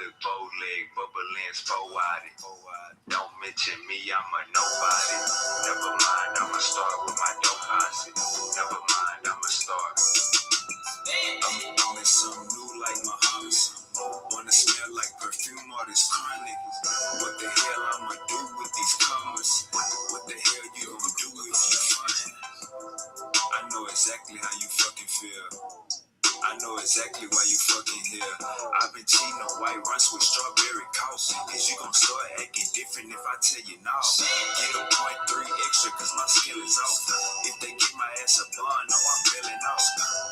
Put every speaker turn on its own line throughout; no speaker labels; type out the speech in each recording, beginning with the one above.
look bow-leg, bubbling, four-eyed. Don't mention me, I'm a nobody. Never mind, I'ma start with my dope posse. Never mind, I'ma start. I'm in something new like Muhammad. Wanna smell like perfume or this chronic. What the hell I'ma do with these commas? What the hell you gonna do if you find? I know exactly how you fucking feel. I know exactly why you fucking here. I've been cheating on white runs with strawberry coffee. Cause you gon' start acting different if I tell you no. Get a 0.3 extra cause my skill is off. If they get my ass a bun, no, I'm bailing off.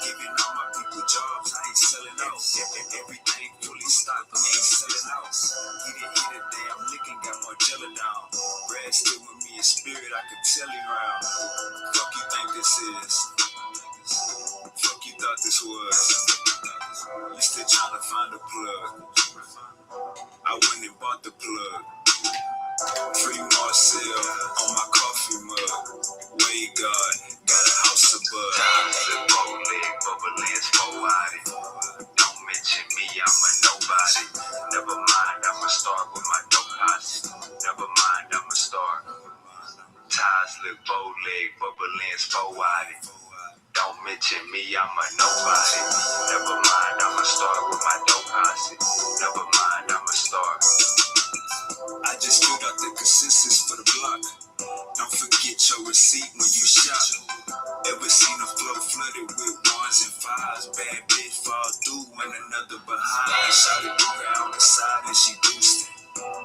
Giving all my people jobs, I ain't selling out. Everything fully stocked, me ain't selling out. Hit a damn licking, got more jelly down. Brad still with me in spirit, I could tell you round. Fuck you think this is? Fuck you thought this was? You still trying to find a plug? I went and bought the plug. Free Marcel on my coffee mug. Way God, got a house above. Look bow-leg, bubbling, four-eyed. Don't mention me, I'm a nobody. Never mind, I'ma start with my dope posse. Never mind, I'ma start. Ties look bow-leg, bubbling, four-eyed. Don't mention me, I'm a nobody. Never mind, I'ma start with my dope posse. Never mind, I'ma start. I just filled out the consensus for the block. Don't forget your receipt when you shop. Ever seen a flow flooded with ones and fives? Bad bitch fall through when another behind. Shot it through her on the side and she boosted.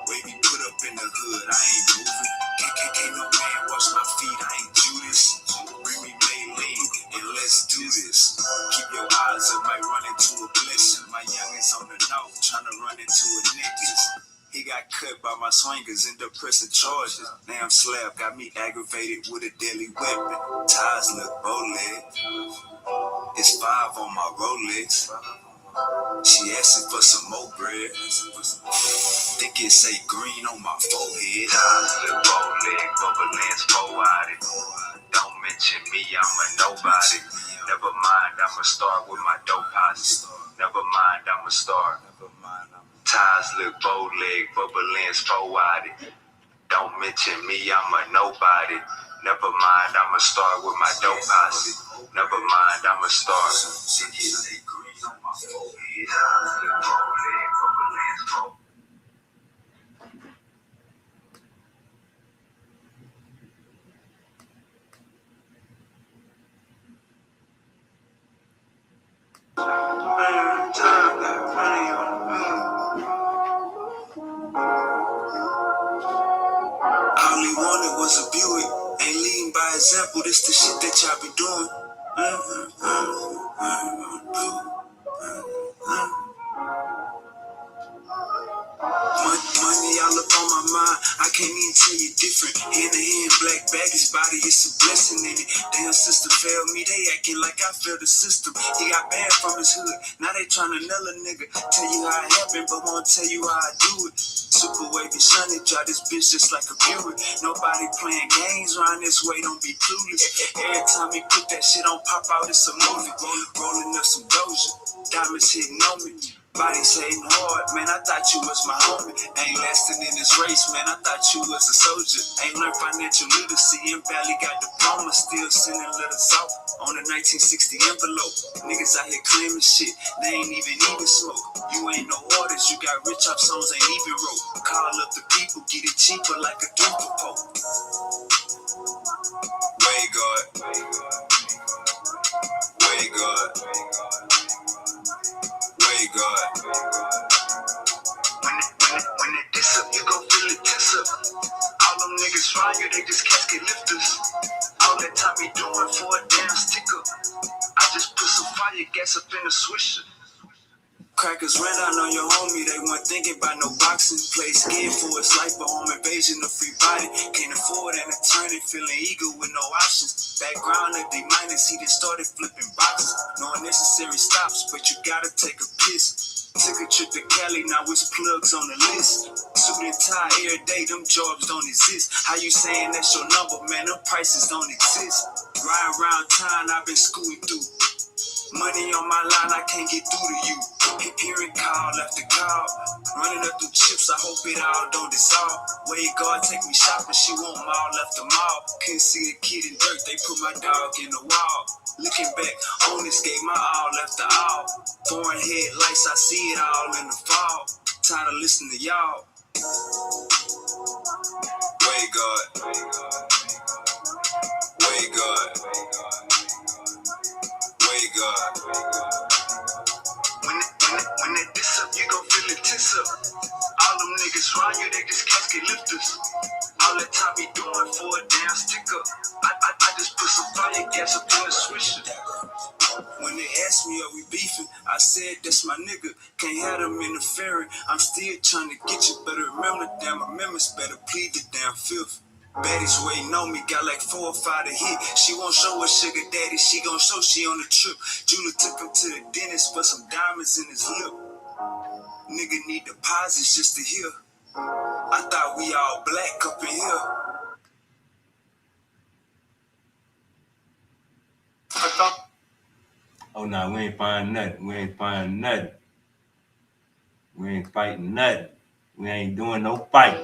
Wavy put up in the hood, I ain't moving. Can't no man wash my feet, I ain't Judas. Bring me Maylene and let's do this. Keep your eyes up, might run into a blessing. My youngins on the north tryna run into a necklace. He got cut by my swingers, end up pressing charges. Damn slap got me aggravated with a deadly weapon. Ties look bow-leg. It's 5 on my Rolex. She asking for some more bread. Think it say green on my forehead. Ties look bow-leg, bubbling, four-eyed. Don't mention me, I'm a nobody. Never mind, I'ma start with my dope posse. Never mind, I'ma start. Ties look bow-leg, bubbling, four-eyed. Don't mention me, I'm a nobody. Never mind, I'ma start with my dope posse. Never mind, I'ma start. All he wanted was a Buick. Ain't leading by example, this the shit that y'all be doing. Money all up on my mind, I can't even tell you different. Hand to hand, black bag, his body, it's a blessing in it. Damn sister failed me, they acting like I failed the system. He got banned from his hood, now they tryna nail a nigga. Tell you how it happened, but won't tell you how I do it. SupaWavvy, shiny, drive this bitch just like a Buick. Nobody playing games around this way, don't be clueless. Every time he put that shit on pop out, it's a movie. Rolling up some Doja, diamonds hitting on me. Body saying hard, man, I thought you was my homie. Ain't lasting in this race, man, I thought you was a soldier. Ain't learned financial literacy and barely got diploma. Still sending letters out on a 1960 envelope. Niggas out here claiming shit, they ain't even smoke. You ain't no artist, you got rich off songs ain't even wrote. Call up the people, get it cheaper like a duper pope. Way God, way God, way God. When it diss up, you gon' feel it tense up. All them niggas fire, they just casket lifters. All that time he doing for a damn sticker. I just put some fire gas up in the swisher. Crackers ran out on your homie, they weren't thinking about no boxing. Play scared for his life, but home invasion of free body. Can't afford an attorney, feeling eager with no options. Background at D minus, he done started flipping boxes. No unnecessary stops, but you gotta take a piss. Took a trip to Cali, now it's plugs on the list. Suit and tie every day, them jobs don't exist. How you saying that's your number, man? Them prices don't exist. Riding around town, I've been scooting through. Money on my line, I can't get through to you. Hearing call after call, running up through chips, I hope it all don't dissolve. Way God take me shopping, she want mall after mall. Couldn't see the kid in dirt, they put my dog in the wall. Looking back on this, gave my all after all. Foreign headlights, I see it all in the fall. Time to listen to y'all. Way God, way God, way God. When they diss up, you gon' feel it tense up. All them niggas around you, they just casket lifters. All that time he doing for a damn sticker. I just put some fire gas up in the swisher. When they asked me, are we beefing? I said, that's my nigga. Can't have them interfering. I'm still trying to get you. Better remember, damn amendments. Better plead the damn fifth. Baddies waiting on me, got like 4 or 5 to hit. She won't show her sugar daddy, she gon' show she on the trip. Julie took him to the dentist for some diamonds in his lip. Nigga need deposits just to hear. I thought we all black up in here.
Oh no, we ain't find nothing. We ain't find nothing. We ain't fighting nothing. We ain't doing no fight.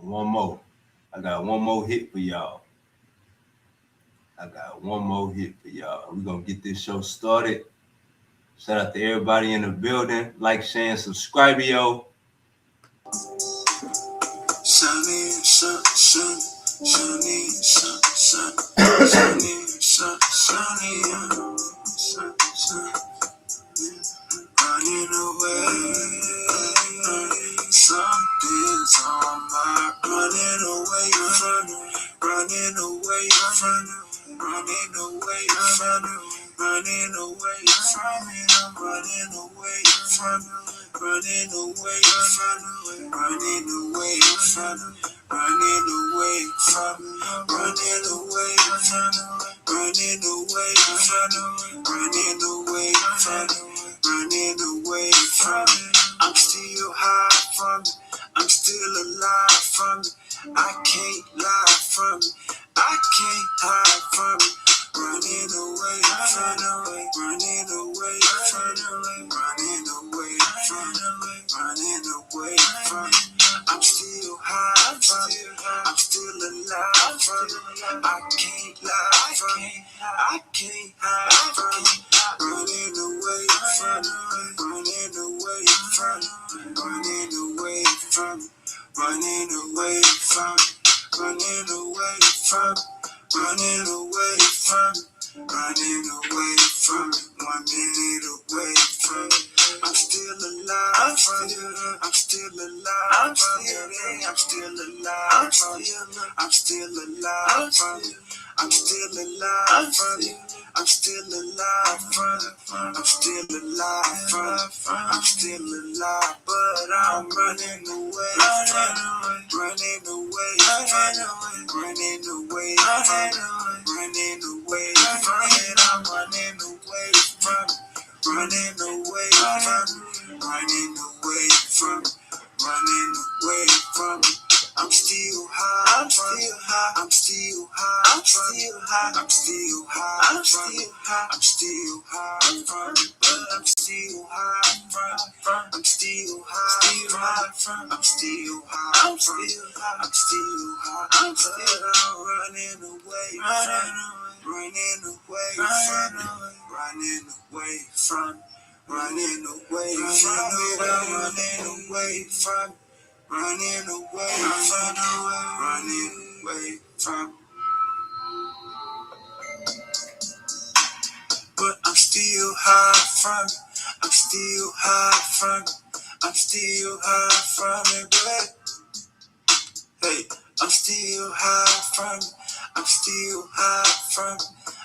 One more. I got one more hit for y'all. We're gonna get this show started. Shout out to everybody in the building. Like, share, and subscribe, yo.
Sunny, sun, sun, sunny, sun, sun, sunny, sun, sunny, sun, sun. Running away, something's on my running away from, running away from, running away from, running away from it. I'm running away from, running away from, running away from, running away from, running away from, running away from, running away from, running away from it. I'm still high from it. I'm still alive from it. I can't lie from it. I can't hide from it. Running away from it. Running away from it. Running away from it. Running away from it. I'm still high from it. I'm still alive from it. I can't lie from it. I can't hide from it. Running away from it. Running away from it. Running away from it. Running away from it. Running away from it. Running away from it. Running away from it. 1 minute away from it. I'm still alive. I'm still alive. I'm still alive. I'm still alive from it. I'm still alive from it. I'm still alive from it. I'm still alive from it. I'm still alive, but I'm running away from it. Running away from it. Running away from it. Running away from it. I'm running away from it. Running away from it. Running away from it. Running away from it. I'm still high. I'm still high. I'm still high. I'm still high. I'm still high. I'm still high. I'm still high from it, but I'm still high from. I'm still high from. I'm still high. I'm still high. I'm still high. I'm still running away from. Running away from. Running away from. Running away from. Running away from. Running away from, running away from, but I'm still high from it. I'm still high from it. I'm still high from it, but hey, I'm still high from it. I'm still high from it.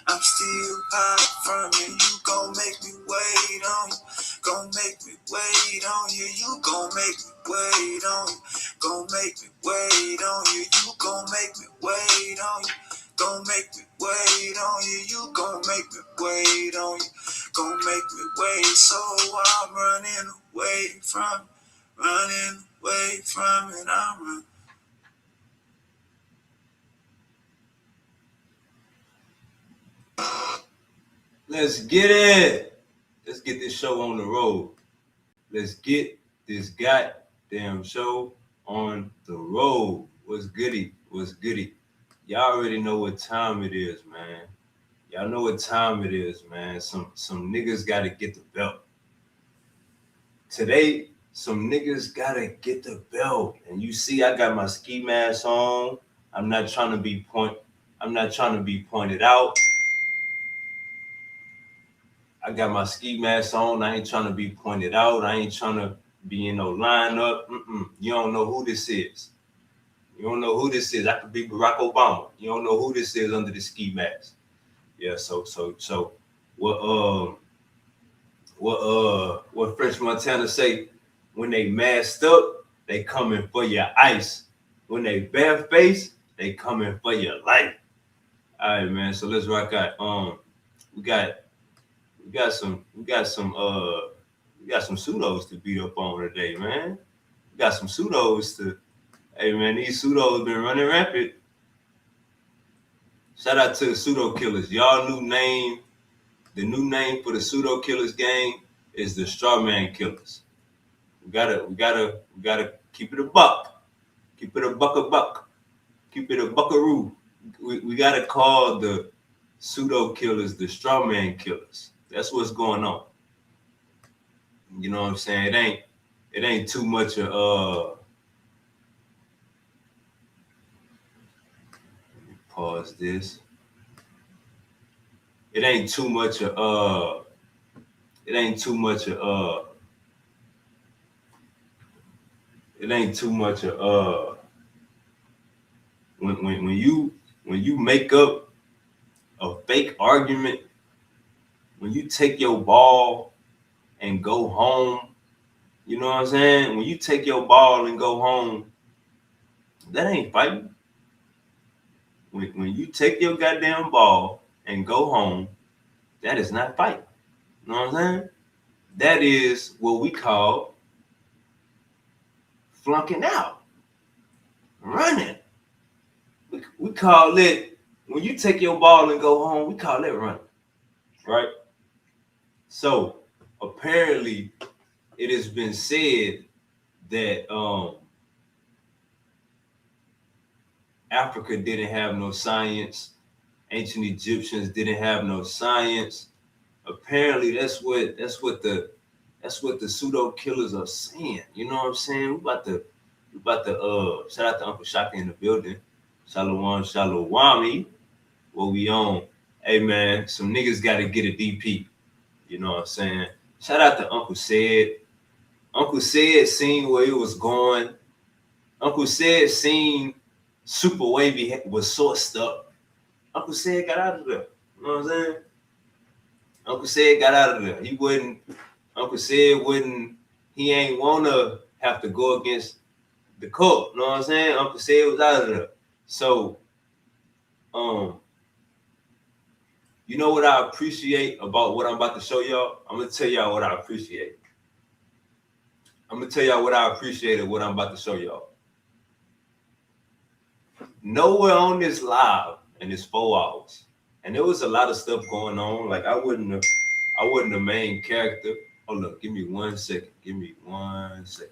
I'm still high from it. You gon' make me wait on you. Gon' make me wait on you. You gon' make me wait on you. Gon' make me wait on you. You gon' make me wait on you. Gon' make me wait on you. You gon' make me wait on you. Gon' make me wait. So I'm running away from it. Running away from it. I'm running.
Let's get it. Let's get this show on the road. Let's get this goddamn show on the road. What's goody? What's goody? Y'all already know what time it is, man. Y'all know what time it is, man. Some niggas gotta get the belt. Today, some niggas gotta get the belt. And you see, I got my ski mask on. I'm not trying to be pointed out. I got my ski mask on. I ain't trying to be pointed out. I ain't trying to be in no lineup. You don't know who this is. You don't know who this is. I could be Barack Obama. You don't know who this is under the ski mask. Yeah. So what French Montana say? When they masked up, they coming for your ice. When they barefaced, they coming for your life. All right, man. So let's rock out. We got some pseudos to beat up on today, man. We got some pseudos to. Hey, man, these pseudos been running rampant. Shout out to the Pseudo Killas. Y'all new name. The new name for the Pseudo Killas gang is the Strawman Killers. We gotta keep it a buck. Keep it a buck. Keep it a buckaroo. We gotta call the Pseudo Killers the Strawman Killers. That's what's going on. You know what I'm saying? It ain't too much of pause this. It ain't too much of it ain't too much of it ain't too much of when you make up a fake argument, when you take your ball and go home, you know what I'm saying? When you take your ball and go home, that ain't fighting. When you take your goddamn ball and go home, that is not fighting. You know what I'm saying? That is what we call flunking out, running. We call it, when you take your ball and go home, we call it running, right? So apparently it has been said that Africa didn't have no science. Ancient Egyptians didn't have no science. Apparently that's what the pseudo killers are saying. You know what I'm saying? We about to shout out to Uncle Shaka in the building. Shalom, shalom, what we on. Hey man, some niggas gotta get a DP. You know what I'm saying? Shout out to Uncle Said. Uncle Said seen where it was going. Uncle Said seen SupaWavvy was sourced up. Uncle Said got out of there. You know what I'm saying? Uncle Said got out of there. Uncle Said wouldn't, he ain't wanna have to go against the court. You know what I'm saying? Uncle Said was out of there. So, you know what I appreciate about what I'm about to show y'all? I'm gonna tell y'all what I appreciate. I'm gonna tell y'all what I appreciated, what I'm about to show y'all. Nowhere on this live, and it's 4 hours, and there was a lot of stuff going on. Like I wasn't the main character. Hold up, give me 1 second. Give me 1 second.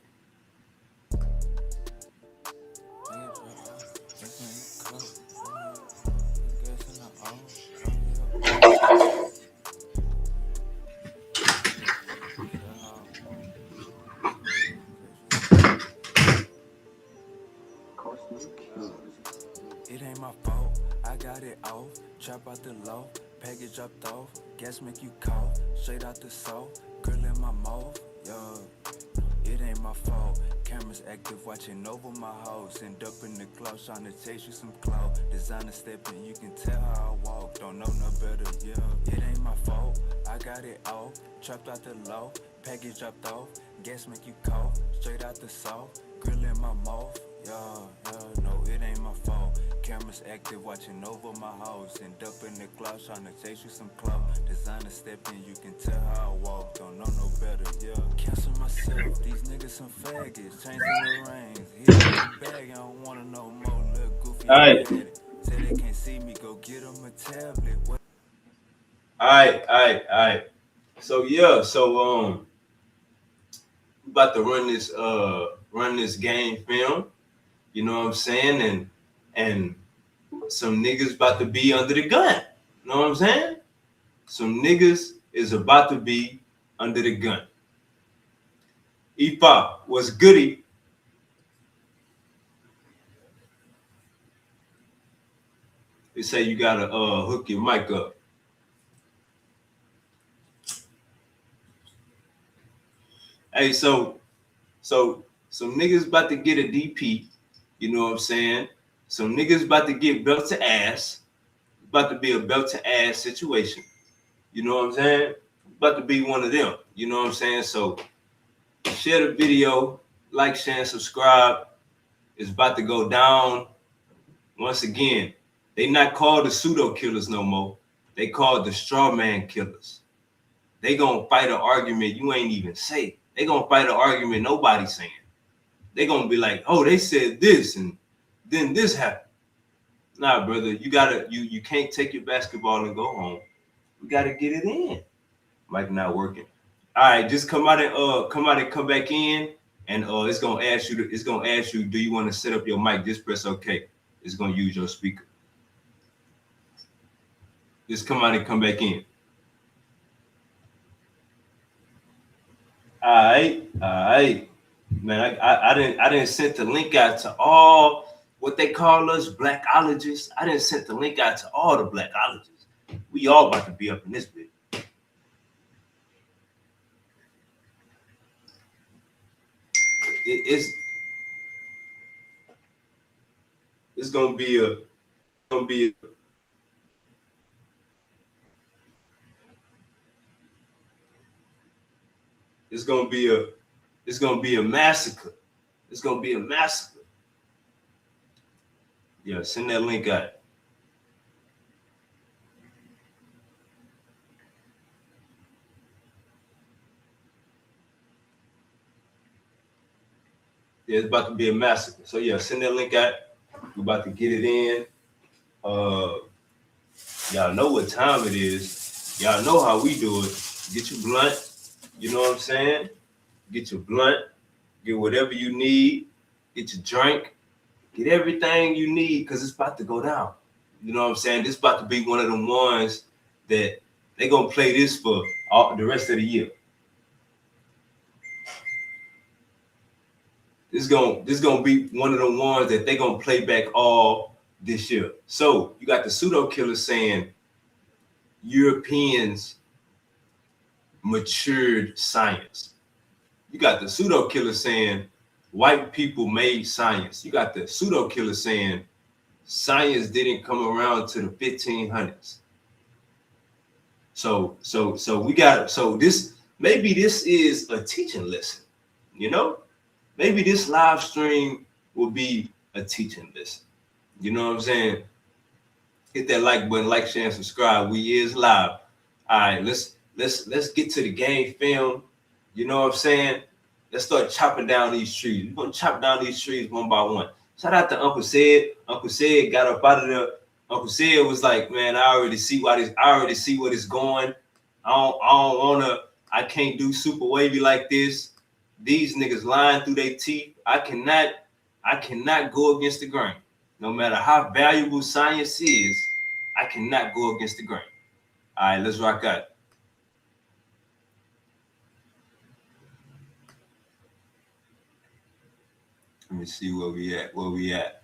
It ain't my fault, I got it off. Trap out the low, package dropped off. Gas make you cough, straight out the soul. Girl in my mouth, yo. It ain't my fault. Cameras active, watching over my house. End up in the club, trying to chase you some clout. Designer stepping, you can tell how I walk. Don't know no better, yeah. It ain't my fault, I got it off. Trapped out the low, package dropped off. Gas make you cough, straight out the south. Grill in my mouth, yeah, no, it ain't my fault. Cameras active, watching over my house. End up in the club, trying to chase you some clout. Designer stepping, you can tell how I walk. Don't know no better, yeah. Cancel myself, these niggas some faggots. Changing the reins, hit the bag, I don't wanna know more. Look goofy,
All right.
say they can't see me, go get them a tablet. What?
All right. So yeah, so we about to run this game film. You know what I'm saying? And some niggas about to be under the gun. You know what I'm saying? Some niggas is about to be under the gun. Ipa, what's goody? They say you gotta hook your mic up. Hey, so some niggas about to get a DP. You know what I'm saying? Some niggas about to get belt to ass. About to be a belt to ass situation. You know what I'm saying? About to be one of them. You know what I'm saying? So share the video, like, share, and subscribe. It's about to go down. Once again, they not called the pseudo killers no more. They called the straw man killers. They gonna fight an argument you ain't even say. They gonna fight an argument nobody's saying. They gonna be like, oh, they said this and then this happened. Nah, brother, you can't take your basketball and go home. We gotta get it in. Mic not working. All right, just come out and come back in, and it's gonna ask you, do you want to set up your mic? Just press OK. It's gonna use your speaker. Just come out and come back in. All right. Man, I didn't send the link out to all what they call us blackologists. I didn't send the link out to all the blackologists. We all about to be up in this bit. It's gonna be a gonna be a, it's gonna be a it's gonna be a massacre. It's gonna be a massacre. Yeah, send that link out. Yeah, it's about to be a massacre. So yeah, send that link out. We're about to get it in. Y'all know what time it is. Y'all know how we do it. Get your blunt. You know what I'm saying? Get your blunt. Get whatever you need. Get your drink. Get everything you need because it's about to go down. You know what I'm saying? This about to be one of them ones that they gonna play this for all the rest of the year. This gonna be one of the ones that they gonna play back all this year. So you got the Pseudo Killas saying Europeans matured science. You got the Pseudo Killas saying white people made science. You got the Pseudo Killas saying science didn't come around to the 1500s. So we got this maybe this is a teaching lesson, you know? Maybe this live stream will be a teaching lesson. You know what I'm saying? Hit that like button, like, share, and subscribe. We is live. All right, let's get to the game film. You know what I'm saying? Let's start chopping down these trees. We're gonna chop down these trees one by one. Shout out to Uncle Sid. Uncle Sid got up out of there. Uncle Sid was like, man, I already see what it's going. I can't do SupaWavvy like this. These niggas lying through their teeth. I cannot go against the grain. No matter how valuable science is, I cannot go against the grain. All right, let's rock out. Let me see where we at.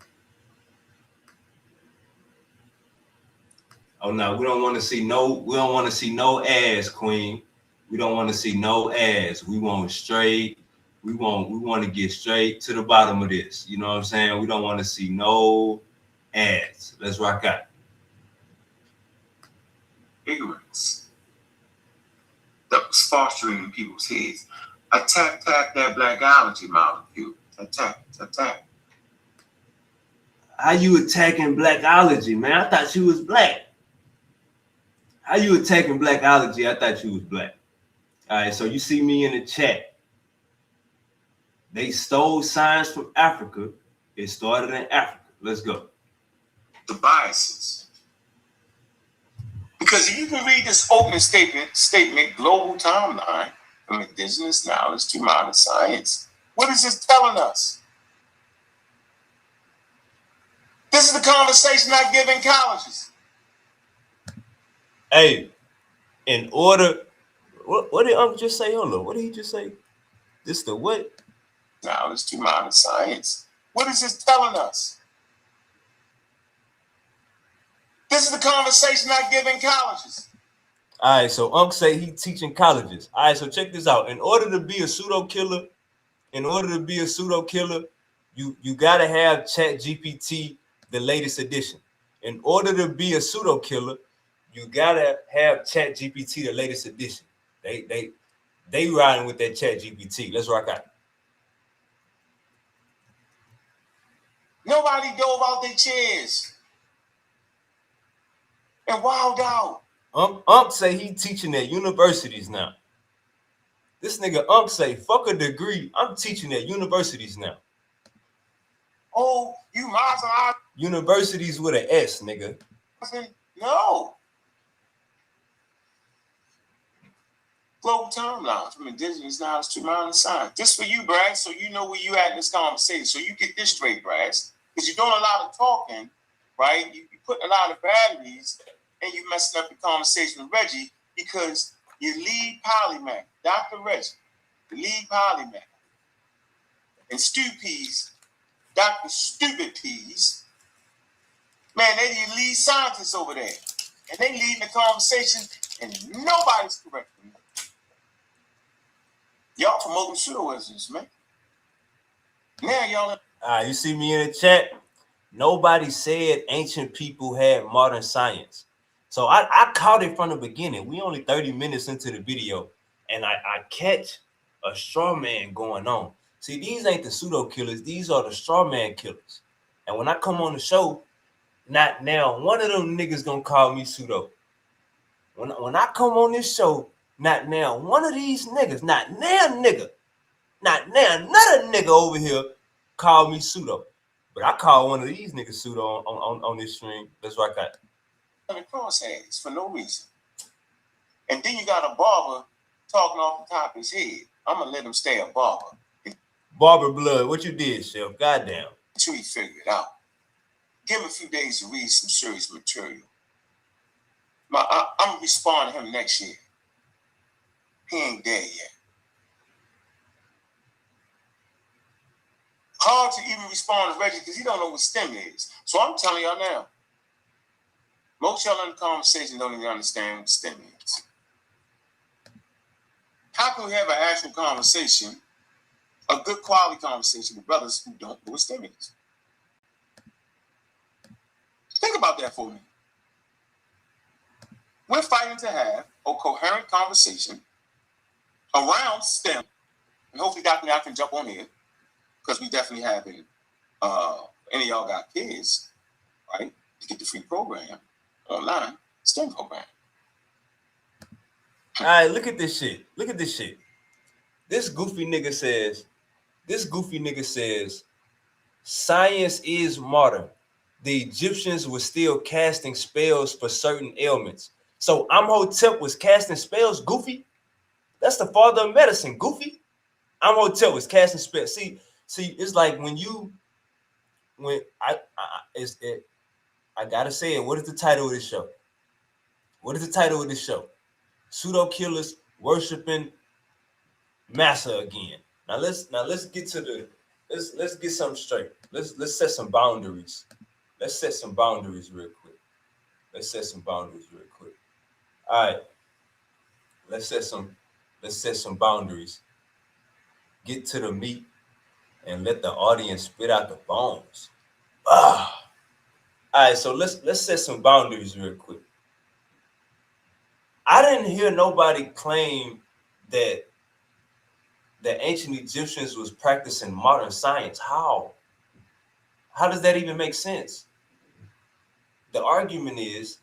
Oh no, we don't want to see no ass, Queen. We don't want to see no ass. We want to get straight to the bottom of this. You know what I'm saying? We don't want to see no ads. Let's rock out.
Ignorance that was fostering in people's heads. Attack that blackology molecule. Attack.
How you attacking blackology, man? I thought you was black. How you attacking blackology? I thought you was black. All right, so you see me in the chat. They stole science from Africa. It started in Africa. Let's go.
The biases. Because if you can read this opening statement, global timeline, from indigenous knowledge to modern science, what is this telling us? This is the conversation I give in colleges.
Hey, in order, what did Uncle just say? Hold on, what did he just say? This the what?
Knowledge to modern science. What is this telling us? This is the conversation I give in colleges.
All right, so Unc say he teaching colleges. All right, so check this out. In order to be a pseudo killer, you gotta have ChatGPT, the latest edition. In order to be a pseudo killer, you gotta have ChatGPT, the latest edition. They riding with that ChatGPT. Let's rock out.
Nobody dove out their chairs and wowed out.
Unc say he teaching at universities now. This nigga Unc say, fuck a degree. I'm teaching at universities now.
Oh, you Massa.
Universities with an S, nigga.
No. Global timelines from indigenous knowledge to modern science. This for you, Brad, so you know where you at in this conversation. So you get this straight, Brad. Because you're doing a lot of talking, right? You put a lot of batteries and you messing up the conversation with Reggie because your lead polymath, Dr. Reggie, the lead polymath, and Stu Peas, Dr. Stupid Peas, man, they the lead scientists over there. And they leading the conversation, and nobody's correcting them. Y'all promoting pseudo-wisdoms, man. Now y'all...
you see me in the chat? Nobody said ancient people had modern science. So I caught it from the beginning. We only 30 minutes into the video, and I catch a straw man going on. See, these ain't the pseudo killers. These are the straw man killers. And when I come on the show, not now, one of them niggas gonna call me pseudo. When I come on this show, not now, one of these niggas, not now nigga, not now, another nigga over here call me pseudo. But I call one of these niggas pseudo on this stream. That's right, I got
crosshairs for no reason. And then you got a barber talking off the top of his head. I'm gonna let him stay a barber.
Barber blood, what you did, Chef? Goddamn.
Until he figure it out. Give him a few days to read some serious material. I'm gonna respond to him next year. He ain't there yet. Hard to even respond to Reggie because he don't know what STEM is. So I'm telling y'all now. Most y'all in the conversation don't even understand what STEM is. How can we have an actual conversation, a good quality conversation with brothers who don't know what STEM is? Think about that for me. We're fighting to have a coherent conversation around STEM. And hopefully Dr. Now can jump on here because we definitely have any of y'all got kids, right? To get the free program online, STEM program.
All right, look at this shit. Look at this shit. This goofy nigga says, science is modern. The Egyptians were still casting spells for certain ailments. So Amhotep was casting spells, goofy? That's the father of medicine, goofy. Amhotep was casting spells. See, it's like I gotta say it. What is the title of this show? What is the title of this show? Pseudo Killers worshiping Massa again. Now let's get to the let's get something straight. Let's set some boundaries. Let's set some boundaries real quick. All right. Let's set some boundaries. Get to the meat and let the audience spit out the bones. All right, so let's set some boundaries real quick. I didn't hear nobody claim that the ancient Egyptians was practicing modern science. How does that even make sense? The argument is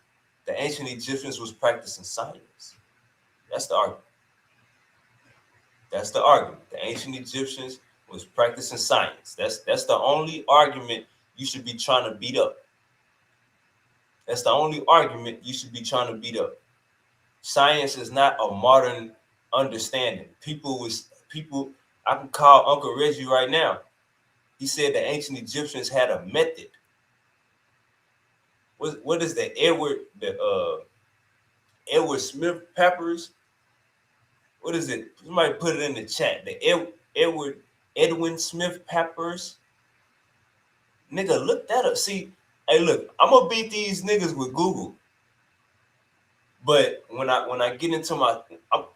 the ancient Egyptians was practicing science. That's the argument. The ancient Egyptians was practicing science. That's the only argument you should be trying to beat up. Science is not a modern understanding. People, I can call Uncle Reggie right now. He said the ancient Egyptians had a method. What is the Edward Smith papyrus? What is it? Somebody put it in the chat. The Edwin Smith papyrus. Nigga, look that up. See, hey, look, I'm gonna beat these niggas with Google. But when I get into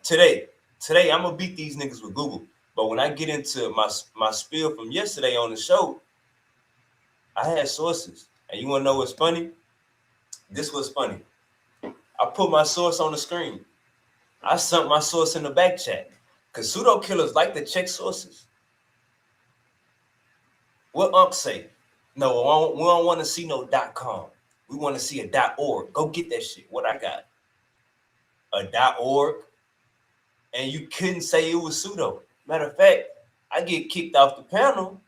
today, I'm gonna beat these niggas with Google. But when I get into my spiel from yesterday on the show, I had sources. And you wanna know what's funny? This was funny. I put my source on the screen. I sunk my source in the back chat. Because pseudo killers like to check sources. What Unc say? No, we don't want to see no .com. We want to see a .org. Go get that shit. What I got? A .org. And you couldn't say it was pseudo. Matter of fact, I get kicked off the panel.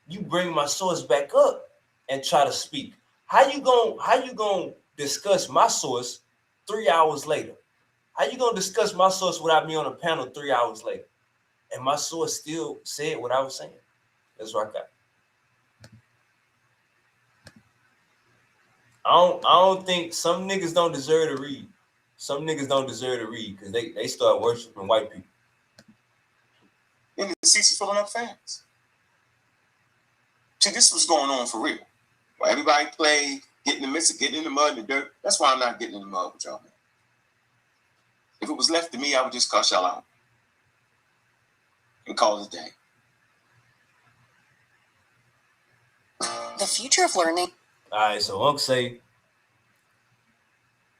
You bring my source back up and try to speak. How you gonna discuss my source 3 hours later? How you gonna discuss my source without me on a panel 3 hours later? And my source still said what I was saying. That's what I got. I don't think some niggas don't deserve to read. Some niggas don't deserve to read because they start worshiping white people.
And the seats are filling up fast. See, this was going on for real. While everybody played, getting in the midst of getting in the mud and the dirt. That's why I'm not getting in the mud with y'all, man. If it was left to me, I would just cuss y'all out and call it a day.
The future of learning.
All right, so Unc say,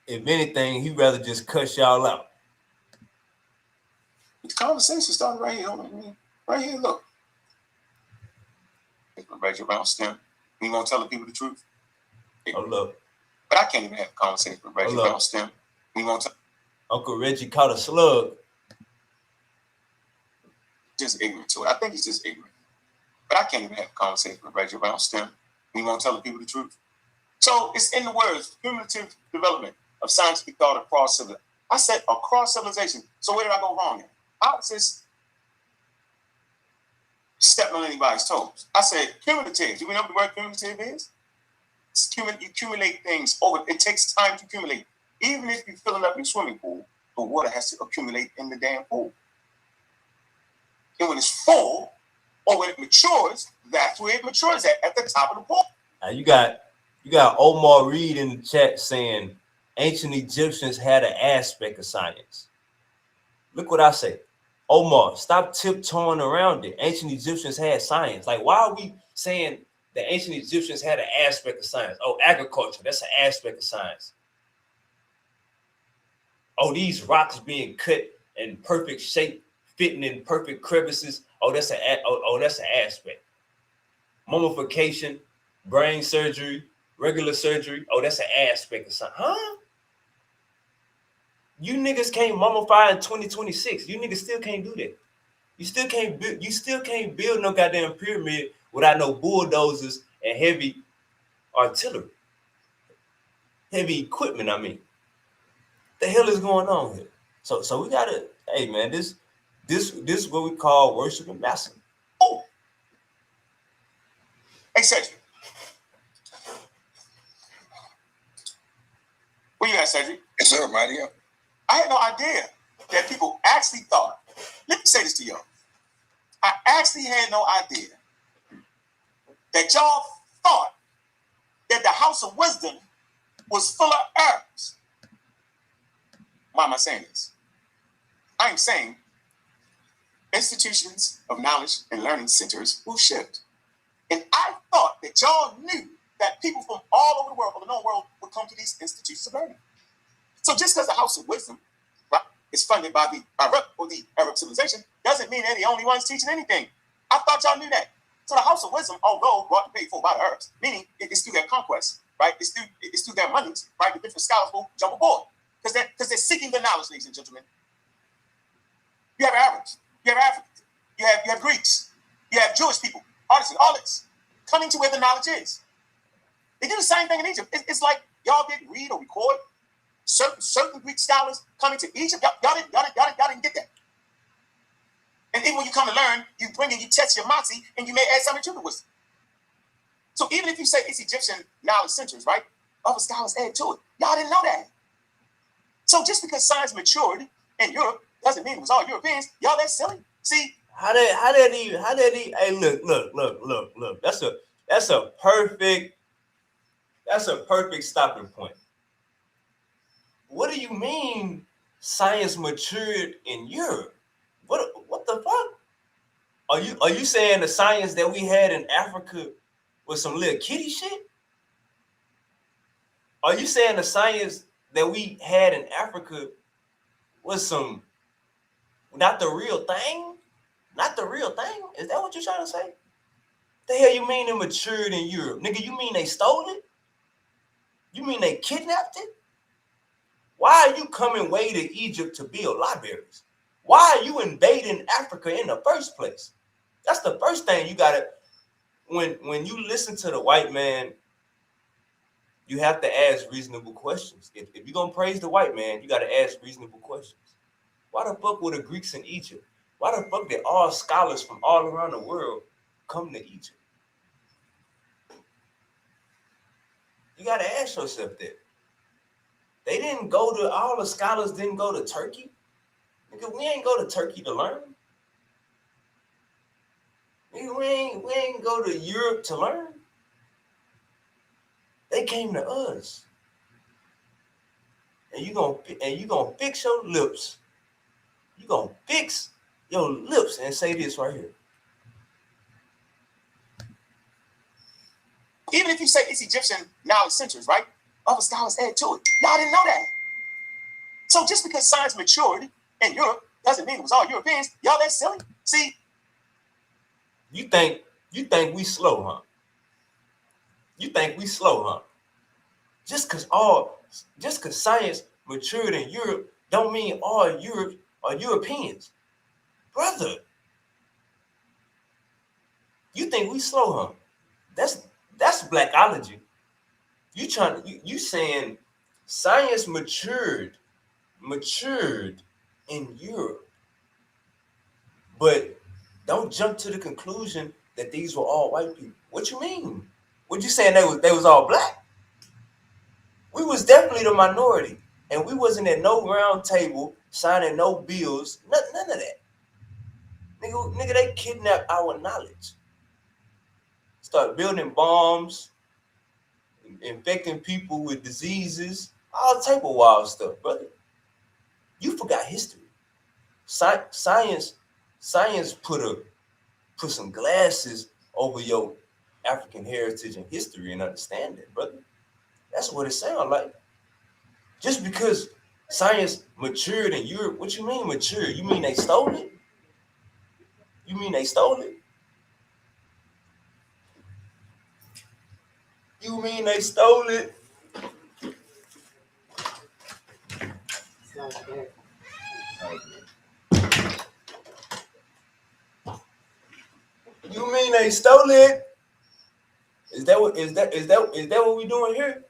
if anything, he'd rather just cuss y'all out.
The conversation started right here. Right here, look. Reggie Brown STEM. You won't tell the people the truth?
Hold up.
But I can't even have a conversation with Reggie Brown STEM. You won't tell.
Uncle Reggie caught a slug.
Just ignorant to it. I think he's just ignorant. But I can't even have a conversation with Reggie Brown STEM. You won't tell the people the truth? So it's in the words, cumulative development of scientific thought across civilization. I said across civilization. So where did I go wrong here? How is this stepping on anybody's toes? I said cumulative. Do you know what the word cumulative is? You accumulate things over. It takes time to accumulate. Even if you're filling up your swimming pool, the water has to accumulate in the damn pool. And when it's full, or when it matures, that's where it matures at the top of the pool.
You got Omar Reed in the chat saying ancient Egyptians had an aspect of science. Look what I say. Omar, stop tiptoeing around it. Ancient Egyptians had science. Like, why are we saying the ancient Egyptians had an aspect of science? Oh, agriculture, that's an aspect of science. Oh, these rocks being cut in perfect shape, fitting in perfect crevices. Oh, that's an aspect. Mummification, brain surgery, regular surgery. Oh, that's an aspect of science. Huh? You niggas can't mummify in 2026. You niggas still can't do that. You still can't build no goddamn pyramid without no bulldozers and heavy artillery. Heavy equipment, I mean. The hell is going on here? So we gotta, hey man, this is what we call worshiping Massa.
Oh. Hey Cedric. Where you at, Cedric?
Yes, sir, my dear.
I had no idea that people actually thought. Let me say this to y'all. I actually had no idea that y'all thought that the House of Wisdom was full of errors. Why am I saying this? I am saying institutions of knowledge and learning centers will shift. And I thought that y'all knew that people from all over the world, from the known world, would come to these institutions of learning. So just because the House of Wisdom, right, is funded by the Arab civilization doesn't mean they're the only ones teaching anything. I thought y'all knew that. So the House of Wisdom, although brought to pay for by the Arabs, meaning it's through their conquest, right? It's through their monies, right? The different scholars will jump aboard because they're seeking the knowledge, ladies and gentlemen. You have Arabs, you have Africans, you have Greeks, you have Jewish people, artisans, all this coming to where the knowledge is. They do the same thing in Egypt. It's like y'all didn't read or record certain Greek scholars coming to Egypt. Y'all didn't get that. And even when you come to learn, you bring in, you test your moxie, and you may add something to the wisdom. So even if you say it's Egyptian knowledge centers, right? Other scholars add to it. Y'all didn't know that. So just because science matured in Europe doesn't mean it was all Europeans. Y'all that silly. See?
How did he? Hey, look. That's a perfect stopping point. What do you mean science matured in Europe? What the fuck? Are you saying the science that we had in Africa was some little kitty shit? Are you saying the science that we had in Africa was some not the real thing? Not the real thing? Is that what you're trying to say? The hell you mean it matured in Europe? Nigga, you mean they stole it? You mean they kidnapped it? Why are you coming way to Egypt to build libraries? Why are you invading Africa in the first place? That's the first thing you gotta, when you listen to the white man, you have to ask reasonable questions. If you're gonna praise the white man, you gotta ask reasonable questions. Why the fuck were the Greeks in Egypt? Why the fuck did all scholars from all around the world come to Egypt? You gotta ask yourself that. They didn't go to, all the scholars didn't go to Turkey. Nigga, we ain't go to Turkey to learn. we ain't go to Europe to learn. They came to us. And you gonna fix your lips. You gonna fix your lips and say this right here.
Even if you say it's Egyptian knowledge centers, right? Other scholars add to it. Y'all didn't know that. So just because science matured in Europe doesn't mean it was all Europeans. Y'all, that's silly. See?
You think we slow, huh? You think we slow, huh? Just cause science matured in Europe don't mean all Europe are Europeans. Brother. You think we slow, huh? That's blackology. You saying science matured in Europe. But don't jump to the conclusion that these were all white people. What you mean? What you saying they was all black? We was definitely the minority. And we wasn't at no round table signing no bills. None of that. Nigga, they kidnapped our knowledge. Start building bombs, infecting people with diseases, all type of wild stuff, brother. You forgot history. Science put some glasses over your African heritage and history and understanding, brother. That's what it sounds like. Just because science matured in Europe, what you mean matured? You mean they stole it? You mean they stole it? You mean they stole it? You mean they stole it? Is that what we doing here?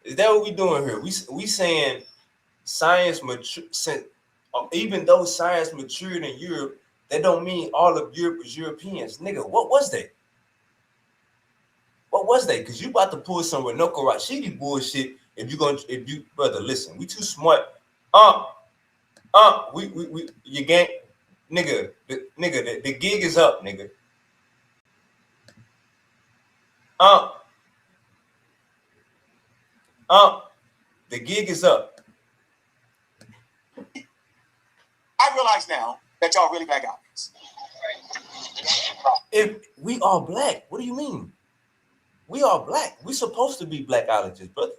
Is that what we doing here? We saying science matured. Even though science matured in Europe, that don't mean all of Europe was Europeans. Nigga, what was they? What was they? Because you about to pull some Renoko Rashidi bullshit. If you brother, listen, we too smart. We you gang, nigga, the gig is up, nigga. The gig is up.
I realize now that y'all really black guys.
If we are black, what do you mean? We are black. We supposed to be blackologists, brother.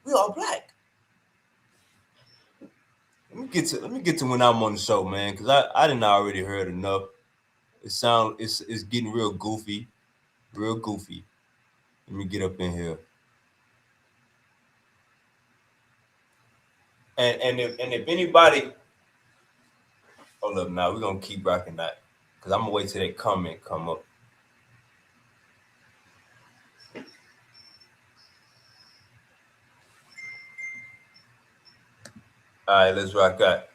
We are black. Let me get to when I'm on the show, man, because I didn't already heard enough. It's getting real goofy. Real goofy. Let me get up in here. And if anybody, hold up now, we're gonna keep rocking that. Cause I'm gonna wait till that comment come up. All right, let's rock that.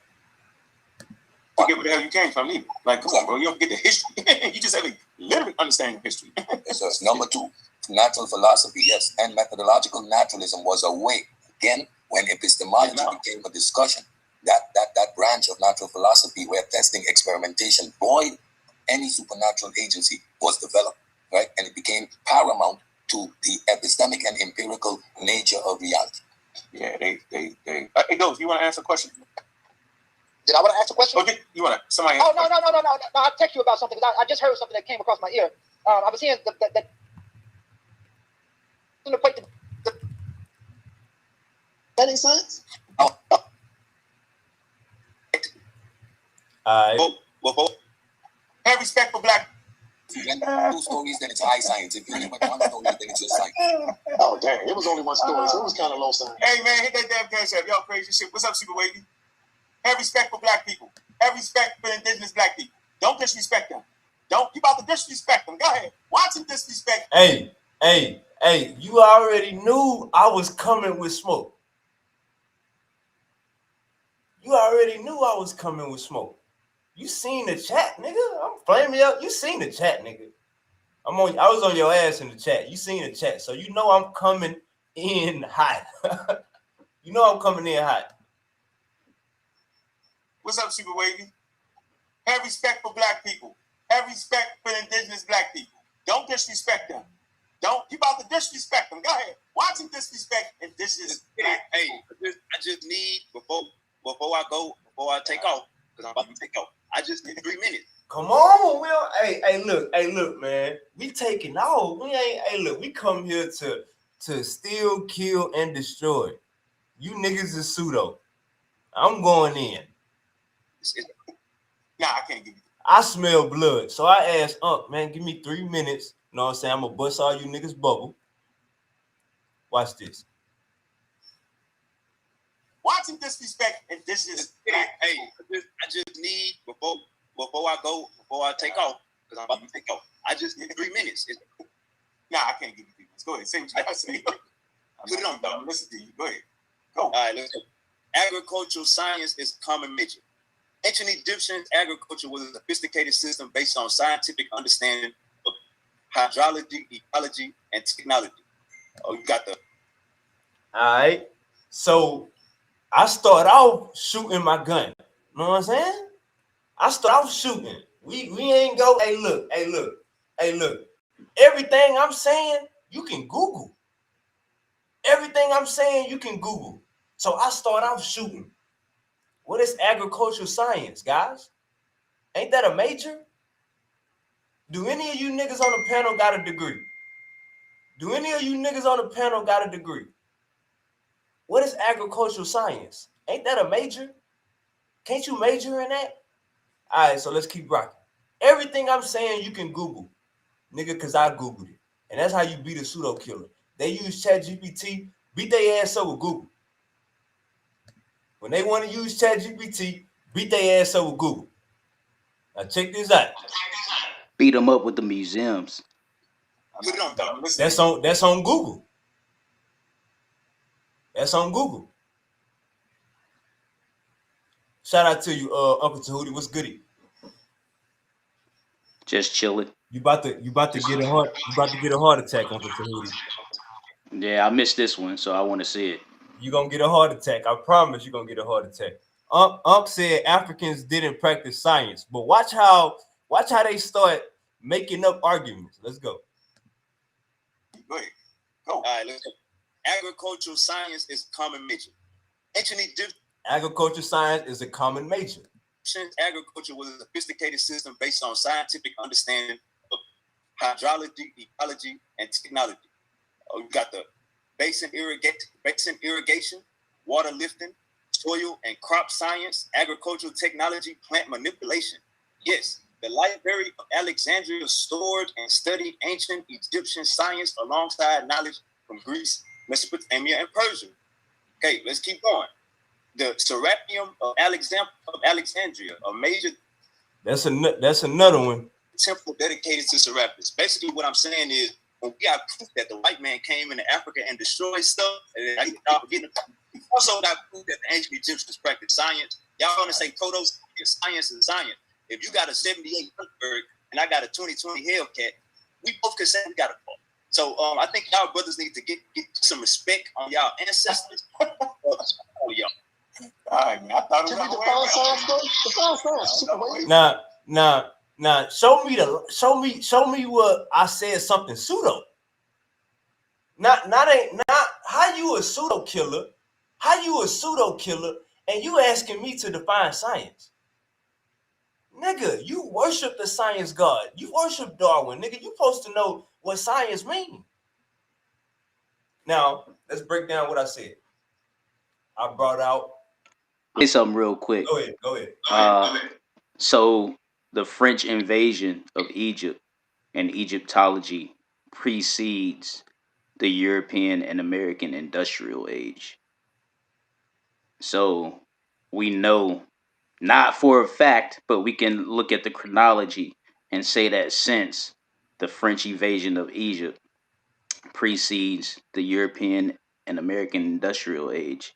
Forget where the hell you came from, either. Like, come on, bro, you don't get the history. You just have a literally understanding of history.
So it's number two, natural philosophy, yes, and methodological naturalism was a way. Again, when epistemology became a discussion, that branch of natural philosophy where testing, experimentation, void any supernatural agency was developed, right? And it became paramount to the epistemic and empirical nature of reality.
Yeah, they. Hey, Dose, you want to answer a question?
Did I want to ask a question?
Okay, you want to? Somebody.
Oh, no. I'll text you about something because I just heard something that came across my ear. I was hearing the any sense?
Oh.
Well, have respect for black.
If you two stories, then it's high science. If you only one story, then it's just science.
Oh, dang. It was only one story, so it was kind of low science.
Hey, man, hit that damn cash app. Y'all crazy shit. What's up, SupaWavvy? Have respect for black people. Have respect for indigenous black people. Don't disrespect them. You about to disrespect them. Go ahead. Watch them disrespect.
Hey, you already knew I was coming with smoke. You already knew I was coming with smoke. You seen the chat, nigga. I'm flaming up. You seen the chat, nigga. I was on your ass in the chat. You seen the chat. So you know I'm coming in hot. You know I'm coming in hot.
What's up, SupaWavvy? Have respect for black people. Have respect for indigenous black disrespect them. Don't. You about to disrespect them. Go ahead. Watch him disrespect. And this is black. Hey, I just need before I take off, because I'm about to take off. I just need 3 minutes. Come on, Will. Hey, look, man. We taking off. We ain't. Hey, look. We come here to steal, kill, and destroy. You niggas is pseudo. I'm going in. Nah, I can't give you. I smell blood. So I asked man, give me 3 minutes. You know what I'm saying? I'm gonna bust all you niggas bubble. Watch this. Watch him disrespect, and this is black. Hey, I just need before I take off, because I'm about to take off. I just need 3 minutes. Nah, I can't give you 3 minutes. Go ahead, say what you gotta say. Put it on, dog. Listen to you. Go ahead. Go. All right, let's go. Agricultural science is common nature. Ancient Egyptians, agriculture was a sophisticated system based on scientific understanding of hydrology, ecology, and technology. Oh, you got the. All right. So I start off shooting my gun. You know what I'm saying? I start off shooting. We ain't go. Hey, look. Everything I'm saying, you can Google. Everything I'm saying, you can Google. So I start off shooting. What is agricultural science, guys? Ain't that a major? Do any of you niggas on the panel got a degree? Do any of you niggas on the panel got a degree? What is agricultural science? Ain't that a major? Can't you major in that? All right, so let's keep rocking. Everything I'm saying, you can Google. Nigga, because I Googled it. And that's how you beat a pseudo killer. They use ChatGPT, beat their ass up with Google. When they want to use ChatGPT, beat their ass up with Google. Now check this out.
Beat them up with the museums.
That's on Google. That's on Google. Shout out to you, Uncle Tahuti. What's goody?
Just chilling.
You about to get a heart attack, Uncle Tahuti.
Yeah, I missed this one, so I want to see it.
You're gonna get a heart attack. I promise you're gonna get a heart attack. Said Africans didn't practice science, but watch how they start making up arguments. Let's go. Go ahead. Go. All right, let's go. Agricultural science is common major. Ancient Egypt. Agricultural science is a common major. Agriculture was a sophisticated system based on scientific understanding of hydrology, ecology, and technology. Oh, you got the basin irrigation, water lifting, soil and crop science, agricultural technology, plant manipulation. Yes, the Library of Alexandria stored and studied ancient Egyptian science alongside knowledge from Greece, Mesopotamia, and Persia. Okay, let's keep going. The Serapeum of Alexandria, a major. That's another one. Temple dedicated to Serapis. Basically, what I'm saying is, when we got proof that the white man came into Africa and destroyed stuff, and also got proof that the ancient Egyptians practiced science. Y'all want to say protos science and science. If you got a 78 Huntsburg and I got a 2020 Hellcat, we both could say we got a fault. So I think y'all brothers need to get some respect on y'all ancestors. Y'all. All right, man. I thought it was Now, show me what I said something pseudo. Not how you a pseudo killer? How you a pseudo killer and you asking me to define science? Nigga, you worship the science god. You worship Darwin, nigga. You supposed to know what science means. Now, let's break down what I said. I brought out.
Say something real quick.
Go ahead.
So the French invasion of Egypt and Egyptology precedes the European and American industrial age. So we know, not for a fact, but we can look at the chronology and say that since the French invasion of Egypt precedes the European and American industrial age,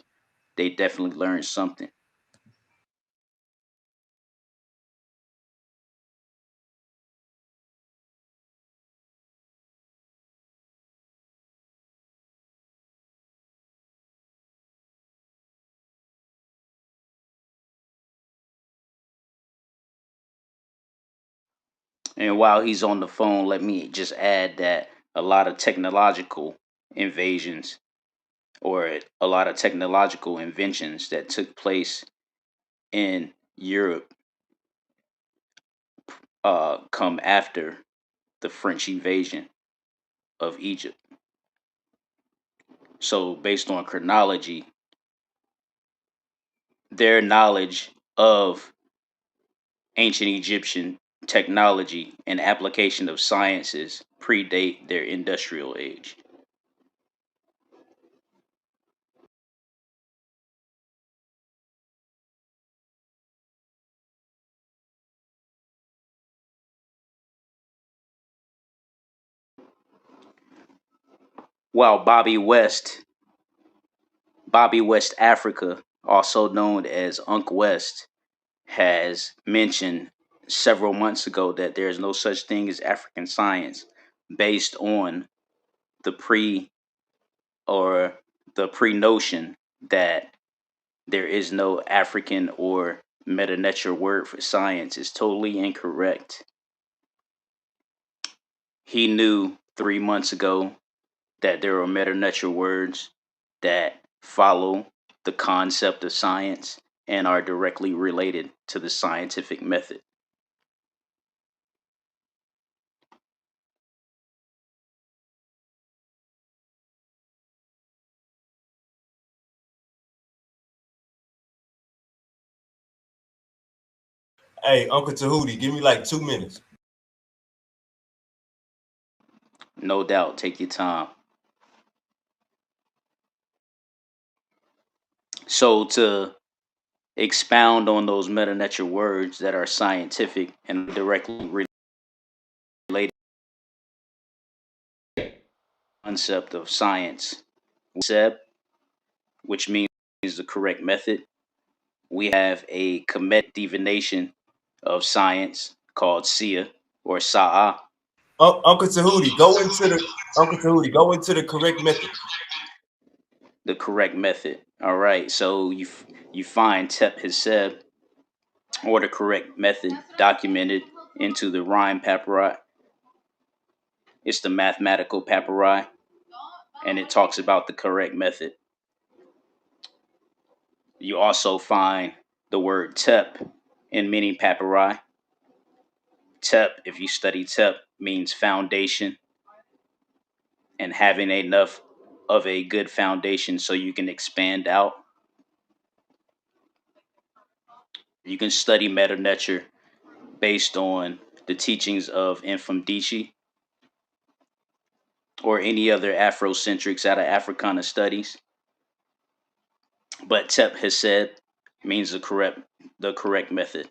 they definitely learned something. And while he's on the phone, let me just add that a lot of technological invasions or a lot of technological inventions that took place in Europe come after the French invasion of Egypt. So, based on chronology, their knowledge of ancient Egyptian technology and application of sciences predate their industrial age. While Bobby West Africa, also known as Unc West, has mentioned several months ago that there is no such thing as African science based on the pre notion that there is no African or meta nature word for science is totally incorrect. He knew 3 months ago that there are meta nature words that follow the concept of science and are directly related to the scientific method.
Hey, Uncle Tahuti, give me like 2 minutes.
No doubt, take your time. So, to expound on those meta nature words that are scientific and directly related to the concept of science, SEB, which means the correct method. We have a comet divination of science called Sia or Sa'a,
Uncle Tahuti, go into the correct method.
the correct method. All right, so you find Tep Heseb or the correct method documented into the rhyme papyri. It's the mathematical papyri, and it talks about the correct method. You also find the word Tep in many papyri. Tep, if you study Tep, means foundation and having enough of a good foundation so you can expand out. You can study meta nature based on the teachings of Infam or any other Afrocentrics out of Africana studies. But Tep has said means the correct method.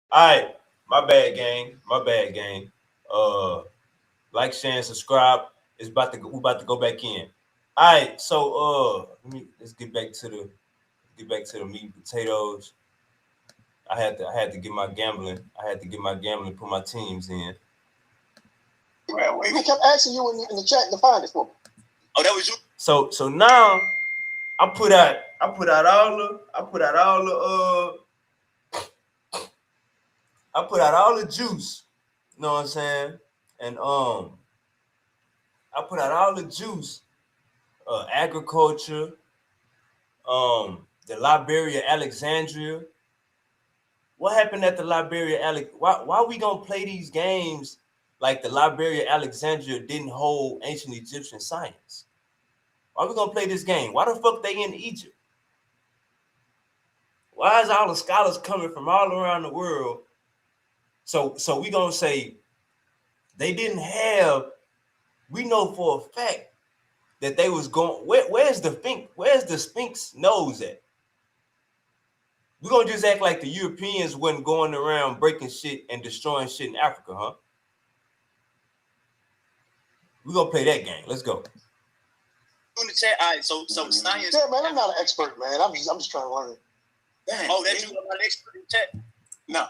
All right, my bad, gang. My bad, gang. Like, share, and subscribe. We're about to go back in. All right, so let's get back to the meat and potatoes. I had to get my gambling. Put my teams in.
Well, I kept asking you in the chat to find it for me.
Oh, that was you.
So now I put out all the juice. You know what I'm saying? And I put out all the juice. Agriculture, the Liberia Alexandria. What happened at the Liberia Why we gonna play these games like the Liberia Alexandria didn't hold ancient Egyptian science? Why we gonna play this game? Why the fuck they in Egypt? Why is all the scholars coming from all around the world? So we gonna say they didn't have. We know for a fact that they was going. Where's the Sphinx nose at? We're gonna just act like the Europeans wasn't going around breaking shit and destroying shit in Africa, huh? We're gonna play that game. Let's go.
In the chat, all right. So science.
Yeah, man, I'm not an expert, man. I'm just trying to learn.
Dang, oh, that you are not an expert in the chat? No.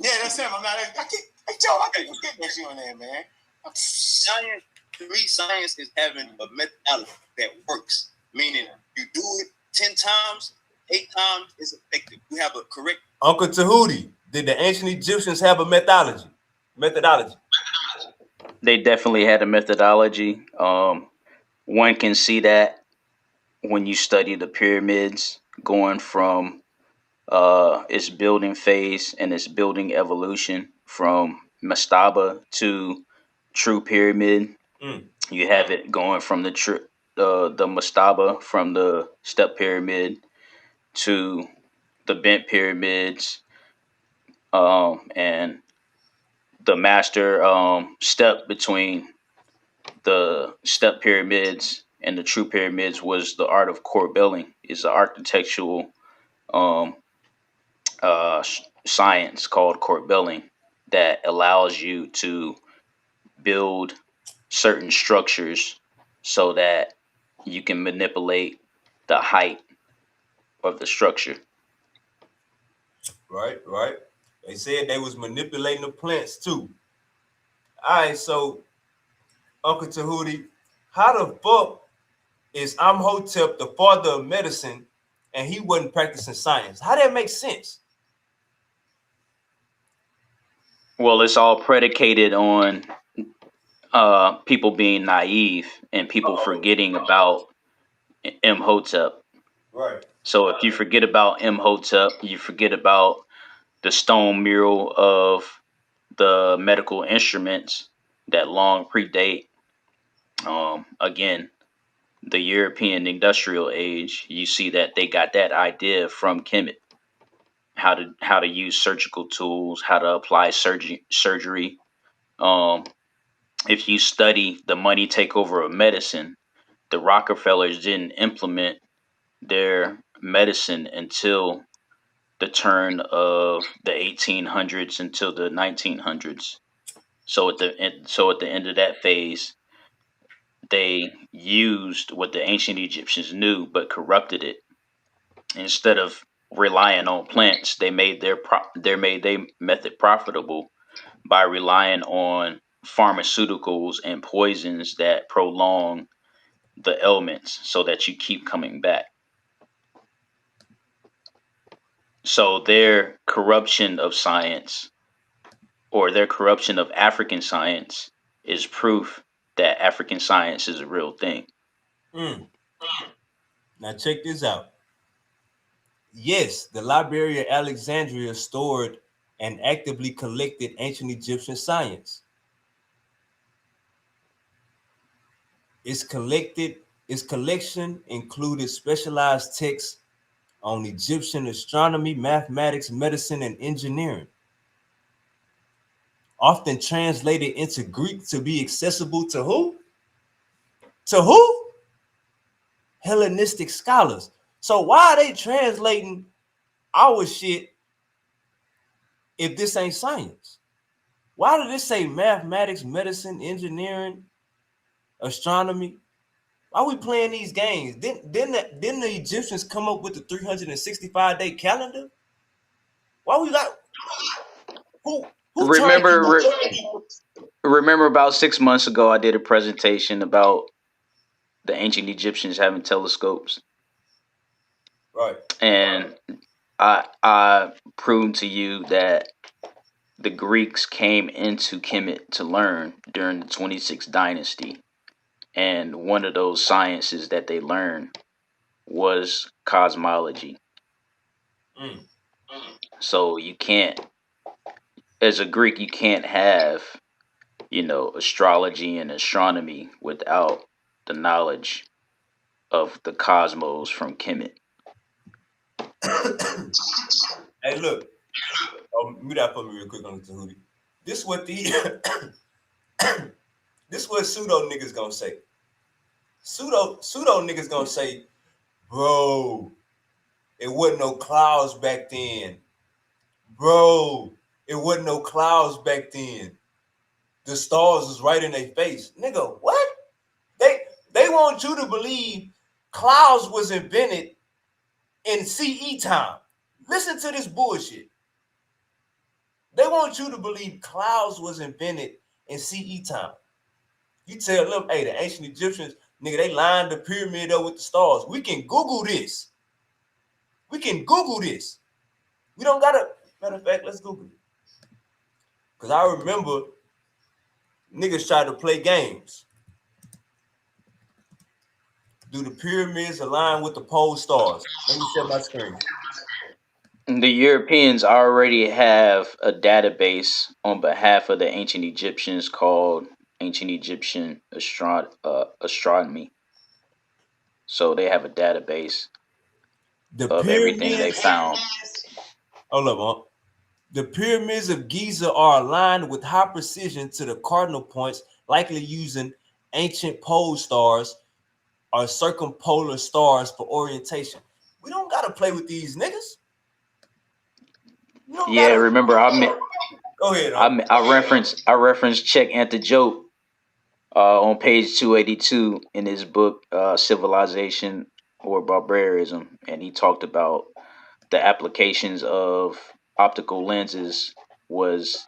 Yeah, that's him. I'm not. I keep forgetting that you on there, man. Science
To me, science is having a methodology that works, meaning you do it 10 times, 8 times is effective. You have a correct.
Uncle Tahuti, did the ancient Egyptians have a methodology?
They definitely had a methodology. One can see that when you study the pyramids, going from its building phase and its building evolution from mastaba to true pyramid. You have it going from the mastaba, from the step pyramid to the bent pyramids, and the master step between the step pyramids and the true pyramids was the art of court building. Is an architectural um, science called court building that allows you to build certain structures so that you can manipulate the height of the structure.
Right. They said they was manipulating the plants too. All right, so Uncle Tahuti, how the fuck is Amhotep the father of medicine and he wasn't practicing science? How that make sense?
Well, it's all predicated on people being naive and people forgetting about Imhotep.
Right.
So if you forget about Imhotep, you forget about the stone mural of the medical instruments that long predate, again, the European industrial age. You see that they got that idea from Kemet, how to use surgical tools, how to apply surgery. Um, if you study the money takeover of medicine, the Rockefellers didn't implement their medicine until the turn of the 1800s until the 1900s. So at the end of that phase, they used what the ancient Egyptians knew but corrupted it. Instead of relying on plants, they made their method profitable by relying on pharmaceuticals and poisons that prolong the ailments so that you keep coming back. So their corruption of science, or their corruption of African science, is proof that African science is a real thing.
Now check this out. Yes, the Library of Alexandria stored and actively collected ancient Egyptian science. Its collection included specialized texts on Egyptian astronomy, mathematics, medicine, and engineering, often translated into Greek to be accessible to who? To who? Hellenistic scholars. So why are they translating our shit if this ain't science? Why did this say mathematics, medicine, engineering, astronomy? Why are we playing these games? Didn't the Egyptians come up with the 365-day calendar? Why we got who trying to
Remember,
keep
remember about 6 months ago, I did a presentation about the ancient Egyptians having telescopes,
right?
and I proved to you that the Greeks came into Kemet to learn during the 26th dynasty, and one of those sciences that they learned was cosmology. So you can't, as a Greek, you can't have, astrology and astronomy without the knowledge of the cosmos from Kemet.
Hey, look, mute that for me real quick on the Tahuti. This what the this what pseudo niggas gonna say. Pseudo niggas gonna say, bro, it wasn't no clouds back then. Bro, it wasn't no clouds back then. The stars was right in their face. Nigga, what? They want you to believe clouds was invented in CE time. Listen to this bullshit. They want you to believe clouds was invented in CE time. You tell them, hey, the ancient Egyptians, nigga, they lined the pyramid up with the stars. We can Google this. We can Google this. We don't gotta. Matter of fact, let's Google it. Cause I remember niggas tried to play games. Do the pyramids align with the pole stars? Let me share my screen.
The Europeans already have a database on behalf of the ancient Egyptians called Ancient Egyptian Astronomy. So they have a database
The
of everything they
pyramids.
found.
Hold up, huh? The pyramids of Giza are aligned with high precision to the cardinal points, likely using ancient pole stars or circumpolar stars for orientation. We don't gotta play with these niggas. You don't
Yeah,
gotta.
remember
Go ahead, huh?
I referenced Check Anta Joke on page 282 in his book Civilization or Barbarism, and he talked about the applications of optical lenses was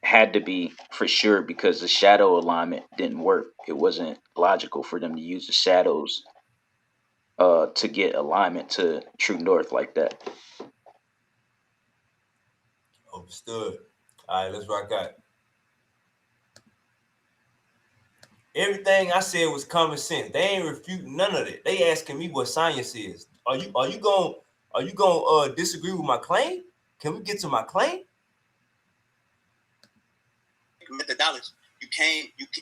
had to be for sure because the shadow alignment didn't work. It wasn't logical for them to use the shadows to get alignment to true north like that.
Understood. All right, let's rock out. Everything I said was common sense. They ain't refuting none of it. They asking me what science is. Are you gonna disagree with my claim? Can we get to my claim?
Methodology.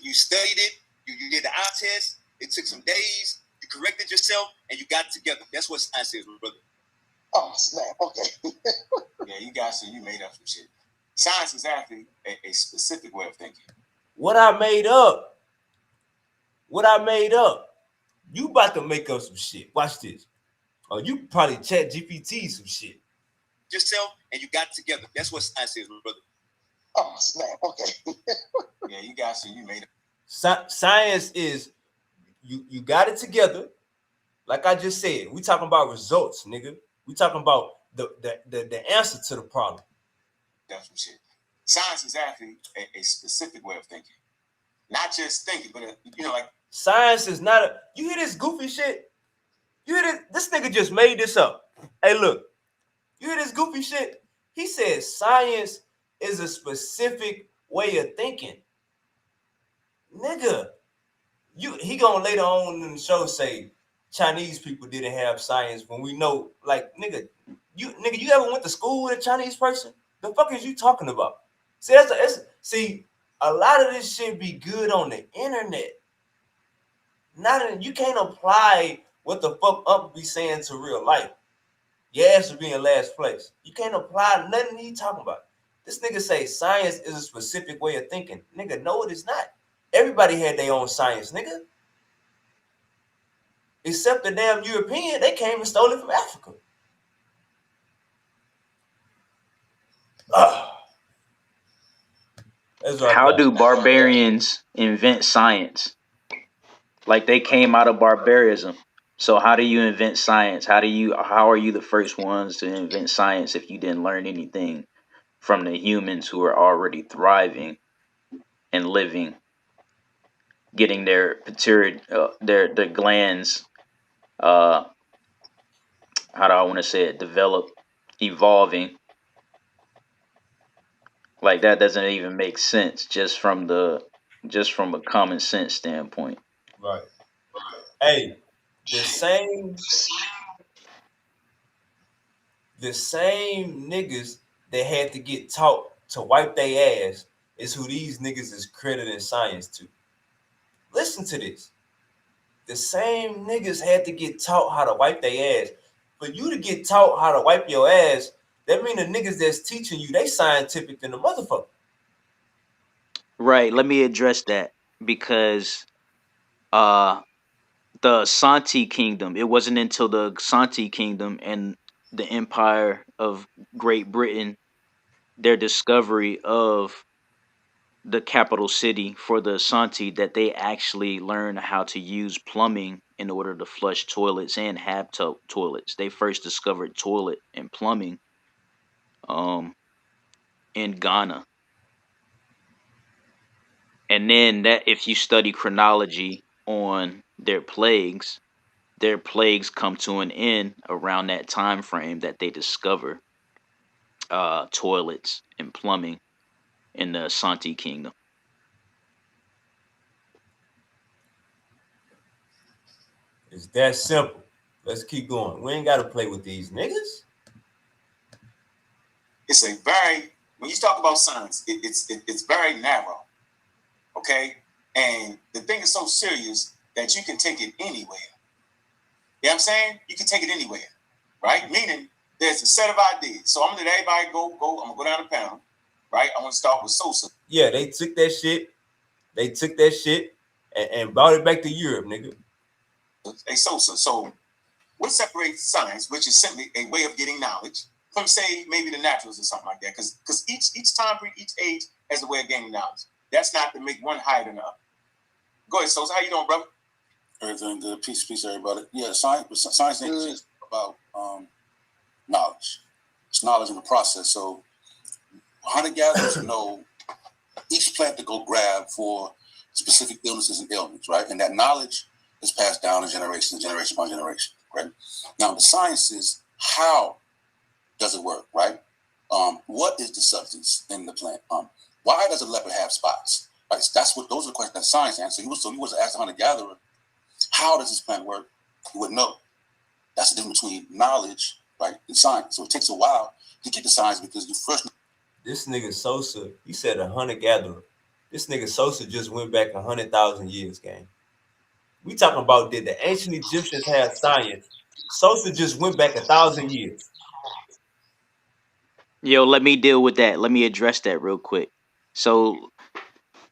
You studied it. You did the eye test. It took some days. You corrected yourself, and you got it together. That's what science is, brother. Oh snap! Okay. Yeah, you guys said you made up some shit. Science is actually a specific way of thinking.
What I made up. You about to make up some shit. Watch this. Or you probably chat GPT some shit.
Yourself, and you got it together. That's what science is, brother. Oh snap! Okay. Yeah, you guys said you made it.
Science is you got it together. Like I just said, we talking about results, nigga. We talking about the answer to the problem.
That's some shit. Science is actually a specific way of thinking. Not just thinking, but like
science is not a. You hear this goofy shit? You hear this? This nigga just made this up. Hey, look. You hear this goofy shit? He said science is a specific way of thinking. Nigga, he gonna later on in the show say Chinese people didn't have science when we know, like, nigga, you ever went to school with a Chinese person? The fuck is you talking about? See, a lot of this shit be good on the internet. You can't apply what the fuck Unc be saying to real life. Your ass will be in last place. You can't apply nothing he talking about. This nigga say science is a specific way of thinking. Nigga, no, it is not. Everybody had their own science, nigga. Except the damn European, they came and stole it from Africa.
How do barbarians invent science? Like they came out of barbarism. So how do you invent science? How are you the first ones to invent science if you didn't learn anything from the humans who are already thriving and living, getting their their glands how do I want to say it, develop, evolving. Like that doesn't even make sense just from a common sense standpoint.
Right. Hey, the same niggas that had to get taught to wipe their ass is who these niggas is crediting science to. Listen to this. The same niggas had to get taught how to wipe their ass. For you to get taught how to wipe your ass, that mean the niggas that's teaching you, they scientific than the motherfucker.
Right. Let me address that because the Santi Kingdom, it wasn't until the Santi Kingdom and the Empire of Great Britain, their discovery of the capital city for the Santi, that they actually learned how to use plumbing in order to flush toilets and have toilets. They first discovered toilet and plumbing um, in Ghana. And then that if you study chronology on their plagues come to an end around that time frame that they discover toilets and plumbing in the Asante Kingdom.
It's that simple. Let's keep going. We ain't got to play with these niggas.
It's a very, when you talk about science, it's very narrow, okay? And the thing is so serious that you can take it anywhere. You know what I'm saying? You can take it anywhere, right? Meaning there's a set of ideas. So I'm gonna let everybody go. I'm gonna go down the panel, right? I'm gonna start with Sosa.
Yeah, they took that shit. And brought it back to Europe, nigga.
Hey, Sosa. So what separates science, which is simply a way of getting knowledge, from say maybe the naturals or something like that? Because each time period, each age has a way of gaining knowledge. That's not to make one higher than the other. Go ahead, Sosa. How you doing, brother?
Everything good. Peace, everybody. Yeah, science ain't just about knowledge. It's knowledge in the process. So hunter-gatherers know each plant to go grab for specific illnesses and ailments, right? And that knowledge is passed down in generation by generation, right? Now, the science is how does it work, right? What is the substance in the plant? Why does a leopard have spots? Right? Those are the questions that science answers. So he was asked a hunter-gatherer, how does this plant work? He wouldn't know. That's the difference between knowledge, right, and science. So it takes a while to get the science because you first.
This nigga Sosa, he said a hunter-gatherer. This nigga Sosa just went back 100,000 years, gang. We talking about did the ancient Egyptians have science? Sosa just went back 1,000 years.
Yo, let me deal with that. Let me address that real quick. So,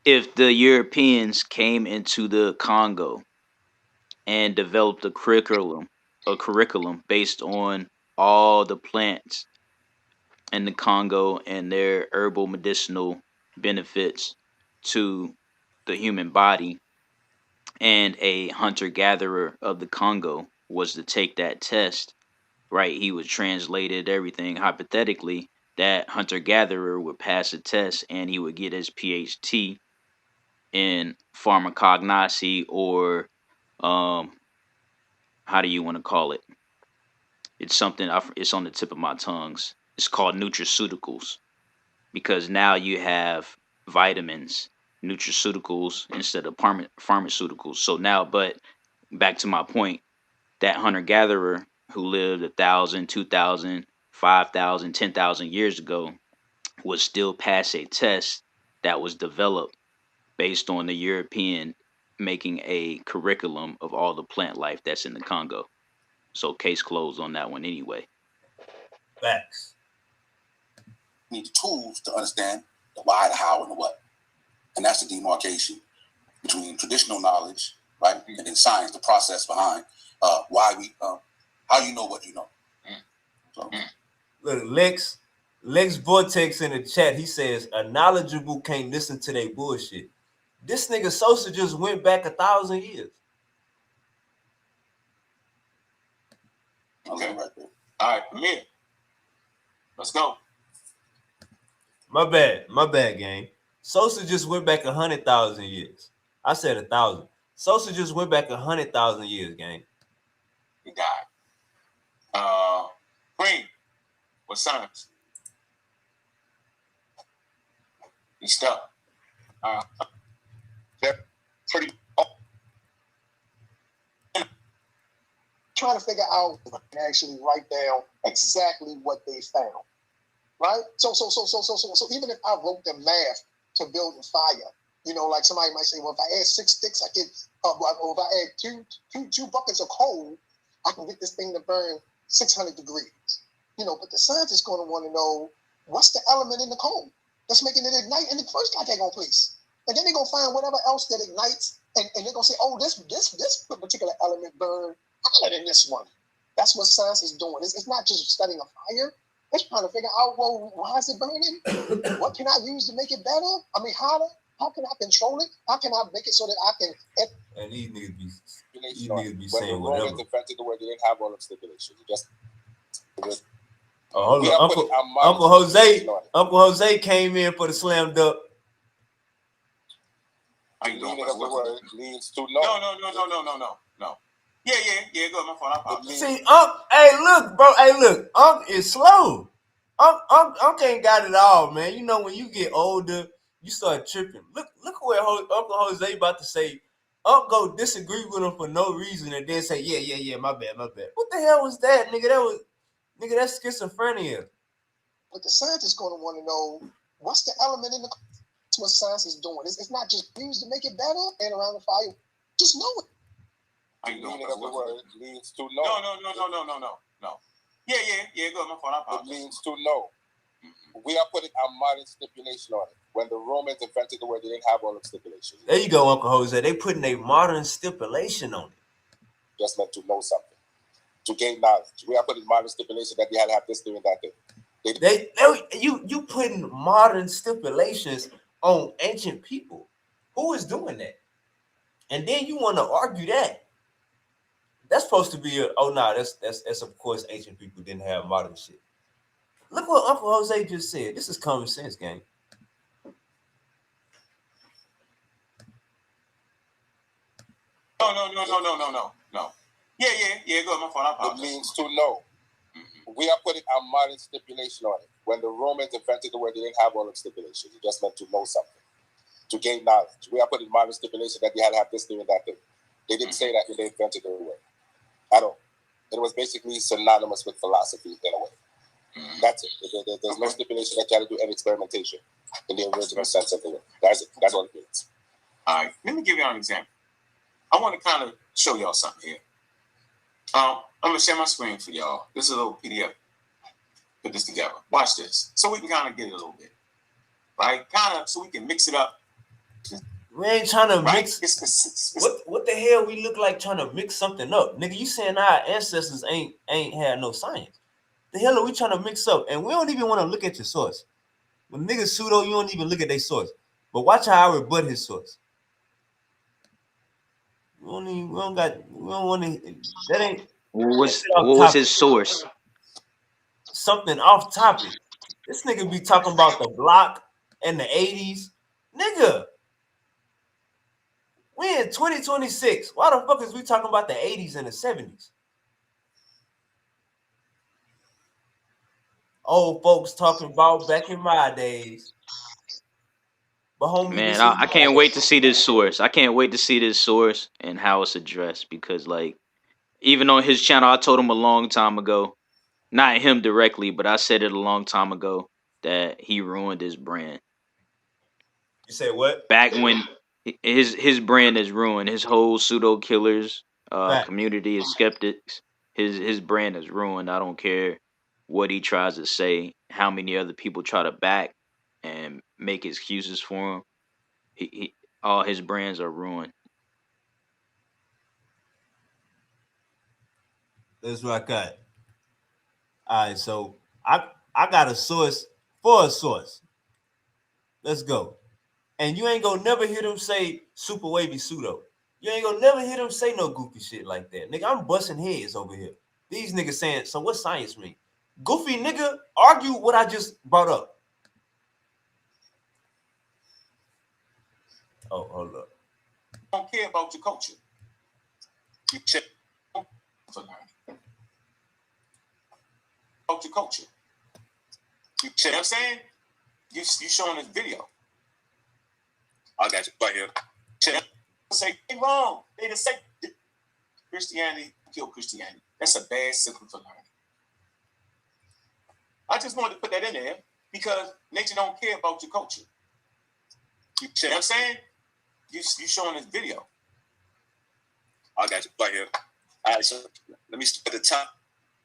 if the Europeans came into the Congo and developed a curriculum based on all the plants in the Congo and their herbal medicinal benefits to the human body, and a hunter-gatherer of the Congo was to take that test, right? He would translate it, everything. Hypothetically, that hunter-gatherer would pass a test and he would get his PhD in pharmacognosy, or how do you want to call it? It's something, it's on the tip of my tongues. It's called nutraceuticals, because now you have vitamins, nutraceuticals instead of pharmaceuticals. So now, but back to my point, that hunter-gatherer who lived 1,000, 2,000, 5,000, 10,000 years ago would still pass a test that was developed based on the European making a curriculum of all the plant life that's in the Congo. So case closed on that one anyway.
Facts.
You need the tools to understand the why, the how, and the what. And that's the demarcation between traditional knowledge, right, and then science, the process behind why we, how you know what you know. So.
Look, Lex Vortex in the chat, he says, a knowledgeable can't listen to their bullshit. This nigga Sosa just went back 1,000 years.
Okay, right there. All right, Amir. Let's go.
My bad, gang. Sosa just went back 100,000 years. I said 1,000. Sosa just went back 100,000 years, gang.
He died. Green. What science? He's stuck.
They're pretty. Trying to figure out and actually write down exactly what they found, right? So even if I wrote the math to build a fire, you know, like somebody might say, well, if I add 6 sticks, I get, or if I add two buckets of coal, I can get this thing to burn 600 degrees. You know, but the scientists going to want to know what's the element in the coal that's making it ignite in the first goddamn place. And then they're going to find whatever else that ignites, and they're going to say, oh, this particular element burned hotter than this one. That's what science is doing. It's not just studying a fire. It's trying to figure out, well, why is it burning? What can I use to make it better? I mean, hotter? How can I control it? How can I make it so that I can...
And these niggas be saying whatever.
The fact of the word, they didn't have all the stipulations.
Hold on. Uncle Jose came in for the slam dunk.
The meaning of the word means to know.
No. Yeah. Go. My fault.
See, hey, look, bro. Hey, look. Is slow. Unc ain't got it all, man. You know, when you get older, you start tripping. Look what Uncle Jose about to say. Unc go disagree with him for no reason and then say, yeah, my bad. What the hell was that, nigga? That's schizophrenia.
But the scientists going to want to know what's the element in the what science is doing. It's not just used to make it better and around the fire. Just know it.
The meaning of the word means to know.
No. Yeah. Go. My fault.
It means to know. We are putting a modern stipulation on it. When the Romans invented the word, they didn't have all the stipulations.
There you go, Uncle Jose. They putting a modern stipulation on it.
Just meant to know something, to gain knowledge. We are putting modern stipulation that you had to have this thing and that thing.
You putting modern stipulations on ancient people. Who is doing that? And then you want to argue that. That's supposed to be that's of course ancient people didn't have modern shit. Look what Uncle Jose just said. This is common sense, gang.
No. Yeah. Go. My fault.
It means to know. We are putting a modern stipulation on it. When the Romans invented the word, they didn't have all the stipulations. It just meant to know something, to gain knowledge. We are putting modern stipulation that you had to have this thing and that thing. They didn't say that when they invented the word at all. It was basically synonymous with philosophy in a way. That's it. There's no stipulation that you had to do any experimentation in the original sense of the word. That's it. That's all it means.
All right. Let me give y'all an example. I want to kind of show y'all something here. I'm going to share my screen for y'all. This is a little PDF. Put this together. Watch this. So we can kind of get it a little bit. Right? Kind of so we can mix it up.
We ain't trying to mix.
It's
what the hell we look like trying to mix something up? Nigga, you saying our ancestors ain't had no science. The hell are we trying to mix up? And we don't even want to look at your source. When niggas pseudo, you don't even look at their source. But watch how I rebut his source. We don't want to. That ain't.
What was his source?
Something off topic. This nigga be talking about the block and the 80s. Nigga, we in 2026. Why the fuck is we talking about the 80s and the 70s? Old folks talking about back in my days. But homie,
man, I can't wait to see this source. I can't wait to see this source and how it's addressed, because like even on his channel, I told him a long time ago, not him directly, but I said it a long time ago that he ruined his brand.
You say what?
Back when his brand is ruined, his whole Pseudo Killers community is skeptics. His brand is ruined. I don't care what he tries to say, how many other people try to back and make excuses for him. He all his brands are ruined.
That's what I got. All right, so I got a source for a source. Let's go. And you ain't gonna never hear them say SupaWavvy pseudo. You ain't gonna never hear them say no goofy shit like that. Nigga, I'm busting heads over here. These niggas saying, so what science mean? Goofy nigga, argue what I just brought up. Oh, hold up.
Don't care about your culture. You check for learning. About your culture. You check, what I'm saying? You showing this video. I got you right here. Check. Say they wrong. They just say Christianity kill Christianity. That's a bad signal for learning. I just wanted to put that in there because nature don't care about your culture. You check, what I'm saying? You showing this video. I got you right here. All right, so let me start at the top.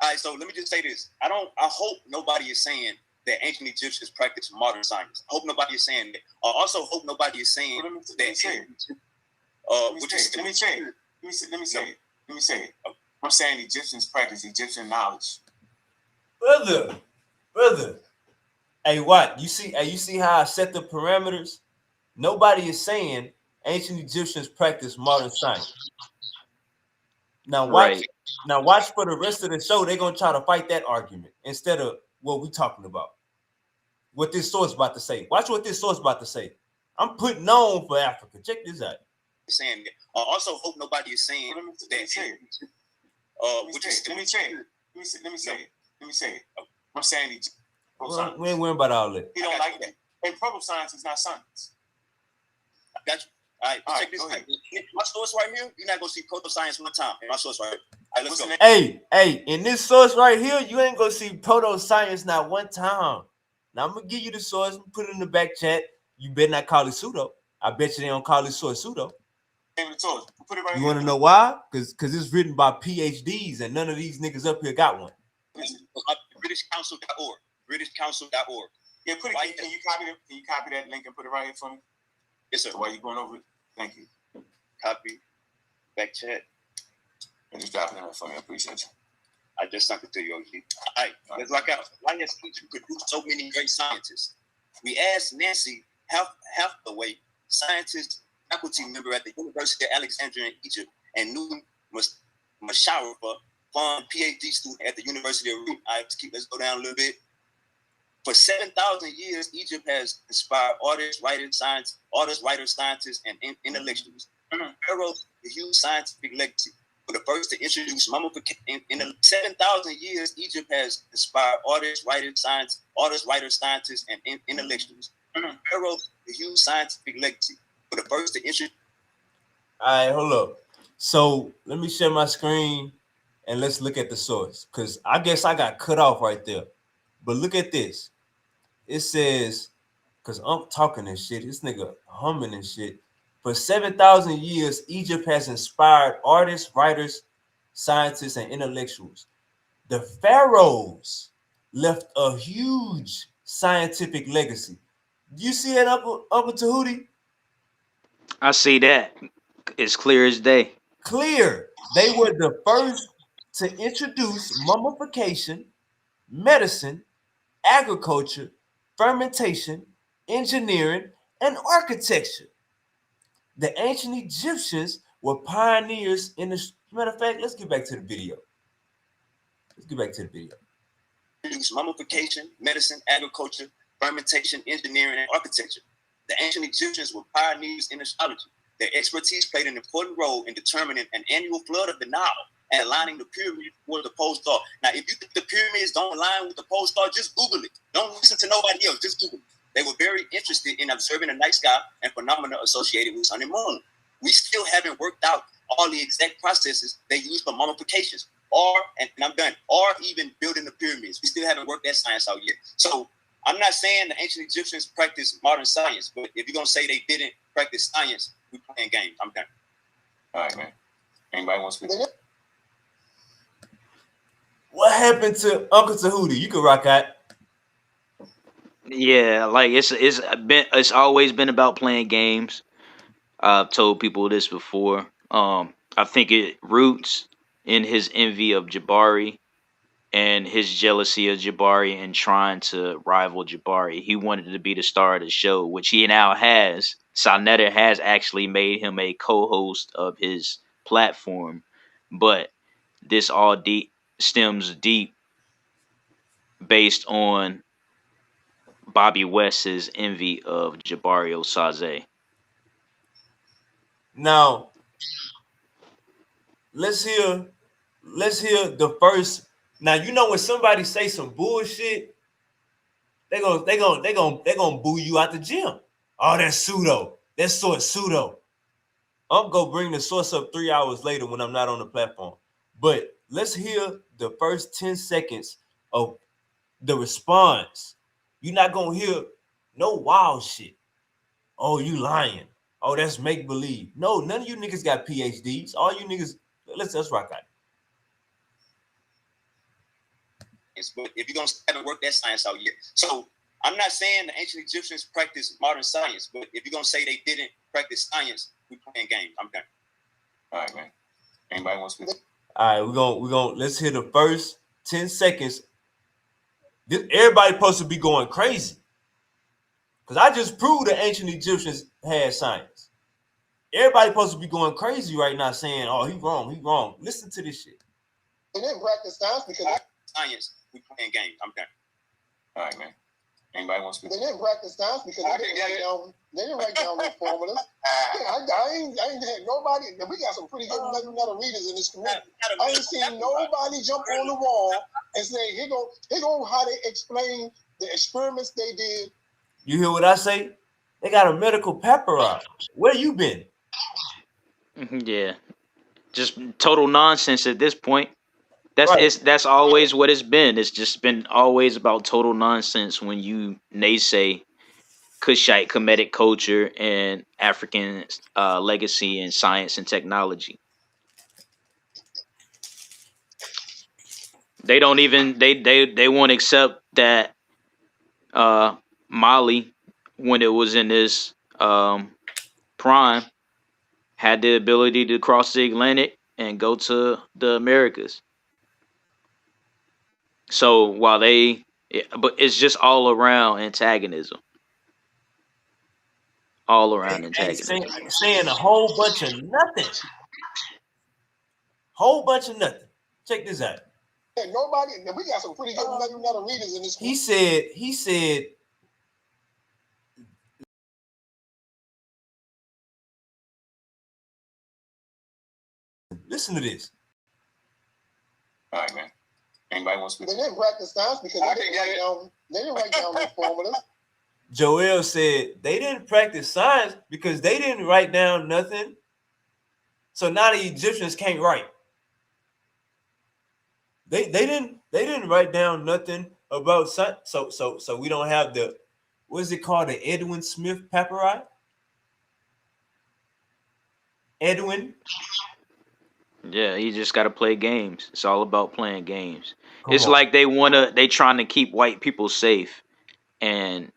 All right, so let me just say this. I hope nobody is saying that ancient Egyptians practiced modern science. I hope nobody is saying that. I also hope nobody is saying that. Let me say it. I'm saying Egyptians practice Egyptian knowledge.
Brother. Hey, what? You see how I set the parameters? Nobody is saying ancient Egyptians practice modern science. Now watch.
Right.
Now watch for the rest of the show. They're gonna try to fight that argument instead of what we talking about. What this source about to say. Watch what this source about to say. I'm putting on for Africa. Check this out.
Saying that. I also hope nobody is saying
Let me
that.
say it. Let me say it. I'm saying he.
Well, we ain't worrying about all that.
He don't like that. And proto-science is not science.
I got you. All right, check this out. My source right here, you're not gonna see proto-science one time. My source right here. All right, let's go.
Hey, in this source right here, you ain't gonna see proto-science not one time. Now I'm gonna give you the source and put it in the back chat. You better not call it pseudo. I bet you they don't call this source pseudo.
Put it right
you want to know why? Because it's written by PhDs and none of these niggas up here got one.
BritishCouncil.org. BritishCouncil.org.
Yeah, put it. Right. Can you copy that link and put it right here for me?
Yes, sir.
While you going over it, thank you.
Copy. Back chat.
And just drop it in for me. I appreciate you.
I just sent it to you, OG. All right, let's rock out. Why has Egypt produced so many great scientists? We asked Nancy Hathaway, scientist, faculty member at the University of Alexandria in Egypt, and Newton Masharafa, PhD student at the University of Rome. All right, let's go down a little bit. For 7,000 years, Egypt has inspired artists, writers, scientists, and intellectuals. Pharaohs, the huge scientific legacy. For the first to introduce mummification in 7,000 years, Egypt has inspired artists, writers, scientists, and intellectuals. Pharaohs, the huge scientific legacy. For the first to introduce.
All right, hold up. So let me share my screen and let's look at the source, because I guess I got cut off right there. But look at this. It says, because I'm talking and shit, this nigga humming and shit. For 7,000 years, Egypt has inspired artists, writers, scientists, and intellectuals. The pharaohs left a huge scientific legacy. Do you see it, Uncle Tahuti?
I see that. It's clear as day.
Clear. They were the first to introduce mummification, medicine, agriculture, fermentation, engineering, and architecture. The ancient Egyptians were pioneers in the. Matter of fact, let's get back to the video.
Introduce mummification, medicine, agriculture, fermentation, engineering, and architecture. The ancient Egyptians were pioneers in astrology. Their expertise played an important role in determining an annual flood of the Nile and aligning the pyramid with the pole star. Now, if you think the pyramids don't align with the pole star, just Google it. Don't listen to nobody else. Just Google it. They were very interested in observing the night sky and phenomena associated with sun and moon. We still haven't worked out all the exact processes they use for mummifications, and I'm done, or even building the pyramids. We still haven't worked that science out yet. So I'm not saying the ancient Egyptians practiced modern science, but if you're going to say they didn't practice science, we're playing games. I'm done.
All right, man. Anybody want to speak?
What happened to Uncle Tahuti? You can rock out.
Yeah, like it's always been about playing games. I've told people this before. I think it roots in his envy of Jabari and his jealousy of Jabari and trying to rival Jabari. He wanted to be the star of the show, which he now has. Sonetta has actually made him a co-host of his platform, but this all stems deep based on Bobby West's envy of Jabari Osaze.
Now, let's hear the first. Now, you know when somebody say some bullshit, they gonna boo you out the gym. Oh, that's pseudo. That's source pseudo. I'm gonna bring the source up 3 hours later when I'm not on the platform. But let's hear the first 10 seconds of the response. You're not gonna hear no wild shit. Oh, you lying. Oh, that's make believe. No, none of you niggas got PhDs. All you niggas, let's rock out.
But if you're going to haven't worked that science out yet. So I'm not saying the ancient Egyptians practiced modern science, but if you're going to say they didn't practice science, we're playing games. I'm done.
All right, man. Anybody want to speak?
All right, we're gonna let's hear the first 10 seconds. Everybody supposed to be going crazy. Because I just proved the ancient Egyptians had science. Everybody supposed to be going crazy right now saying, oh, he wrong. Listen to this shit.
They didn't practice science because
science, we playing games. I'm done.
All right, man.
Anybody want to speak?
They didn't practice science because they didn't write down no formulas. I ain't had nobody. We got some pretty good letter readers in this community. I ain't seen nobody jump on the wall and say, here go how they explain the experiments they did.
You hear what I say? They got a medical paparazzi. Where you been?
Yeah, just total nonsense at this point.
Right.
That's always what it's been. It's just been always about total nonsense when you naysay Kushite Kemetic culture and African legacy in science and technology. They don't even they won't accept that Mali, when it was in this prime, had the ability to cross the Atlantic and go to the Americas. So while but it's just all around antagonism. All around antagonism.
Saying a whole bunch of nothing. Whole bunch of nothing. Check this out.
Nobody. We got some pretty good letter readers in this.
He said. Listen to this.
All right, man. Anybody want to speak?
They didn't practice science because they didn't write down no formulas.
Joel said they didn't practice science because they didn't write down nothing. So now the Egyptians can't write. They didn't write down nothing about science. So we don't have the, what is it called, the Edwin Smith papyri? Edwin.
Yeah, you just got to play games. It's all about playing games. It's like they trying to keep white people safe, and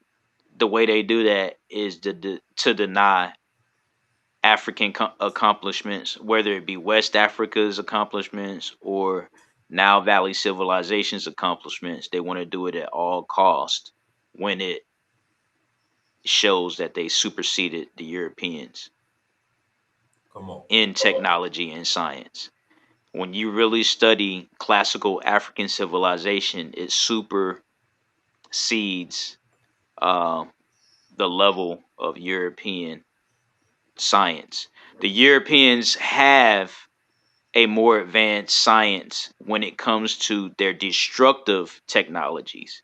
the way they do that is to deny African accomplishments, whether it be West Africa's accomplishments or Nile Valley civilization's accomplishments. They want to do it at all cost when it shows that they superseded the Europeans in technology and science. When you really study classical African civilization, it supersedes the level of European science. The Europeans have a more advanced science when it comes to their destructive technologies.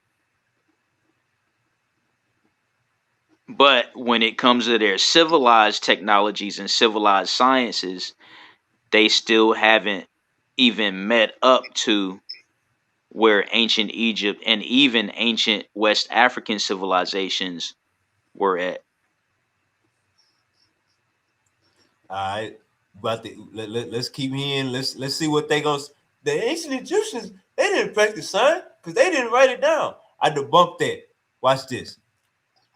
But when it comes to their civilized technologies and civilized sciences, they still haven't even met up to where ancient Egypt and even ancient West African civilizations were at.
All right, but let's keep hearing. Let's see what they gonna. The ancient Egyptians, they didn't practice science because they didn't write it down. I debunked that. Watch this.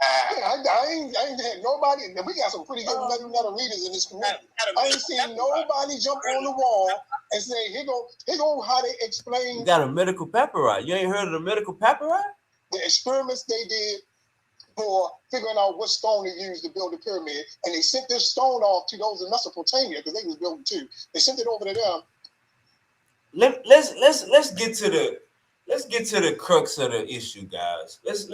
I ain't had nobody. We got some pretty good letter readers in this community. I ain't seen nobody jump on the wall and say, here go how they explain.
You got a medical paparazzi. You ain't heard of the medical paparazzi?
The experiments they did for figuring out what stone to use to build the pyramid, and they sent this stone off to those in Mesopotamia because they was building too. They sent it over to them.
Let's get to the crux of the issue, guys. Let's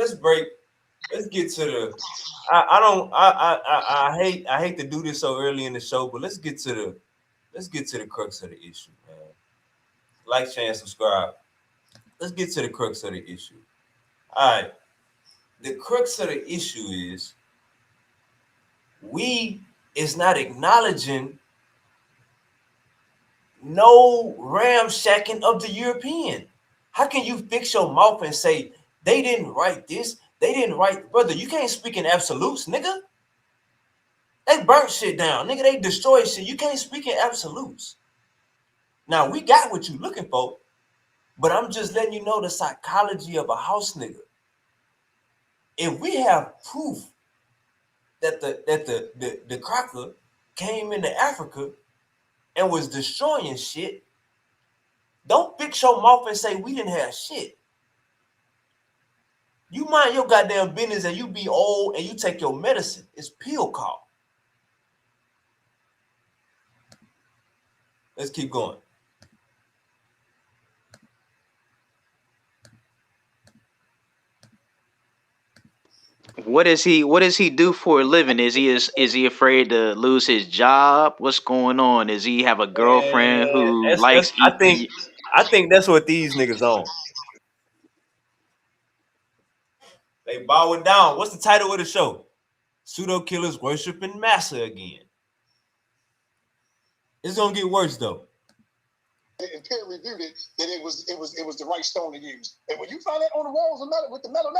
get to the. I hate to do this so early in the show, but let's get to the crux of the issue, man. Like, share, and subscribe. Let's get to the crux of the issue. All right. The crux of the issue is we is not acknowledging no ramshacking of the European. How can you fix your mouth and say they didn't write this? They didn't write, brother. You can't speak in absolutes, nigga. They burnt shit down, nigga. They destroyed shit. You can't speak in absolutes. Now we got what you looking for, but I'm just letting you know the psychology of a house nigga. If we have proof that the cracker came into Africa and was destroying shit, don't fix your mouth and say we didn't have shit. You mind your goddamn business and you be old and you take your medicine. It's pill call. Let's keep going.
What does he do for a living? Is he afraid to lose his job? What's going on? Does he have a girlfriend
Man,
who
that's
likes eating?
I think that's what these niggas on. They bowing down. What's the title of the show? Pseudo Killas worshiping Massa again. It's gonna get worse though.
And peer reviewed it that it was the right stone to use. And when you find that on the walls of metal with the metal,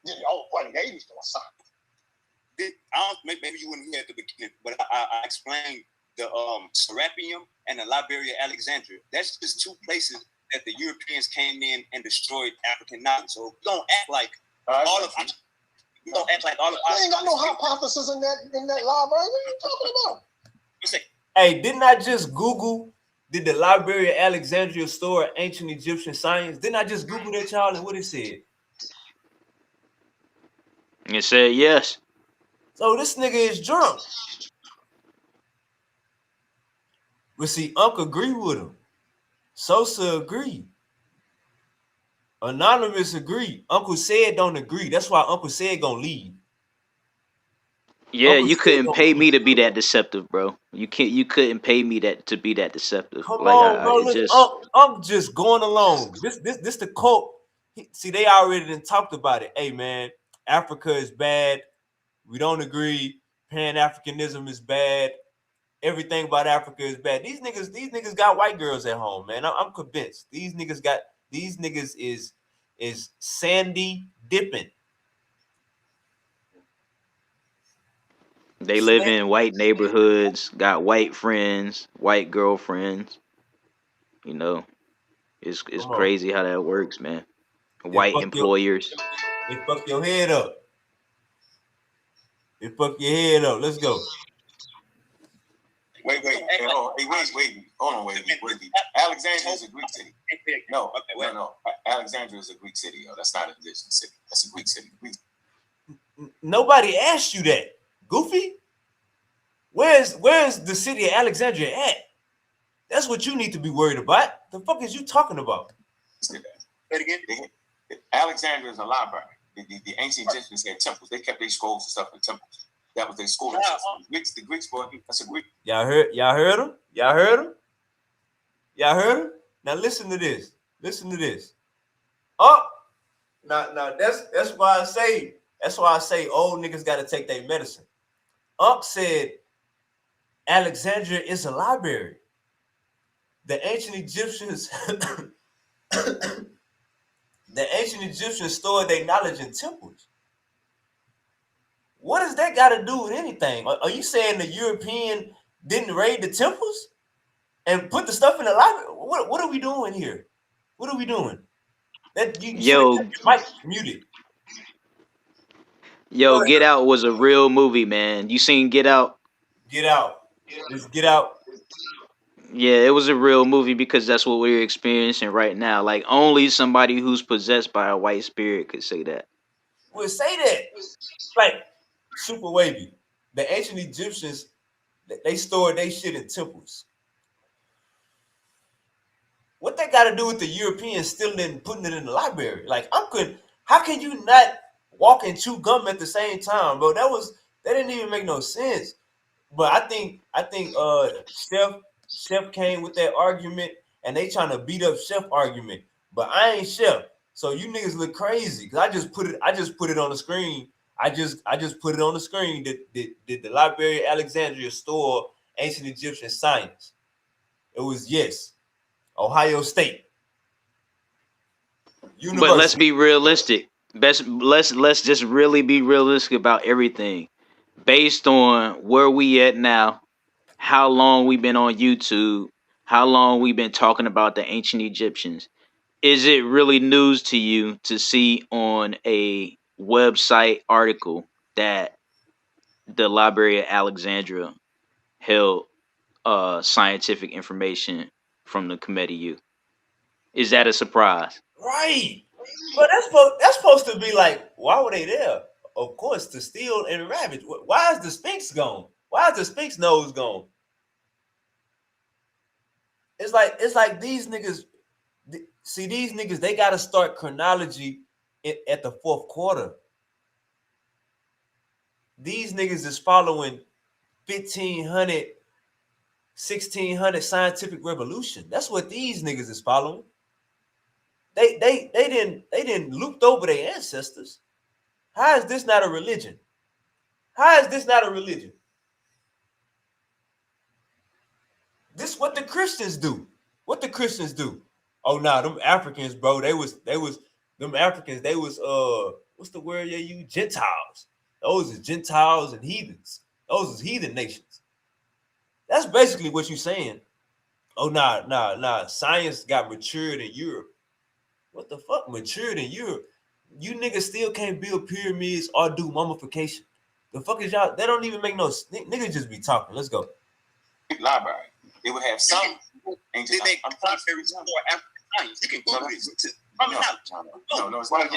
then oh, buddy, they was doing something.
Maybe you wouldn't hear at the beginning, but I explained the Serapeum and the Library of Alexandria. That's just two places that the Europeans came in and destroyed African knowledge. So don't act like all of us. You don't act like all of us.
They ain't got no hypothesis in that library. What are you talking about?
Hey, didn't I just Google? Did the Library of Alexandria store ancient Egyptian science? Didn't I just Google that, y'all, and what it said?
It said yes.
So this nigga is drunk. But see, Unc agree with him. Sosa agree. Anonymous agree. Uncle Said don't agree. That's why Uncle Said gonna leave.
Yeah,
Uncle
you
Said
couldn't
gonna
pay
leave.
me to be that deceptive, bro. You couldn't pay me to be that deceptive.
Come
Like
on, bro.
it
Look,
just
Unc just going along. This the cult. See, they already done talked about it. Hey, man, Africa is bad. We don't agree. Pan-Africanism is bad. Everything about Africa is bad. These niggas got white girls at home, man. I'm convinced. These niggas is sandy dipping.
they live in white neighborhoods, got white friends, white girlfriends. You know, it's
Come on.
crazy how that works, man.
They
White
fuck
employers.
your head up. They fuck your head up. Let's go.
Wait. Hold on, wait. Alexandria is a Greek city. No. Alexandria is a Greek city, yo. That's not an Egyptian city. That's a Greek city.
Nobody asked you that, Goofy. Where's the city of Alexandria at? That's what you need to be worried about. The fuck is you talking about?
Say it again. Alexandria is a library. The ancient Egyptians had temples. They kept their scrolls and stuff in temples. That was their school. The Greeks, boy, that's a Greek.
Y'all heard him? Y'all heard him? Now listen to this. Oh, now that's why I say old niggas gotta take their medicine. Unc said Alexandria is a library. The ancient Egyptians stored their knowledge in temples. What does that got to do with anything? Are you saying the European didn't raid the temples and put the stuff in the library? What are we doing here? What are we doing? That you
Yo,
should have mic muted.
Yo, Get Out was a real movie, man. You seen Get Out?
Get out. Let's get out.
Yeah, it was a real movie because that's what we're experiencing right now. Like only somebody who's possessed by a white spirit could say that.
We'll say that. Like SupaWavvy. The ancient Egyptians, they stored their shit in temples. What that got to do with the Europeans stealing it and putting it in the library? Like, how can you not walk and chew gum at the same time, bro? That didn't even make no sense. But I think Chef came with that argument, and they trying to beat up Chef argument. But I ain't Chef, so you niggas look crazy because I just put it on the screen. I just put it on the screen that the Library of Alexandria store ancient Egyptian science. It was yes. Ohio State University.
But let's be realistic. Let's just really be realistic about everything. Based on where we at now, how long we've been on YouTube, how long we've been talking about the ancient Egyptians. Is it really news to you to see on a website article that the Library of Alexandria held scientific information from the Committee Youth? Is that a surprise?
Right. But that's supposed to be like, why were they there? Of course, to steal and ravage. Why is the Sphinx gone? Why is the Sphinx nose gone? It's like these niggas. See, these niggas, they got to start chronology at the fourth quarter. these niggas is following 1500, 1600 scientific revolution. That's what these niggas is following. They didn't looped over their ancestors. How is this not a religion? How is this not a religion? This what the Christians do. What the Christians do? Oh nah, them Africans, bro. They was them Africans. They was what's the word they use? Gentiles. Those are Gentiles and heathens. Those is heathen nations. That's basically what you're saying. Oh nah. Science got matured in Europe. What the fuck matured in Europe? You niggas still can't build pyramids or do mummification. The fuck is y'all? That don't even make no niggas just be talking. Let's go.
Library. They would have some ancient.
Did they libraries for African science? You can Google it. No, it's not.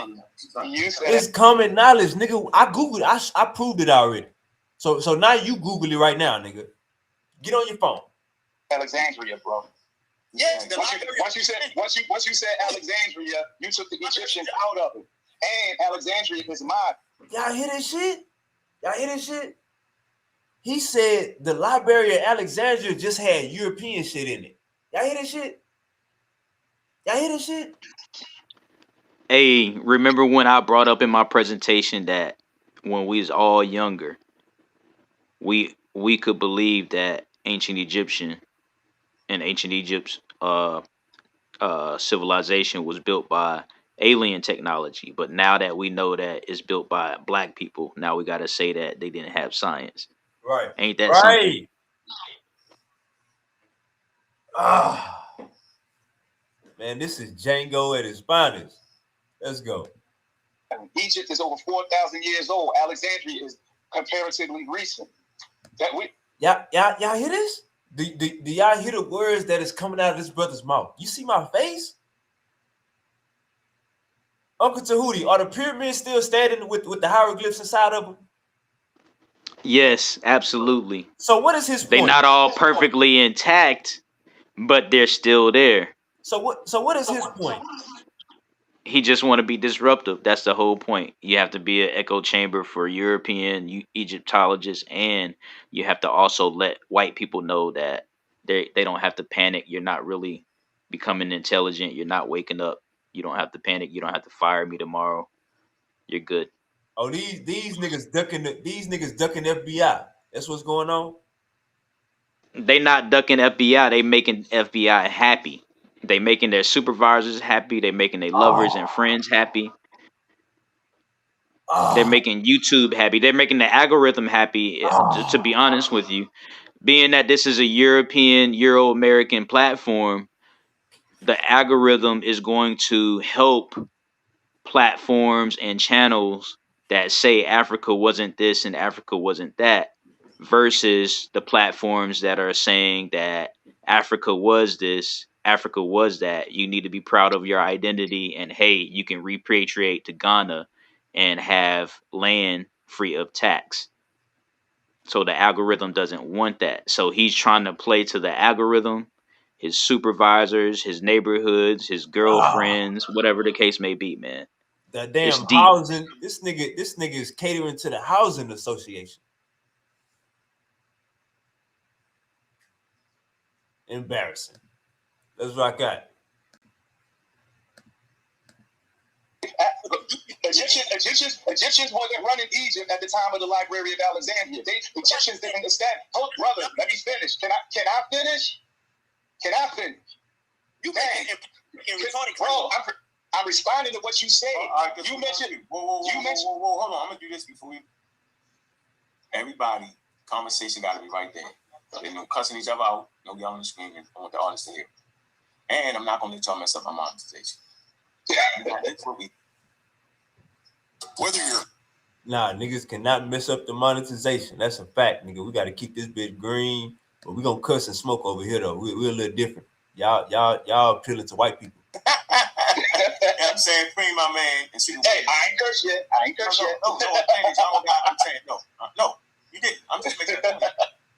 It's common knowledge, nigga. I googled. I proved it already. So now you Google it right now, nigga. Get on your phone.
Alexandria, bro.
Yes.
Once you said Alexandria, you took the Egyptians out of it, and Alexandria is mine.
Y'all hear this shit? Y'all hear this shit? He said the Library of Alexandria just had European shit in it. Y'all hear this shit? Y'all hear this shit?
Hey, remember when I brought up in my presentation that when we was all younger, we could believe that ancient Egyptian and ancient Egypt's civilization was built by alien technology, but now that we know that it's built by black people, now we got to say that they didn't have science.
Right.
Ain't that something?
Ah, man, this is Django at his finest. Let's go.
Egypt is over 4,000 years old. Alexandria is comparatively recent.
Y'all hear this? Do y'all hear the words that is coming out of this brother's mouth? You see my face? Uncle Tahuti, are the pyramids still standing with the hieroglyphs inside of them?
Yes, absolutely.
So what is his point?
They're not all perfectly intact, but they're still there.
So what is his point?
He just want to be disruptive. That's the whole point. You have to be an echo chamber for European Egyptologists, and you have to also let white people know that they don't have to panic. You're not really becoming intelligent. You're not waking up. You don't have to panic. You don't have to fire me tomorrow. You're good.
Oh, these niggas ducking FBI. That's what's going on.
They not ducking FBI. They making FBI happy. They making their supervisors happy. They making their lovers and friends happy. They're making YouTube happy. They're making the algorithm happy. To be honest with you, being that this is a European, Euro-American platform, the algorithm is going to help platforms and channels that say Africa wasn't this and Africa wasn't that, versus the platforms that are saying that Africa was this, Africa was that. You need to be proud of your identity, and hey, you can repatriate to Ghana and have land free of tax. So the algorithm doesn't want that. So he's trying to play to the algorithm, his supervisors, his neighborhoods, his girlfriends, whatever the case may be, man.
That damn housing. This nigga is catering to the housing association. Embarrassing. That's what I got.
Egyptians wasn't running Egypt at the time of the Library of Alexandria. Egyptians didn't understand. Oh, brother, let me finish. Can I finish? Can I finish?
You
bro, I'm responding to what you said. You mentioned.
Whoa, hold on. I'm gonna do this before we. Everybody, conversation got to be right there. There's no cussing each other out, no yelling and screaming. I want the audience to hear. And I'm not gonna let y'all mess up my monetization. That's what we. Whether you're.
Nah, niggas cannot mess up the monetization. That's a fact, nigga. We got to keep this bitch green, but we gonna cuss and smoke over here though. We're a little different. Y'all appealing to white people.
I'm saying, free my man and see the
Hey, I ain't cursed yet.
No, you didn't. I'm just making a point.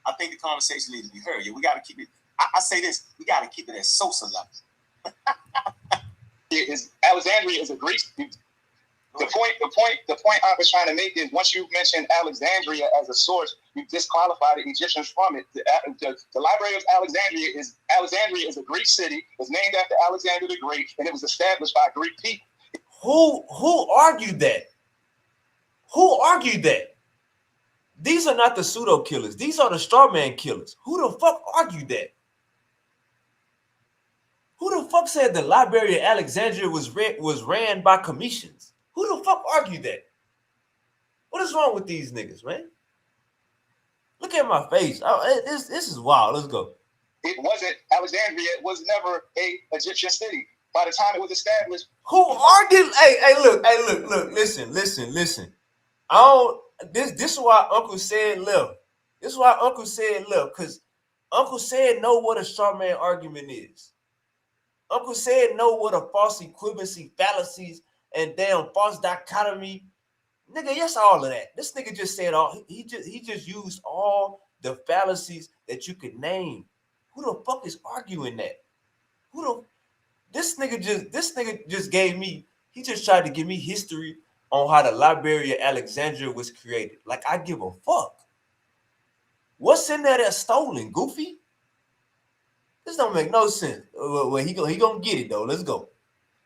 I think the conversation needs to be heard. Yeah, we got to keep it. I say this: we got to keep it at Sosa level.
Alexandria is a Greek. The point I was trying to make is once you mention Alexandria as a source, you disqualify the Egyptians from it. The Library of Alexandria is a Greek city. It was named after Alexander the Great, and it was established by Greek people.
Who argued that? Who argued that? These are not the pseudo killers. These are the straw man killers. Who the fuck argued that? Who the fuck said the Library of Alexandria was ran by commissions? Who the fuck argued that? What is wrong with these niggas, man? Look at my face. This is wild. Let's go.
It wasn't Alexandria. It was never a Egyptian city. By the time it was established,
who argued? Hey, look. Listen. I don't. This is why Uncle said left. This is why Uncle said left, because Uncle said know what a straw man argument is. Uncle said know what a false equivalency, fallacies, and damn false dichotomy. Nigga, yes, all of that. This nigga just said all. He just used all the fallacies that you could name. Who the fuck is arguing that? This nigga just gave me. He just tried to give me history on how the Library of Alexandria was created. Like I give a fuck. What's in there that's stolen, Goofy? This don't make no sense. Well, he gonna get it though. Let's go.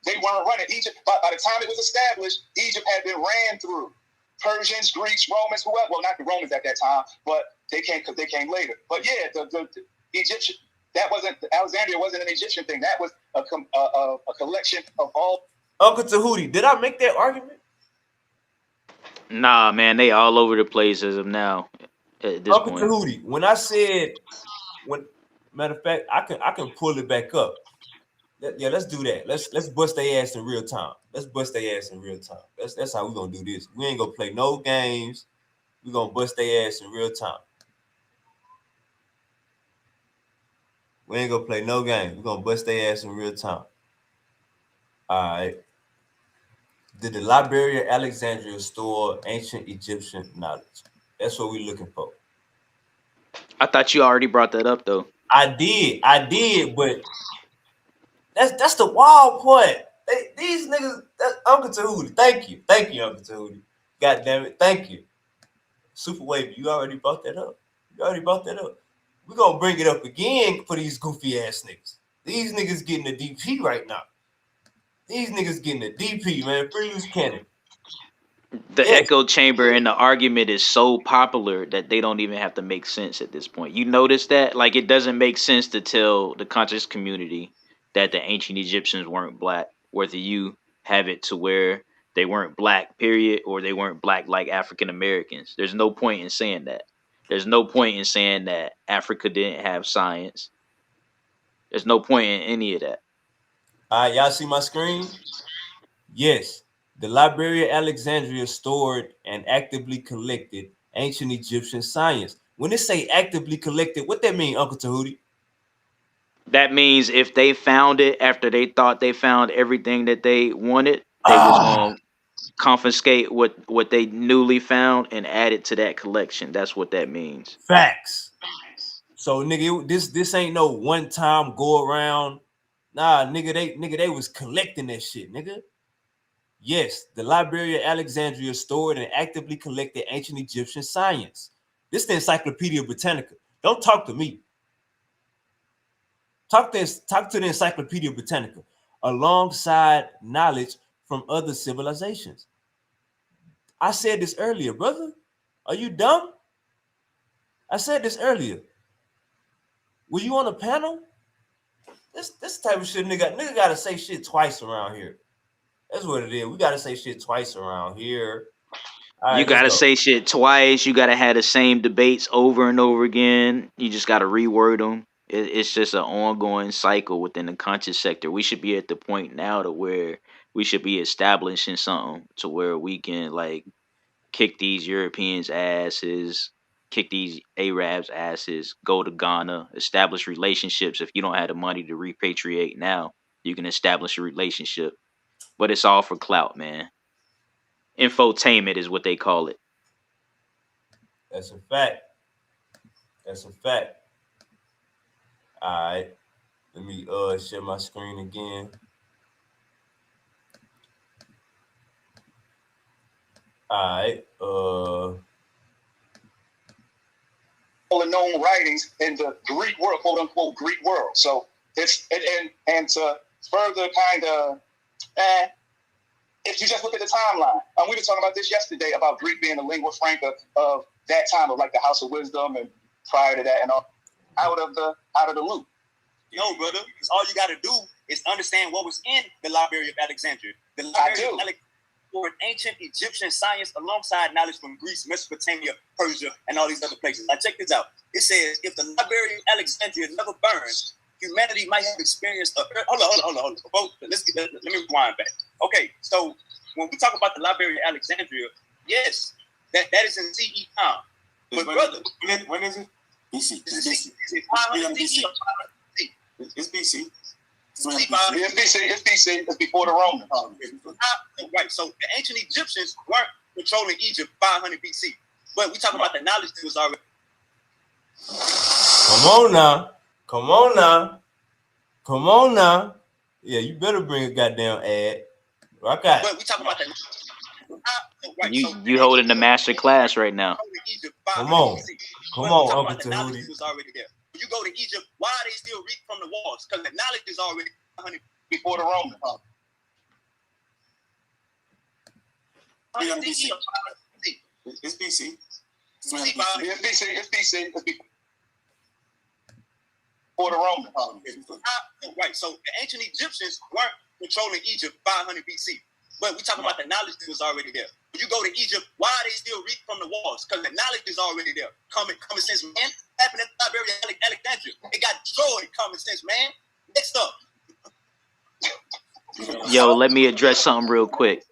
They weren't running Egypt. By the time it was established, Egypt had been ran through. Persians, Greeks, Romans, whoever. Well, not the Romans at that time, but they came later. But yeah, the Egyptian. That wasn't Alexandria. Wasn't an Egyptian thing. That was a collection of all.
Uncle Tahuti, did I make that argument?
Nah, man, they all over the place as of now. At this
Uncle
point.
Tahuti, matter of fact, I can pull it back up. Yeah, let's do that. Let's bust their ass in real time. That's how we gonna do this. We ain't gonna play no games. We gonna bust their ass in real time. We ain't gonna play no games. We gonna bust their ass in real time. All right. Did the Library of Alexandria store ancient Egyptian knowledge? That's what we're looking for.
I thought you already brought that up though.
I did, but that's the wild part. These niggas, Uncle Tahuti. Thank you, Uncle Tahuti. God damn it, thank you. SupaWavvy, you already brought that up. We're gonna bring it up again for these goofy ass niggas. These niggas getting a DP right now. Man. Free loose cannon.
The echo chamber and the argument is so popular that they don't even have to make sense at this point. You notice that? Like, it doesn't make sense to tell the conscious community that the ancient Egyptians weren't black, whether you have it to where they weren't black, period, or they weren't black like African Americans. There's no point in saying that. There's no point in saying that Africa didn't have science. There's no point in any of that.
All right, y'all see my screen? Yes. The Library of Alexandria stored and actively collected ancient Egyptian science. When they say actively collected, what that mean, Uncle Tahuti?
That means if they found it after they thought they found everything that they wanted, they was going to confiscate what they newly found and add it to that collection. That's what that means.
Facts. So nigga, this ain't no one time go around. Nah, nigga, they was collecting that shit, nigga. Yes, the Library of Alexandria stored and actively collected ancient Egyptian science. This is the Encyclopedia Britannica. Don't talk to me. Talk to the Encyclopedia Britannica alongside knowledge from other civilizations. I said this earlier, brother. Are you dumb? I said this earlier. Were you on a panel? This type of shit, nigga gotta say shit twice around here. That's what it is. We gotta say shit twice around here. Right,
you gotta say shit twice. You gotta have the same debates over and over again. You just gotta reword them. It's just an ongoing cycle within the conscious sector. We should be at the point now to where we should be establishing something to where we can like kick these Europeans' asses, kick these Arabs' asses, go to Ghana, establish relationships. If you don't have the money to repatriate now, you can establish a relationship. But it's all for clout, man. Infotainment is what they call it.
That's a fact. All right. Let me share my screen again. Alright.
All the known writings in the Greek world, quote unquote Greek world. So it's and to further kind of, if you just look at the timeline, and we were talking about this yesterday about Greek being the lingua franca of that time, of like the House of Wisdom, and prior to that, and all out of the loop.
Yo, brother, all you got to do is understand what was in the Library of Alexandria. The Library of Alexandria for an ancient Egyptian science alongside knowledge from Greece, Mesopotamia, Persia, and all these other places. Now check this out. It says, if the Library of Alexandria never burned, humanity might have experienced a... Hold on. Let me rewind back. Okay, so when we talk about the Library of Alexandria, yes, that is in CE time. But brother...
When is it? BC.
Is it 500 CE?
It's BC.
It's BC. It's BC. It's before the Romans.
Right. So the ancient Egyptians weren't controlling Egypt 500 BC, but we talk about the knowledge that was already.
Come on now. Yeah, you better bring a goddamn ad. Rock out.
But we talk about the. Right.
You holding the master class right now.
Come on, Uncle Tahuti.
Was already there. When you go to Egypt, why are they still read from the walls? Because the knowledge is already 100
before the Romans.
It's BC.
It's BC. It's before the Romans.
Right. So the ancient Egyptians weren't controlling Egypt 500 BC. But we talk about the knowledge that was already there. When you go to Egypt, why are they still read from the walls? Because the knowledge is already there. Common sense, man. Happened at the Library of Alexandria. It got destroyed, common sense, man. Next up.
Yo, let me address something real quick.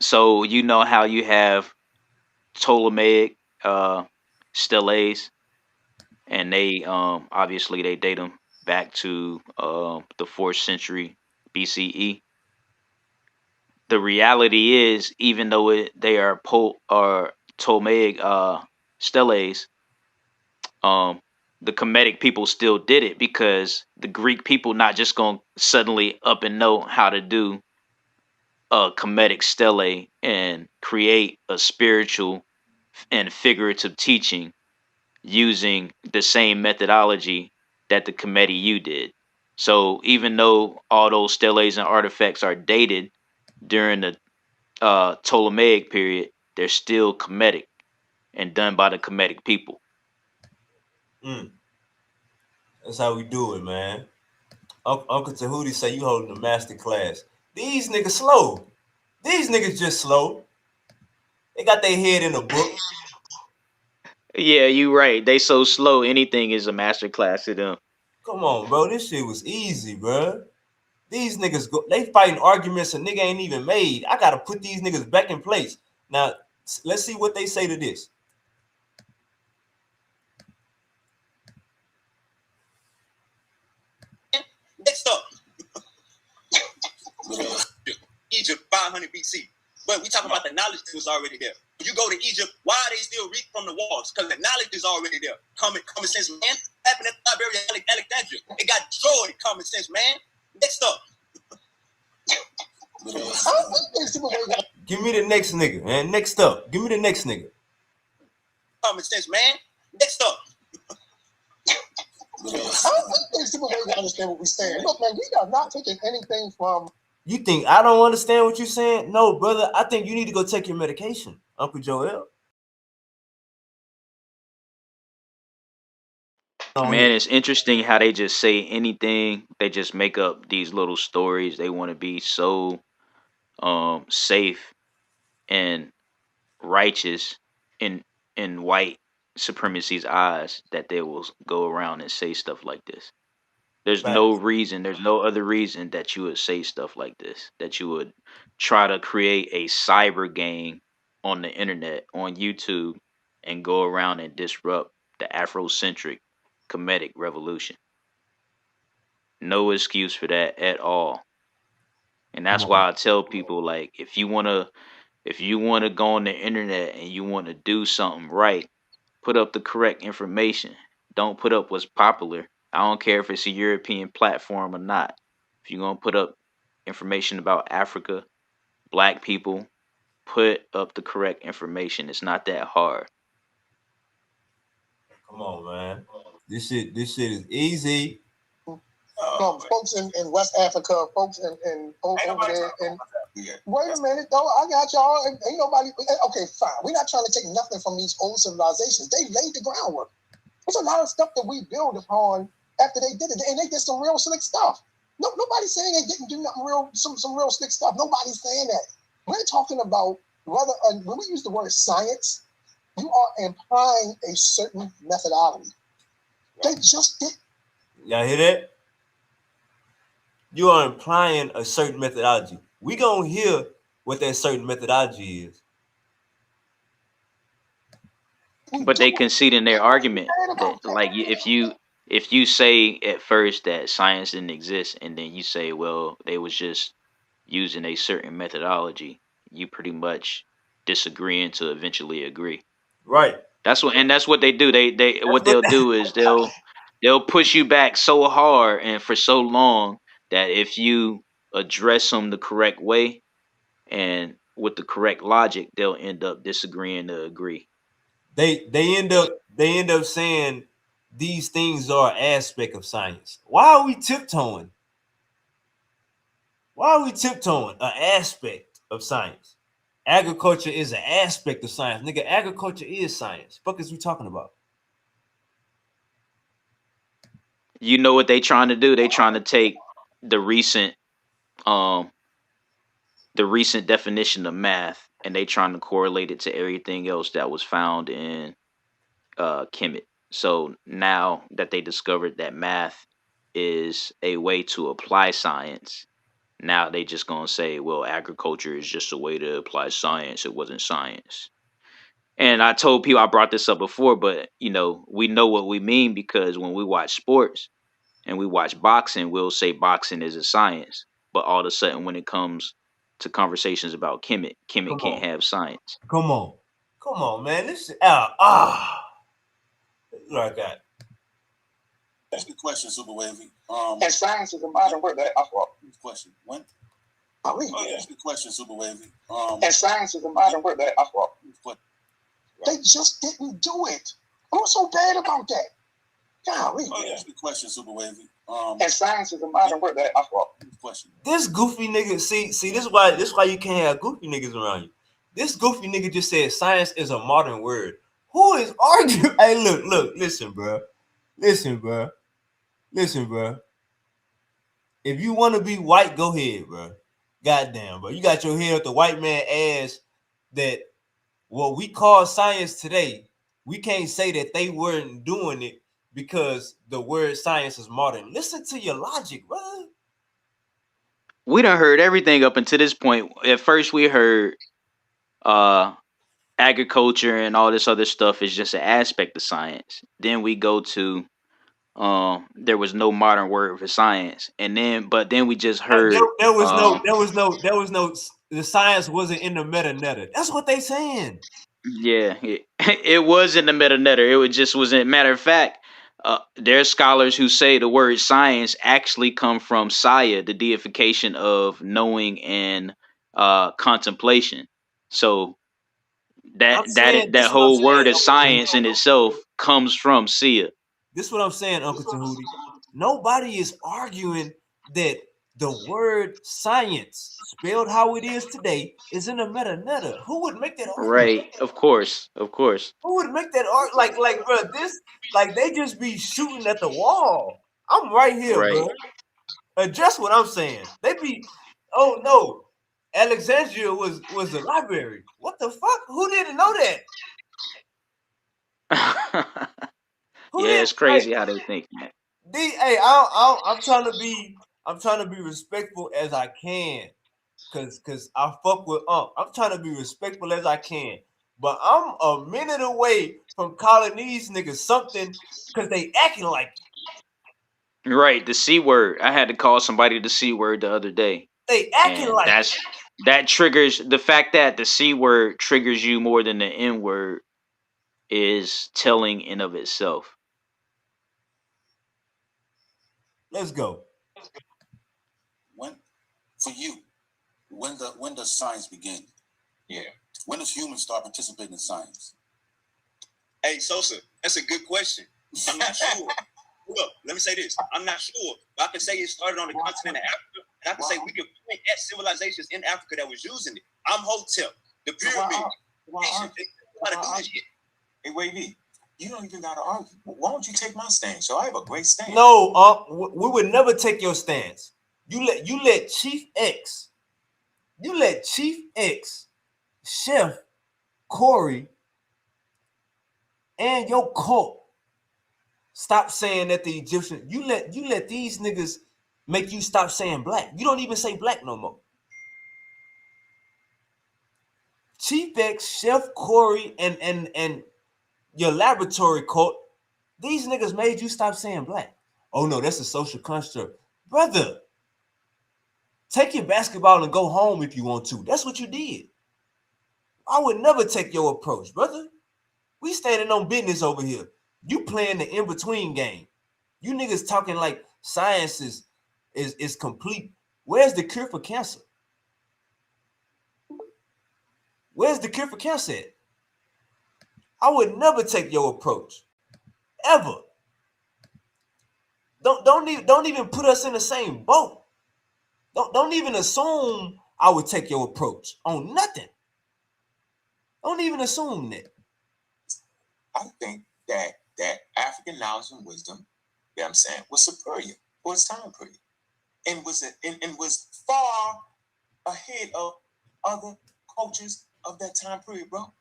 So you know how you have Ptolemaic steles, and they obviously they date them back to the 4th century BCE. The reality is, even though they are Ptolemaic steles, the Kemetic people still did it because the Greek people not just gonna suddenly up and know how to do a Kemetic stele and create a spiritual and figurative teaching using the same methodology that the Kemetic did. So even though all those steles and artifacts are dated during the Ptolemaic period, they're still Kemetic and done by the Kemetic people.
That's how we do it, man. Uncle Tahuti say you holding a master class. These niggas slow. These niggas just slow. They got their head in a book.
Yeah, you right. They so slow. Anything is a master class to them.
Come on, bro. This shit was easy, bro. These niggas they fighting arguments a nigga ain't even made. I gotta put these niggas back in place. Now, let's see what they say to this.
Next up. Egypt 500 BC. But we talk about the knowledge that was already there. When you go to Egypt, why are they still read from the walls? Because the knowledge is already there. Common sense, man. Happened at the Library of Alexandria. It got destroyed, common sense, man. Next up.
Give me the next nigga, man. Next up. Give me the next nigga.
Common sense, man. Next up.
I think people really understand what we're saying. Look, man, we are not taking anything from.
You think I don't understand what you're saying? No, brother. I think you need to go take your medication, Uncle Joel.
Man, it's interesting how they just say anything. They just make up these little stories. They want to be so safe and righteous in white supremacy's eyes that they will go around and say stuff like this. There's no reason, there's no other reason that you would say stuff like this, that you would try to create a cyber gang on the internet, on YouTube, and go around and disrupt the Afrocentric Kemetic revolution. No excuse for that at all. And that's why I tell people, like, if you wanna go on the internet and you want to do something right, put up the correct information. Don't put up what's popular. I don't care if it's a European platform or not. If you're going to put up information about Africa, black people, put up the correct information. It's not that hard.
Come on, man. This shit is easy.
Folks in West Africa, folks in over there. And wait a minute, though, I got y'all. Ain't nobody. Okay, fine. We're not trying to take nothing from these old civilizations. They laid the groundwork. There's a lot of stuff that we build upon after they did it, and they did some real slick stuff. No, nobody's saying they didn't do nothing real, some real slick stuff. Nobody's saying that. We're talking about whether when we use the word science, you are implying a certain methodology. They just did.
Y'all hear that? You are implying a certain methodology. We gonna hear what that certain methodology is.
But they concede in their argument that, like, if you say at first that science didn't exist, and then you say, well, they was just using a certain methodology, you pretty much disagreeing to eventually agree.
Right.
That's what they do. They what they'll do is they'll push you back so hard and for so long that if you address them the correct way and with the correct logic, they'll end up disagreeing to agree.
They end up saying these things are an aspect of science. Why are we tiptoeing? Why are we tiptoeing? An aspect of science. Agriculture is an aspect of science. Nigga, agriculture is science. Fuck is we talking about?
You know what they trying to do? They trying to take the recent definition of math, and they trying to correlate it to everything else that was found in Kemet. So now that they discovered that math is a way to apply science, now they just gonna say, well, agriculture is just a way to apply science. It wasn't science. And I told people, I brought this up before, but we know what we mean, because when we watch sports and we watch boxing, we'll say boxing is a science. But all of a sudden, when it comes to conversations about Kemet can't have science.
Come on, man. This is like that.
That's the question, SupaWavvy.
And science is a modern word.
Question. When?
That's
the question, SupaWavvy.
And science is a modern word. They just didn't do it. What's so bad about that? Golly.
That's the question, SupaWavvy.
And science is a modern word.
Question.
This goofy nigga, see, this is why you can't have goofy niggas around you. This goofy nigga just said science is a modern word. Who is arguing? Hey, look, listen, bro. If you want to be white, go ahead, bro. Goddamn, bro. You got your head up the white man ass that what we call science today, we can't say that they weren't doing it because the word science is modern. Listen to your logic, bro.
We done heard everything up until this point. At first, we heard agriculture and all this other stuff is just an aspect of science. Then we go to there was no modern word for science, and then we just heard
there was no the science wasn't in the meta-netta. That's what they saying.
Yeah, it was in the meta-netta. It just wasn't. Matter of fact, there's scholars who say the word science actually come from saya, the deification of knowing and contemplation. So that whole word of science in itself comes from Sia.
This is what I'm saying, Uncle Tahuti. Nobody is arguing that the word science, spelled how it is today, is in the meta-netta. Who would make that argument?
Right, of course.
Who would make that argument? Like, bro, this, like, they just be shooting at the wall. I'm right here,
right,
bro. Address what I'm saying. They be, oh no, Alexandria was the library. What the fuck? Who didn't know that?
Yeah, it's crazy how they think, man.
Hey, I'm trying to be respectful as I can, cause I fuck with I'm trying to be respectful as I can, but I'm a minute away from calling these niggas something because they acting like it.
Right, the C word. I had to call somebody the C word the other day.
They acting like
that triggers the fact that the C word triggers you more than the N word is telling in of itself.
Let's go.
When does science begin? Yeah. When does humans start participating in science?
Hey, Sosa, that's a good question. I'm not sure. Look, let me say this. I'm not sure. But I can say it started on the continent of Africa, and I can say we can point at civilizations in Africa that was using it. I'm Hotep, the pyramid.
Hey, Wavy, you don't even got to argue. Why don't you take my stance? So I have a great stance.
No, we would never take your stance. You let Chief X, Chef, Corey, and your cult stop saying that the Egyptian. You let these niggas make you stop saying black. You don't even say black no more. Chief X, Chef Corey, and your laboratory cult, these niggas made you stop saying black. Oh no, that's a social construct. Brother, take your basketball and go home if you want to. That's what you did. I would never take your approach, brother. We standing on business over here. You playing the in-between game. You niggas talking like science is complete. Where's the cure for cancer? Where's the cure for cancer at? I would never take your approach. Ever. Don't even put us in the same boat. Don't even assume I would take your approach on nothing. Don't even assume that.
I think that African knowledge and wisdom, you know what I'm saying, was superior for its time period. And was far ahead of other cultures of that time period, bro.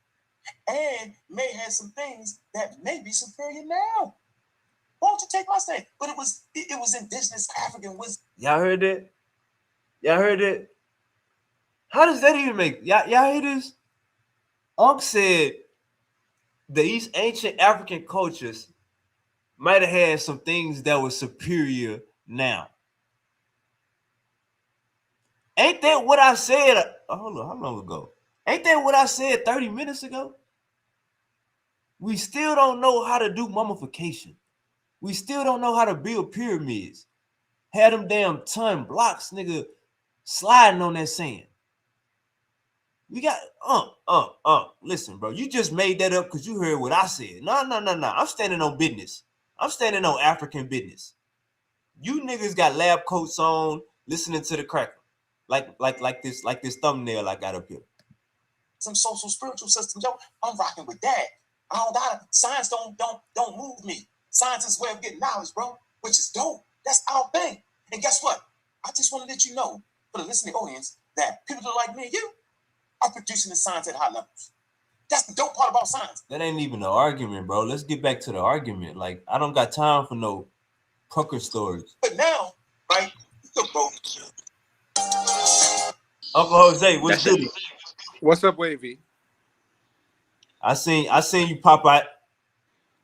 And may have some things that may be superior now. Why don't you take my stand? But it was indigenous African wisdom.
Y'all heard that? Y'all heard that? How does that even make y'all hear this? Unc said these ancient African cultures might have had some things that were superior now. Ain't that what I said? Hold on, how long ago? Ain't that what I said 30 minutes ago? We still don't know how to do mummification. We still don't know how to build pyramids. Had them damn ton blocks, nigga, sliding on that sand. We got listen, bro. You just made that up because you heard what I said. No. I'm standing on business. I'm standing on African business. You niggas got lab coats on, listening to the cracker. Like this thumbnail I got up here.
Some social spiritual systems, yo. I'm rocking with that. I don't gotta. Science don't move me. Science is a way of getting knowledge, bro, which is dope. That's our thing. And guess what? I just want to let you know, for the listening audience, that people like me and you are producing the science at high levels. That's the dope part about science.
That ain't even an argument, bro. Let's get back to the argument. Like, I don't got time for no pucker stories.
But now, right? Look, bro.
Uncle Jose, what's good?
What's up, Wavy?
I seen you pop out.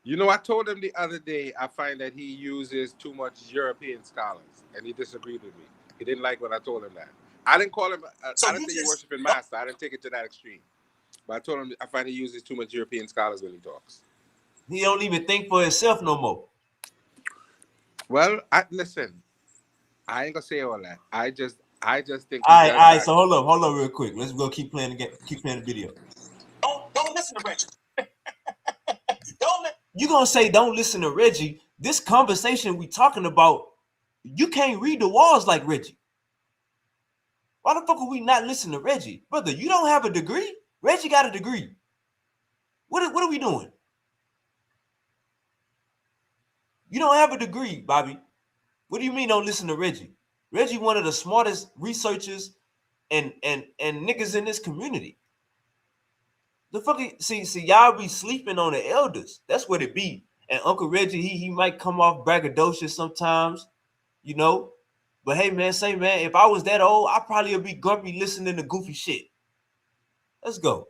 You know, I told him the other day I find that he uses too much European scholars, and he disagreed with me. He didn't like when I told him that. I didn't call him. I didn't say you worshiping Massa. I didn't take it to that extreme. But I told him I find he uses too much European scholars when he talks.
He don't even think for himself no more.
Well, listen. I ain't gonna say all that. I just think.
All right. So hold up, real quick. Let's go keep playing the video.
Don't listen to Reggie.
You gonna say don't listen to Reggie? This conversation we talking about, you can't read the walls like Reggie. Why the fuck are we not listening to Reggie, brother? You don't have a degree. Reggie got a degree. What are we doing? You don't have a degree, Bobby. What do you mean don't listen to Reggie? Reggie, one of the smartest researchers and niggas in this community. The fucking see y'all be sleeping on the elders. That's what it be. And Uncle Reggie, he might come off braggadocious sometimes, you know. But hey, man, if I was that old, I probably would be grumpy listening to goofy shit. Let's go.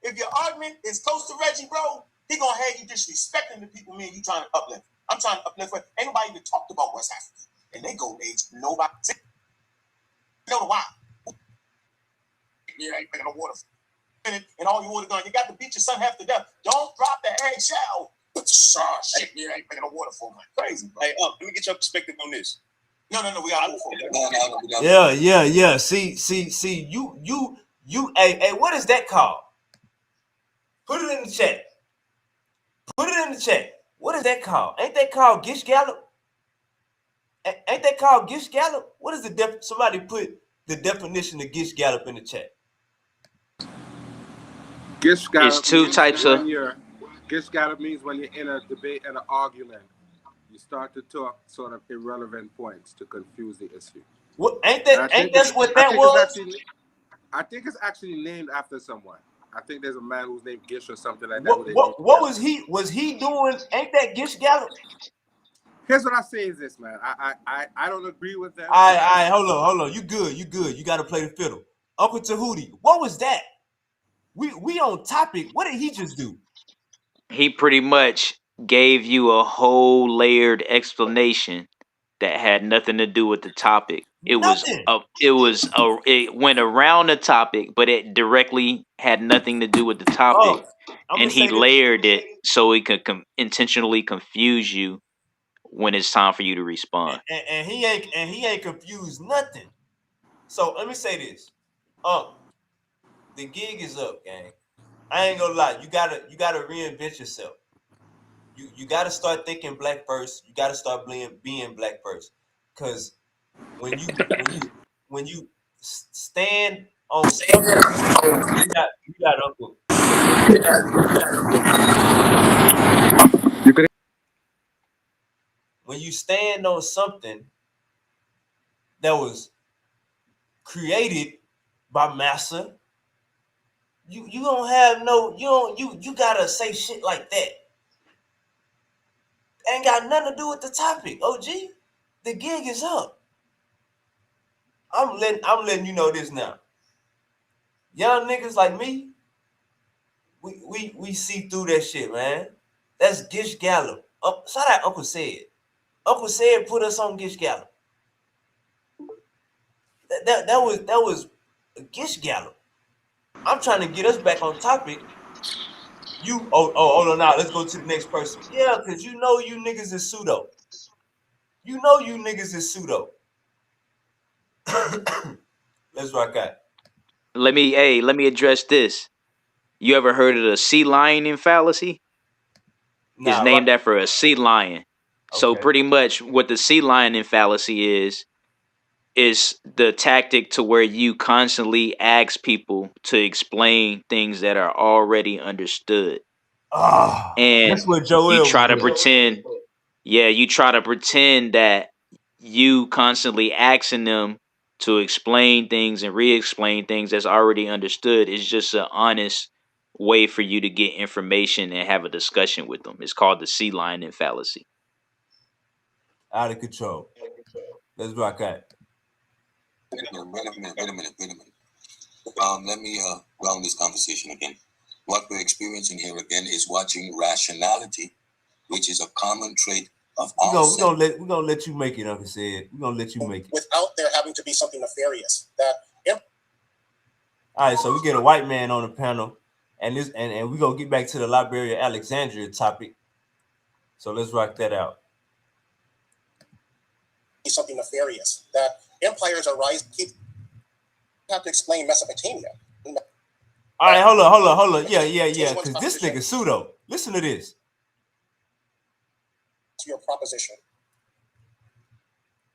If your argument is close to Reggie, bro, he gonna have you disrespecting the people me and you trying to uplift. I'm trying to uplift. Ain't nobody even talked about West Africa and they golden age. Nobody. You know why? You ain't been in the water. And all you would have done, you got to beat your son half to death. Don't drop the eggshell. Shit, you ain't been in the water for my crazy, bro. Hey, let me get your perspective on this. No, we gotta move forward.
Yeah. See,
Hey, what is that called? Put it in the chat. Put it in the chat. What is that called? Ain't that called Gish Gallop? Ain't that called Gish Gallop? What is the somebody put the definition of Gish Gallop in the chat?
Gish
It's
Gallop
two
means
types of.
when you're in a debate and an argument, you start to talk sort of irrelevant points to confuse the issue.
What ain't that what that was?
I think it's actually named after someone. I think there's a man who's named Gish or something like that.
What was he doing? Ain't that Gish Gallop?
Here's what I say is this, man. I don't agree with them.
All right, hold on. You good. You got to play the fiddle. Uncle Tahuti, what was that? We on topic. What did he just do?
He pretty much gave you a whole layered explanation that had nothing to do with the topic. It went around the topic, but it directly had nothing to do with the topic. And he layered it so he could intentionally confuse you when it's time for you to respond.
And he ain't confused nothing. So let me say this. The gig is up, gang. I ain't gonna lie. You gotta reinvent yourself. You gotta start thinking black first. You gotta start being black first. Cause when you stand on something, you got Uncle. When you stand on something that was created by Massa, you don't have no you gotta say shit like that. Ain't got nothing to do with the topic, OG. The gig is up. I'm letting you know this now. Young niggas like me, we see through that shit, man. That's Gish Gallop. Shout out Uncle Said. Uncle Said put us on Gish Gallop. That was a Gish Gallop. I'm trying to get us back on topic. Hold on now. Let's go to the next person. Yeah, because you niggas is pseudo. You niggas is pseudo. Let's rock out.
Let me address this. You ever heard of the sea lion fallacy?
Nah,
it's named after a sea lion. Okay. So pretty much what the sea lion fallacy is the tactic to where you constantly ask people to explain things that are already understood. And
that's what Joel
you try to
doing.
pretend. Yeah, you try to pretend that you constantly asking them to explain things and re-explain things that's already understood is just an honest way for you to get information and have a discussion with them. It's called the sea lion fallacy.
Out of control. Let's rock out.
Wait a minute. Let me ground this conversation again. What we're experiencing here again is watching rationality, which is a common trait of all.
We're gonna let you make it, Uncle Said. We're gonna let you make it.
Without there having to be something nefarious.
All right, so we get a white man on the panel, and we're gonna get back to the Library of Alexandria topic. So let's rock that out.
Something nefarious that empires are rising. You have to explain Mesopotamia.
All right, hold on. Yeah. Because this nigga pseudo. Listen to this.
Your proposition.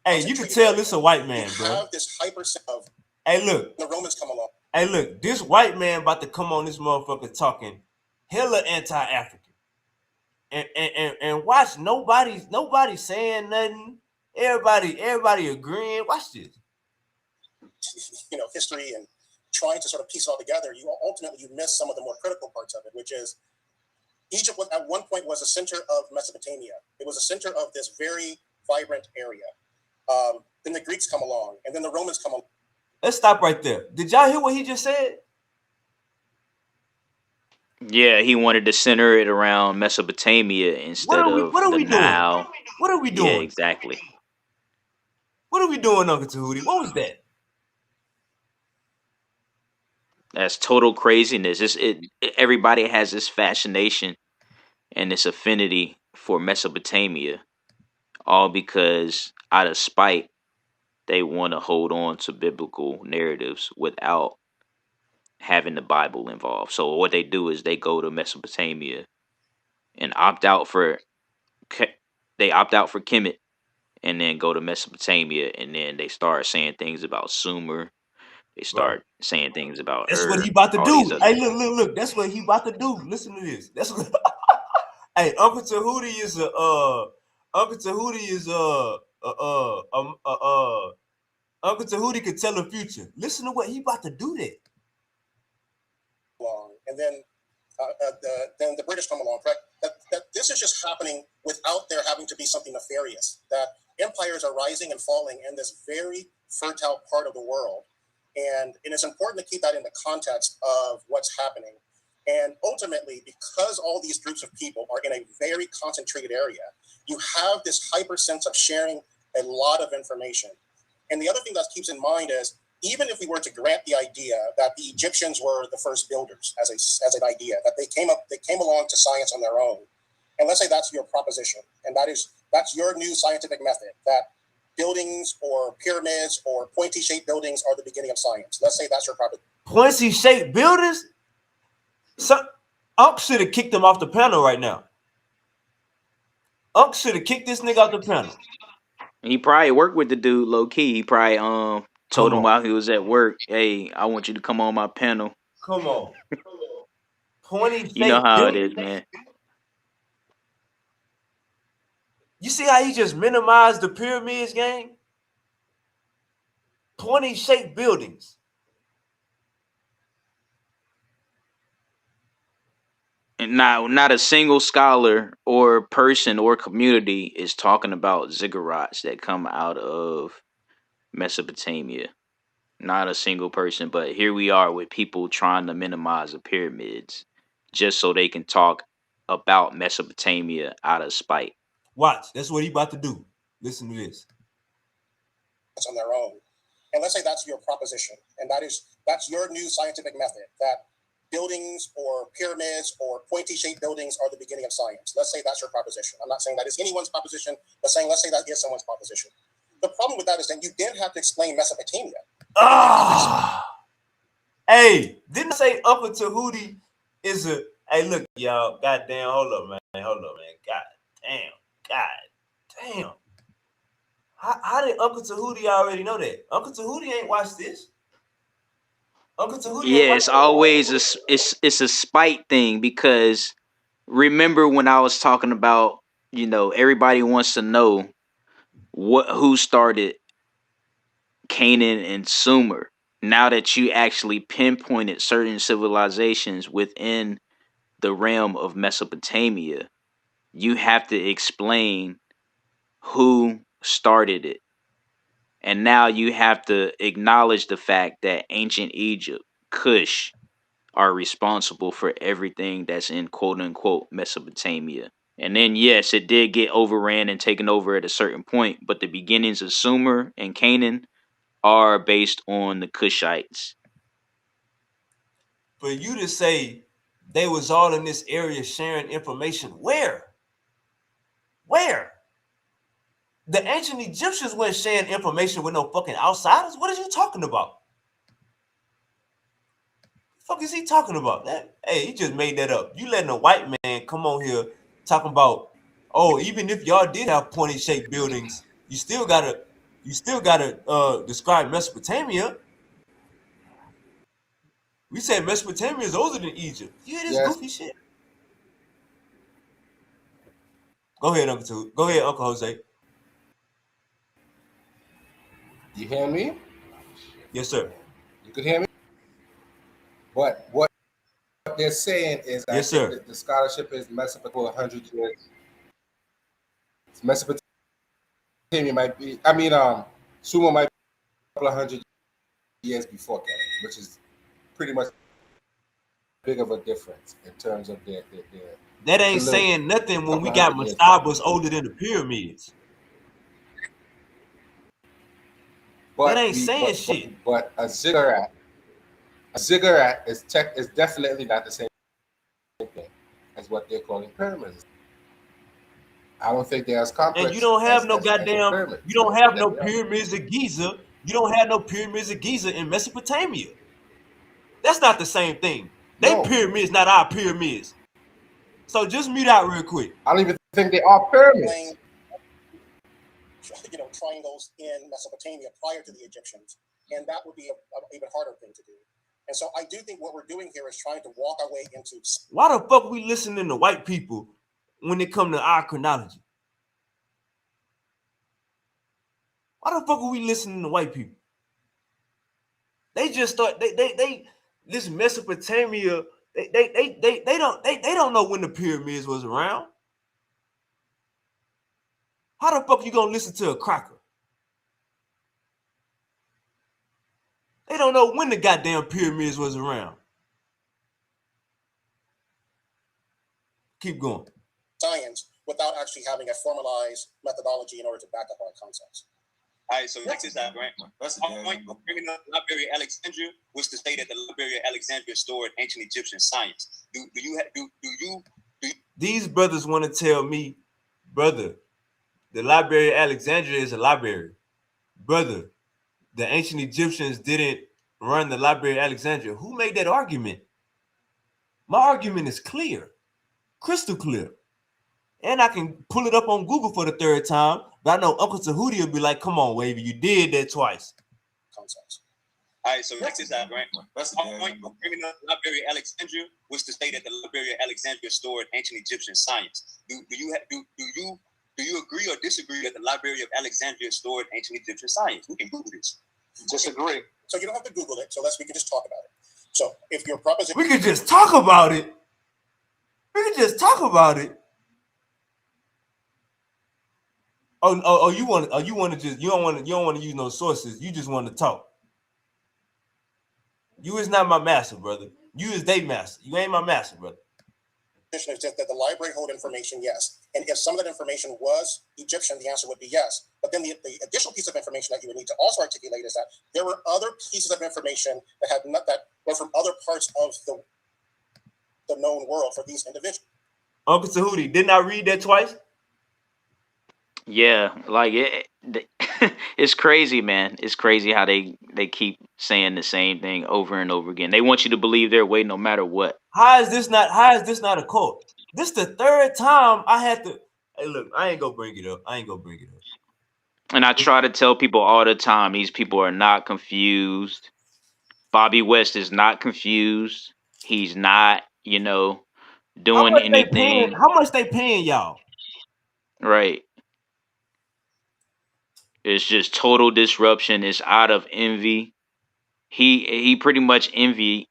Hey, you can tell this a white man, bro.
Have this hyper of.
Hey, look.
The Romans come along.
Hey, look. This white man about to come on this motherfucker talking hella anti-African, and watch nobody saying nothing. Everybody agreeing. Watch this.
History and trying to sort of piece it all together. You miss some of the more critical parts of it, which is Egypt at one point was a center of Mesopotamia. It was a center of this very vibrant area. Then the Greeks come along, and then the Romans come along.
Let's stop right there. Did y'all hear what he just said?
Yeah, he wanted to center it around Mesopotamia instead of the Nile.
What are we doing?
Yeah, exactly.
What are we doing, Uncle Tahuti? What was that?
That's total craziness. Everybody has this fascination and this affinity for Mesopotamia, all because out of spite, they want to hold on to biblical narratives without having the Bible involved. So what they do is they go to Mesopotamia and they opt out for Kemet, and then go to Mesopotamia, and then they start saying things about Sumer. They start saying things about
That's what he about to
all
do.
these other.
Hey, look. That's what he about to do. Listen to this. That's what. Hey, Uncle Tahuti is Uncle Tahuti is Uncle Tahuti could tell the future. Listen to what he about to do there.
And then the British come along, correct? That this is just happening without there having to be something nefarious. That empires are rising and falling in this very fertile part of the world. And it's important to keep that in the context of what's happening. And ultimately, because all these groups of people are in a very concentrated area, you have this hyper sense of sharing a lot of information. And the other thing that keeps in mind is, even if we were to grant the idea that the Egyptians were the first builders as an idea, that they came along to science on their own, and let's say that's your proposition, and that's your new scientific method, that buildings or pyramids or pointy-shaped buildings are the beginning of science. Let's say that's your proposition.
Pointy-shaped buildings? Unc should have kicked him off the panel right now. Unc should have kicked this nigga off the panel.
He probably worked with the dude low key. He probably told him while he was at work, "Hey, I want you to come on my panel."
Come on. Pointy-shaped
You know how
buildings?
it is, man.
You see how he just minimized the pyramids game? Pointy-shaped buildings.
And not a single scholar or person or community is talking about ziggurats that come out of Mesopotamia. Not a single person, but here we are with people trying to minimize the pyramids just so they can talk about Mesopotamia out of spite.
Watch, that's what he about to do. Listen to this.
On their own. And let's say that's your proposition, and that's your new scientific method, that buildings or pyramids or pointy-shaped buildings are the beginning of science. Let's say that's your proposition. I'm not saying that is anyone's proposition, but let's say that is someone's proposition. The problem with that is that you then have to explain Mesopotamia.
Hey, didn't I say Uncle Tahuti is a... Hey, look, y'all. Goddamn, hold up, man. God damn. How did Uncle Tahuti already know that? Uncle Tahuti ain't watched this. Uncle Tahuti ain't watched
it's always it's a spite thing, because remember when I was talking about, everybody wants to know who started Canaan and Sumer. Now that you actually pinpointed certain civilizations within the realm of Mesopotamia, you have to explain who started it. And now you have to acknowledge the fact that ancient Egypt, Kush, are responsible for everything that's in quote unquote Mesopotamia. And then, yes, it did get overran and taken over at a certain point, but the beginnings of Sumer and Canaan are based on the Kushites.
For you to say they was all in this area sharing information, where? The ancient Egyptians weren't sharing information with no fucking outsiders. What are you talking about? The fuck is he talking about? Hey, he just made that up. You letting a white man come on here talking about, oh, even if y'all did have pointy-shaped buildings, you still gotta describe Mesopotamia. We said Mesopotamia is older than Egypt. You hear this goofy shit? Go ahead, Uncle Jose.
You hear me?
Yes, sir.
You could hear me? But what they're saying is,
yes,
I think that the scholarship is Mesopotamia 100 years. Mesopotamia might be, Sumer might be 100 years before Canaan, which is pretty much big of a difference in terms of their
that ain't saying nothing when we got mastabas older than the pyramids. That ain't saying shit.
But a ziggurat is definitely not the same thing as what they're calling pyramids. I don't think they're as complex.
And you don't have no goddamn. You don't have no pyramids of Giza. You don't have no pyramids of Giza in Mesopotamia. That's not the same thing. They pyramids, not our pyramids. So just mute out real quick.
I don't even think they are pyramids. Triangles in Mesopotamia prior to the Egyptians, and that would be an even harder thing to do. And so I do think what we're doing here is trying to walk our way into.
Why the fuck we listening to white people when it come to our chronology? Why the fuck are we listening to white people? They just thought they this Mesopotamia. They don't know when the pyramids was around. How the fuck you gonna listen to a cracker? They don't know when the goddamn pyramids was around. Keep going.
Science without actually having a formalized methodology in order to back up our concepts.
All right, so check this out, right? Our point of bringing up the Library of Alexandria was to say that the Library of Alexandria stored ancient Egyptian science. Do you?
These brothers want to tell me, brother, the Library of Alexandria is a library. Brother, the ancient Egyptians didn't run the Library of Alexandria. Who made that argument? My argument is clear, crystal clear. And I can pull it up on Google for the third time, but I know Uncle Tahuti will be like, come on, Wavy, you did that twice.
Concepts.
All right, so check this out, right? Our point of bringing up the Library of Alexandria was to say that the Library of Alexandria stored ancient Egyptian science. Do you agree or disagree that the Library of Alexandria stored ancient Egyptian science? We can Google this.
Disagree. So you don't have to Google it. So we can just talk about it. So if your proposition,
we can just talk about it. We can just talk about it. You don't want to use no sources. You just want to talk. You is not my master, brother. You is they master. You ain't my master, brother.
Is just that the library hold information, yes. And if some of that information was Egyptian, the answer would be yes. But then the additional piece of information that you would need to also articulate is that there were other pieces of information that were from other parts of the known world for these individuals.
Uncle Tahuti, didn't I read that twice?
Yeah, like it's crazy, man. It's crazy how they keep saying the same thing over and over again. They want you to believe their way no matter what.
How is this not a cult? This the third time I had to. Hey, look, I ain't gonna bring it up.
And I try to tell people all the time, these people are not confused. Bobby West is not confused. He's not, doing anything.
How much they paying y'all?
Right. It's just total disruption. It's out of envy. He pretty much envied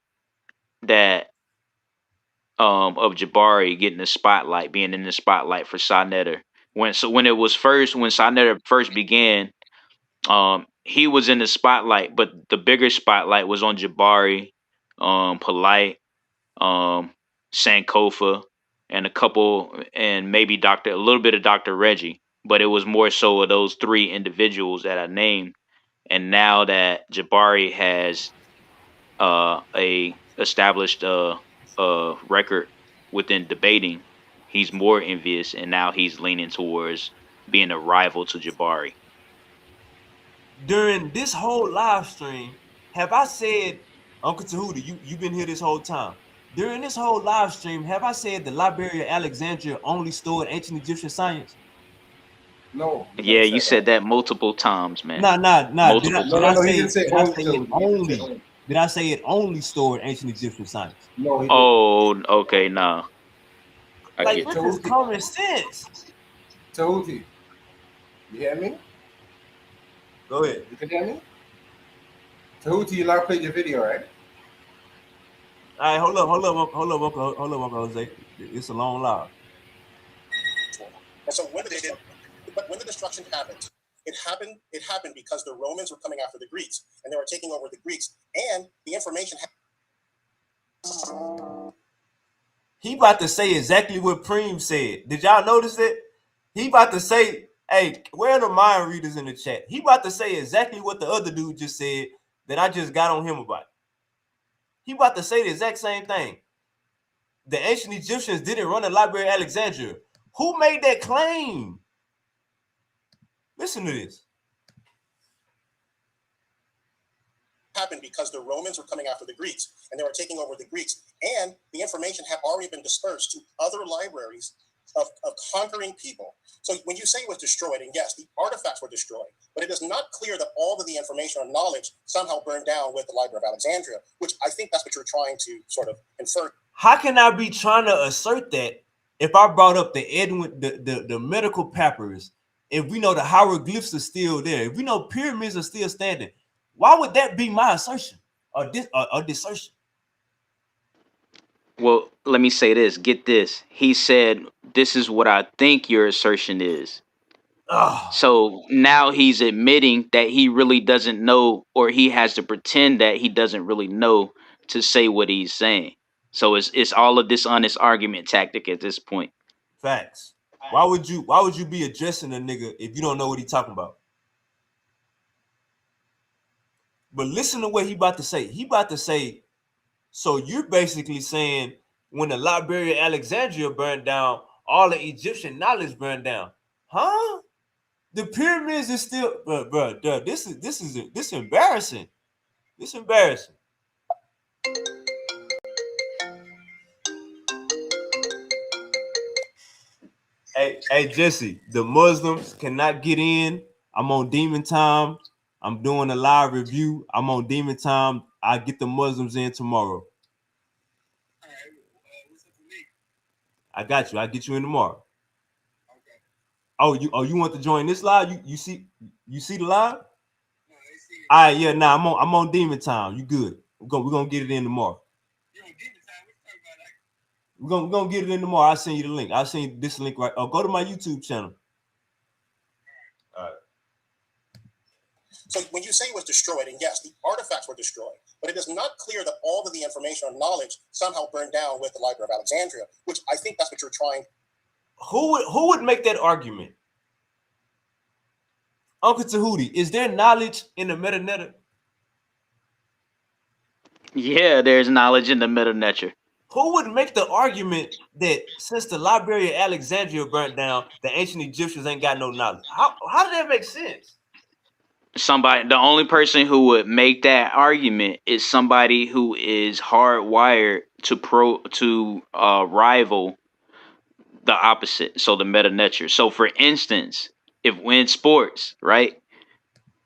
that of Jabari getting the spotlight, being in the spotlight for Sonetta. When Sonetta first began, he was in the spotlight, but the bigger spotlight was on Jabari, Polite, Sankofa, and maybe a little bit of Dr. Reggie, but it was more so of those three individuals that I named. And now that Jabari has a established record within debating, he's more envious, and now he's leaning towards being a rival to Jabari.
During this whole live stream, have I said, Uncle Tahuti, you've been here this whole time. During this whole live stream, have I said the Library of Alexandria only stored ancient Egyptian science?
No.
Yeah, you said that multiple times, man.
Nah. Did I say it only stored ancient Egyptian science?
No.
Oh, okay, nah.
Like, this is common sense.
Tahuti, you hear me?
Go ahead.
You can hear me? Tahuti, you like played your video, right?
All right, hold up, Uncle Jose. It's a long live.
And so when the destruction happened, it happened because the Romans were coming after the Greeks, and they were taking over the Greeks, and the information.
He about to say exactly what Preem said. Did y'all notice it? He about to say, hey, where are the mind readers in the chat? He about to say exactly what the other dude just said that I just got on him about. He about to say the exact same thing. The ancient Egyptians didn't run the Library of Alexandria. Who made that claim? Listen to this.
happened because the Romans were coming after the Greeks, and they were taking over the Greeks, and the information had already been dispersed to other libraries of conquering people. So when you say it was destroyed, and yes, the artifacts were destroyed, but it is not clear that all of the information or knowledge somehow burned down with the Library of Alexandria, which I think that's what you're trying to sort of infer.
How can I be trying to assert that if I brought up the medical papyrus, if we know the hieroglyphs are still there, if we know pyramids are still standing? Why would that be my assertion or dissertion?
Well, let me say this. Get this. He said, "This is what I think your assertion is." So now he's admitting that he really doesn't know, or he has to pretend that he doesn't really know to say what he's saying. So it's all a dishonest argument tactic at this point.
Facts. Why would you be addressing a nigga if you don't know what he talking about? But listen to what he about to say. He about to say, so you're basically saying when the Library of Alexandria burned down, all the Egyptian knowledge burned down. Huh? The pyramids is still, bro. This is embarrassing. This embarrassing. Hey, Jesse, the Muslims cannot get in. I'm on Demon Time. I'm doing a live review. I'm on Demon Time. I get the Muslims in tomorrow. I got you. I get you in tomorrow. Okay. You want to join this live? You see the live? No, all right, yeah. Nah, I'm on Demon Time. You good? We're gonna get it in tomorrow. We're gonna get it in tomorrow. I'll send you the link. I'll send you this link right. Go to my YouTube channel. All right.
So when you say it was destroyed, and yes, the artifacts were destroyed, but it is not clear that all of the information or knowledge somehow burned down with the Library of Alexandria, which I think that's what you're trying.
Who would make that argument? Uncle Tahuti, is there knowledge in the meta-netta?
Yeah, there's knowledge in the meta-netta.
Who would make the argument that since the Library of Alexandria burnt down, the ancient Egyptians ain't got no knowledge? How did that make sense?
The only person who would make that argument is somebody who is hardwired to rival the opposite, so the meta-netta. So for instance, if in sports, right,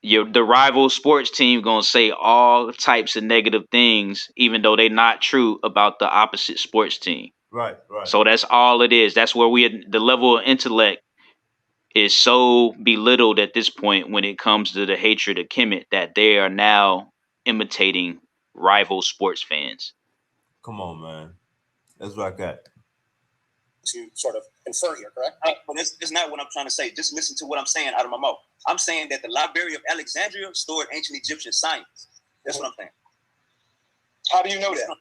the rival sports team gonna say all types of negative things, even though they're not true about the opposite sports team.
Right.
So that's all it is. That's where the level of intellect is so belittled at this point when it comes to the hatred of Kemet that they are now imitating rival sports fans.
Come on, man. That's what I got.
To sort of infer here, correct?
But that's not what I'm trying to say. Just listen to what I'm saying out of my mouth. I'm saying that the Library of Alexandria stored ancient Egyptian science. That's what I'm saying.
How do you know that?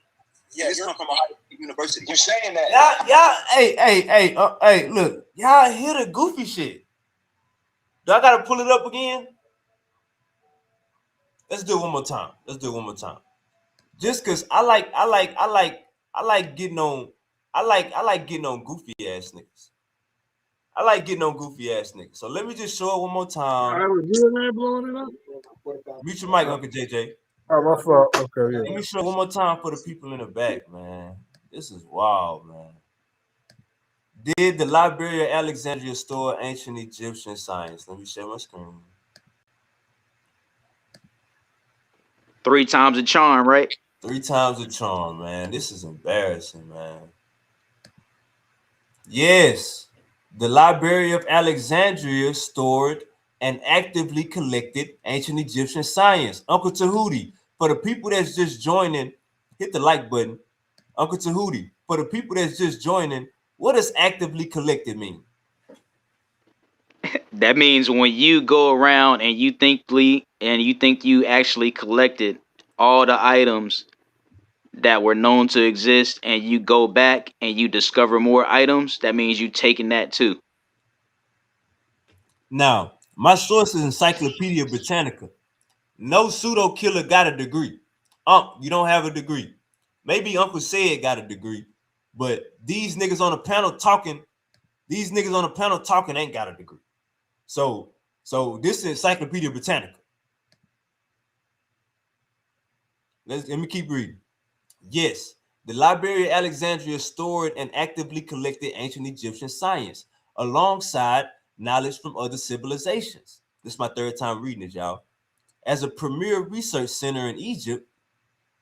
Yeah, this come from Ohio University.
You're saying that.
Y'all, hey, look, y'all hear the goofy shit. Do I gotta pull it up again? Let's do it one more time. Just cause I like getting on goofy ass niggas. So let me just show it one more time.
Blowing it up?
Mute your mic, Uncle JJ.
Oh, my fault. Okay, yeah.
Let me show it one more time for the people in the back, man. This is wild, man. Did the Library of Alexandria store ancient Egyptian science? Let me share my screen.
3 times a charm, right?
3 times a charm, man. This is embarrassing, man. Yes, the Library of Alexandria stored and actively collected ancient Egyptian science. Uncle Tahuti, for the people that's just joining, hit the like button. Uncle Tahuti, for the people that's just joining, what does actively collected mean?
That means when you go around and you think you actually collected all the items that were known to exist, and you go back and you discover more items, that means you taking that too.
Now, my source is Encyclopedia Britannica. No pseudo killer got a degree. You don't have a degree. Maybe Uncle Said got a degree, but these niggas on the panel talking ain't got a degree. So this is Encyclopedia Britannica. Let me keep reading. Yes, the Library of Alexandria stored and actively collected ancient Egyptian science alongside knowledge from other civilizations. This is my third time reading it, y'all. As a premier research center in Egypt,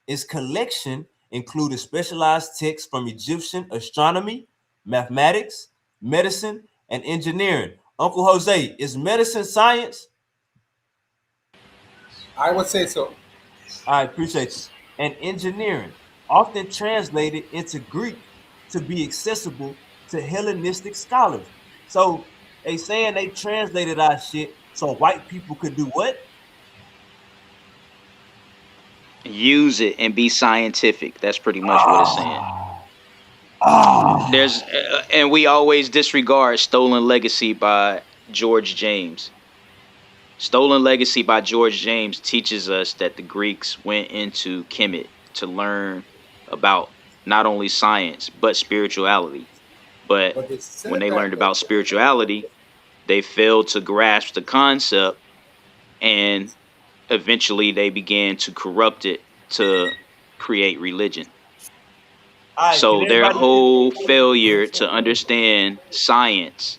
its collection included specialized texts from Egyptian astronomy, mathematics, medicine, and engineering. Uncle Jose, is medicine science?
I would say so.
I appreciate you. And engineering, often translated into Greek to be accessible to Hellenistic scholars. So they saying they translated our shit so white people could do what?
Use it and be scientific. That's pretty much what it's saying. There's and we always disregard Stolen Legacy by George James. Stolen Legacy by George James teaches us that the Greeks went into Kemet to learn about not only science but spirituality. But
But they
when
said
they learned
that
about spirituality, they failed to grasp the concept, and eventually they began to corrupt it to create religion.
All right,
So their whole failure to understand science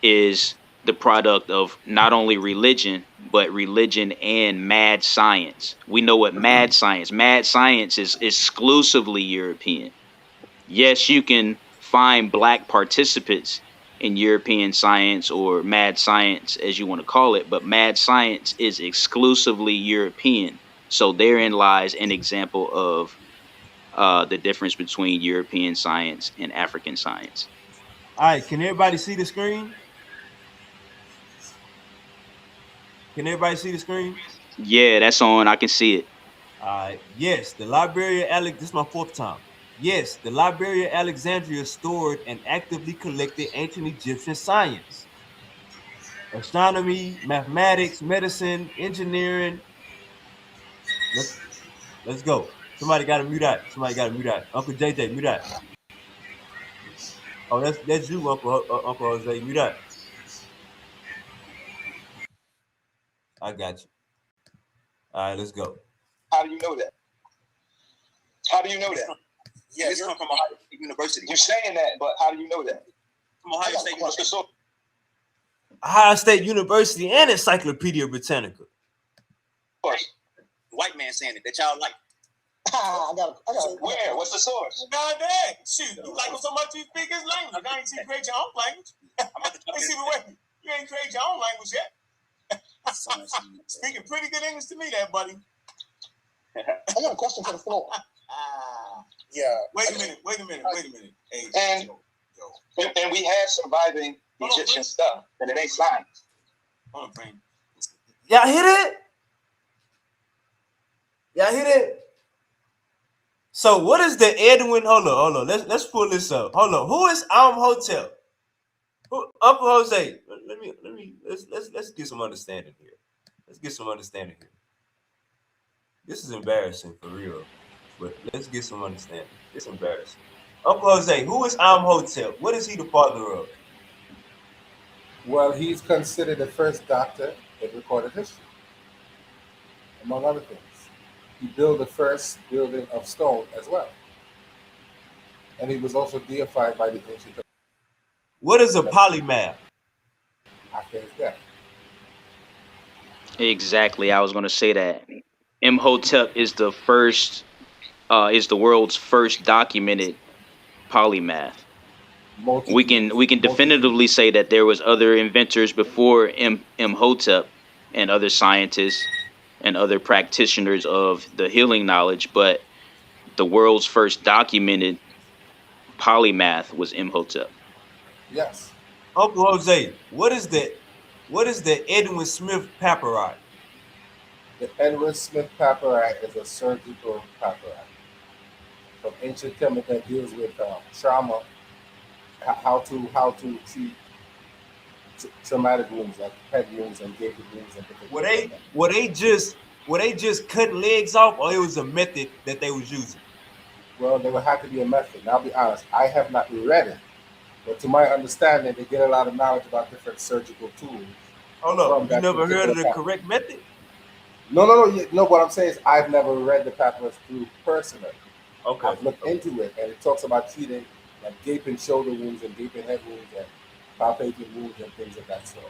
is the product of not only religion, but religion and mad science. We know what mad science is exclusively European. Yes, you can find black participants in European science or mad science, as you want to call it, but mad science is exclusively European. So therein lies an example of the difference between European science and African science.
All right, can everybody see the screen? Can everybody see the screen?
Yeah, that's on. I can see it.
All right. Yes, the Library of Alex. This is my fourth time. Yes, the Library of Alexandria stored and actively collected ancient Egyptian science, astronomy, mathematics, medicine, engineering. Let's go. Somebody got to mute out. Uncle JJ, mute out. Oh, that's you, Uncle Jose. Mute out. I got you. All right, let's go.
How do you know that? How do you know that?
Yeah, this come from Ohio State University.
You're saying that, but how do you know that?
From Ohio State University.
Ohio State University and Encyclopedia Britannica.
Of course.
White man saying it that y'all like.
I got where? What's the source?
God dang. Shoot, you like him so much you speak his language. I ain't see you create your own language. You ain't create your own language yet. Speaking pretty good English to me there, buddy.
I got a question for the floor.
Yeah.
Wait a minute. Hey,
And we have surviving Egyptian stuff, and it ain't science.
Hold on, Frank.
Y'all hear it? So what is the Edwin? Hold on. Let's pull this up. Hold on. Who is Hotel? Uncle Jose. Let's get some understanding here. This is embarrassing for real, but let's get some understanding. It's embarrassing. Uncle Jose, who is Hotel? What is he the father of?
Well, he's considered the first doctor in recorded history, among other things. He built the first building of stone as well. And he was also deified by the ancient.
What is a polymath?
After his death.
Exactly. I was going to say that. Imhotep is the world's first documented polymath. We can definitively say that there was other inventors before Imhotep and other scientists and other practitioners of the healing knowledge, but the world's first documented polymath was Imhotep.
Yes.
Uncle Jose, what is the Edwin Smith papyri?
The Edwin Smith papyri is a surgical papyri from ancient Kemet that deals with trauma, how to treat traumatic wounds like head wounds and gaping wounds and different.
Were they just cutting legs off, or it was a method that they was using?
Well, there would have to be a method. And I'll be honest, I have not read it, but to my understanding, they get a lot of knowledge about different surgical tools.
Hold on, you never heard of the correct method?
No. What I'm saying is I've never read the papyrus through personally.
Okay.
I've looked into it, and it talks about treating like gaping shoulder wounds and gaping head wounds and palpating wounds and things of that sort.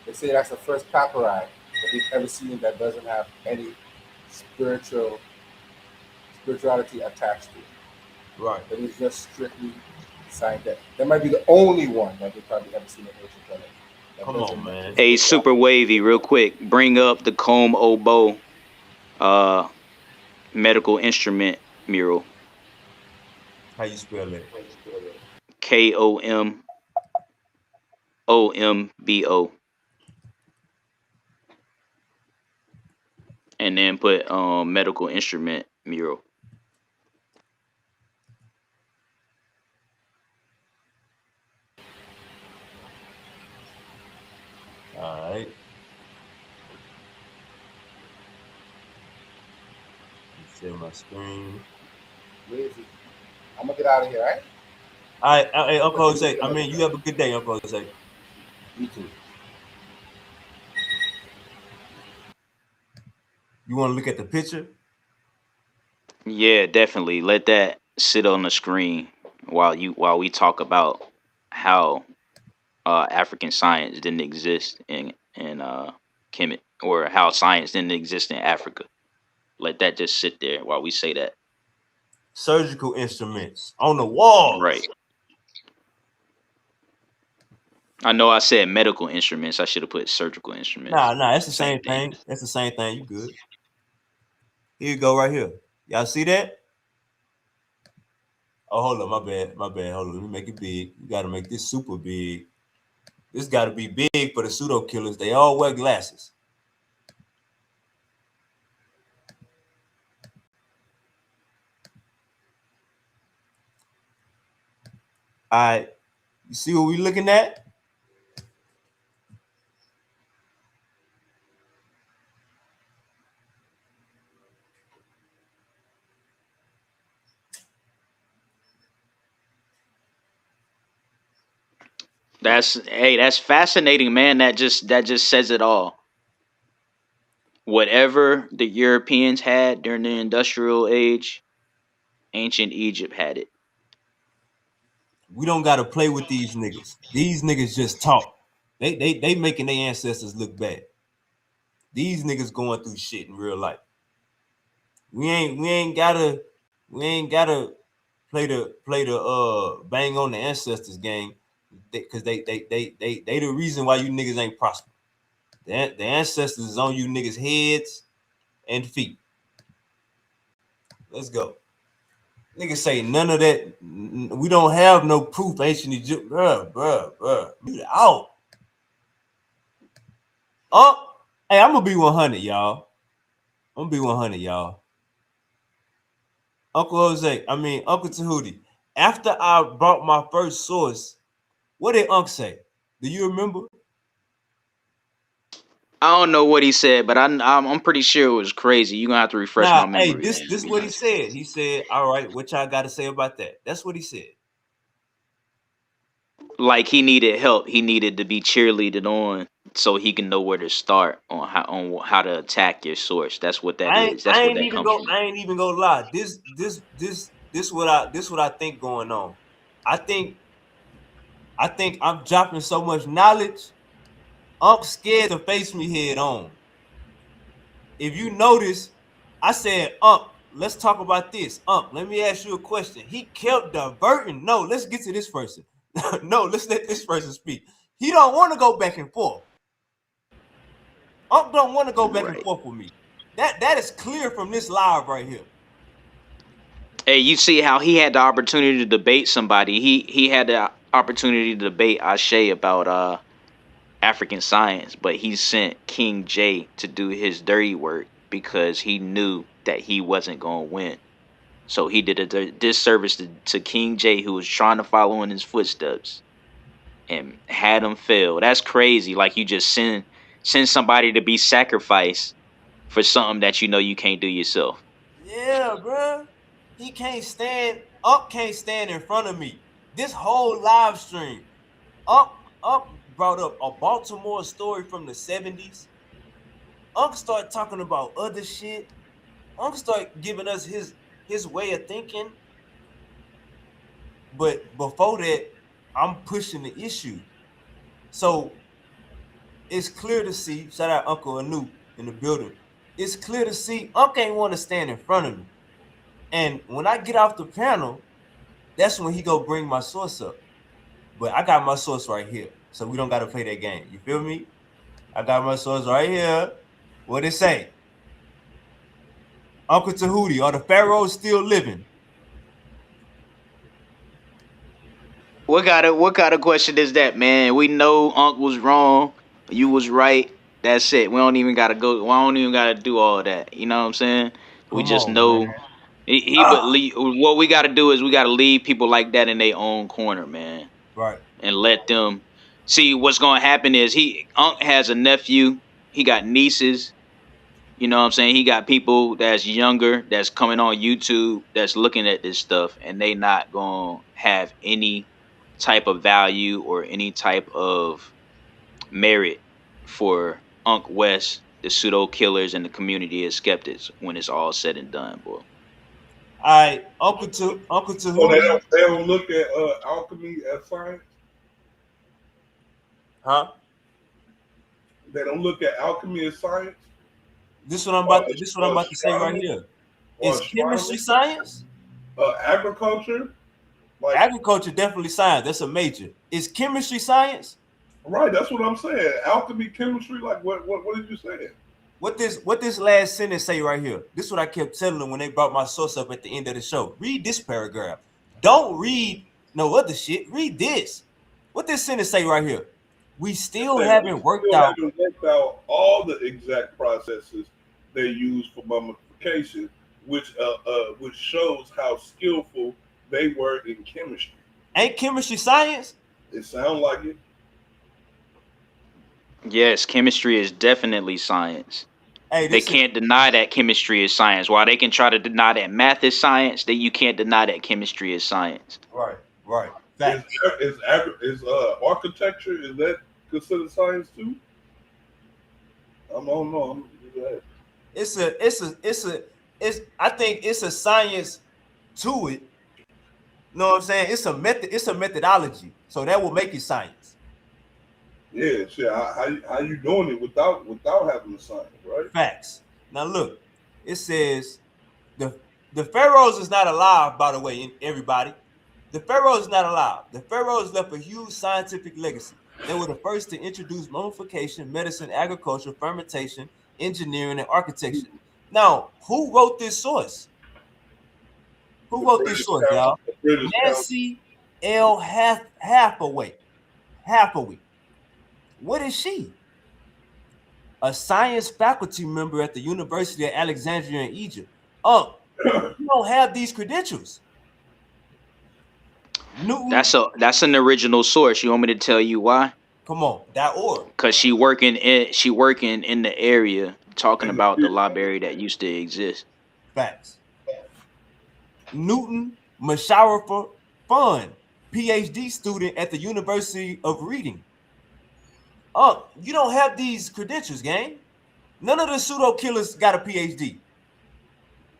They say that's the first papyri that they've ever seen that doesn't have any spirituality attached to it.
Right.
It is just strictly scientific. That might be the only one that they've probably ever seen in ancient Kemet.
Come on, man.
Hey, SupaWavvy, real quick, bring up the comb oboe medical instrument mural.
How you spell it?
KOMOMBO. And then put medical instrument mural.
All right. Share my screen.
Where is it? I'm gonna get out of here, right?
All right, hey, Uncle Jose. I mean, you have a good day, Uncle Jose.
You too.
You want to look at the picture?
Yeah, definitely. Let that sit on the screen while we talk about how African science didn't exist in Kemet, or how science didn't exist in Africa. Let that just sit there while we say that.
Surgical instruments on the walls.
Right. I know I said medical instruments. I should have put surgical instruments.
Nah, that's the same thing. That's the same thing. You good. Here you go right here. Y'all see that? Oh, hold on. My bad. Hold on. Let me make it big. You got to make this super big. This got to be big for the pseudo killers. They all wear glasses. All right. You see what we looking at?
That's fascinating, man. That just says it all. Whatever the Europeans had during the industrial age, ancient Egypt had it.
We don't got to play with these niggas. These niggas just talk. They making their ancestors look bad. These niggas going through shit in real life. We ain't gotta play the bang on the ancestors game, because they the reason why you niggas ain't prosper. The ancestors is on you niggas heads and feet. Let's go. Niggas say none of that. We don't have no proof. Ancient Egypt, bruh. Mute it out. Oh, hey, I'm gonna be 100, y'all. I'm gonna be 100, y'all. Uncle Tahuti. After I brought my first source, what did Unc say? Do you remember?
I don't know what he said, but I'm pretty sure it was crazy. You're gonna have to refresh my memory.
Hey, this is what he said. He said, all right, what y'all got to say about that? That's what he said.
Like he needed help. He needed to be cheerleaded on so he can know where to start on how to attack your source. That's what that is. That's what that comes from.
I ain't even gonna lie. This what I think going on. I think I'm dropping so much knowledge. I'm scared to face me head on. If you notice, I said, let's talk about this. Let me ask you a question. He kept diverting. No, let's get to this person. No, let's let this person speak. He don't want to go back and forth. Don't want to go back and forth with me. That is clear from this live right here.
Hey, you see how he had the opportunity to debate somebody. He had the opportunity to debate Ashe about African science, but he sent King J to do his dirty work because he knew that he wasn't going to win. So he did a disservice to King J, who was trying to follow in his footsteps, and had him fail. That's crazy. Like, you just send somebody to be sacrificed for something that you know you can't do yourself.
Yeah, bro. He can't stand in front of me. This whole live stream, Up brought up a Baltimore story from the 70s. Unc start talking about other shit. Unc start giving us his way of thinking. But before that, I'm pushing the issue. So it's clear to see, shout out Uncle Anu in the building. It's clear to see Unc ain't want to stand in front of me. And when I get off the panel, that's when he go bring my source up. But I got my source right here. So we don't got to play that game. You feel me? I got my source right here. What it say? Uncle Tahuti, are the pharaohs still living?
What kind of question is that, man? We know Unc was wrong. You was right. That's it. We don't even gotta go. We don't even gotta do all that. You know what I'm saying? We
Come
just
on,
know
man.
but what we gotta do is we gotta leave people like that in their own corner, man,
Right.
and let them see what's gonna happen. Is Unc has a nephew. He got nieces. You know what I'm saying? He got people that's younger that's coming on YouTube that's looking at this stuff, and they not gonna have any type of value or any type of merit for Unc West, the pseudo killers, and the community of skeptics when it's all said and done, boy.
All right, Uncle
So
Tahuti.
they don't look at alchemy as science.
Huh?
They don't look at alchemy as science.
This what I'm about to say right here. Is chemistry science?
Agriculture?
Agriculture definitely science. That's a major. Is chemistry science?
Right, that's what I'm saying. Alchemy, chemistry, like what did you say?
What this last sentence say right here? This is what I kept telling them when they brought my source up at the end of the show. Read this paragraph. Don't read no other shit. Read this. What this sentence say right here? We still haven't worked out
all the exact processes they use for mummification, which shows how skillful they were in chemistry.
Ain't chemistry science?
It sounds like it.
Yes, chemistry is definitely science.
Hey,
they can't deny that chemistry is science. While they can try to deny that math is science, that you can't deny that chemistry is science.
Right.
Is architecture, is that considered science too? I don't know.
I think it's a science to it. You know what I'm saying? It's a methodology. So that will make it science.
Yeah, shit. How you doing it without having the science, right?
Facts. Now look, it says the pharaohs is not alive, by the way, everybody. The pharaohs is not alive. The pharaohs left a huge scientific legacy. They were the first to introduce mummification, medicine, agriculture, fermentation, engineering, and architecture. Now, who wrote this source? Who wrote this source, y'all? Nancy L. Hathaway. What is she? A science faculty member at the University of Alexandria in Egypt. You don't have these credentials.
Newton. That's an original source. You want me to tell you why?
Come on, .org.
Because she working in the area talking about the library that used to exist.
Facts. Newton Masharafa Fun, PhD student at the University of Reading. You don't have these credentials, gang. None of the pseudo killers got a PhD.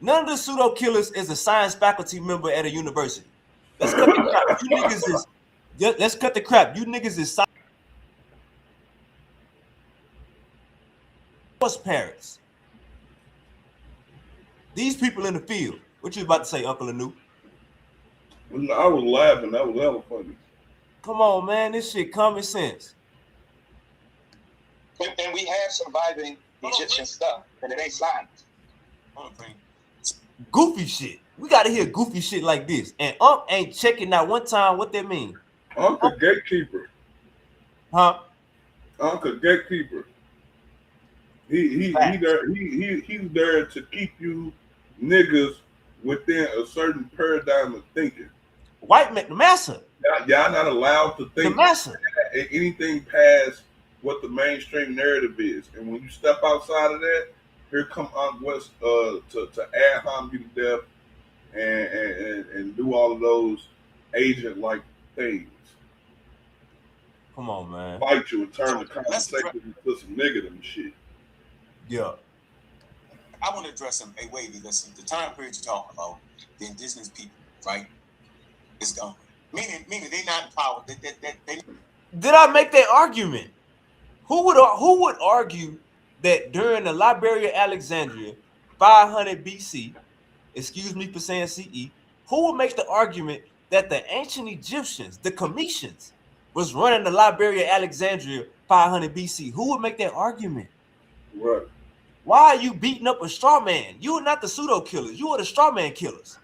None of the pseudo killers is a science faculty member at a university. Let's cut the crap. You niggas is. Let's cut the crap. You niggas is science parents. These people in the field. What you about to say, Uncle Anu?
I was laughing. That was hella funny.
Come on, man. This shit common sense.
And we have surviving Egyptian stuff, and it ain't science.
Goofy shit. We gotta hear goofy shit like this. And Unc ain't checking out one time what that mean.
Unc a gatekeeper.
Huh?
Unc a gatekeeper. He's there to keep you niggas within a certain paradigm of thinking.
White man, the Massa.
Y'all not allowed to think
the Massa.
Anything past what the mainstream narrative is. And when you step outside of that, here come Unc West to ad hom you to death and do all of those agent-like things.
Come on, man.
Fight you and turn the conversation into some negative shit.
Yeah.
I want to address him. Hey, Wavy, listen. The time period you're talking about, the indigenous people, right? It's gone. Meaning they not in power. They
Did I make that argument? Who would argue that during the Library of Alexandria, 500 BC, excuse me for saying CE, who would make the argument that the ancient Egyptians, the Cometians, was running the Library of Alexandria 500 BC? Who would make that argument?
Right.
Why are you beating up a straw man? You are not the pseudo killers. You are the straw man killers.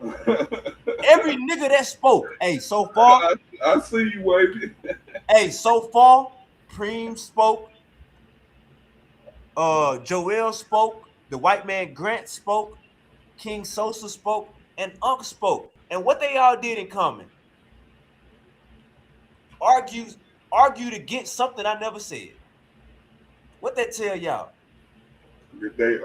Every nigga that spoke, hey, so far,
I see you, Wavy.
hey, so far, Preem spoke, Joel spoke, the white man Grant spoke, King Sosa spoke, and Unc spoke. And what they all did in common, argued against something I never said. What that tell y'all?
They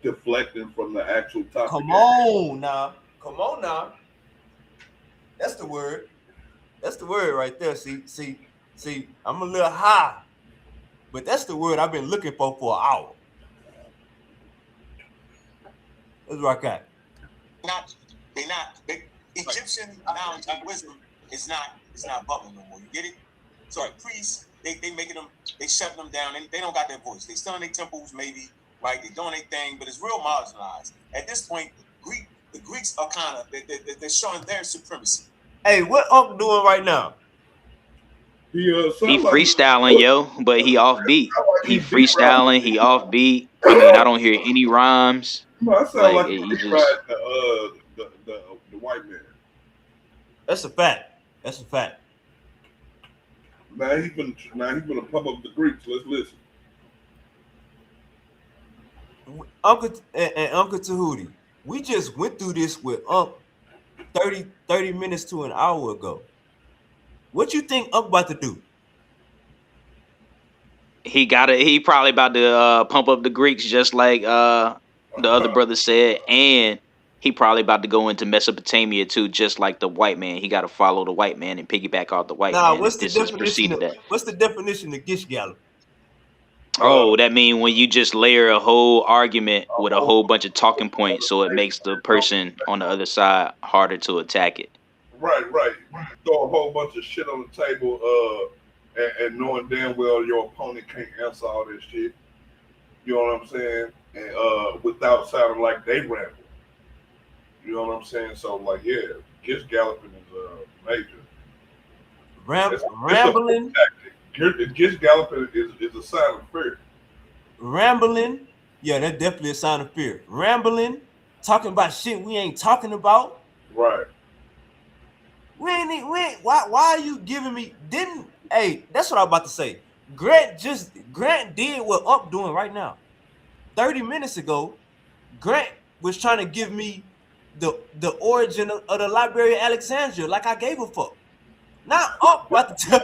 deflecting from the actual topic.
Come on now. That's the word. That's the word right there. See, I'm a little high, but that's the word I've been looking for an hour. Let's rock out.
Egyptian knowledge and wisdom is not bubbling no more. You get it? So the priests, they making them, they shutting them down, and they don't got their voice. They still in their temples, maybe, right? They doing their thing, but it's real marginalized. At this point, the Greeks are kind of they're showing their supremacy.
Hey, what Unc doing right now?
He freestyling, yo, but he offbeat. He freestyling, he offbeat. I mean, I don't hear any rhymes.
No, I sound like
he
just the white man.
That's a fact. That's a fact.
Now he's gonna pump up the Greeks. Let's listen.
Uncle and Uncle Tahuti, we just went through this with Unc 30 minutes to an hour ago. What you think Unc about to do?
He probably about to pump up the Greeks just like the other brother said, and he probably about to go into Mesopotamia too, just like the white man. He got to follow the white man and piggyback off the white man.
What's the definition of Gish Gallop?
Oh, that means when you just layer a whole argument with a whole bunch of talking points, so it makes the person on the other side harder to attack it.
Right. Throw a whole bunch of shit on the table, and knowing damn well your opponent can't answer all this shit. You know what I'm saying? And without sounding like they ramble. You know what I'm saying? So like, yeah, Gish Galloping is major.
Rambling.
Gish Galloping is a sign of fear.
Rambling, yeah, that's definitely a sign of fear. Rambling, talking about shit we ain't talking about.
Right.
Why are you giving me? Hey, that's what I'm about to say. Grant did what Unc doing right now. 30 minutes ago, Grant was trying to give me the origin of the Library of Alexandria, like I gave a fuck. Now Unc about to tell.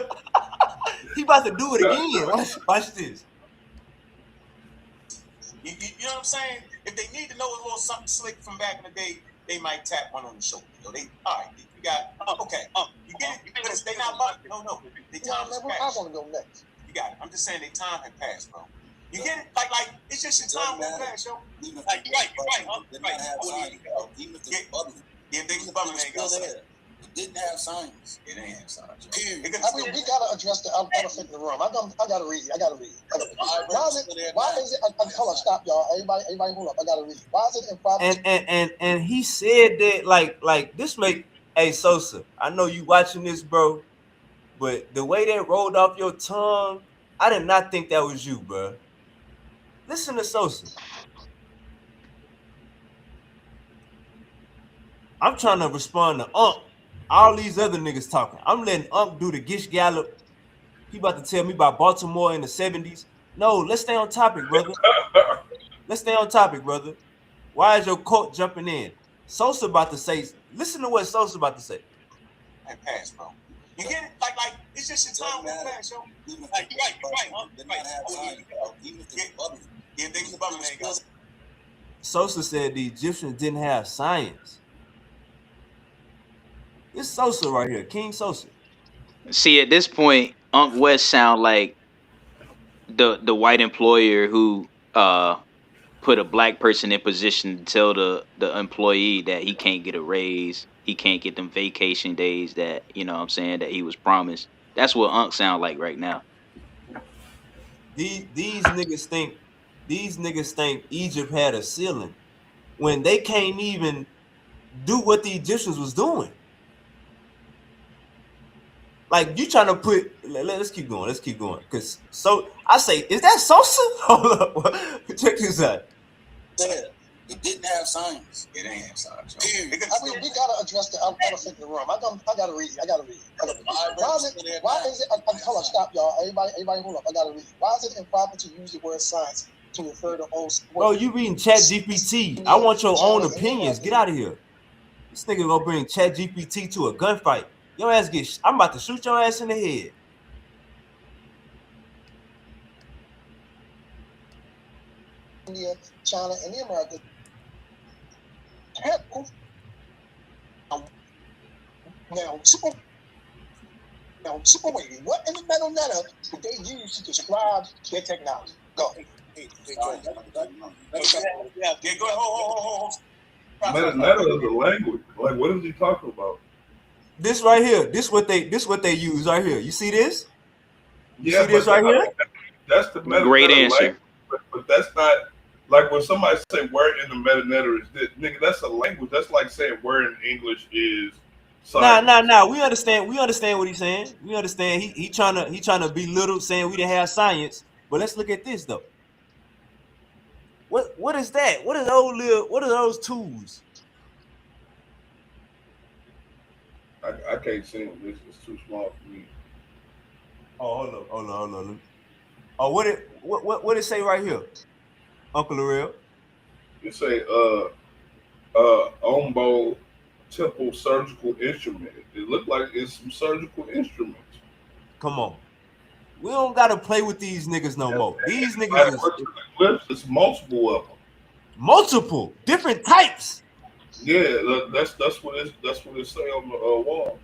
He about to do it again. Watch this.
You know what I'm saying? If they need to know a little something slick from back in the day, they might tap one on the shoulder. All right, you got okay. You get it? Because they not bugging. No. They time has passed.
I want to go next.
You got it. I'm just saying they time had passed, bro. You get it? Like it's just your time will pass, yo. Like you're right. Even if they're bubbling. Yeah, they bubbling ain't got science. It didn't have science. It ain't have science. Period.
I mean, we gotta address the elephant in the room. I gotta read. Why is it? Hold on, stop, y'all. Everybody, hold up. I gotta read. Why is it in Proverbs?
And he said that like this make. Hey Sosa, I know you watching this, bro, but the way that rolled off your tongue, I did not think that was you, bro. Listen to Sosa. I'm trying to respond to Unc. All these other niggas talking. I'm letting Unc do the Gish Gallop. He about to tell me about Baltimore in the 70s. No, let's stay on topic, brother. Why is your coat jumping in? Sosa about to say, listen to what Sosa about to say.
I pass, bro. You get it? Like it's just your time will pass, yo. Like you're right. Even if they're bubbling. Yeah, they bubbling ain't got.
Sosa said the Egyptians didn't have science. It's Sosa right here, King Sosa.
See, at this point, Unc West sound like the white employer who put a black person in position to tell the employee that he can't get a raise, he can't get them vacation days that, you know what I'm saying, that he was promised. That's what Unc sound like right now.
These niggas think Egypt had a ceiling when they can't even do what the Egyptians was doing. Like you trying to put, let's keep going. Let's keep going. Cause so I say, is that Sosa? Hold up, check this out.
It didn't have science.
It ain't have science.
We gotta address the elephant in the room. I gotta read. Why is it? Hold on, stop, y'all. Everybody, hold up. I gotta read. Why is it improper to use the word science to refer to old?
Bro, you reading ChatGPT? I want your own opinions. Get out of here. This nigga gonna bring ChatGPT to a gunfight. Your ass get. I'm about to shoot your ass in the head.
India, China, and the Americas. Now, SupaWavvy, what in the metadata did they use to describe their technology? Go.
Yeah, go ahead. Hold.
Metadata is a language. Like, what is he talking about?
This right here. This what they use right here. You see this? You
Yeah,
see this right here?
That's the metadata.
Great answer.
Language, but that's not like when somebody say where in the metadata is this, nigga. That's a language. That's like saying where in English is. Science.
Nah. We understand what he's saying. We understand. He trying to belittle saying we didn't have science. But let's look at this though. What is that? What are those tools?
I can't see them. It's too small for me.
Oh, hold on. Oh, what it say right here, Uncle Lorel?
It say Ombo Temple surgical instrument. It looked like it's some surgical instruments.
Come on. We don't gotta play with these niggas no more. These niggas
it's multiple of them.
Multiple different types.
Yeah, that's what it say on the wall.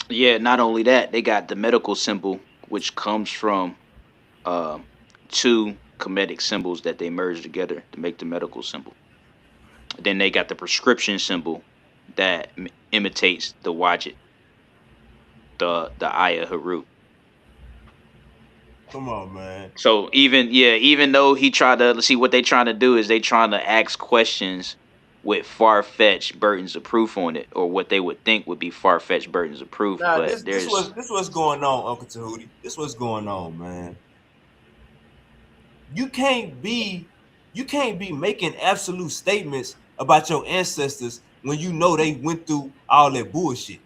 Yeah, not only that, they got the medical symbol, which comes from two Kemetic symbols that they merged together to make the medical symbol. Then they got the prescription symbol that imitates the Wajid, the Aya Harut.
Come on, man.
So even though he tried to see what they trying to do is they trying to ask questions with far-fetched burdens of proof on it, or what they would think would be far-fetched burdens of proof.
Nah,
but
this what's going on, Uncle Tahuti. This what's going on, man. You can't be making absolute statements about your ancestors when you know they went through all that bullshit.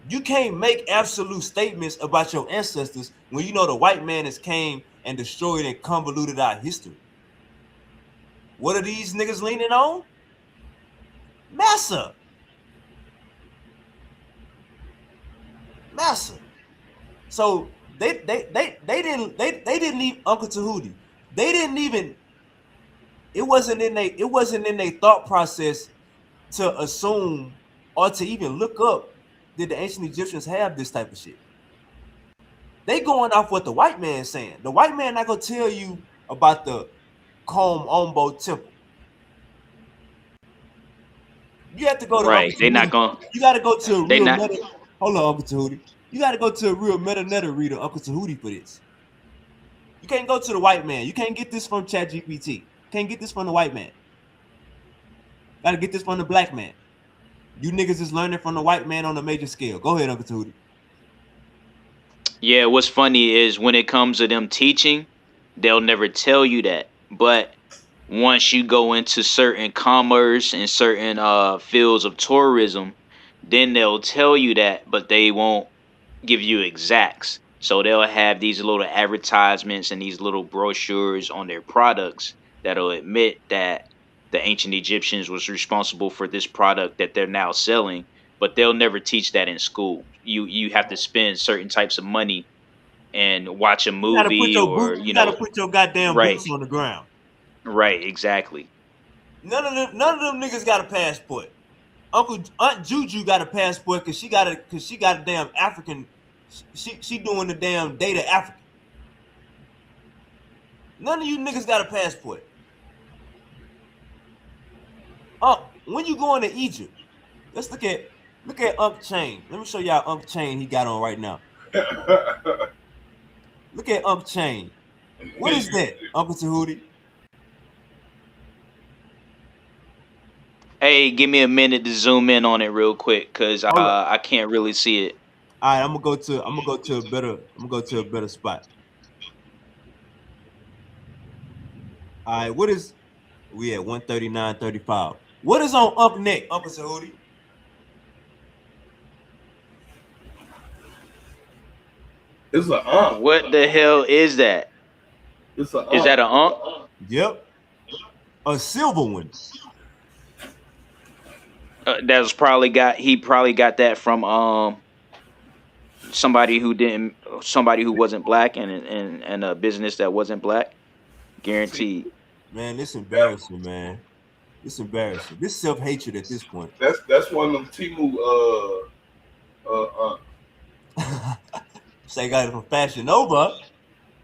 You can't make absolute statements about your ancestors when you know the white man has came and destroyed and convoluted our history. What are these niggas leaning on? Massa. So they didn't even Uncle Tahuti. They didn't even. It wasn't in their thought process to assume or to even look up did the ancient Egyptians have this type of shit. They going off what the white man saying. The white man not gonna tell you about the Kom Ombo temple. You have to go to
right. They not gonna.
You got to go to a real.
Not,
hold on, Uncle Tahuti. You got to go to a real meta reader, Uncle Tahuti, for this. You can't go to the white man. You can't get this from ChatGPT. Can't get this from the white man. Got to get this from the black man. You niggas is learning from the white man on a major scale. Go ahead, Uncle Tahuti.
Yeah, what's funny is when it comes to them teaching, they'll never tell you that. But once you go into certain commerce and certain fields of tourism, then they'll tell you that, but they won't give you exacts. So they'll have these little advertisements and these little brochures on their products that'll admit that the ancient Egyptians was responsible for this product that they're now selling, but they'll never teach that in school. You have to spend certain types of money and watch a movie,
you gotta put your goddamn boots on the ground.
Right, exactly.
None of them niggas got a passport. Aunt Juju got a passport because she got a damn African She doing the damn data Africa. None of you niggas got a passport. When you going to Egypt, let's look at Unc Chain. Let me show y'all Unc Chain he got on right now. Look at Unc Chain. What is that, Uncle Tahuti?
Hey, give me a minute to zoom in on it real quick, cause I can't really see it.
All right, I'm gonna go to a better spot. All right, what is we at 139.35? What is on Unc neck, Uncle Tahuti?
It's an Unc.
What the hell is that?
It's an
Is that an Unc?
Yep, a silver one.
He probably got that from somebody who wasn't black and a business that wasn't black. Guaranteed.
Man, this embarrassing, man. This embarrassing. This self-hatred at this point.
That's one of them Timu
Say got it from Fashion Nova.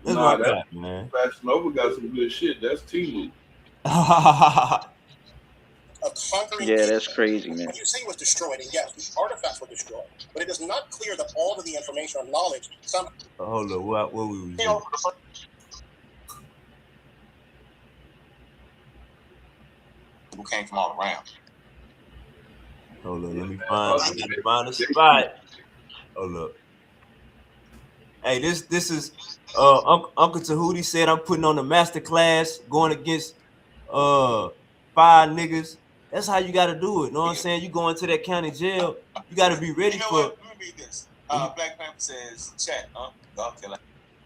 Let's
nah,
rock that, man.
Fashion Nova got some good shit. That's Timu.
Yeah, that's crazy, man.
What you see was destroyed, and yes, the artifacts were destroyed, but it is not clear that all of the information or knowledge.
Hold on, what we was doing?
Who came from all around?
Hold on, let me find a spot. Hold up. Hey, this is Uncle Tahuti said I'm putting on a master class going against 5 niggas. That's how you gotta do it. Know what I'm saying? You go into that county jail, you gotta be ready for.
Let me read this. Black Panther says, "Chat, God kill."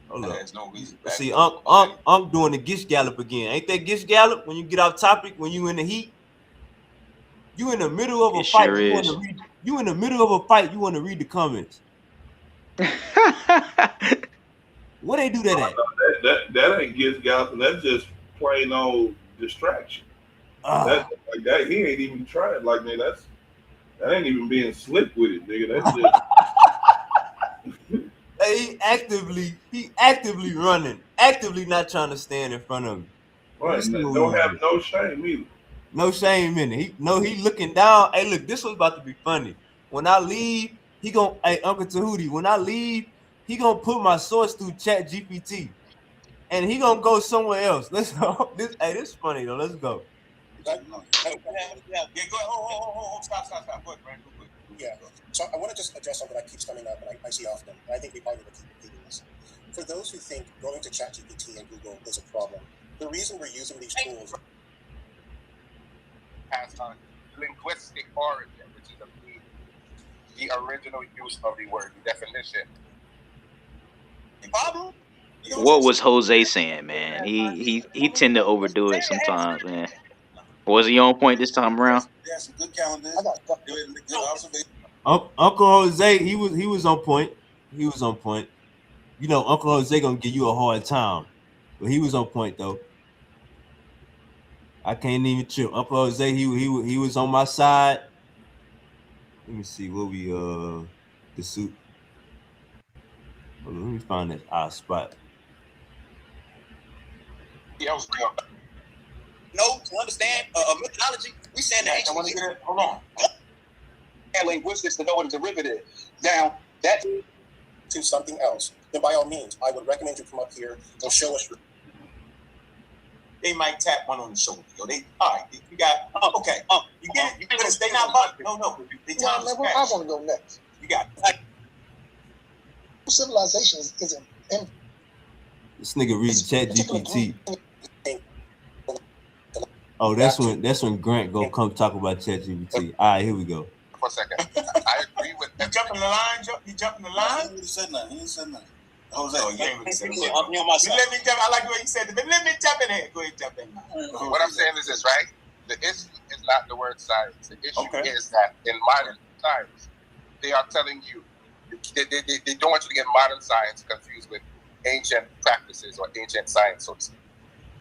Hold up.
There's no reason.
See, Unc doing the Gish Gallop again. Ain't that Gish Gallop when you get off topic, when you in the heat? You in the middle of a fight.
Sure
you in the middle of a fight. You want to read the comments. What they do that at?
That ain't Gish Gallop. That's just plain old distraction. That he ain't even trying. Like, man, that ain't even being slick with it, nigga. That's just.
He actively running, actively not trying to stand in front of me.
Right, don't have no shame either.
No shame in it. He looking down. Hey, look, this was about to be funny. When I leave, Uncle Tahuti, when I leave, he gonna put my source through Chat GPT, and he gonna go somewhere else. Let's go. This is funny though. Let's go.
Yeah, go ahead. Stop. Go ahead, Brandon. Yeah. So I want to just address something that keeps coming up, and I see often, and I think we probably will keep repeating this. For those who think going to ChatGPT and Google is a problem, the reason we're using these tools
has a linguistic origin, which is the original use of the word, the definition.
Problem?
What was Jose saying, man? He tend to overdo it sometimes, man. Was he on point this time around?
Yeah, some good calendars. Good observation.
Uncle Jose, he was on point. He was on point. You know, Uncle Jose gonna give you a hard time, but he was on point though. I can't even trip. Uncle Jose, he was on my side. Let me see what we the suit. Hold on, let me find that spot.
No, to understand methodology, we saying that. I want to get it. Hold on. And linguistics to know what a derivative is. Now, that to something else, then by all means, I would recommend you come up here and show us. They might tap one on the shoulder. All right, you got, okay, you get it? You gonna stay now, but no. They time I want to go next. You got it. Civilization is
this nigga reads Chat GPT. Oh, that's when Grant gonna come talk about Chat GPT. All right, here we go.
For a second, I agree with
you. Jumping the line, You jumping the line?
He ain't said nothing. Jose,
you ain't really said nothing. Let me jump. I like the way you said it, but let me jump in here. Go ahead, jump in.
What I'm saying is this, right? The issue is not the word science. The issue is that in modern science, they are telling you they don't want you to get modern science confused with ancient practices or ancient science. So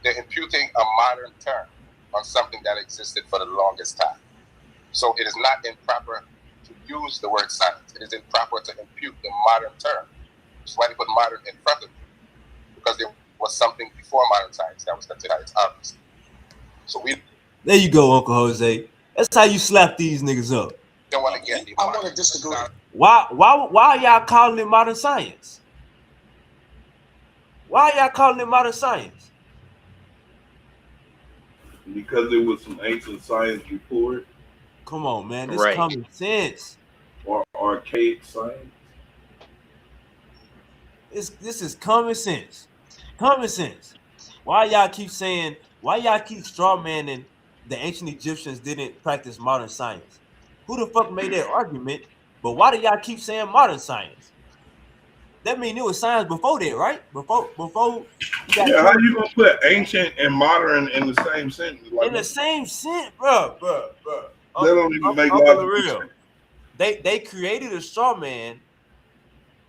they're imputing a modern term on something that existed for the longest time. So it is not in proper to use the word science. It is improper to impute the modern term. That's why they put modern in front of it, because there was something before modern science that was considered as obvious. So we.
There you go, Uncle Jose. That's how you slap these niggas up.
Don't want to get.
I want to disagree.
Why y'all calling it modern science? Why y'all calling it modern science?
Because it was some ancient science before it.
Come on, man. This
Right.
common sense.
Or archaic science.
This is common sense. Common sense. Why y'all keep saying, why y'all keep strawmanning the ancient Egyptians didn't practice modern science? Who the fuck made that argument? But why do y'all keep saying modern science? That means it was science before that, right? Before you got
how you gonna put ancient and modern in the same sentence? Like,
in the same sense, bro.
That don't even make
logical
sense.
They created a straw man.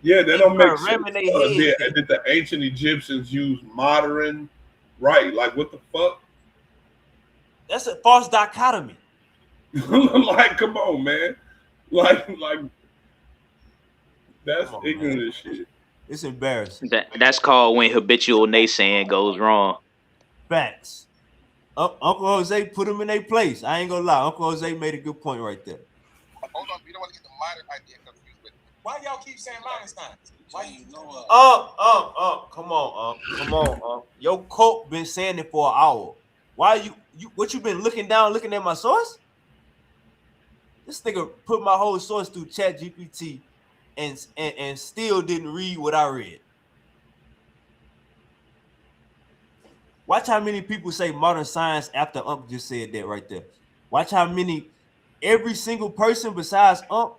Yeah, that don't make sense.
Did
the ancient Egyptians use modern? Right, like what the fuck?
That's a false dichotomy.
Like, come on, man. Like that's ignorant as shit.
It's embarrassing.
That's called when habitual naysaying goes wrong.
Facts. Uncle Jose put them in their place. I ain't gonna lie. Uncle Jose made a good point right there.
Hold on, we don't want to get the modern idea confused with.
Why y'all keep saying modern science? Why you know?
Come on. Your cult been saying it for an hour. Why you what you been looking at my source? This nigga put my whole source through ChatGPT and still didn't read what I read. Watch how many people say modern science after Ump just said that right there. Watch how many, every single person besides Ump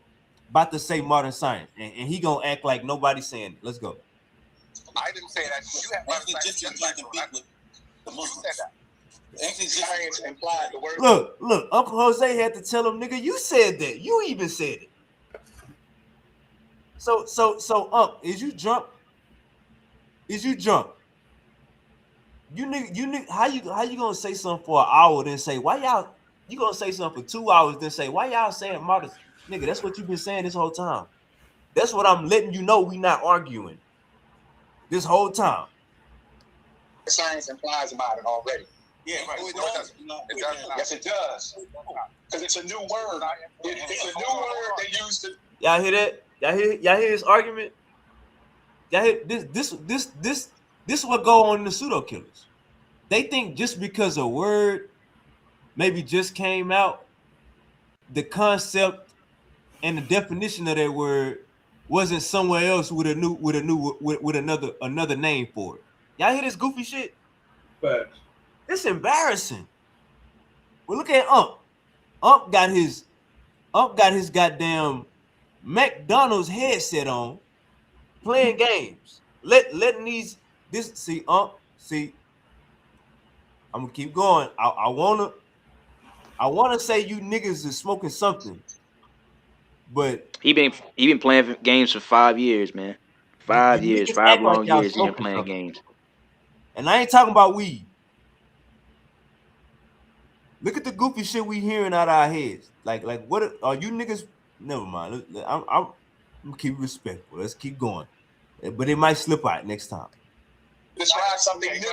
about to say modern science. And he gonna act like nobody's saying it. Let's go.
I didn't say that. You have modern science. You said that. Science implied the word.
Look, Uncle Jose had to tell him, nigga, you said that. You even said it. So is you drunk? Is you drunk? You nigga, how you gonna say something for an hour, then say why y'all? You gonna say something for 2 hours, then say why y'all saying modern? Nigga, that's what you've been saying this whole time. That's what I'm letting you know. We not arguing this whole time.
Science implies modern already.
Yeah, right.
No, it doesn't. It does not. Yes, it does. Because it's a new word. It's a new word they used to.
Y'all hear that? Y'all hear this argument? Y'all hear this is what go on in the Pseudo Killas. They think just because a word maybe just came out, the concept and the definition of that word wasn't somewhere else with another name for it. Y'all hear this goofy shit?
Facts.
It's embarrassing. Well, look at Ump. Ump got his goddamn McDonald's headset on, playing games. Letting these see. I'm gonna keep going. I wanna say you niggas is smoking something, but
He been playing games for 5 years, man. 5 years, 5 long years. He been playing games.
And I ain't talking about weed. Look at the goofy shit we hearing out of our heads. Like what are you niggas? Never mind. I'm gonna keep respectful. Let's keep going. But it might slip out next time.
Describe something new.
Go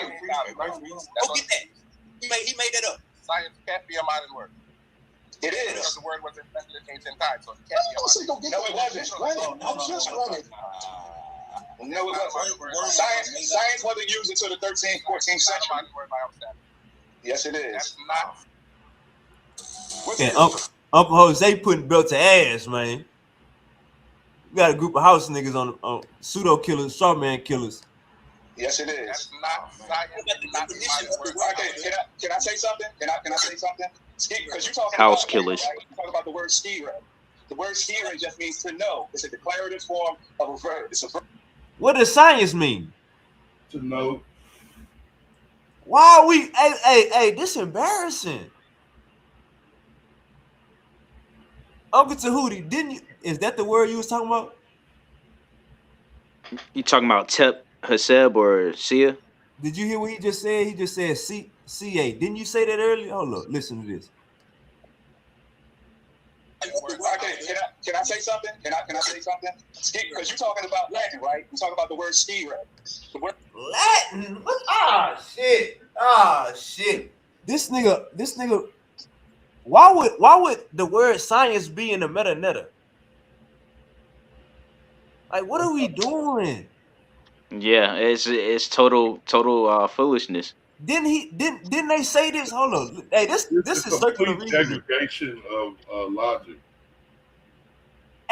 get that. He made that up.
Science can't be a modern word. It is. Because the word was invented in ancient times, so it can't be a modern word.
No, it wasn't. I'm just running.
No, it wasn't. Science wasn't used until the 13th, 14th century. Yes, it is. That's not.
And Uncle Jose putting belt to ass, man. We got a group of house niggas on Pseudo Killas, Strawman Killers.
Yes, it is. That's not science. Can I say something? Can I say something? Because you talking
House
about
killers.
Right? You talk about the word skira. The word skira just means to know. It's a declarative form of a verb. It's a verb.
What does science mean?
To know.
Why are we? Hey, this embarrassing. Uncle Tahuti, didn't you? Is that the word you was talking about?
You talking about Tep Haseb or Sia?
Did you hear what he just said? He just said CA. Didn't you say that earlier? Hold up, listen to this.
Can
Can I say something? Can I say something? Because you're talking about Latin, right? You're talking about the word ski, right? The word
Latin? What? Ah, shit. This nigga. Why would the word science be in the meta? Like, what are we doing?
Yeah, it's total foolishness.
Didn't they say this? Hold on. Hey, this
It's a
is circular
complete
reasoning.
segregation of logic.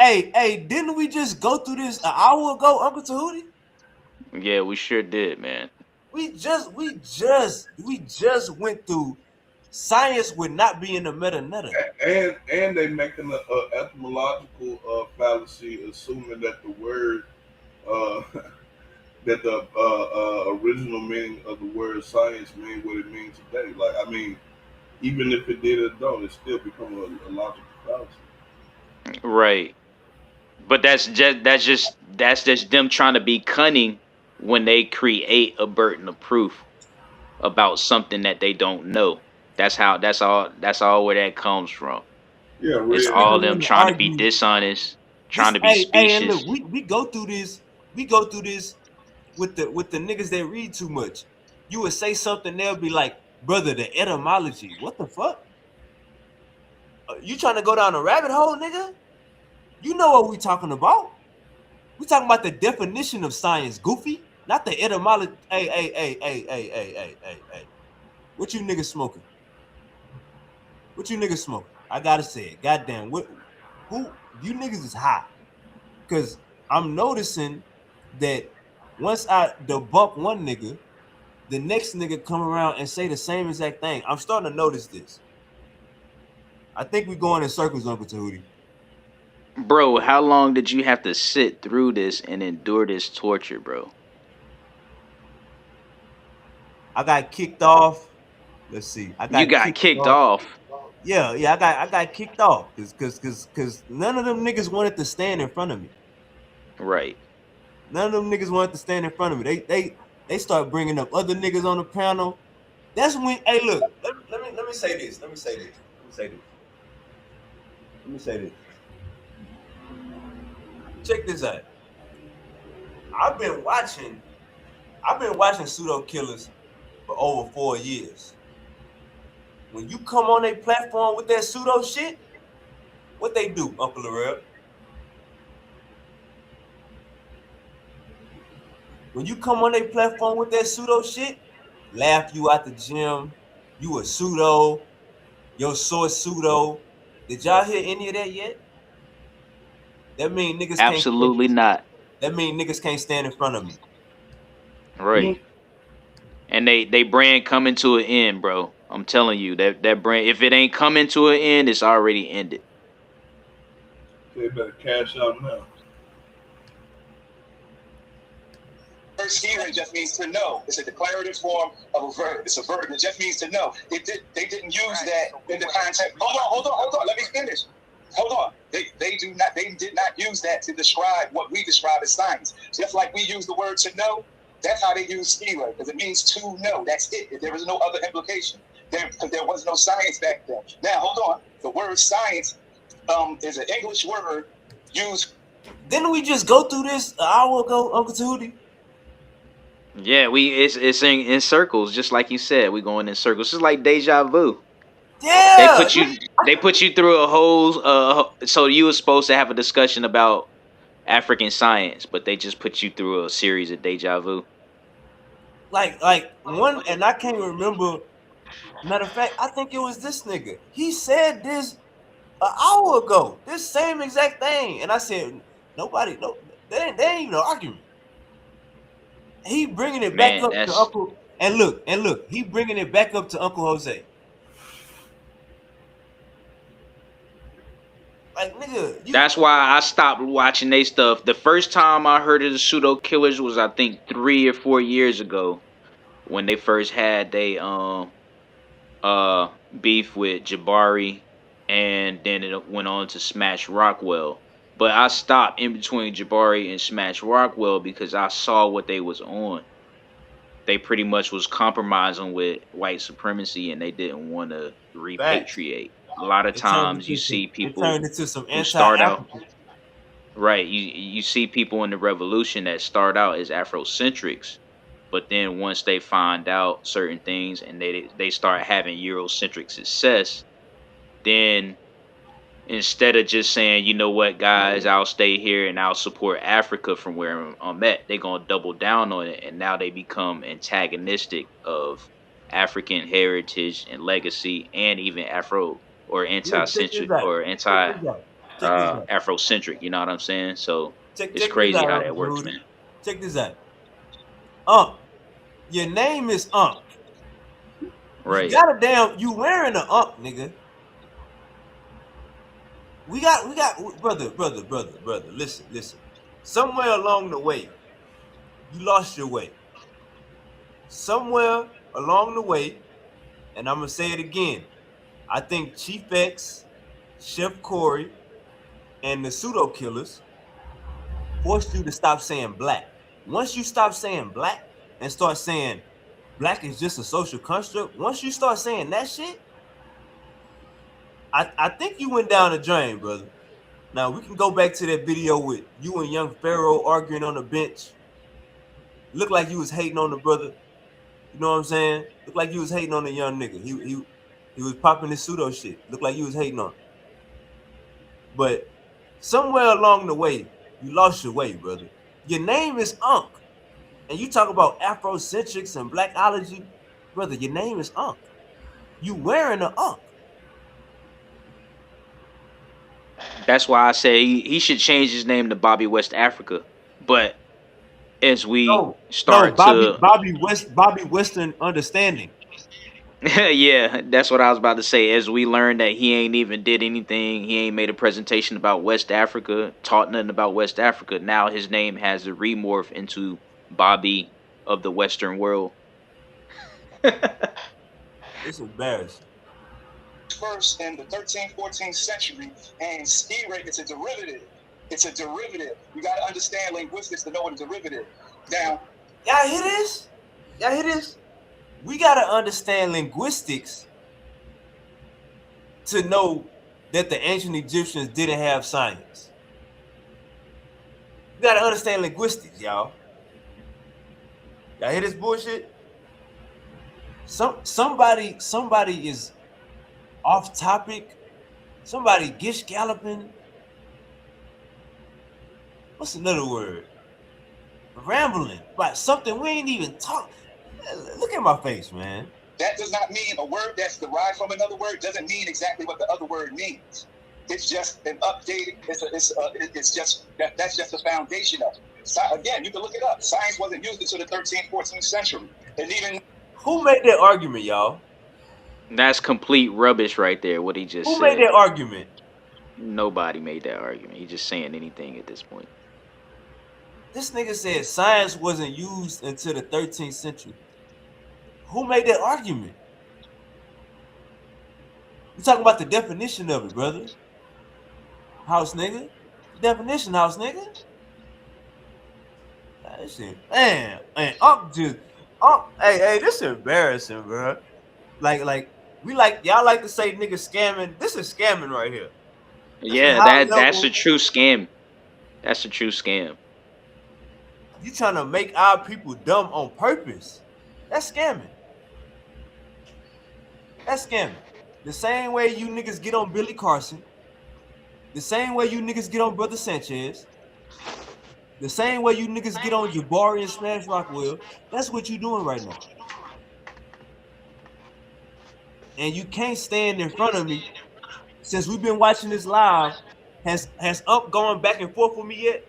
Hey, didn't we just go through this an hour ago, Uncle Tahuti?
Yeah, we sure did, man.
We just went through science would not be in the meta.
And they making a etymological fallacy, assuming that the word uh, that the original meaning of the word science mean what it means today. Like, I mean, even if it did or don't, it still become a logical fallacy.
Right. But that's just them trying to be cunning when they create a burden of proof about something that they don't know. That's all where that comes from.
Yeah,
It's
This
red
nigga
all
herring.
them
want to
trying to be
argue.
dishonest, trying
This
to be
and look,
specious.
we go through this. We go through this with the niggas that read too much. You would say something, they'll be like, brother, the etymology. What the fuck? You trying to go down a rabbit hole, nigga? You know what we talking about. We talking about the definition of science, goofy, not the etymology. Hey. What you niggas smoking? What you niggas smoking? I gotta say it. Goddamn, who you niggas is high? Cause I'm noticing that once I debunk one nigga, the next nigga come around and say the same exact thing. I'm starting to notice this. I think we going in circles, Uncle Tahuti.
Bro, how long did you have to sit through this and endure this torture, bro?
I got kicked off. Let's see. I
You
got
got
kicked
kicked
off.
off.
Yeah. I got kicked off because none of them niggas wanted to stand in front of me.
Right.
None of them niggas wanted to stand in front of me. They start bringing up other niggas on the panel. That's when. Hey, look. Let me say this. Let me say this. Check this out. I've been watching Pseudo Killas for over 4 years. When you come on a platform with that pseudo shit, what they do, Uncle Larrell? When you come on a platform with that pseudo shit, laugh you out the gym, you a pseudo, your source pseudo. Did y'all hear any of that yet? That mean niggas can't.
Absolutely not.
That mean niggas can't stand in front of me.
Right. And they brand coming to an end, bro. I'm telling you that brand, if it ain't coming to an end, it's already ended.
They better cash out now.
word hearing just means to know. It's a declarative form of a verb. It's a verb. It just means to know. They didn't use that in the context. Hold on. Let me finish. Hold on. They did not use that to describe what we describe as science. Just like we use the word to know, that's how they use schema, because it means to know. That's it. There is no other implication. Because there was no science back then. Now, hold on. The word science is an English word used.
Didn't we just go through this an hour ago, Uncle Tootie?
Yeah, it's in circles, just like you said. We going in circles. It's like deja vu.
Yeah.
They put you through a whole so you were supposed to have a discussion about African science, but they just put you through a series of deja vu.
Like one, and I can't remember. Matter of fact, I think it was this nigga. He said this an hour ago. This same exact thing, and I said nobody, they ain't even no argument. He bringing it back
Man,
up to
that's
Uncle, and look, he bringing it back up to Uncle Jose. Like, nigga,
that's why I stopped watching they stuff. The first time I heard of the Pseudo Killers was, I think, 3 or 4 years ago, when they first had they beef with Jabari, and then it went on to Smash Rockwell. But I stopped in between Jabari and Smash Rockwell because I saw what they was on. They pretty much was compromising with white supremacy, and they didn't want to
Facts.
repatriate. a lot of
It turned
times you
into some.
see
It
people
turned into some
who start out
anti-African.
right. You see people in the revolution that start out as Afrocentrics, but then once they find out certain things and they start having Eurocentric success, then instead of just saying, you know what, guys, I'll stay here and I'll support Africa from where I'm at, they're gonna double down on it, and now they become antagonistic of African heritage and legacy, and even Afro or
Look, check
anti-centric
this out.
or
Check
anti
this out. Check this out.
Afrocentric. You know what I'm saying? So it's
Check this
crazy
out,
how
Uncle
that works,
Rudy.
man.
Check this out. Unc, your name is Unc. You
Right.
got a damn. You wearing a Unc, nigga. We got, brother. Listen. Somewhere along the way, you lost your way. Somewhere along the way, and I'm gonna say it again. I think Chief X, Chef Corey, and the Pseudo Killas forced you to stop saying black. Once you stop saying black and start saying black is just a social construct, once you start saying that shit, I think you went down the drain, brother. Now we can go back to that video with you and young Pharaoh arguing on the bench. Looked like you was hating on the brother. You know what I'm saying? Looked like you was hating on the young nigga. He was popping his pseudo shit. Looked like you was hating on him. But somewhere along the way, you lost your way, brother. Your name is Unc. And you talk about Afrocentrics and blackology, brother, your name is Unc. You wearing an Unc.
That's why I say he should change his name to Bobby West Africa. But as we
No,
start to
Bobby Western understanding.
yeah, that's what I was about to say. As we learned that he ain't even did anything, he ain't made a presentation about West Africa, taught nothing about West Africa. Now his name has a remorph into Bobby of the Western world.
It's embarrassing.
First in the 13th, 14th century, and ski rate is a derivative. It's a derivative. You got to understand linguistics to know what a derivative. Now,
y'all hear this? Y'all hear this? We got to understand linguistics to know that the ancient Egyptians didn't have science. You got to understand linguistics, y'all. Y'all hear this bullshit? Somebody is off topic. Somebody gish galloping. What's another word? Rambling about something we ain't even talk. Look at my face, man.
That does not mean a word that's derived from another word doesn't mean exactly what the other word means. It's just an updated. It's just that's just the foundation of it. So again, you can look it up. Science wasn't used until the 13th, 14th century, and even
who made that argument, y'all?
That's complete rubbish right there. What he just
said.
Who
made that argument?
Nobody made that argument. He's just saying anything at this point.
This nigga said science wasn't used until the 13th century. Who made that argument? You talking about the definition of it, brother? House nigga? Definition, house nigga? That shit, man, hey, this is embarrassing, bro. Like y'all like to say nigga scamming. This is scamming right here.
Yeah, that's a true scam. That's a true scam.
You trying to make our people dumb on purpose. That's scamming. That's scamming. The same way you niggas get on Billy Carson. The same way you niggas get on Brother Sanchez. The same way you niggas get on Jabari and Smash Rockwell. That's what you doing right now. And you can't stand in front of me. Since we've been watching this live, has Ump gone back and forth with me yet?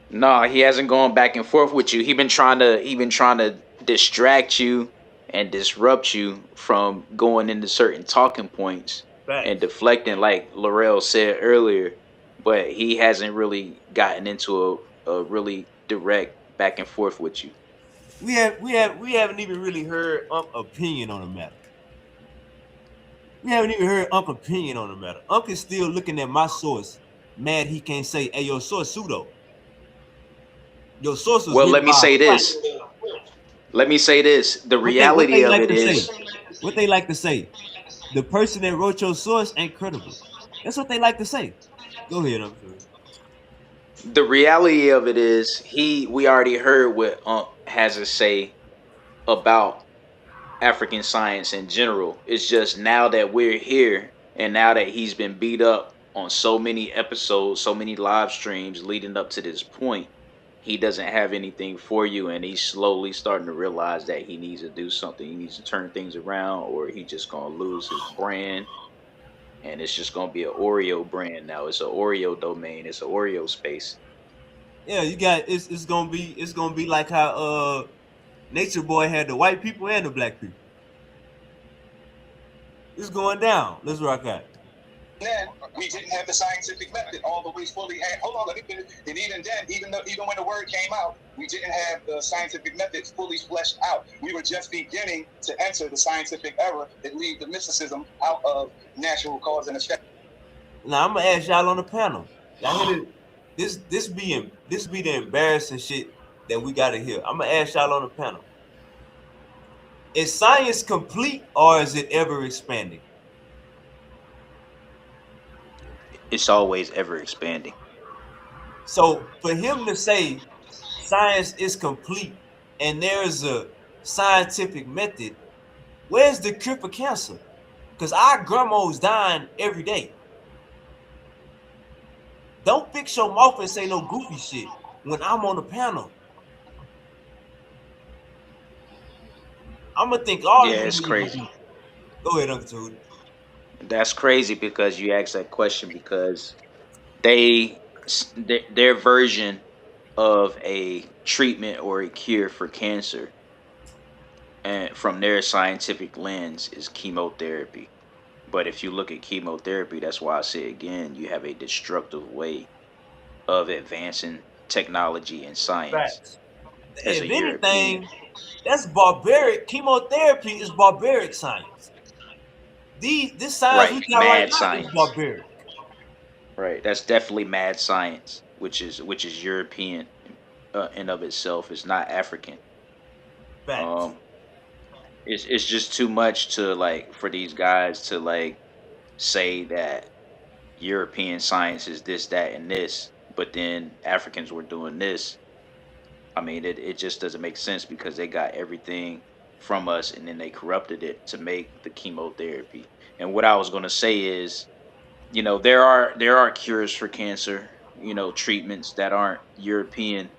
No, he hasn't gone back and forth with you. He been trying to distract you and disrupt you from going into certain talking points and deflecting, like Laurel said earlier. But he hasn't really gotten into a really direct back and forth with you.
We haven't even really heard Unc's opinion on the matter. We haven't even heard Unc's opinion on the matter. Unc is still looking at my source, mad he can't say, "Hey, your source pseudo." Your source was.
Well, let me say this. Let me say this. The reality of it is
what they like to say. the person that wrote your source ain't credible. That's what they like to say. Go ahead, I'm sorry.
The reality of it is, we already heard what has to say about African science in general. It's just now that we're here and now that he's been beat up on so many episodes, so many live streams leading up to this point, he doesn't have anything for you, and he's slowly starting to realize that he needs to do something. He needs to turn things around, or he just gonna lose his brand, and it's just gonna be an Oreo brand now. It's an Oreo domain. It's an Oreo space.
Yeah, you got it's gonna be like how Nature Boy had the white people and the black people. It's going down. Let's rock out.
Then we didn't have the scientific method all the way fully. Hold on, let me finish. And even then, even when the word came out, we didn't have the scientific method fully fleshed out. We were just beginning to enter the scientific era that leave the mysticism out of natural cause and effect.
Now I'm gonna ask y'all on the panel. Y'all hear this be the embarrassing shit that we gotta hear. I'm gonna ask y'all on the panel. Is science complete or is it ever expanding?
It's always ever expanding.
So for him to say science is complete and there's a scientific method, where's the cure for cancer? Because our grandma's dying every day. Don't fix your mouth and say no goofy shit when I'm on the panel. I'm gonna think all
Yeah,
you
it's crazy.
Go ahead, Uncle Tootie.
That's crazy because you asked that question because their version of a treatment or a cure for cancer, and from their scientific lens, is chemotherapy. But if you look at chemotherapy, that's why I say again, you have a destructive way of advancing technology and science
Facts.
as a
If
European.
anything, that's barbaric. Chemotherapy is barbaric science. This science we
Right,
got right
mad
now is
science.
barbaric.
Right, that's definitely mad science, which is European in of itself. It's not African.
Facts.
Um, it's just too much to like for these guys to like say that European science is this, that, and this, but then Africans were doing this. I mean, it just doesn't make sense because they got everything from us and then they corrupted it to make the chemotherapy. And what I was going to say is, there are cures for cancer, treatments that aren't European,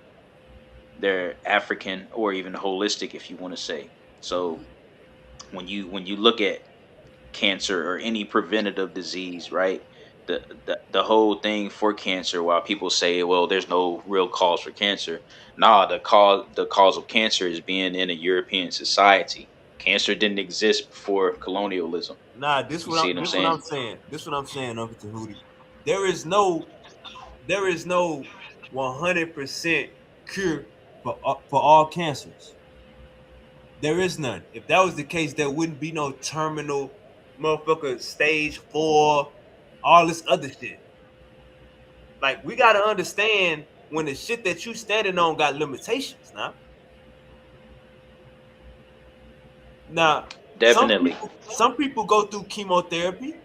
they're African or even holistic, if you want to say. So when you look at cancer or any preventative disease, right? The whole thing for cancer, while people say, well, there's no real cause for cancer. Nah, the cause of cancer is being in a European society. Cancer didn't exist before colonialism.
Nah,
You see what I'm
this what
saying?
I'm saying. This what I'm saying, Uncle Tahuti. There is no 100% cure for all cancers. There is none. If that was the case, there wouldn't be no terminal motherfucker stage 4, all this other shit. Like we gotta understand when the shit that you standing on got limitations now. Now,
Definitely.
some people go through chemotherapy.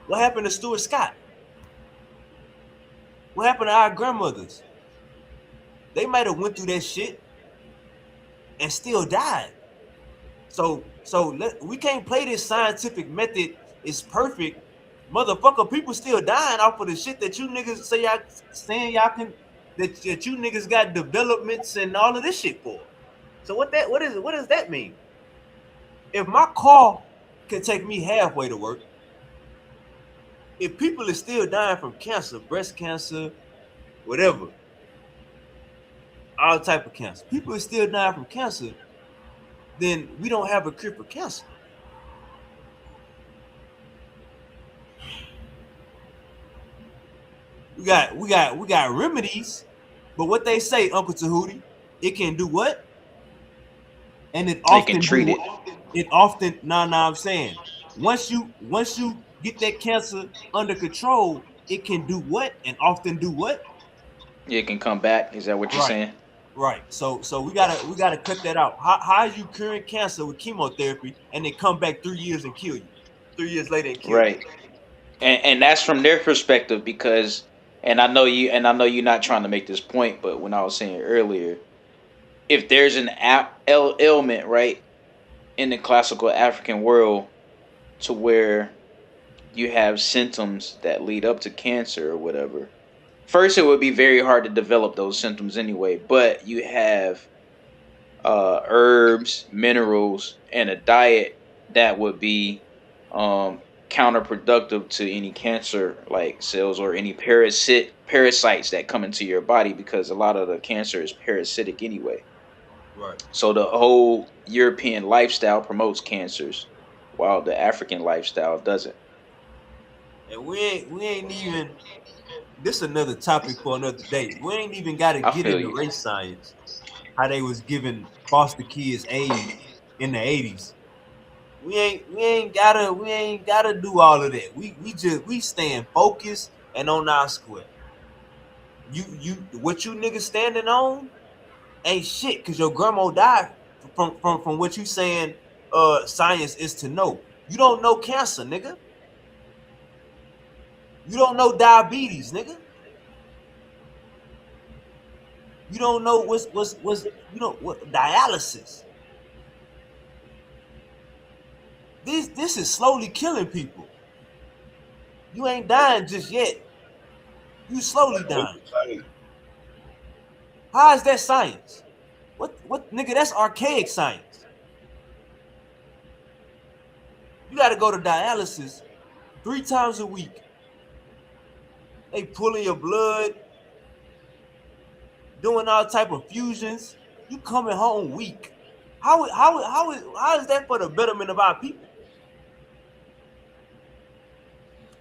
What happened to Stuart Scott? What happened to our grandmothers? They might have went through that shit and still died. So we can't play this scientific method is perfect. Motherfucker, people still dying off of the shit that you niggas say y'all saying y'all can that you niggas got developments and all of this shit for. So what does that mean? If my car can take me halfway to work, if people are still dying from cancer, breast cancer, whatever, all type of cancer, people are still dying from cancer, then we don't have a cure for cancer. We got remedies, but what they say, Uncle Tahuti, it can do what? And it
They can
often do
treat it.
what? It often I'm saying once you get that cancer under control, it can do what and often do what?
It can come back. Is that what you're
Right.
saying?
Right. So we gotta cut that out. How are you curing cancer with chemotherapy and they come back 3 years and kill you? 3 years later and killed
Right.
him.
And that's from their perspective because and I know you're not trying to make this point, but when I was saying earlier, if there's an ailment, right, in the classical African world to where you have symptoms that lead up to cancer or whatever. First, it would be very hard to develop those symptoms anyway, but you have herbs, minerals, and a diet that would be um, counterproductive to any cancer like cells or any parasites that come into your body because a lot of the cancer is parasitic anyway.
Right.
So the whole European lifestyle promotes cancers, while the African lifestyle doesn't.
And we ain't even. This is another topic for another day. We ain't even got to
I
get
feel
into
you.
race science. How they was giving foster kids AIDS in the 80s. We ain't gotta do all of that. We staying focused and on our square. You what you niggas standing on ain't shit because your grandma died from what you saying science is to know. You don't know cancer, nigga. You don't know diabetes, nigga. You don't know what's you know what dialysis. This is slowly killing people. You ain't dying just yet. You slowly dying. How is that science? What nigga? That's archaic science. You got to go to dialysis 3 times a week. They pulling your blood, doing all type of fusions. You coming home weak. How is that for the betterment of our people?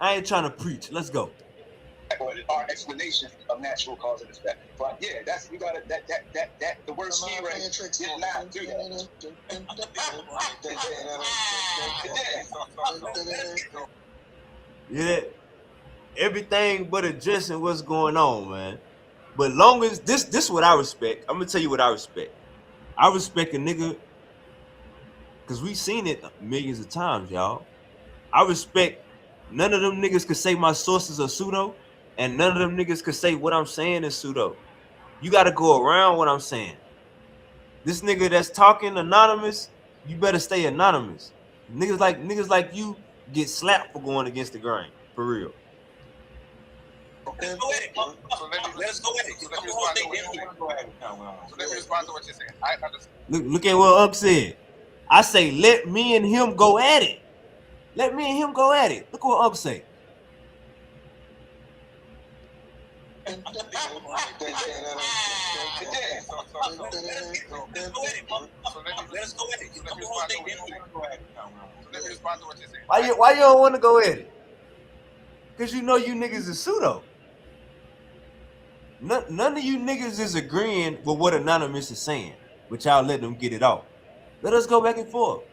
I ain't trying to preach. Let's go.
Our explanation of natural cause and effect. But yeah, that's you gotta that the word scheme did not do that.
Yeah, everything but addressing what's going on, man. But long as this what I respect. I'm gonna tell you what I respect. I respect a nigga because we seen it millions of times, y'all. I respect none of them niggas could say my sources are pseudo, and none of them niggas could say what I'm saying is pseudo. You got to go around what I'm saying. This nigga that's talking anonymous, you better stay anonymous. Niggas like you get slapped for going against the grain, for real.
Let's go at it. Let's go at it. So let me respond to what you're saying. I understand.
Look at what Unc said. I say let me and him go at it. Let me and him go at it. Look what Unc say. Why you don't want to go at it? Because you know you niggas is pseudo. None of you niggas is agreeing with what Anonymous is saying, but y'all let them get it off. Let us go back and forth.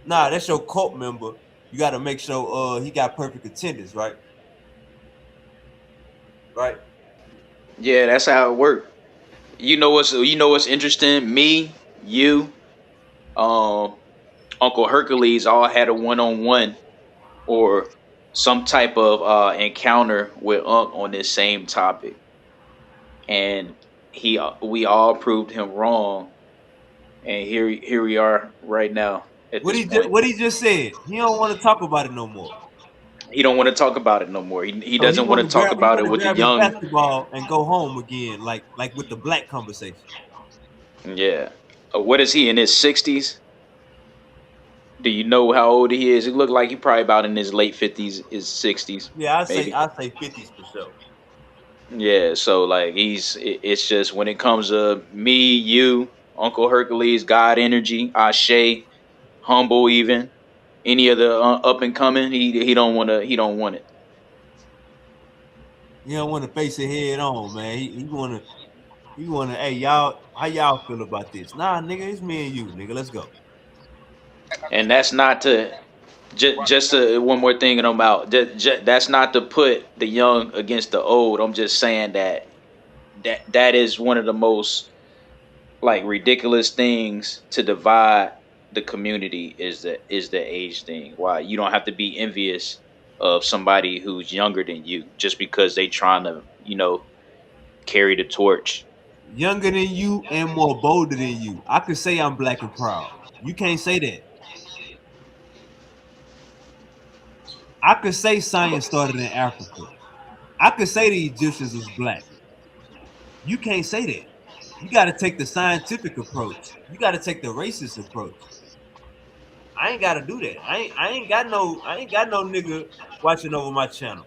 Nah, that's your cult member. You got to make sure he got perfect attendance, right? Right.
Yeah, that's how it works. You know what's interesting? Me, you, um, Uncle Hercules all had a one-on-one or some type of encounter with Unc on this same topic, and we all proved him wrong, and here we are right now at
What
this
he just
point.
what he just said. He don't want to talk about it no more.
He don't want to talk about it no more. He
So he
doesn't want
want
to
to
talk
grab he
about
want
it
to
with the
grab his
young.
basketball and go home again, like with the black conversation.
Yeah. What is he in his 60s? Do you know how old he is? He looked like he probably about in his late 50s, his 60s,
Yeah,
maybe.
I say 50s for sure.
Yeah, so like it's just when it comes to me, you, Uncle Hercules, God Energy, Ashe, Humble, even any of the up and coming, he don't want it.
He don't want to face it head on, man. He wanna. Hey, y'all, how y'all feel about this? Nah, nigga, it's me and you, nigga. Let's go.
And that's not to just one more thing, and I'm out. That's not to put the young against the old. I'm just saying that is one of the most like ridiculous things to divide the community is the age thing. Why you don't have to be envious of somebody who's younger than you just because they trying to, carry the torch.
Younger than you and more bolder than you. I could say I'm black and proud. You can't say that. I could say science started in Africa. I could say the Egyptians was black. You can't say that. You got to take the scientific approach. You got to take the racist approach. I ain't got to do that. I ain't got no nigga watching over my channel.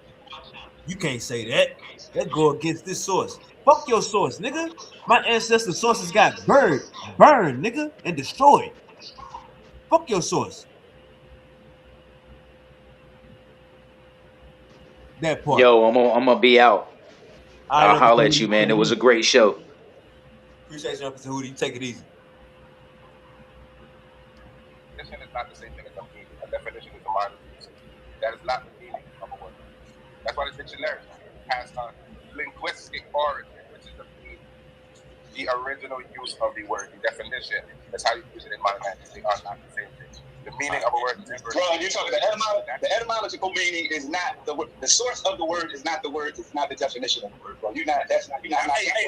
You can't say that. That go against this source. Fuck your source, nigga. My ancestor sources got burned, nigga, and destroyed. Fuck your source. That part.
Yo, I'm gonna be out.
All right,
I'll
Uncle
holler at you,
Hootie.
man. It was a great show.
Appreciate you, Uncle Hootie. Take it easy.
Definition is not the same thing as a meaning. A definition is a modern usage. That is not the meaning of a word. That's why the dictionary has a linguistic origin, which is the original use of the word. The definition is how you use it in modern language. They are not the same thing. The meaning of a word is never.
Bro, you're talking the etymological meaning is not the source of the word is not the word. It's not the definition of the word, bro. You're not. I can't let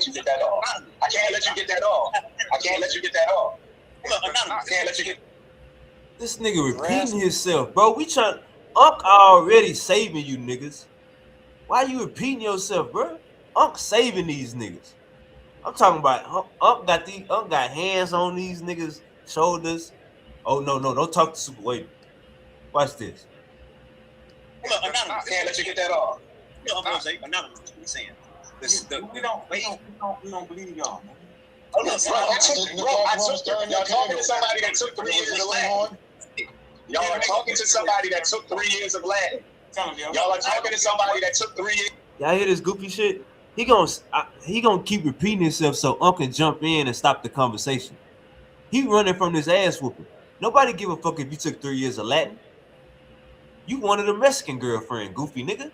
you get that off. I can't let you get that off. I can't let you get that off. I can't let you get.
This nigga repeating himself, bro. We trying. Unc already saving you niggas. Why you repeating yourself, bro? Unc saving these niggas. I'm talking about Unc got hands on these niggas' shoulders. Oh no, don't talk to SupaWavvy. Watch this.
I can't let you get that off.
I'm gonna say anonymous. What we saying?
We don't believe y'all, man.
Y'all talking to somebody that took 3 years of Latin. Y'all are talking to somebody that took 3 years of Latin. Y'all are talking to somebody that took 3 years.
Y'all hear this goofy shit? He gonna keep repeating himself so Unc can jump in and stop the conversation. He running from this ass whooping. Nobody give a fuck if you took 3 years of Latin. You wanted a Mexican girlfriend, goofy nigga.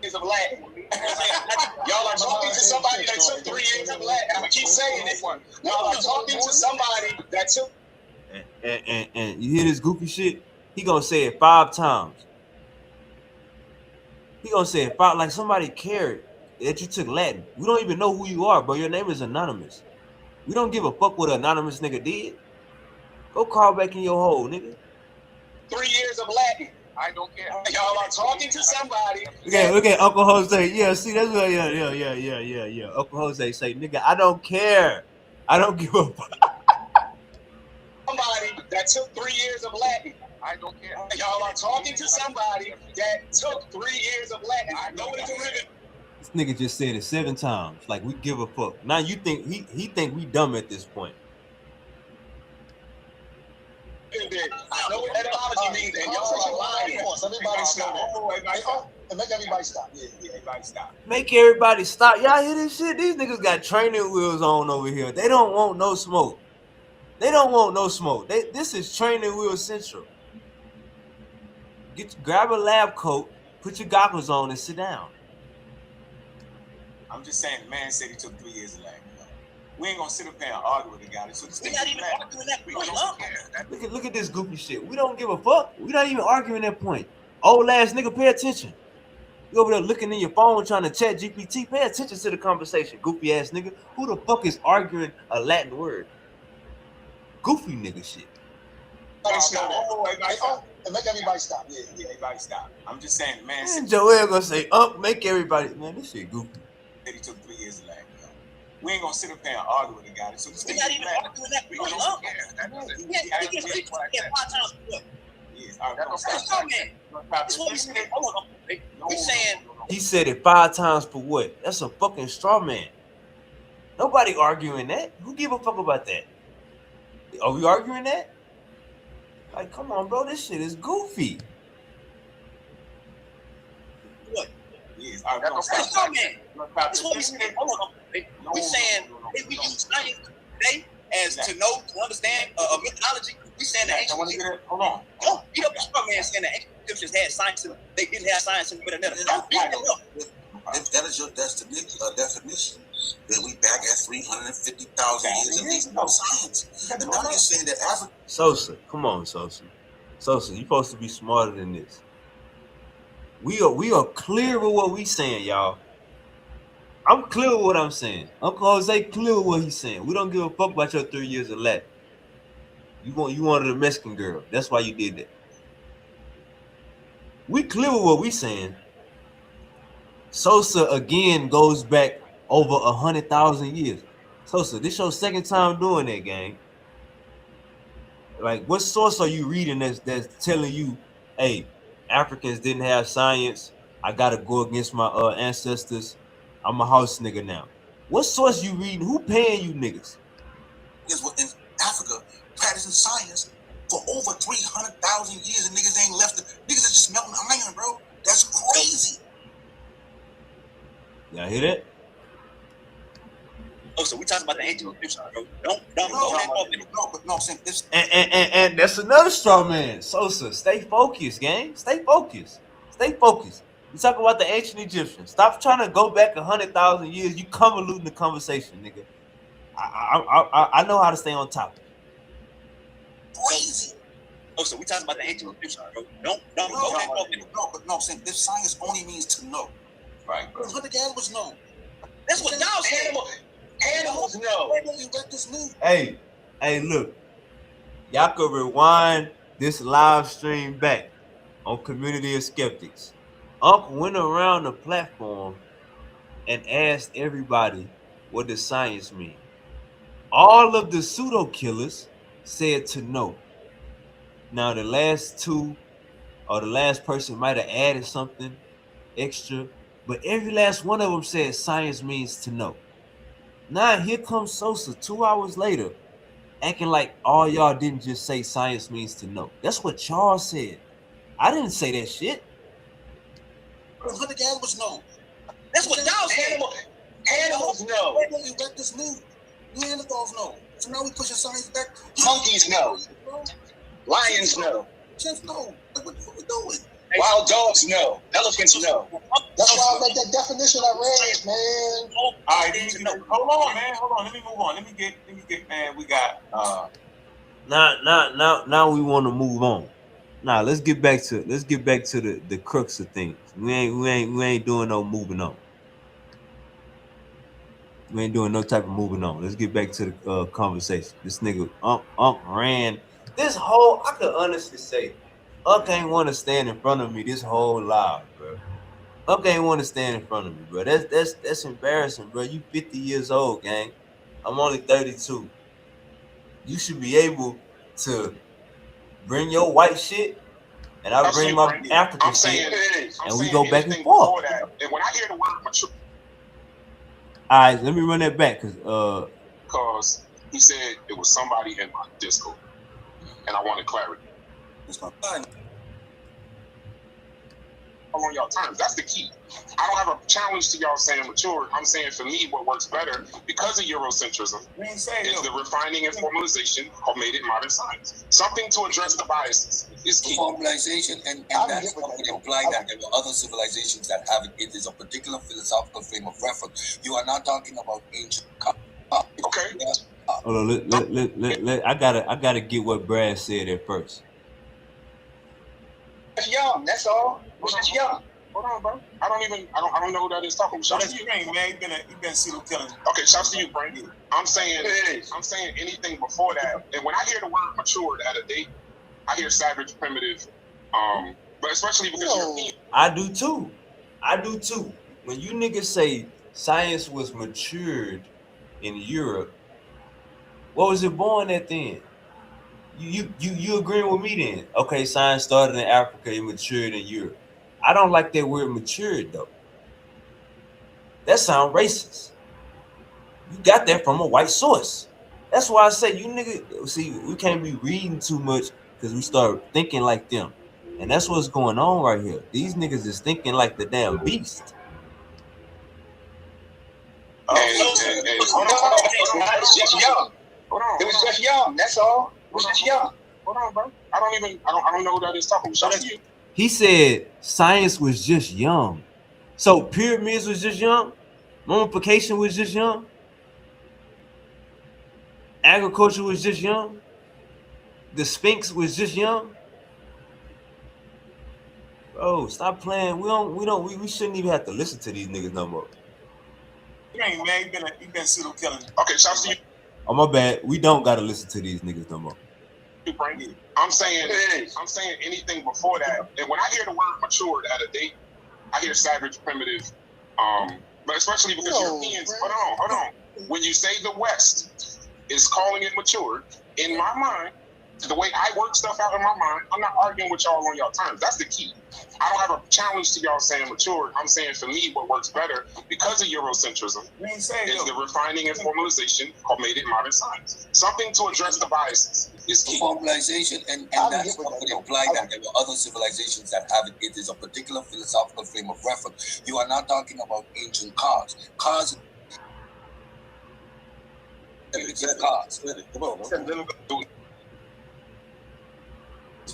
Of Latin. Y'all are talking to somebody that took 3 years of Latin. I'm gonna keep saying it. Y'all are talking to somebody that took.
And you hear this goofy shit? He gonna say it 5 times. He gonna say it 5 like somebody cared that you took Latin. We don't even know who you are, bro. Your name is anonymous. We don't give a fuck what an anonymous nigga did. Go crawl back in your hole, nigga.
3 years of Latin. I don't care. Y'all are talking to somebody.
Look at Uncle Jose. Yeah, see, that's what. Yeah. Uncle Jose say, nigga, I don't care. I don't give a fuck.
Somebody that took 3 years of Latin. I don't care. Y'all are talking to somebody that took 3 years of Latin. I know what it's a.
This nigga just said it 7 times. Like we give a fuck. Now you think he think we dumb at this point.
I know what etymology means, and y'all are lying.
Everybody stop. And make everybody stop. Yeah, everybody stop.
Make everybody stop. Y'all hear this shit? These niggas got training wheels on over here. They don't want no smoke. This is training wheel central. Grab a lab coat, put your goggles on, and sit down.
I'm just saying, the man said he took 3 years of Latin. We ain't gonna sit up here and argue with the guy. We're not even arguing that point.
Look at this goofy shit. We don't give a fuck. We're not even arguing that point. Old ass nigga, pay attention. You over there looking in your phone trying to chat GPT. Pay attention to the conversation, goofy ass nigga. Who the fuck is arguing a Latin word? Goofy nigga shit.
And make everybody stop. Yeah,
everybody stop. I'm just saying, the man said.
Joel gonna say, make everybody. Man, this shit goofy.
He took 3 years of Latin. We ain't gonna sit up here and argue with the guy.
We're not even arguing that point. He gets 5 times what? That's straw man. That's what we saying. We saying.
He said it 5 times for what? That's a fucking straw man. Nobody arguing that. Who give a fuck about that? Are we arguing that? Like, come on, bro. This shit is goofy.
What? That's straw man. That's what we saying. We saying if we use science today as to know, to understand a mythology, we saying the ancient Egyptians.
Hold on.
Don't beat up the straw man saying the ancient Egyptians had science they didn't have science in the. Don't beat them up.
That is your definition.
that we back at 350,000 years of these no science. And I'm just saying that Africa.
Sosa, come on, Sosa. Sosa, you supposed to be smarter than this. We are clear with what we saying, y'all. I'm clear with what I'm saying. Uncle Jose clear with what he's saying. We don't give a fuck about your 3 years of Latin. You wanted a Mexican girl. That's why you did that. We clear with what we saying. Sosa again goes back over 100,000 years. Sosa, this your second time doing that, gang. Like, what source are you reading that's telling you, hey, Africans didn't have science. I gotta go against my ancestors. I'm a house nigga now. What source you reading? Who paying you niggas?
Is in Africa practicing science for over 300,000 years, and niggas ain't left. Niggas are just melting iron, bro. That's crazy.
Y'all hear that?
Oh, so we talking about the ancient Egyptians, bro. Don't go back off it.
No, but no, I'm saying this.
And that's another straw man. Sosa, stay focused, gang. Stay focused. Stay focused. We talking about the ancient Egyptians. Stop trying to go back 100,000 years. You convoluting the conversation, nigga. I know how to stay on topic.
Crazy.
Oh, so we talking about the ancient Egyptians, bro. Don't go back off it.
No, but no, I'm saying this science only means to know. Right. Hunter animals know.
That's what y'all saying. Animals know.
Hey, look. Y'all can rewind this live stream back on Community of Skeptics. Unc went around the platform and asked everybody what does science mean. All of the pseudo killers said to know. Now the last two or the last person might have added something extra, but every last one of them said science means to know. Now here comes Sosa 2 hours later, acting like all y'all didn't just say science means to know. That's what Charles said. I didn't say that shit.
Hunter animals know.
That's what y'all saying. Animals know.
You got this new Neanderthals know. So now we pushing science back.
Monkeys know. Lions know.
Just know. Like, what we doing?
Wild dogs know. Elephants know.
That's why I like that definition I read, man.
All right, hold on, man. Hold on. Let me move on. Let me get, man. We got
Now we want to move on. Now let's get back to the crux of things. We ain't doing no moving on. We ain't doing no type of moving on. Let's get back to the conversation. This nigga Unc ran this whole. I could honestly say, Unc ain't want to stand in front of me this whole live, bro. Unc ain't want to stand in front of me, bro. That's embarrassing, bro. You 50 years old, gang. I'm only 32. You should be able to bring your white shit, and I bring my African shit, and we go back and forth.
And when I hear the word mature,
all right, let me run that back
because he said it was somebody in my Discord, and I wanted clarity.
It's my time.
On y'all terms, that's the key. I don't have a challenge to y'all saying mature. I'm saying for me, what works better because of Eurocentrism is the refining and formalization of made it modern science. Something to address the biases is key.
Formalization, and that's what would imply that there were other civilizations that have it. It is a particular philosophical frame of reference. You are not talking about ancient.
Okay.
Hold on, I gotta get what Brad said at first.
That's young. That's all. That's young.
Hold on, bro. I don't know who that is talking. Shouts to you,
man. You been pseudo killing.
Okay, shouts to you, Brandon. I'm saying anything before that. And when I hear the word matured at a date, I hear savage, primitive. But especially because
I do too. When you niggas say science was matured in Europe, what was it born at then? You agreeing with me then? Okay, science started in Africa and matured in Europe. I don't like that word matured though. That sounds racist. You got that from a white source. That's why I say you niggas see we can't be reading too much because we start thinking like them. And that's what's going on right here. These niggas is thinking like the damn beast.
It's just young. It was just young. That's all. It was just young.
Hold on, bro. I don't know who that is talking. Shout out to you.
He said science was just young. So pyramids was just young? Mummification was just young. Agriculture was just young. The Sphinx was just young. Bro, stop playing. We shouldn't even have to listen to these niggas no more.
You ain't man. You been pseudo killing.
Okay, shouts to you.
Oh my bad. We don't gotta listen to these niggas no more.
I'm saying anything before that. And when I hear the word matured at a date, I hear savage, primitive, but especially because Europeans. Hold on. When you say the West is calling it matured, in my mind, the way I work stuff out in my mind, I'm not arguing with y'all on y'all terms. That's the key. I don't have a challenge to y'all saying matured. I'm saying for me, what works better because of Eurocentrism is the refining and formalization of made it modern science. Something to address the biases is key.
Formalization, and that's what would imply that there were other civilizations that have it. It is a particular philosophical frame of reference. You are not talking about ancient cars. Cars. Come on.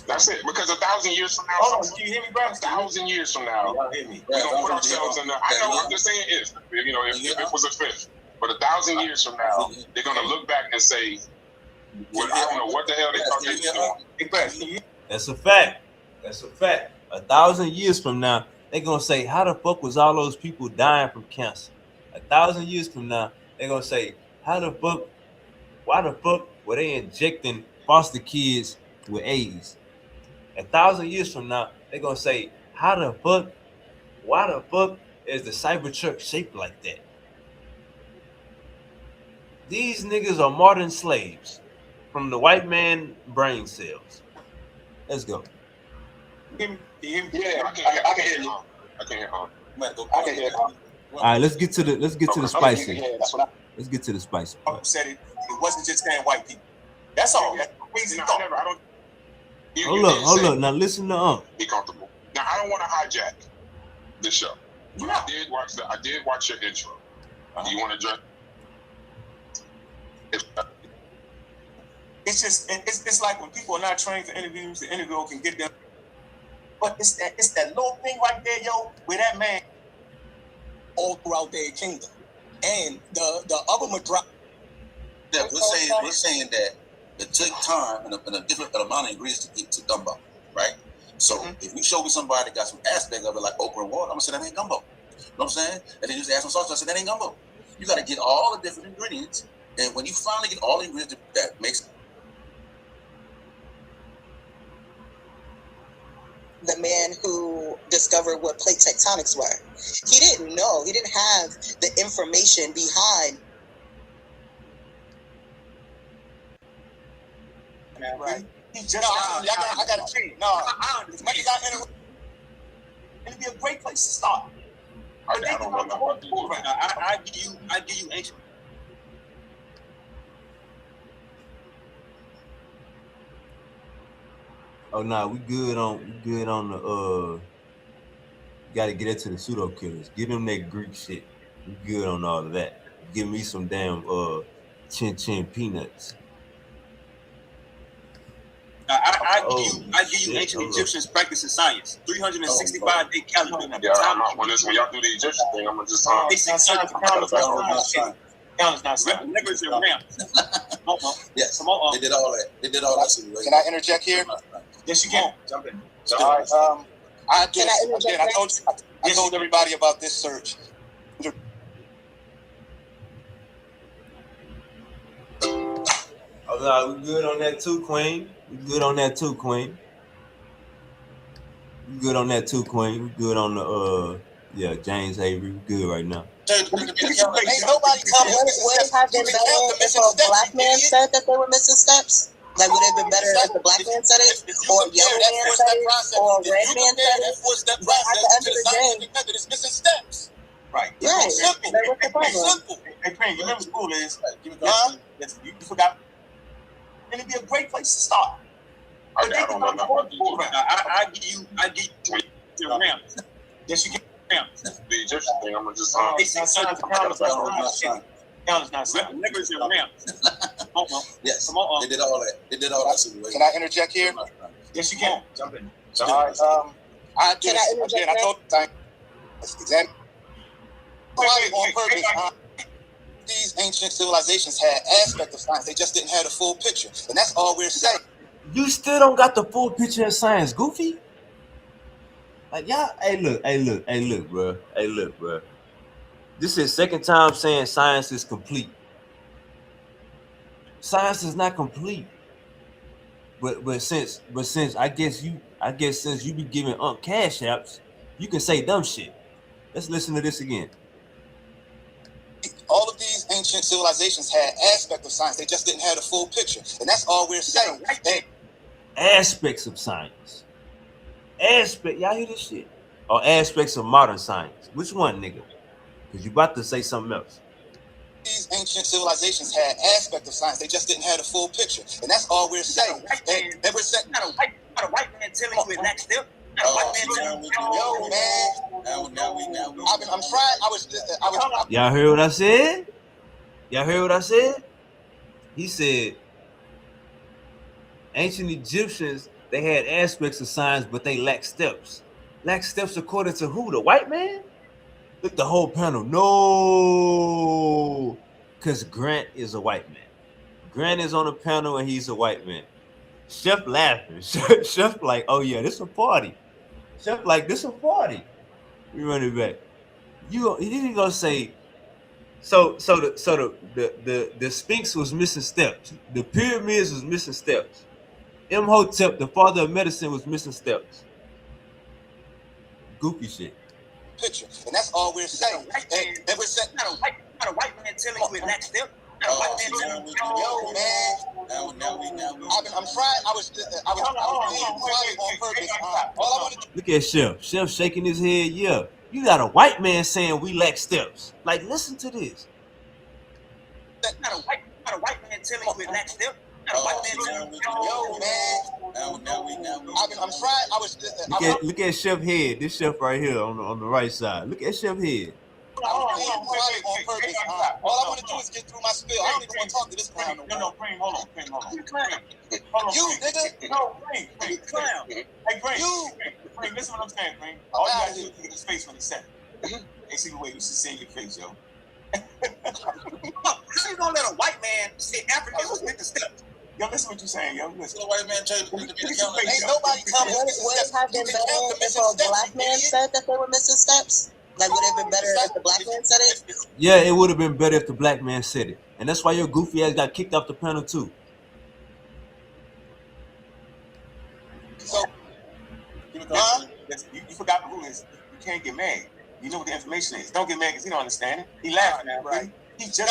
That's it. Because 1,000 years from now, can you hear me, bro? 1,000 years from now, we're gonna put ourselves in the. I know. I'm just saying if it was a fifth, but 1,000 years from now, they're gonna look back and say, "Well, I don't know what the hell they thought they were doing."
That's a fact. 1,000 years from now, they're gonna say, "How the fuck was all those people dying from cancer?" 1,000 years from now, they're gonna say, "Why the fuck were they injecting foster kids with AIDS?" 1,000 years from now, they're gonna say, why the fuck is the Cybertruck shaped like that? These niggas are modern slaves from the white man brain cells. Let's go.
Yeah, I can hear you. I can hear you.
All right, let's get to the spicy. Let's get to the spicy.
Said it wasn't just saying white people. That's all. That's crazy thought.
Hold up. Now listen to
Be comfortable. Now I don't want to hijack the show. But I did watch your intro. Do you want to address?
It's like when people are not trained for interviews, the interviewer can get them. But it's that little thing right there, yo, where that man all throughout their kingdom. And the other majority.
Yeah, we're saying that it took time and a different amount of ingredients to get to gumbo, right? So if you show me somebody that got some aspect of it like okra and water, I'm gonna say that ain't gumbo. You know what I'm saying? And then just add some sauce, I say that ain't gumbo. You gotta get all the different ingredients, and when you finally get all the ingredients that makes
the man who discovered what plate tectonics were. He didn't know. He didn't have the information behind.
Right. He just I got to change. No, as much as I interrupt, it'd be a great place to start.
I give you ancient.
Oh no, we good on the gotta get into the pseudo killers. Give them that Greek shit. We good on all of that. Give me some damn chin chin peanuts.
I give you ancient Egyptians practicing science. 365-day calendar.
Yeah, when y'all do the Egyptian thing, I'm gonna just
Livers and ramps.
Yes, they did all that.
Can I interject here?
Yes, you can. Jump in.
All right. I told everybody about this search.
Oh no, we good on that too, Queen. We good on that too, Queen. We good on that too, Queen. We good on the James Avery. We good right now.
Would it have been better if a black man said that they were missing steps? Like, would it have been better if a black man said it, or a yellow man said it, or a red man said it? But at the end of the day,
it's missing steps.
Right.
Right.
Simple.
What's the problem?
Simple. Hey, Crane, you remember school is? You forgot. And it'd be a great place to start.
I don't know nothing about
I give you ramps.
Yes, you can.
the Egyptian thing. I'm gonna just
Livers and ramps.
Yes, they did all that. They did all that.
Can I interject here?
Yes, you can. Jump in.
All right. I told
on purpose. These ancient civilizations had aspect of science. They just didn't have the full picture. And that's all we're saying.
You still don't got the full picture of science, Goofy. Like, y'all, hey, look, bro. This is second time saying science is complete. Science is not complete. But since I guess since you be giving cash apps, you can say dumb shit. Let's listen to this again.
All of these ancient civilizations had aspect of science. They just didn't have the full picture. And that's all we're saying.
Aspects of science. Y'all hear this shit? Or aspects of modern science. Which one, nigga? Because you about to say something else.
These ancient civilizations had aspect of science. They just didn't have the full picture. And that's all we're saying. They were saying, not a white man telling you it next step. Not a white man telling you, yo, man. I'm trying.
Y'all heard what I said? Y'all heard what I said? He said, ancient Egyptians, they had aspects of science, but they lacked steps. Lacked steps according to who? The white man? Look, the whole panel. No, because Grant is a white man. Grant is on the panel and he's a white man. Chef laughing. Chef like, oh yeah, this a party. Chef like, this a party. We run it back. You gonna say, so the Sphinx was missing steps. The pyramids was missing steps. Imhotep, the father of medicine, was missing steps. Goofy shit.
Picture, and that's all we're saying. They were saying, not a white man telling you it next step. Not a white man telling you, yo, man. I'm trying. I was being quiet on purpose. All I wanted to
look at Chef. Chef shaking his head. Yeah, you got a white man saying we lack steps. Like, listen to this.
Not a white man telling you it next step. Not a white man telling you, yo, man. I'm trying.
Look at Chef head. This Chef right here on the right side. Look at Chef head.
I'm being quiet on purpose. All I want to do is get through my spill. I don't even want to talk to this clown no more.
No, Cream, hold on.
You, nigga.
No, Cream, clown. Hey, Cream, listen what I'm saying, Cream. All you gotta do is look at his face when he said it. They see the way you should say your face, yo.
How you gonna let a white man say Africans was meant to step?
Yo, listen what you're saying, yo. Listen.
The white man told you to be the government. Ain't nobody coming.
Would it have been better if a black man said that they were missing steps? Like, would it have been better if the black man said it?
Yeah, it would have been better if the black man said it. And that's why your goofy ass got kicked off the panel too.
So, you forgot the rule is you can't get mad. You know what the information is. Don't get mad because he don't understand it. He laughing at it, right? He just
I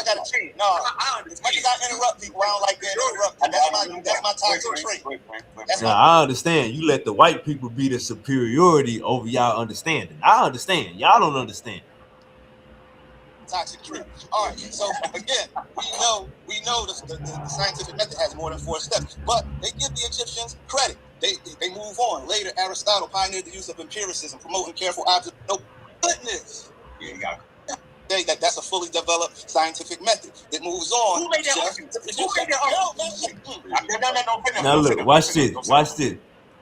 got to change. No, as much as I interrupt people, I don't like to interrupt. That's my toxic trait.
I understand. You let the white people be the superiority over y'all understanding. I understand. Y'all don't understand.
Toxic trait. All right. So again, we know the scientific method has more than 4 steps, but they give the Egyptians credit. They move on. Later, Aristotle pioneered the use of empiricism, promoting careful observation. No goodness.
Yeah, you got it.
That's a fully developed scientific method that moves on.
Who made that argument?
Now look, watch this.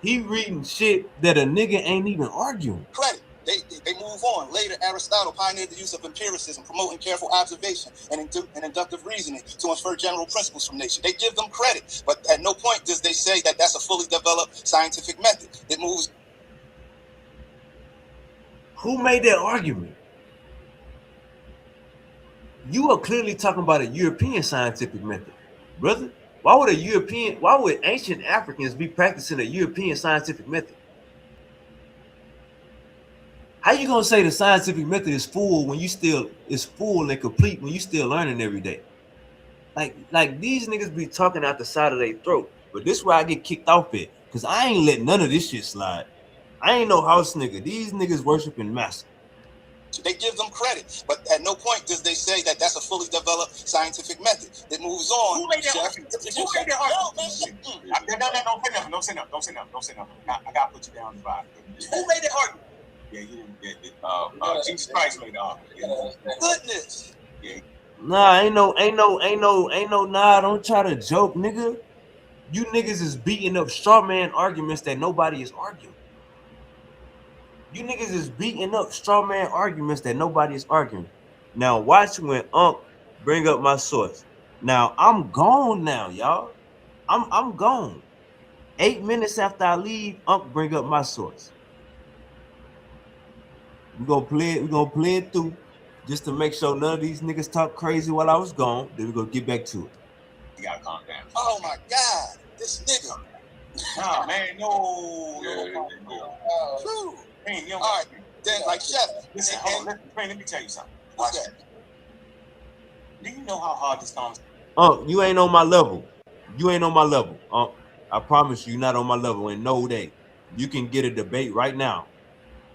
He reading shit that a nigga ain't even arguing.
Credit. They move on. Later, Aristotle pioneered the use of empiricism, promoting careful observation and inductive reasoning to infer general principles from nature. They give them credit, but at no point does they say that that's a fully developed scientific method that moves.
Who made that argument? You are clearly talking about a European scientific method, brother. Why would ancient Africans be practicing a European scientific method? How you gonna say the scientific method is full when is full and complete when you still learning every day? Like these niggas be talking out the side of their throat. But this is where I get kicked off at, because I ain't letting none of this shit slide. I ain't no house nigga. These niggas worshiping Massa.
They give them credit, but at no point does they say that that's a fully developed scientific method that moves on.
Who made that argument? Who made that argument? Don't say nothing. I gotta put you down the vibe. Who made that argument? Yeah, you didn't. Jesus Christ made the argument.
Goodness.
Yeah.
Nah, ain't no. Nah, don't try to joke, nigga. You niggas is beating up straw man arguments that nobody is arguing. You niggas is beating up straw man arguments that nobody is arguing. Now watch when bring up my source. Now I'm gone now, y'all. I'm gone. 8 minutes after I leave, bring up my source. We're gonna play it through just to make sure none of these niggas talk crazy while I was gone. Then we're gonna get back to it.
You gotta calm down.
Oh my God, this nigga.
Nah, man, no. Man, all right, then, like, Chef. Listen, hold on. Listen, let me tell you something. Watch that. Do you know how hard this comes?
You ain't on my level. You ain't on my level. I promise you, you're not on my level. And no day, you can get a debate right now.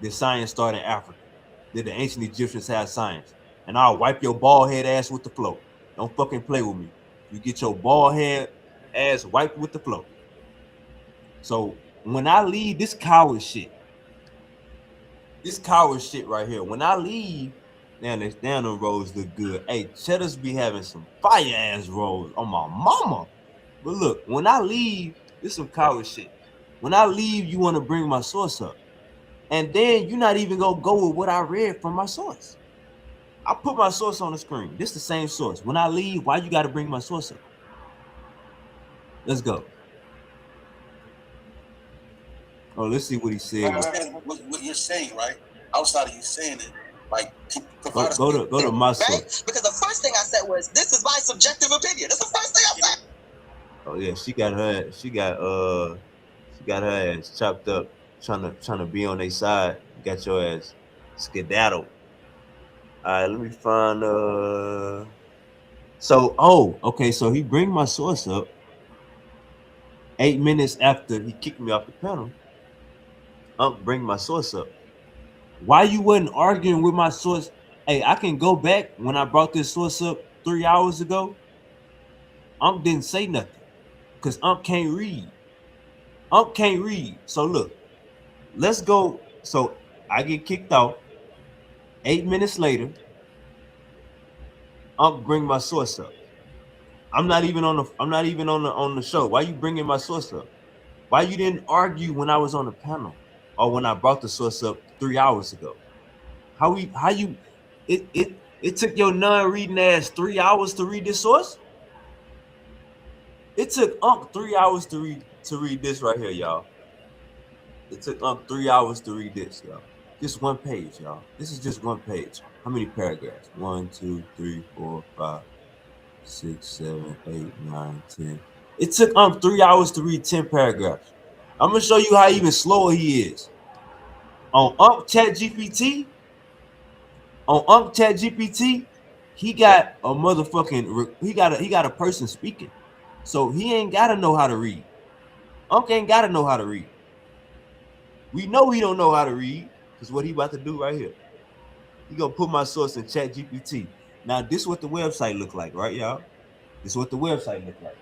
Did science start in Africa? Did the ancient Egyptians have science? And I'll wipe your bald head ass with the flow. Don't fucking play with me. You get your bald head ass wiped with the flow. So when I leave this coward shit right here, when I leave, damn, them rolls look good. Hey, Cheddar's be having some fire ass rolls on my mama. But look, when I leave, this some coward shit. When I leave, you want to bring my source up. And then you're not even gonna go with what I read from my source. I put my source on the screen. This is the same source. When I leave, why you gotta bring my source up? Let's go. Oh, let's see what he said.
What you're saying, right? Outside of you saying it, like
go to my source.
Right? Because the first thing I said was, "This is my subjective opinion." That's the first thing I said.
Oh yeah, she got her ass chopped up, trying to be on their side. Got your ass skedaddle. All right, let me find so he bring my source up 8 minutes after he kicked me off the panel. Bring my source up. Why you wasn't arguing with my source? Hey, I can go back when I brought this source up 3 hours ago. Didn't say nothing because can't read. Can't read. So look, let's go. So I get kicked out. 8 minutes later, bring my source up. I'm not even on the show. Why you bringing my source up? Why you didn't argue when I was on the panel or when I brought the source up 3 hours ago? It took your non-reading ass 3 hours to read this source? It took 3 hours to read this right here, y'all. It took 3 hours to read this, y'all. Just one page, y'all. This is just one page. How many paragraphs? 1, 2, 3, 4, 5, 6, 7, 8, 9, 10. It took 3 hours to read 10 paragraphs. I'm gonna show you how even slower he is. On ChatGPT, he got a motherfucking he got a person speaking. So he ain't gotta know how to read. Ain't gotta know how to read. We know he don't know how to read, because what he about to do right here. He gonna put my source in ChatGPT. Now this is what the website look like, right, y'all? This is what the website look like.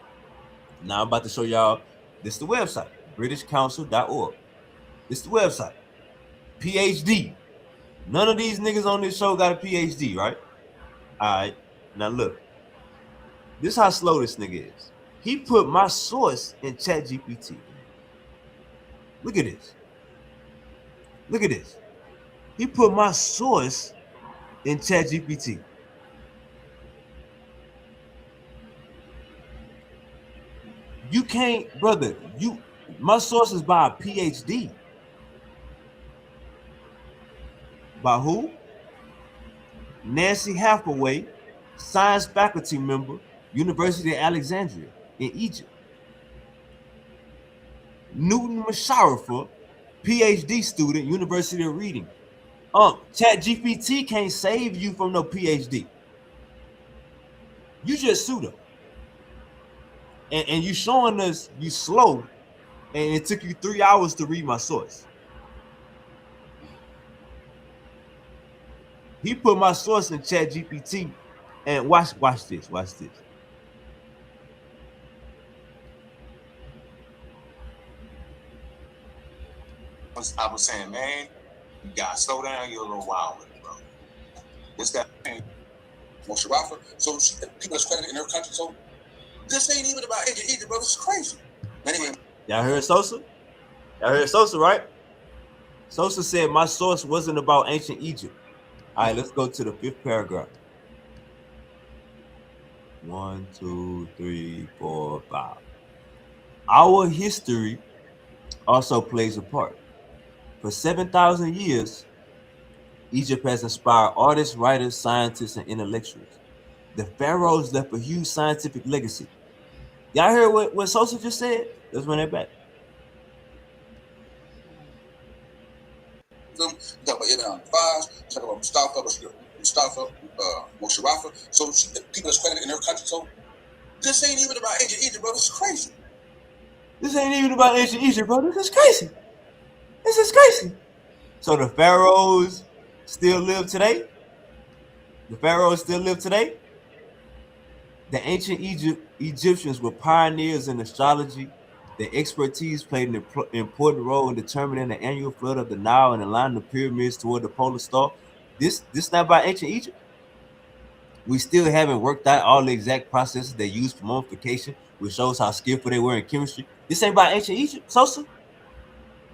Now I'm about to show y'all. This is the website, BritishCouncil.org. This is the website. PhD. None of these niggas on this show got a PhD, right? All right. Now look. This is how slow this nigga is. He put my source in ChatGPT. Look at this. Look at this. He put my source in ChatGPT. You can't, brother. My source is by a PhD. By who? Nancy Hathaway, science faculty member, University of Alexandria in Egypt. Newton Masharafa, PhD student, University of Reading. ChatGPT can't save you from no PhD. You just pseudo. And you showing us you slow, and it took you 3 hours to read my source. He put my source in ChatGPT, and watch this.
I was saying, man, you gotta slow down. You're a little wild with it, bro. This guy,
Moshe Rafa. So people are credited in their country. So this ain't even about Egypt, bro. This is crazy. Anyway,
y'all heard Sosa? Y'all heard Sosa, right? Sosa said my source wasn't about ancient Egypt. All right, let's go to the 5th paragraph. 1, 2, 3, 4, 5. Our history also plays a part. For 7,000 years, Egypt has inspired artists, writers, scientists, and intellectuals. The pharaohs left a huge scientific legacy. Y'all heard what Sosa just said? Let's run that back.
You talk about Ibn al-Fars, you talk about Mustafa, Moshe Rafa. So people that's credited in their country. So this ain't even about ancient Egypt, bro. This is crazy.
This ain't even about ancient Egypt, bro. This is crazy. This is crazy. So the pharaohs still live today? The pharaohs still live today? The ancient Egyptians were pioneers in astrology. Their expertise played an important role in determining the annual flood of the Nile and aligning the pyramids toward the polar star. This not about ancient Egypt. We still haven't worked out all the exact processes they used for mummification, which shows how skillful they were in chemistry. This ain't about ancient Egypt, Sosa.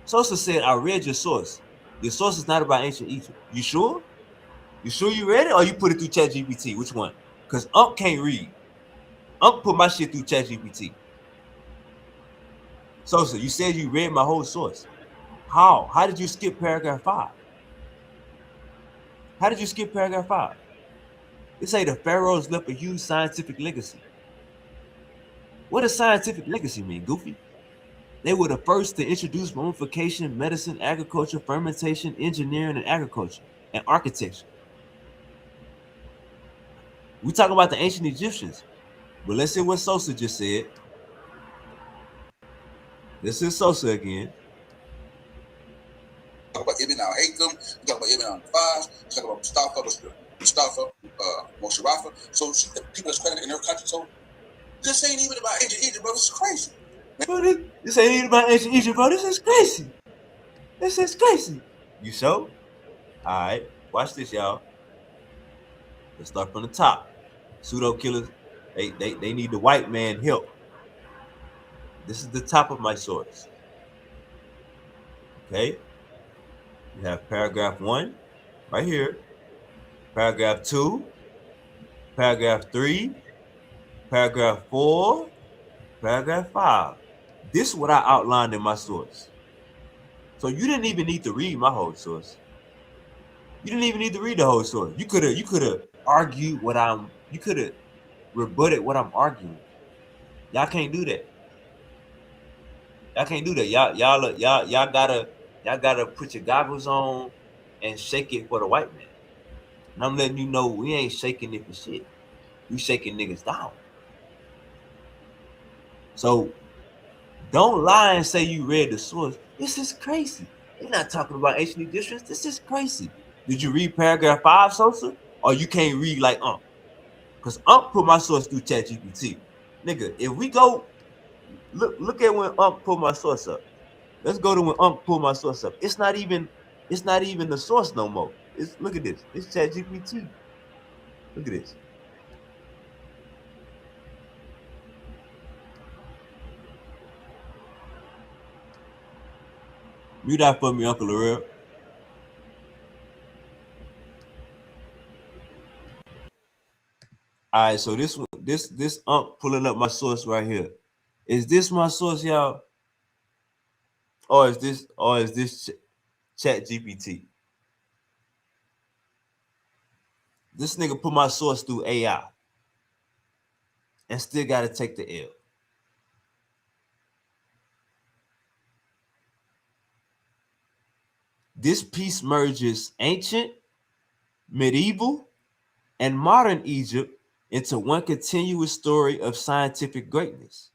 Sosa said, I read your source. Your source is not about ancient Egypt. You sure? You sure you read it or you put it through ChatGPT? Which one? Because can't read. Put my shit through ChatGPT. Sosa, you said you read my whole source. How? How did you skip paragraph 5? How did you skip paragraph 5? They say the pharaohs left a huge scientific legacy. What does scientific legacy mean, Goofy? They were the first to introduce mummification, medicine, agriculture, fermentation, engineering, and agriculture, and architecture. We talking about the ancient Egyptians, but let's hear what Sosa just said. This is Sosa again.
Talk about Ibn al-Haytham, you talk about Ibn al-Fars, you talk about Mustafa, Moshe Rafa. So people that's credited in their country. So this ain't even about ancient Egypt, bro. This is crazy.
Bro, this ain't even about ancient Egypt, bro. This is crazy. This is crazy. You sure? All right, watch this, y'all. Let's start from the top. Pseudo Killas, they need the white man help. This is the top of my source. Okay? You have paragraph 1 right here, paragraph 2, paragraph 3, paragraph 4, paragraph 5. This is what I outlined in my source. So you didn't even need to read my whole source. You didn't even need to read the whole source. You could have argued you could have rebutted what I'm arguing. Y'all can't do that. Y'all can't do that. Y'all gotta put your goggles on and shake it for the white man. And I'm letting you know we ain't shaking it for shit. We shaking niggas down. So don't lie and say you read the source. This is crazy. They're not talking about ancient Egyptians. This is crazy. Did you read paragraph 5, Sosa? Or you can't read like Because put my source through ChatGPT. Nigga, if we go look at when put my source up. Let's go to when pulled my source up. It's not even the source no more. Look at this. It's ChatGPT. Look at this. Mute that for me, Uncle Lorel. All right, so this pulling up my source right here. Is this my source, y'all? Or is this ChatGPT? This nigga put my source through AI and still got to take the L. This piece merges ancient, medieval, and modern Egypt into one continuous story of scientific greatness.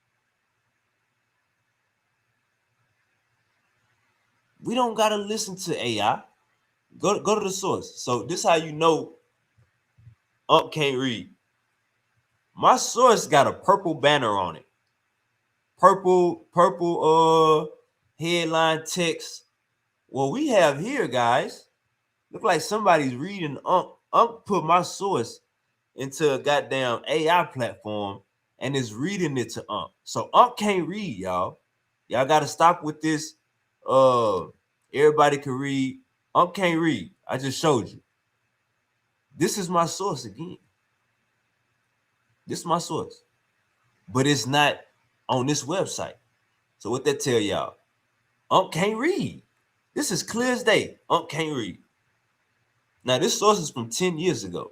We don't gotta listen to AI. Go to the source. So this how you know can't read. My source got a purple banner on it. Purple headline text. What we have here, guys, look like somebody's reading put my source into a goddamn AI platform and is reading it to So can't read, y'all. Y'all gotta stop with this. Everybody can read. Can't read. I just showed you. This is my source again. This is my source. But it's not on this website. So what that tell y'all? Can't read. This is clear as day. Can't read. Now, this source is from 10 years ago.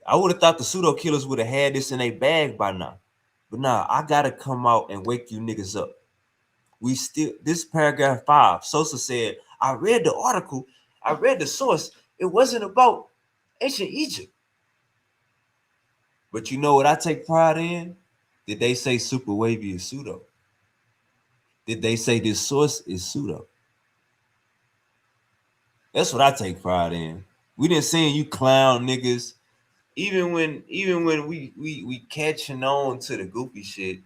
I would have thought the Pseudo Killas would have had this in a bag by now. But nah, I gotta come out and wake you niggas up. This paragraph 5, Sosa said, I read the article, I read the source. It wasn't about ancient Egypt. But you know what I take pride in? Did they say SupaWavvy is pseudo? Did they say this source is pseudo? That's what I take pride in. We didn't see you clown niggas. Even when we catching on to the goofy shit,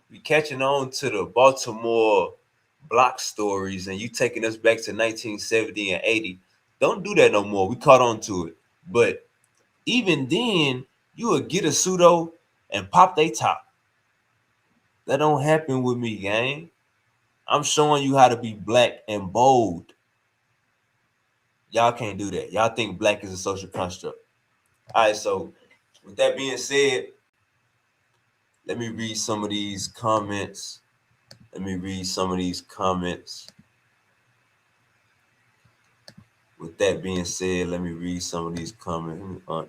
we catching on to the Baltimore block stories, and you taking us back to 1970 and 80. Don't do that no more. We caught on to it. But even then, you would get a pseudo and pop they top. That don't happen with me, gang. I'm showing you how to be black and bold. Y'all can't do that. Y'all think black is a social construct. All right, so with that being said, let me read some of these comments. With that being said, let me read some of these comments. All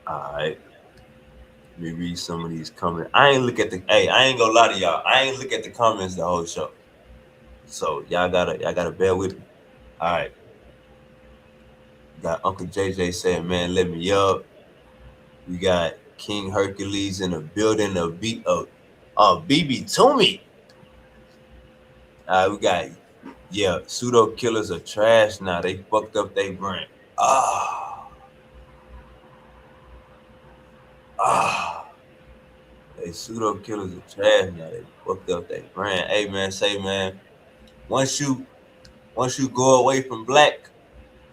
right. Let me read some of these comments. I ain't gonna lie to y'all. I ain't look at the comments the whole show. So y'all gotta bear with me. All right. Got Uncle JJ saying, man, let me up. We got King Hercules in the building of BB Toomey. We got, Pseudo Killas are trash now. They fucked up their brand. They Pseudo Killas are trash now. They fucked up their brand. Hey man, once you go away from black,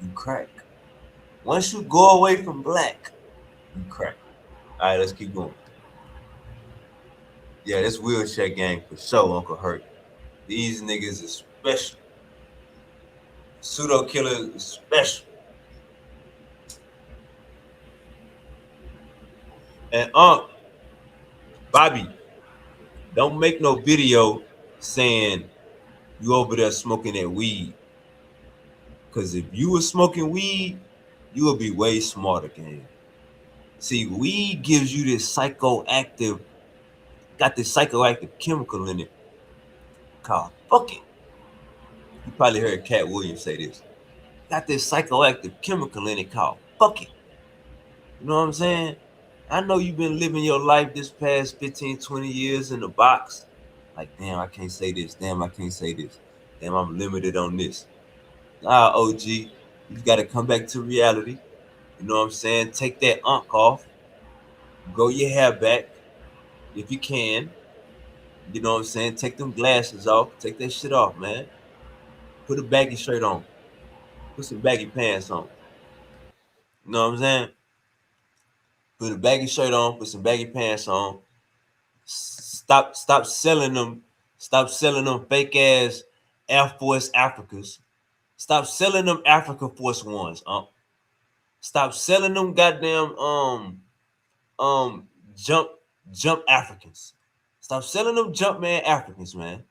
you crack. Once you go away from black, you crack. All right, let's keep going. Yeah, this wheelchair gang for sure, Uncle Hurt. These niggas is special. Pseudo Killas is special. And Bobby, don't make no video saying you over there smoking that weed. Because if you were smoking weed, you would be way smarter, gang. See, weed gives you this psychoactive chemical in it called fuck it. You probably heard Cat Williams say this. Got this psychoactive chemical in it called fuck it. You know what I'm saying? I know you've been living your life this past 15, 20 years in the box. Like, damn, I can't say this. Damn, I can't say this. Damn, I'm limited on this. Nah, OG, you got to come back to reality. You know what I'm saying? Take that off. Grow your hair back if you can. You know what I'm saying? Take them glasses off. Take that shit off, man. Put a baggy shirt on. Put some baggy pants on. You know what I'm saying? Put a baggy shirt on. Put some baggy pants on. Stop selling them. Stop selling them fake ass Air Force Africas. Stop selling them Africa Force Ones. Stop selling them goddamn jump Africans. Stop selling them Jumpman Africans, man.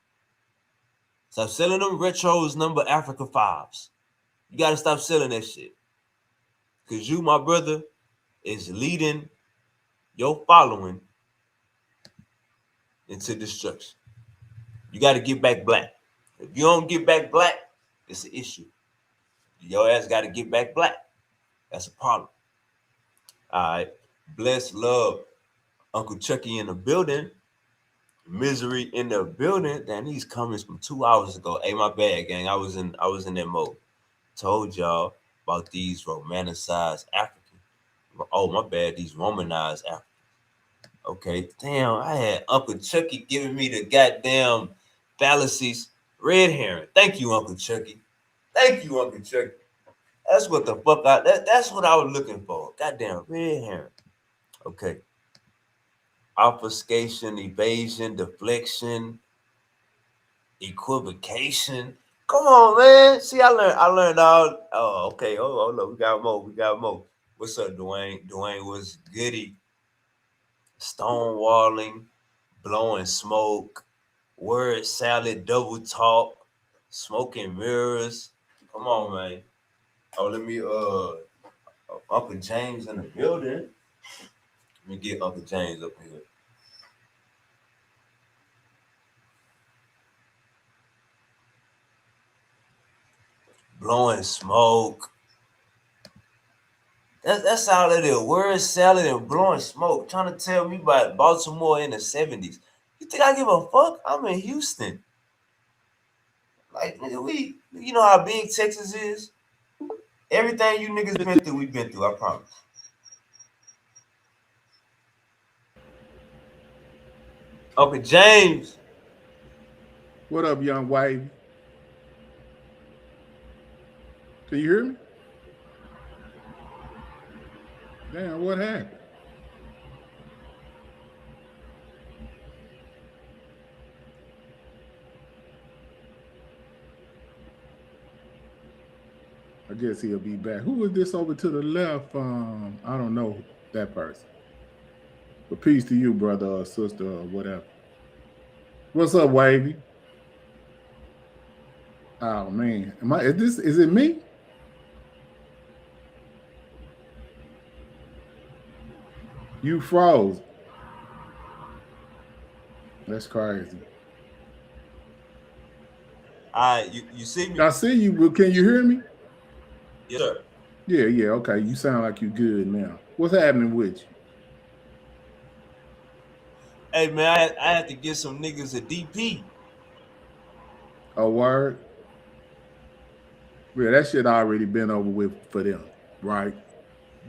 Stop selling them retros number Africa 5s. You gotta stop selling that shit. Cause you, my brother, is leading your following into destruction. You gotta get back black. If you don't get back black, it's an issue. Your ass gotta get back black. That's a problem. All right. Bless love. Uncle Chucky in the building. Misery in the building. Damn, these comments from 2 hours ago. Hey, my bad, gang. I was in that mode. Told y'all about these romanticized Africans. Oh, my bad. These Romanized Africans. Okay, damn. I had Uncle Chucky giving me the goddamn fallacies. Red herring. Thank you, Uncle Chucky. Thank you, Uncle Chucky. That's what the fuck that's what I was looking for. Goddamn red herring. Okay. Obfuscation, evasion, deflection, equivocation. Come on, man. See, I learned all. Oh, okay. Oh, look, we got more. What's up, Dwayne? Dwayne was goody. Stonewalling, blowing smoke, word salad, double talk, smoking mirrors. Come on, man. Oh, let me Uncle James in the building. Let me get Uncle James up here. Blowing smoke. That's all it is. Word salad and blowing smoke. Trying to tell me about Baltimore in the 70s. You think I give a fuck? I'm in Houston. Like, nigga, you know how big Texas is? Everything you niggas been through, we been through, I promise. Uncle James.
What up, young wavy? Can you hear me? Damn, what happened? I guess he'll be back. Who is this over to the left? I don't know that person. But peace to you, brother or sister or whatever. What's up, Wavy? Oh man, is it me? You froze. That's crazy.
You see me?
I see you, but can you hear me?
Yes, sir.
Yeah, okay. You sound like you good now. What's happening with you?
Hey man, I had to get some niggas a DP.
A word? Yeah, that shit already been over with for them, right?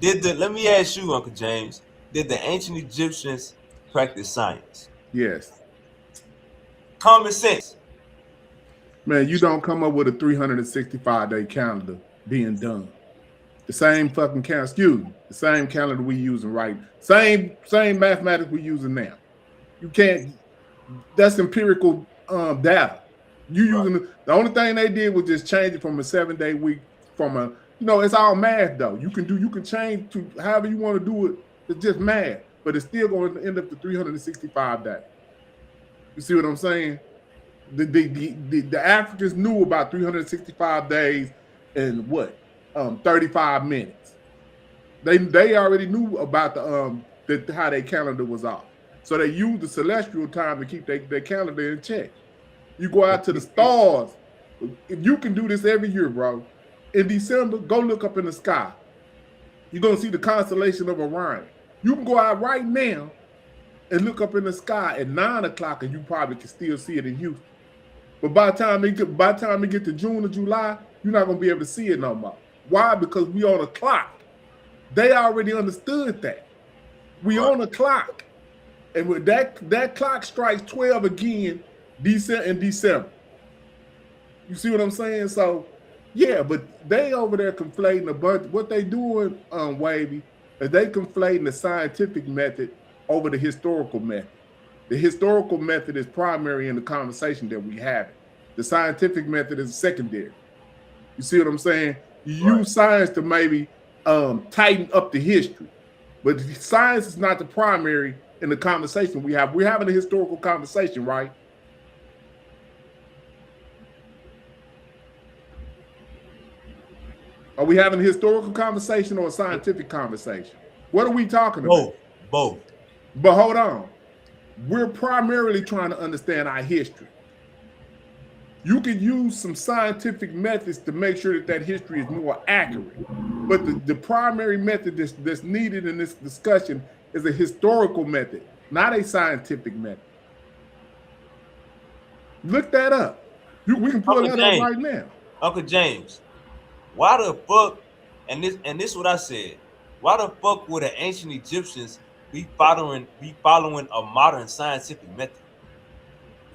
Let me ask you, Uncle James, did the ancient Egyptians practice science?
Yes.
Common sense.
Man, you don't come up with a 365-day calendar being done. The same fucking calendar, the same calendar we using right, same mathematics we using now. You can't. That's empirical data. You using the only thing they did was just change it from a 7-day week from a, it's all math though. You can change to however you want to do it. It's just math, but it's still going to end up to 365 days. You see what I'm saying? The Africans knew about 365 days and 35 minutes. They already knew about how their calendar was off. So they used the celestial time to keep their calendar in check. You go out to the stars. If you can do this every year, bro, in December, go look up in the sky. You're going to see the constellation of Orion. You can go out right now and look up in the sky at 9 o'clock and you probably can still see it in Houston. But by the time we get to June or July, you're not going to be able to see it no more. Why? Because we on a clock. They already understood that. We on a clock. And with that clock strikes 12 again in December. You see what I'm saying? So, yeah, but they over there conflating a bunch. What they doing, Wavy, is they conflating the scientific method over the historical method. The historical method is primary in the conversation that we have. The scientific method is secondary. You see what I'm saying? You use science to maybe tighten up the history. But science is not the primary in the conversation we have. We're having a historical conversation, right? Are we having a historical conversation or a scientific conversation? What are we talking about?
Both.
But hold on. We're primarily trying to understand our history. You can use some scientific methods to make sure that history is more accurate. But the primary method that's needed in this discussion is a historical method, not a scientific method. Look that up. We can pull that up right now.
Uncle James, why the fuck, and this what I said, why the fuck would the ancient Egyptians be following a modern scientific method?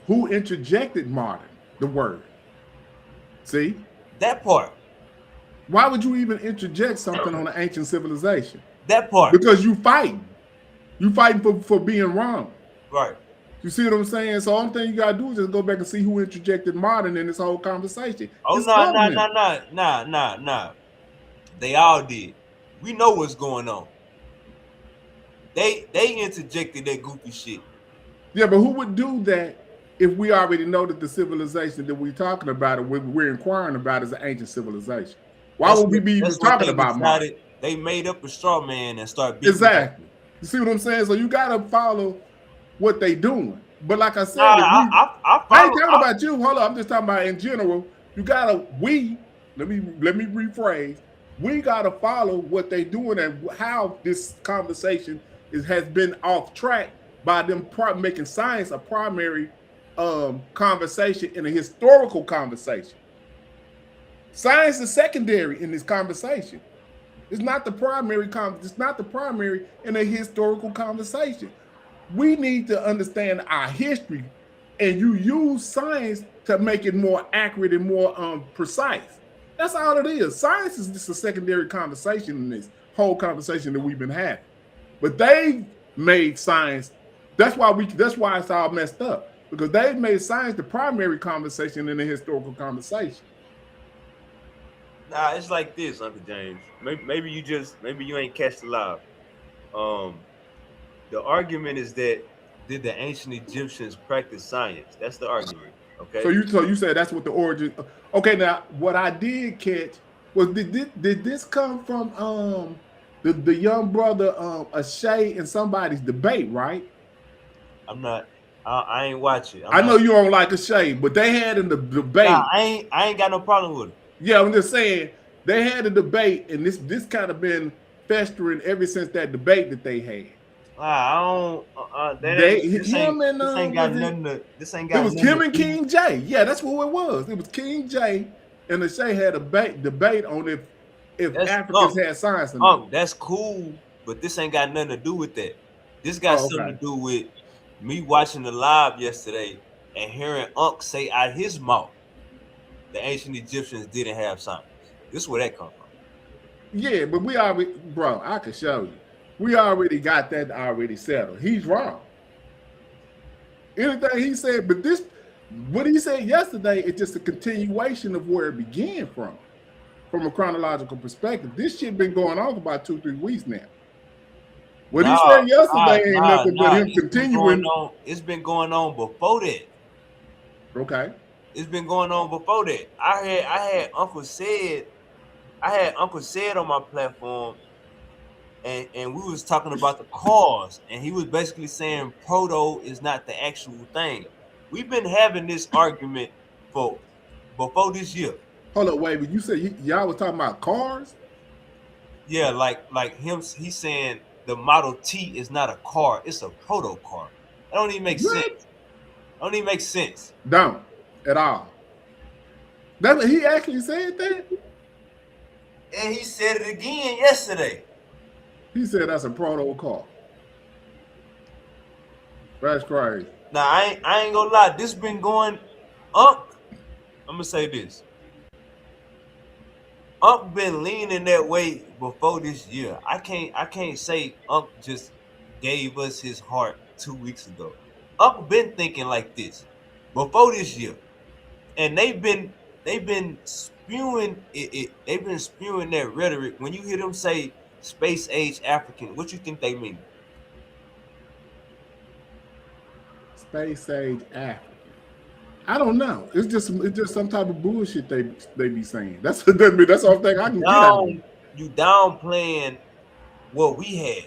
Who interjected modern, the word? See?
That part.
Why would you even interject something on an ancient civilization?
That part.
Because you fighting. You fighting for being wrong.
Right.
You see what I'm saying? So only thing you gotta do is just go back and see who interjected modern in this whole conversation.
Oh
It's
no. They all did. We know what's going on. They interjected that goofy shit.
Yeah, but who would do that if we already know that the civilization that we're talking about or we're inquiring about is an ancient civilization? Why would we be even talking about modern?
They made up a straw man and start beating
exactly. You see what I'm saying? So you gotta follow what they doing. But like I said,
I
ain't talking about you. Hold on, I'm just talking about in general. You gotta let me rephrase. We gotta follow what they doing and how this conversation has been off track by them making science a primary conversation in a historical conversation. Science is secondary in this conversation. It's not the primary. It's not the primary in a historical conversation. We need to understand our history, and you use science to make it more accurate and more precise. That's all it is. Science is just a secondary conversation in this whole conversation that we've been having. But they made science. That's why it's all messed up, because they made science the primary conversation in the historical conversation.
Nah, it's like this, Uncle James. Maybe you ain't catch the live. The argument is that did the ancient Egyptians practice science? That's the argument. Okay.
So you said that's what the origin. Okay, now what I did catch was did this come from the young brother Ashay and somebody's debate, right?
I ain't watch it.
I know you don't like Ashay, but they had in the debate.
Nah, I ain't got no problem with it.
Yeah, I'm just saying they had a debate, and this kind of been festering ever since that debate that they had.
I don't.
This ain't got
nothing.
It was Kim and King J. Yeah, that's what it was. It was King J and Ashay had a debate on if Africans had science or not.
That's cool, but this ain't got nothing to do with that. This got something to do with me watching the live yesterday and hearing Unc say out his mouth the ancient Egyptians didn't have science. This is where that come from.
Yeah, but we already, bro, I can show you. We already got that already settled. He's wrong. Anything he said, but what he said yesterday is just a continuation of where it began from a chronological perspective. This shit been going on for about 2-3 weeks now. What he said yesterday ain't nothing but him continuing.
It's been going on before that.
Okay.
It's been going on before that. I had Uncle said on my platform, and we was talking about the cause, and he was basically saying proto is not the actual thing. We've been having this argument for before this year.
Hold up, wait, but you said y'all was talking about cars?
Yeah, like him, he's saying the Model T is not a car, it's a proto car. That don't even make sense. Don't even make sense.
Don't at all. He actually said that?
And he said it again yesterday.
He said that's a proto car. That's crazy.
Now I ain't gonna lie. This been going up. I'm gonna say this. Unc been leaning that way before this year. I can't say Unc just gave us his heart 2 weeks ago. Unc been thinking like this before this year, and they've been spewing it. They've been spewing that rhetoric. When you hear them say space age African, what you think they mean?
Space age African. I don't know. It's just some type of bullshit they be saying. That's all thing I can get out of it.
You downplaying what we had,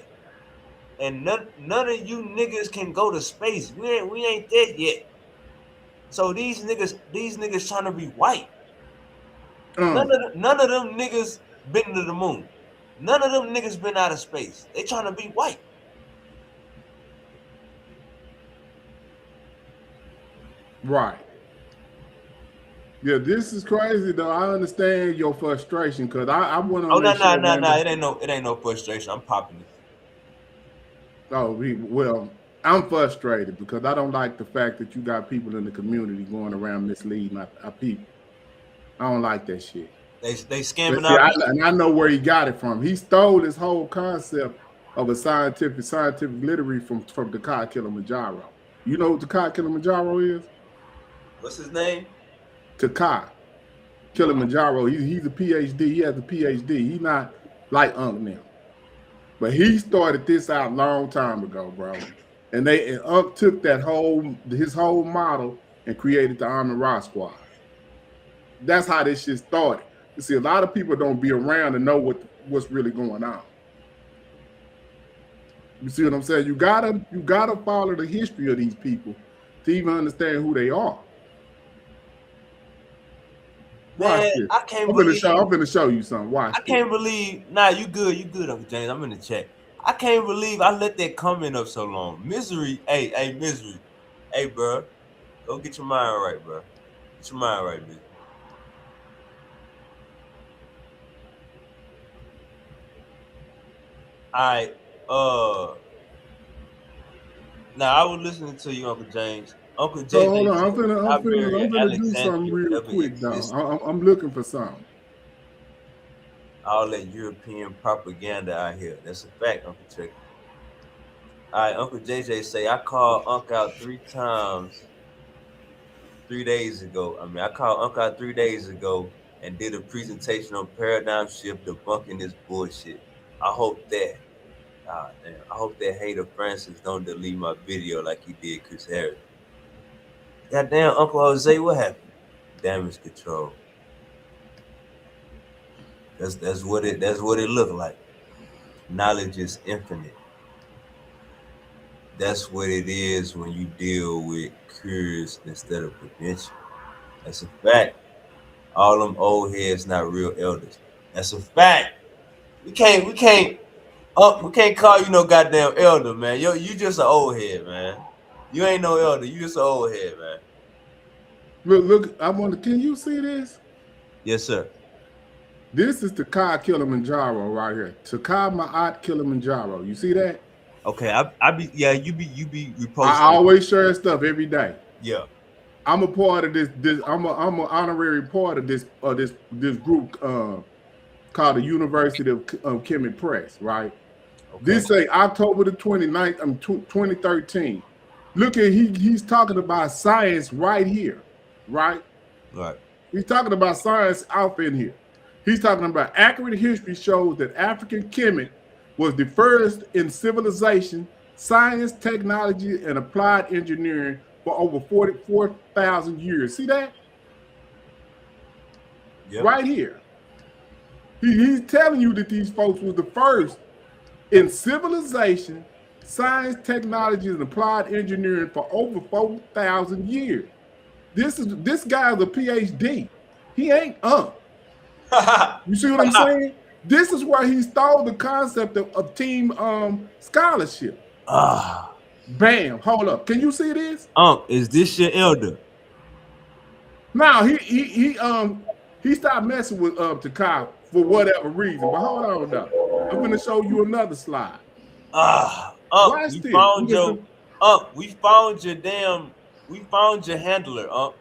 and none of you niggas can go to space. We ain't there yet. So these niggas trying to be white. None of them niggas been to the moon. None of them niggas been out of space. They trying to be white.
Right. Yeah, this is crazy though. I understand your frustration because I went on.
No. It ain't no frustration. I'm popping it.
Oh, well, I'm frustrated because I don't like the fact that you got people in the community going around misleading our people. I don't like that shit.
They scamming out.
And I know where he got it from. He stole this whole concept of a scientific literary from the God Kilimanjaro. You know what Takai Kilimanjaro is?
What's his name?
Takai Kilimanjaro. He's a PhD. He has a PhD. He's not like Unc now. But he started this out a long time ago, bro. And Unc took his whole model and created the Army Rock Squad. That's how this shit started. You see, a lot of people don't be around to know what's really going on. You see what I'm saying? You gotta follow the history of these people to even understand who they are. Watch
Man,
this.
I can't
I'm
believe.
gonna show you something. Watch.
I can't believe. Nah, you good, Uncle James. I'm in the chat. I can't believe I let that comment up so long. Misery, hey, Misery, hey, bro, go get your mind right, bro. Get your mind right, Misery. All right, now I was listening to you, Uncle James. Uncle James.
Hold on, I'm finna do something real quick, though. I'm looking for something.
All that European propaganda out here. That's a fact, Uncle Chuck. All right, Uncle JJ say, I called Unc out 3 times 3 days ago. I called Unc out 3 days ago and did a presentation on paradigm shift debunking this bullshit. I hope that hater Francis don't delete my video like he did Chris Harris. Goddamn, Uncle Jose, what happened? Damage control. That's what it looked like. Knowledge is infinite. That's what it is when you deal with cures instead of prevention. That's a fact. All them old heads not real elders. That's a fact. We can't call you no goddamn elder, man. You just an old head, man. You ain't no elder. You just an old head, man.
Look. Can you see this?
Yes, sir.
This is Takai Kilimanjaro right here. Takai Ma'at Kilimanjaro. You see that?
Okay, you be reposting.
I always share stuff every day.
Yeah.
I'm a part of this. I'm an honorary part of this group called the University of Kemet Press, right? Okay. This say October the 29th, 2013. Look at he's talking about science right here, right?
Right.
He's talking about science out in here. He's talking about accurate history shows that African Kemet was the first in civilization, science, technology, and applied engineering for over 44,000 years. See that? Yep. Right here. He's telling you that these folks was the first in civilization, science, technology, and applied engineering for over 4,000 years. This guy's a PhD. He ain't You see what I'm saying? This is where he stole the concept of team scholarship. Bam! Hold up. Can you see this?
Is this your elder?
No, he stopped messing with Takai for whatever reason. But hold on though. I'm gonna show you another slide.
We found your handler,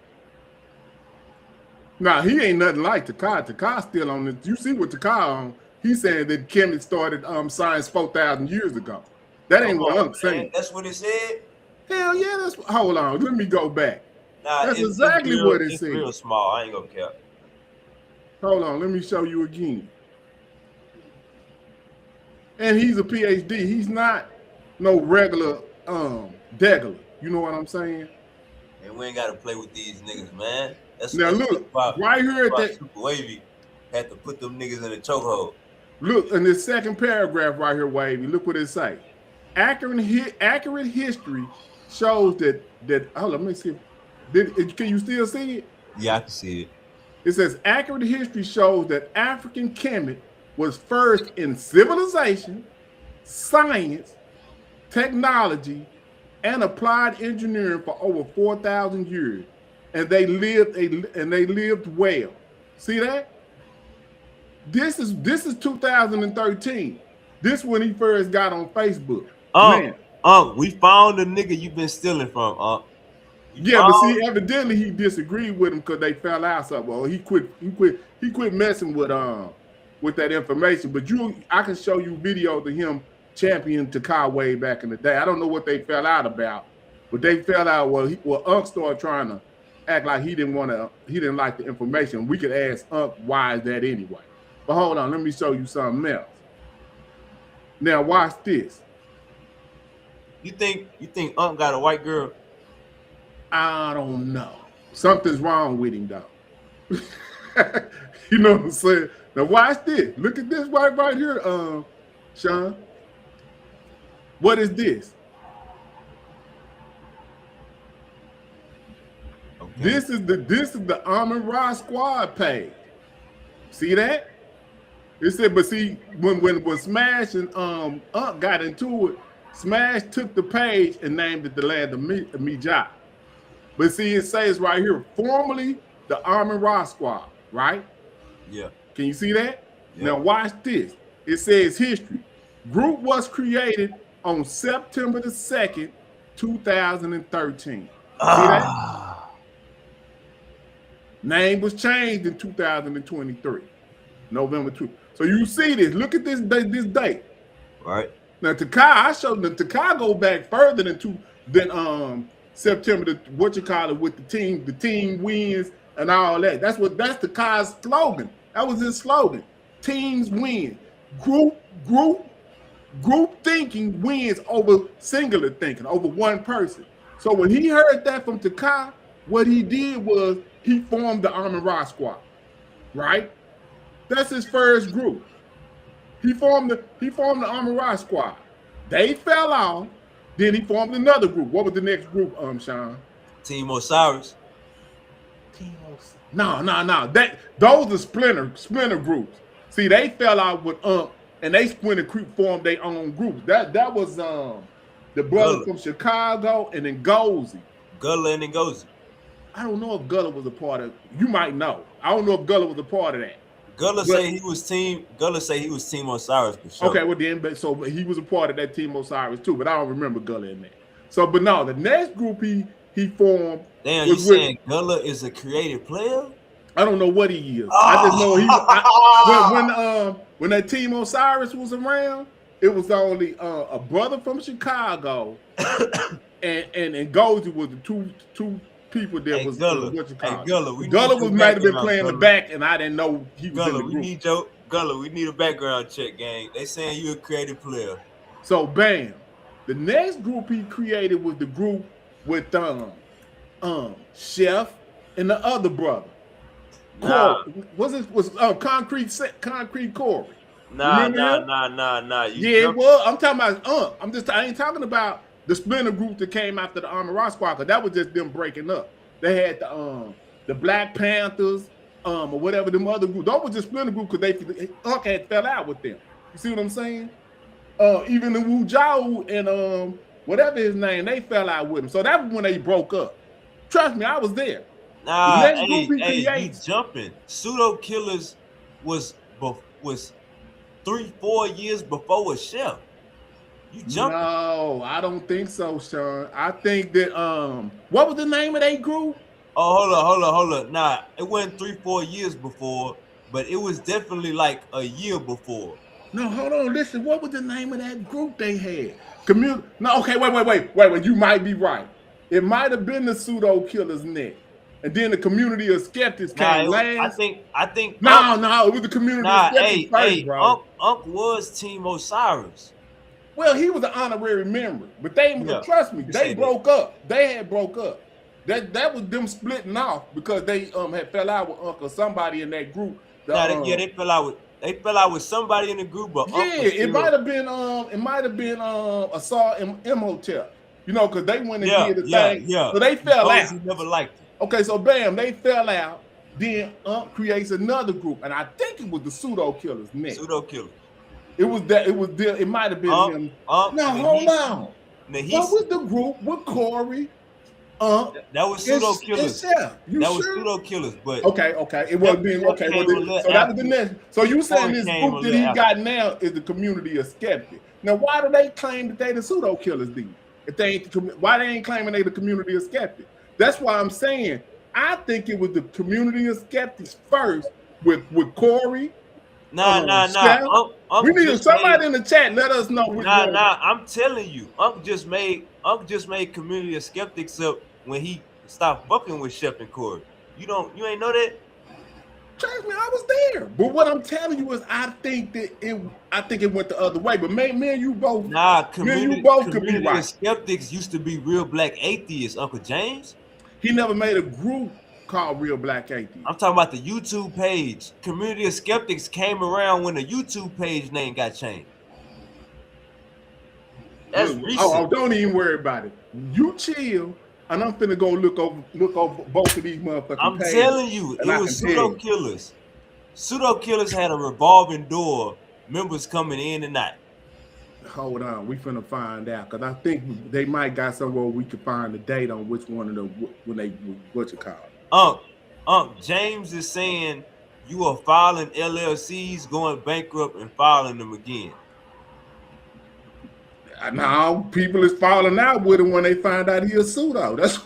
Nah, he ain't nothing like Takai. Takai's still on this. You see what Takai on? He's saying that Kemet started science 4,000 years ago. That ain't what I'm saying.
That's what it said?
Hell yeah, hold on. Let me go back. Nah, that's exactly what it said.
It's real small. I ain't gonna care.
Hold on, let me show you again. And he's a PhD. He's not no regular degular. You know what I'm saying?
And we ain't gotta play with these niggas, man.
Now look, right here at that
SupaWavvy had to put them niggas in a chokehold.
Look in this second paragraph right here, Wavy. Look what it say. Accurate history shows that hold on, let me see. Can you still see it?
Yeah, I can see it.
It says accurate history shows that African Kemet was first in civilization, science, technology, and applied engineering for over 4,000 years. And they lived well. See that? This is 2013. This when he first got on Facebook.
We found the nigga you've been stealing from,
but see, evidently he disagreed with him because they fell out something. Well, he quit messing with that information. But I can show you videos of him championing Takai way back in the day. I don't know what they fell out about, but they fell out. Well, Unc started trying to act like he didn't like the information. We could ask Unc why is that anyway. But hold on, let me show you something else. Now watch this.
You think Unc got a white girl?
I don't know. Something's wrong with him though. You know what I'm saying? Now watch this. Look at this right here, Sean. What is this? Okay. This is the Amon Ra Squad page. See that? It said, but see, when Smash and Unc got into it, Smash took the page and named it the Land of Mijah. But see, it says right here, formerly the Amon Ra Squad, right?
Yeah.
Can you see that?
Yeah.
Now watch this. It says history. Group was created on September the 2nd, 2013. See that? Name was changed in 2023, November 2. So you see this. Look at this date.
Right.
Now I showed the Takai go back further than September, with the team wins and all that. That's Takai's slogan. That was his slogan. Teams win. Group thinking wins over singular thinking, over one person. So when he heard that from Takai, what he did was he formed the Amon Ra Squad, right? That's his first group. He formed the Amon Ra Squad. They fell off. Then he formed another group. What was the next group, Sean?
Team Osiris.
No. Those are splinter groups. See, they fell out with and they formed their own groups. That was the brother from Chicago and then Gozy.
Gullah and then Gozy.
I don't know if Gullah was a part of. You might know. I don't know if Gullah was a part of that.
Gullah say he was Team Osiris for sure.
Okay, well then, so he was a part of that Team Osiris too, but I don't remember Gullah in that. So, but no, the next group he formed.
Damn, you saying Gullah is a creative player?
I don't know what he is. I just know when that Team Osiris was around, it was only a brother from Chicago and Gozy was the two people that was
Gullah.
Gullah was might have been playing the back, and I didn't know he was in the group.
Gullah, we need a background check, gang. They saying you a creative player.
So bam, the next group he created was the group with Chef and the other brother. Was Concrete Corey?
Nah.
It was. I'm talking about I ain't talking about the splinter group that came after the Amon Ra Squad, because that was just them breaking up. They had the Black Panthers, or whatever them other groups. Those was just splinter group because Unc had fell out with them. You see what I'm saying? Even the Wu Jiao and whatever his name, they fell out with him. So that was when they broke up. Trust me, I was there.
Nah, you jumping. Pseudo Killas was 3-4 years before a Chef. You jumping?
No, I don't think so, Sean. I think that what was the name of that group?
Oh, hold on. Nah, it wasn't 3-4 years before, but it was definitely like a year before.
No, hold on. Listen, what was the name of that group they had? No, okay, wait. You might be right. It might have been the Pseudo Killas next. And then the Community of Skeptics came last.
I think.
No, it was the Community of Skeptics first, bro.
Unc was Team Osiris.
Well, he was an honorary member, but trust me, they broke up. They had broke up. That was them splitting off because they had fell out with Unc or somebody in that group.
They fell out with somebody in the group, but
it might have been Assault Imhotep. You know, because they went and did the thing. Yeah. So they fell out.
He never liked it.
Okay, so bam, they fell out. Then Unc creates another group, and I think it was the Pseudo Killas next.
Pseudo Killas.
It might have been him. No, hold on. What was the group with Corey?
That was Pseudo Killas. That was Pseudo Killas, but
okay. It wasn't being okay. So that was the next. So you saying this group that he got now is the Community of Skeptics? Now, why do they claim that they the Pseudo Killas? Then, if they ain't, why they ain't claiming they the Community of Skeptics? That's why I'm saying I think it was the Community of Skeptics first with Corey,
Nah.
Chef? We need somebody in the chat. Let us know which one.
I'm telling you, Unc just made Community of Skeptics up when he stopped fucking with Chef and Corey. You ain't know that?
Trust me, I was there. But what I'm telling you is, I think it went the other way. But me and you both,
Community
could be right.
Of Skeptics used to be Real Black Atheists. Uncle James.
He never made a group called Real Black Atheists.
I'm talking about the YouTube page. Community of Skeptics came around when the YouTube page name got changed. That's recent.
Oh, don't even worry about it. You chill, and I'm finna go look over both of these motherfucking
I'm
pages.
telling you, it was Pseudo Killas. Pseudo Killas had a revolving door, members coming in and out.
Hold on, we finna find out, because I think they might got somewhere we could find the date on which one of the what you call it.
Unc James is saying you are filing LLCs, going bankrupt, and filing them again.
Now people is falling out with him when they find out he a pseudo. That's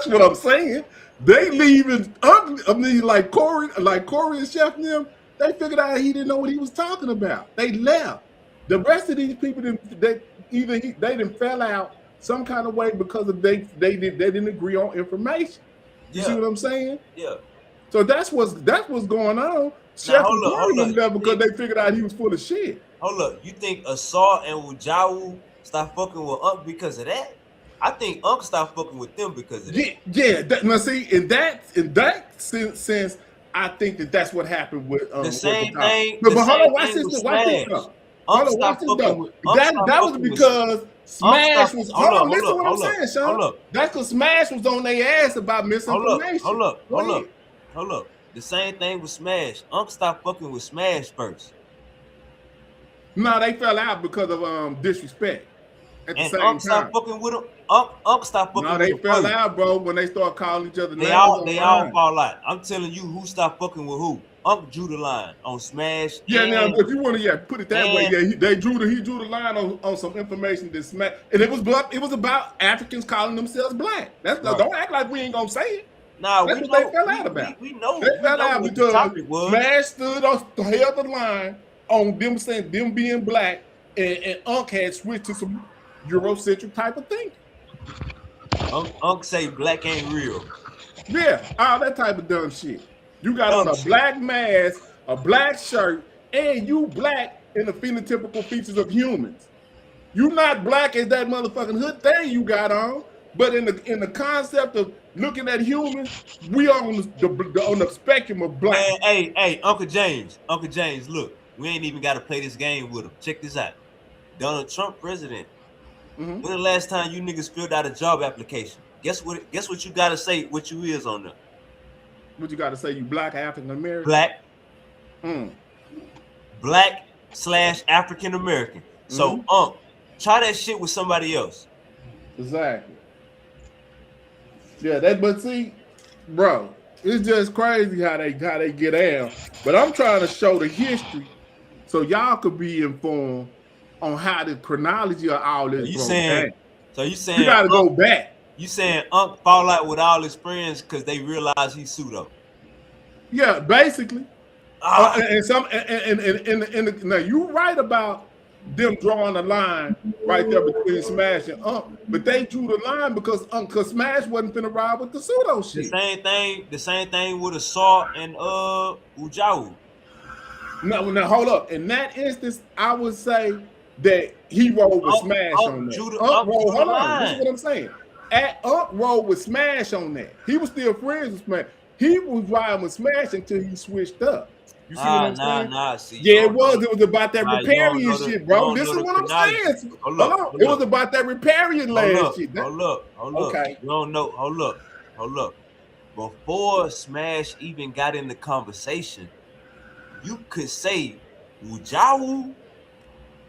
what I'm saying. They leaving. I mean, like Corey and Chef and them. They figured out he didn't know what he was talking about. They left. The rest of these people they didn't fell out some kind of way because of they didn't agree on information. You see what I'm saying?
Yeah.
So that's what's going on. Chef and Corey left because they figured out he was full of shit.
Hold up, you think Asar and Wujawu stopped fucking with Unc because of that? I think Unc stopped fucking with them because of that.
Yeah. Now see, in that sense, I think that's what happened with
the same thing.
But hold on, watch this. Watch this though. That was because Smash was. Hold on, listen to what I'm saying, Sean. That's because Smash was on their ass about misinformation.
Hold up. The same thing with Smash. Unc stopped fucking with Smash first.
No, they fell out because of disrespect. At the same
Unc stopped fucking with him. Unc stopped fucking with him.
No, they fell out, bro, when they started calling each other names.
They all fall out. I'm telling you, who stopped fucking with who? Unc drew the line on Smash.
Yeah, now if you want to put it that way, he drew the line on some information that Smash, and it was about Africans calling themselves black. Don't act like we ain't gonna say it.
Nah,
that's what they fell out about.
We know
they fell out because Smash held the line on them saying them being black, and Unc had switched to some Eurocentric type of thinking.
Unc say black ain't real.
Yeah, all that type of dumb shit. You got on a black mask, a black shirt, and you black in the phenotypical features of humans. You not black as that motherfucking hood thing you got on, but in the concept of looking at humans, we are on the spectrum of black.
Hey, Uncle James, look, we ain't even got to play this game with him. Check this out. Donald Trump president. When the last time you niggas filled out a job application? Guess what you got to say what you is on there?
What you got to say? You black, African American?
Black. Black / African American. So, try that shit with somebody else.
Exactly. Yeah, but see, bro, it's just crazy how they get out. But I'm trying to show the history so y'all could be informed on how the chronology of all this.
You saying
you gotta go back.
You saying Unc fall out with all his friends because they realize he's pseudo?
Yeah, basically. Now you right about them drawing a line right there between Smash and Unc, but they drew the line because Smash wasn't finna ride with the pseudo shit.
The same thing with Asar and Wujawu.
Now hold up. In that instance, I would say that he rolled with Smash on that. Hold on. This is what I'm saying. Unc rolled with Smash on that. He was still friends with Smash. He was riding with Smash until he switched up. You see what I'm saying? It was about that riparian shit, bro. Listen to what I'm saying. Hold on. It was about that riparian land shit.
Hold up.
Okay.
You don't know. Hold up. Before Smash even got in the conversation, you could say Wujawu.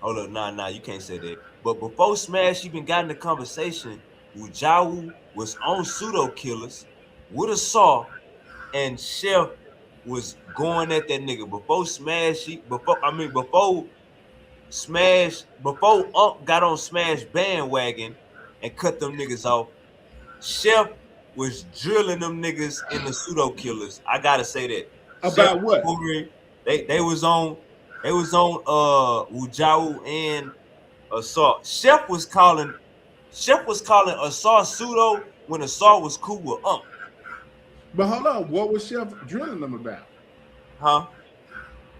Hold up, nah, you can't say that. But before Smash even got in the conversation, Wujawu was on Pseudo Killas with a saw, and Chef was going at that nigga before Unc got on Smash bandwagon and cut them niggas off. Chef was drilling them niggas in the Pseudo Killas. I gotta say that.
About what?
They was on Ujau and Assault. Chef was calling Assault pseudo when Assault was cool with
But hold on, what was Chef drilling them about?
Huh?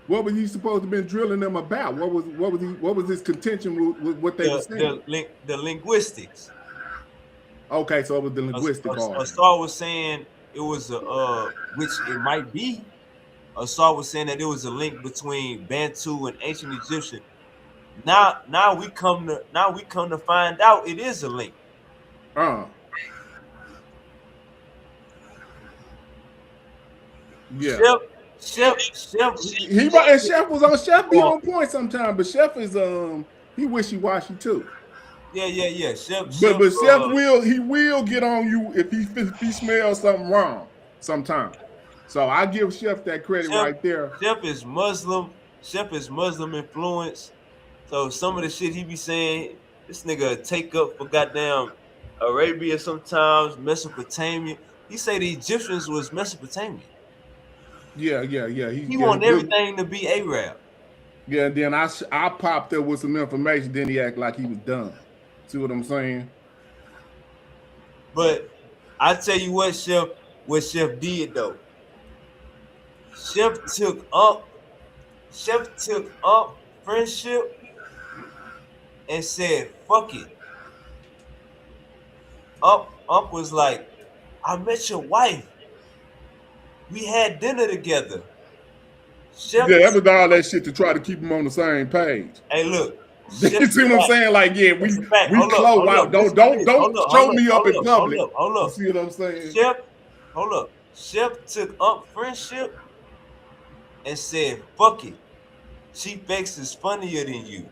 What was he supposed to have been drilling them about? What was his contention with what they were saying?
The linguistics.
Okay, so it was the linguistic part.
Assault was saying it was which it might be. Assault was saying that there was a link between Bantu and ancient Egyptian. Now we come to find out it is a link.
Yeah.
Chef.
Chef was on Chef be on point sometimes, but Chef is he wishy-washy too.
Yeah. Chef.
But Chef will get on you if he smells something wrong sometimes. So I give Chef that credit right there.
Chef is Muslim influence. So some of the shit he be saying, this nigga take up for goddamn Arabia sometimes, Mesopotamia. He say the Egyptians was Mesopotamia.
Yeah.
He want everything to be Arab.
Yeah, then I popped up with some information, then he act like he was done. See what I'm saying?
But I tell you what Chef did though. Chef took up friendship and said, fuck it. Up was like, I met your wife. We had dinner together.
Chef that was all that shit to try to keep them on the same page.
Hey, look.
You see what I'm saying? Like, yeah, we close out. Don't show me up in public.
Hold up.
You see what I'm saying?
Chef took up friendship and said, fuck it. Chief X is funnier than you.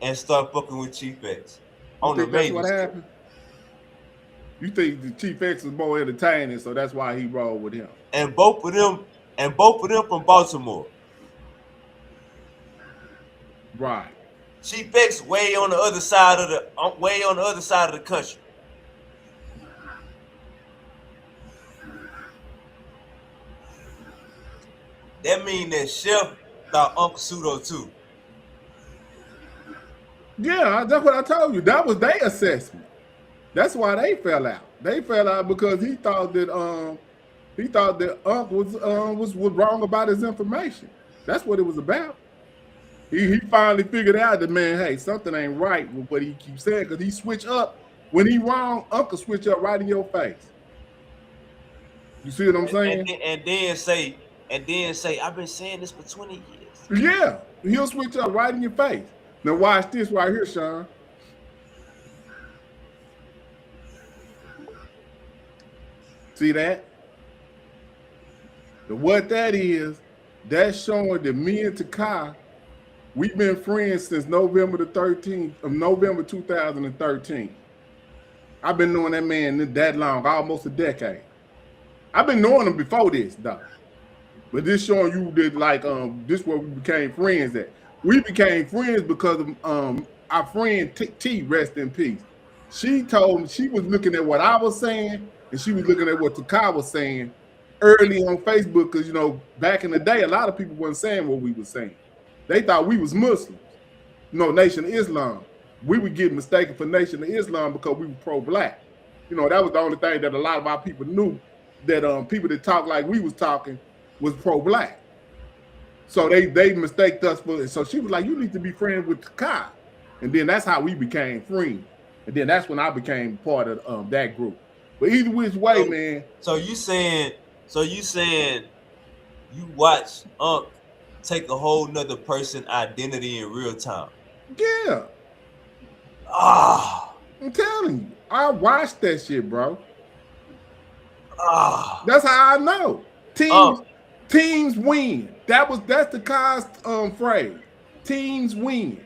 And start fucking with Chief X.
You think that's what happened? You think the Chief X is more entertaining, so that's why he rolled with him.
And both of them from Baltimore.
Right.
Chief X way on the other side of the country. That mean that Chef thought Uncle Pseudo too.
Yeah, that's what I told you. That was their assessment. That's why they fell out. They fell out because he thought that Unc was wrong about his information. That's what it was about. He finally figured out that, man, hey, something ain't right with what he keeps saying, because he switch up. When he wrong, Uncle switch up right in your face. You see what I'm saying?
And then say, I've been saying this for 20 years.
Yeah, he'll switch up right in your face. Now watch this right here, Sean. See that? What that is, that's showing that me and Takai, we've been friends since November 2013. I've been knowing that man that long, almost a decade. I've been knowing him before this, though. But this showing you that, like, this is where we became friends at. We became friends because of our friend T, rest in peace. She told me, she was looking at what I was saying, and she was looking at what Takai was saying early on Facebook, because, you know, back in the day, a lot of people weren't saying what we were saying. They thought we was Muslims, you know, Nation of Islam. We would get mistaken for Nation of Islam because we were pro-black. You know, that was the only thing that a lot of our people knew, that people that talk like we was talking was pro-black. So they mistaked us for it. So she was like, you need to be friends with Takai. And then that's how we became friends. And then that's when I became part of that group. But either which way, man.
So you saying you watch Unc take a whole nother person identity in real time?
Yeah. I'm telling you, I watched that shit, bro. That's how I know. Teams win. That's Takai's phrase. Teams win.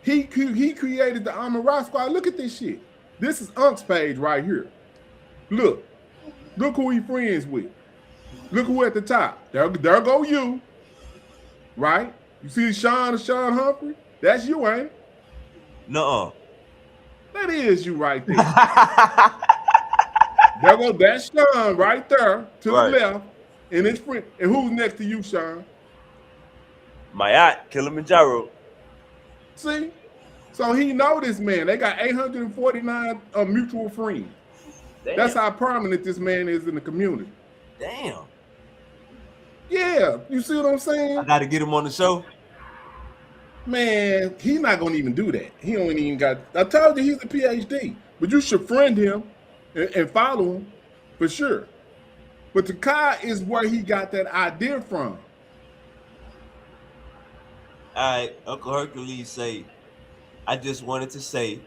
He created the Amara Squad. Look at this shit. This is Unc's page right here. Look who he friends with. Look who at the top. There go you. Right? You see Sean Humphrey? That's you, ain't it?
Nuh-uh.
That is you right there. There go that Sean right there to the left. And his friend. And who's next to you, Sean?
Mayat, Kilimanjaro.
See? So he know this man. They got 849 mutual friends.
Damn.
That's how prominent this man is in the community.
Damn.
Yeah, you see what I'm saying?
I got to get him on the show.
Man, he's not gonna even do that. He don't even got. I told you he's a PhD, but you should friend him and follow him for sure. But Takai is where he got that idea from.
All right, Uncle Hercules say, I just wanted to say,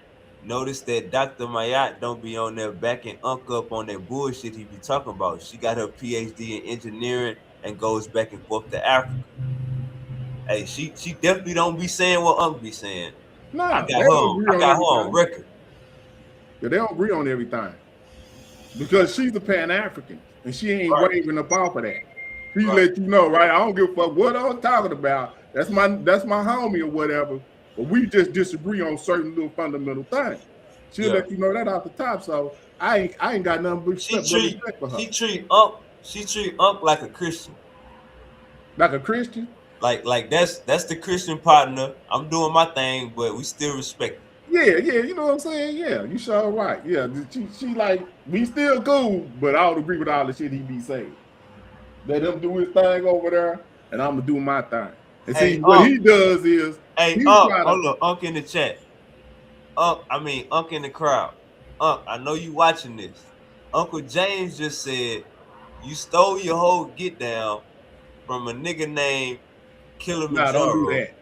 notice that Dr. Mayat don't be on there backing Uncle up on that bullshit he be talking about. She got her PhD in engineering and goes back and forth to Africa. Hey, she definitely don't be saying what Uncle be saying.
No,
I got her on record.
Yeah, they don't agree on everything. Because she's a Pan-African and she ain't waving up off of that. She let you know, right? I don't give a fuck what I'm talking about. That's my homie or whatever. But we just disagree on certain little fundamental things. She'll let you know that off the top. So I ain't got nothing but respect for her.
She treat Unc like a Christian.
Like a Christian?
Like that's the Christian partner. I'm doing my thing, but we still respect it.
Yeah, you know what I'm saying? Yeah, you sure right. Yeah, she like, we still cool, but I don't agree with all the shit he be saying. Let him do his thing over there, and I'm gonna do my thing. And see, what he does is,
hold on, Unc in the chat. Unc in the crowd. Unc, I know you watching this. Uncle James just said you stole your whole get down from a nigga named Kilimanjaro.
Nah, don't do that.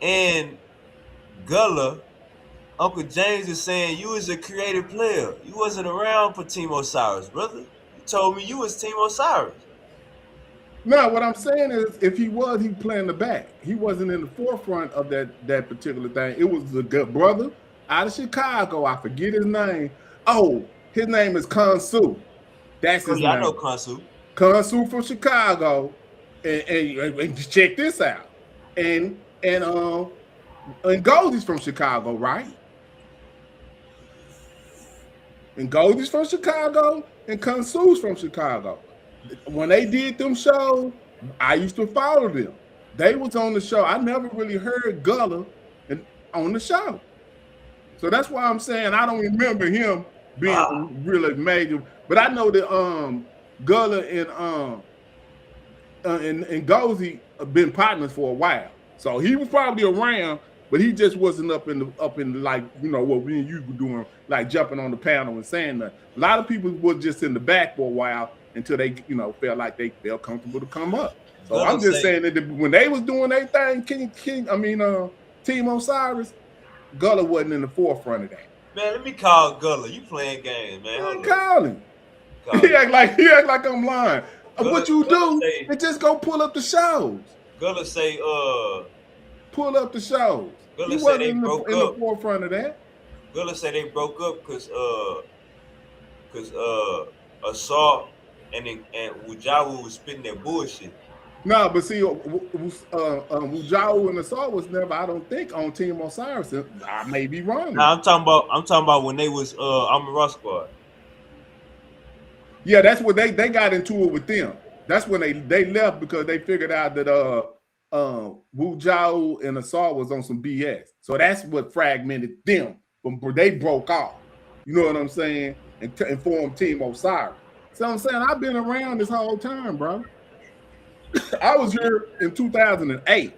And Gullah, Uncle James is saying you was a creative player. You wasn't around for Team Osiris, brother. You told me you was Team Osiris.
No, what I'm saying is, if he was, he playing the back. He wasn't in the forefront of that particular thing. It was the good brother out of Chicago. I forget his name. Oh, his name is Kansu. That's his name.
I know Kansu.
Kansu from Chicago. And check this out. And Goldie's from Chicago, right? And Goldie's from Chicago, and Kansu's from Chicago. When they did them shows, I used to follow them. They was on the show. I never really heard Gullah on the show. So that's why I'm saying I don't remember him being really major. But I know that Gullah and Goldie have been partners for a while. So he was probably around, but he just wasn't up in like, you know, what me and you were doing, like jumping on the panel and saying that. A lot of people were just in the back for a while until they, you know, felt like they felt comfortable to come up. So I'm just saying that when they was doing their thing, Team Osiris, Gullah wasn't in the forefront of that.
Man, let me call Gullah. You playing games, man.
I'm calling. He act like I'm lying. What you do is just go pull up the shows.
Gullah say,
pull up the shows.
Gullah say they broke up.
In the forefront of that.
Gullah say they broke up because Assault and Wujawu was spitting their bullshit.
No, but see, Wujawu and Assault was never, I don't think, on Team Osiris. I may be wrong.
No, I'm talking about when they was Amara Squad.
Yeah, that's what they got into it with them. That's when they left because they figured out that Wujawu and Assault was on some BS. So that's what fragmented them. They broke off. You know what I'm saying? And formed Team Osiris. So I'm saying I've been around this whole time, bro. I was here in 2008.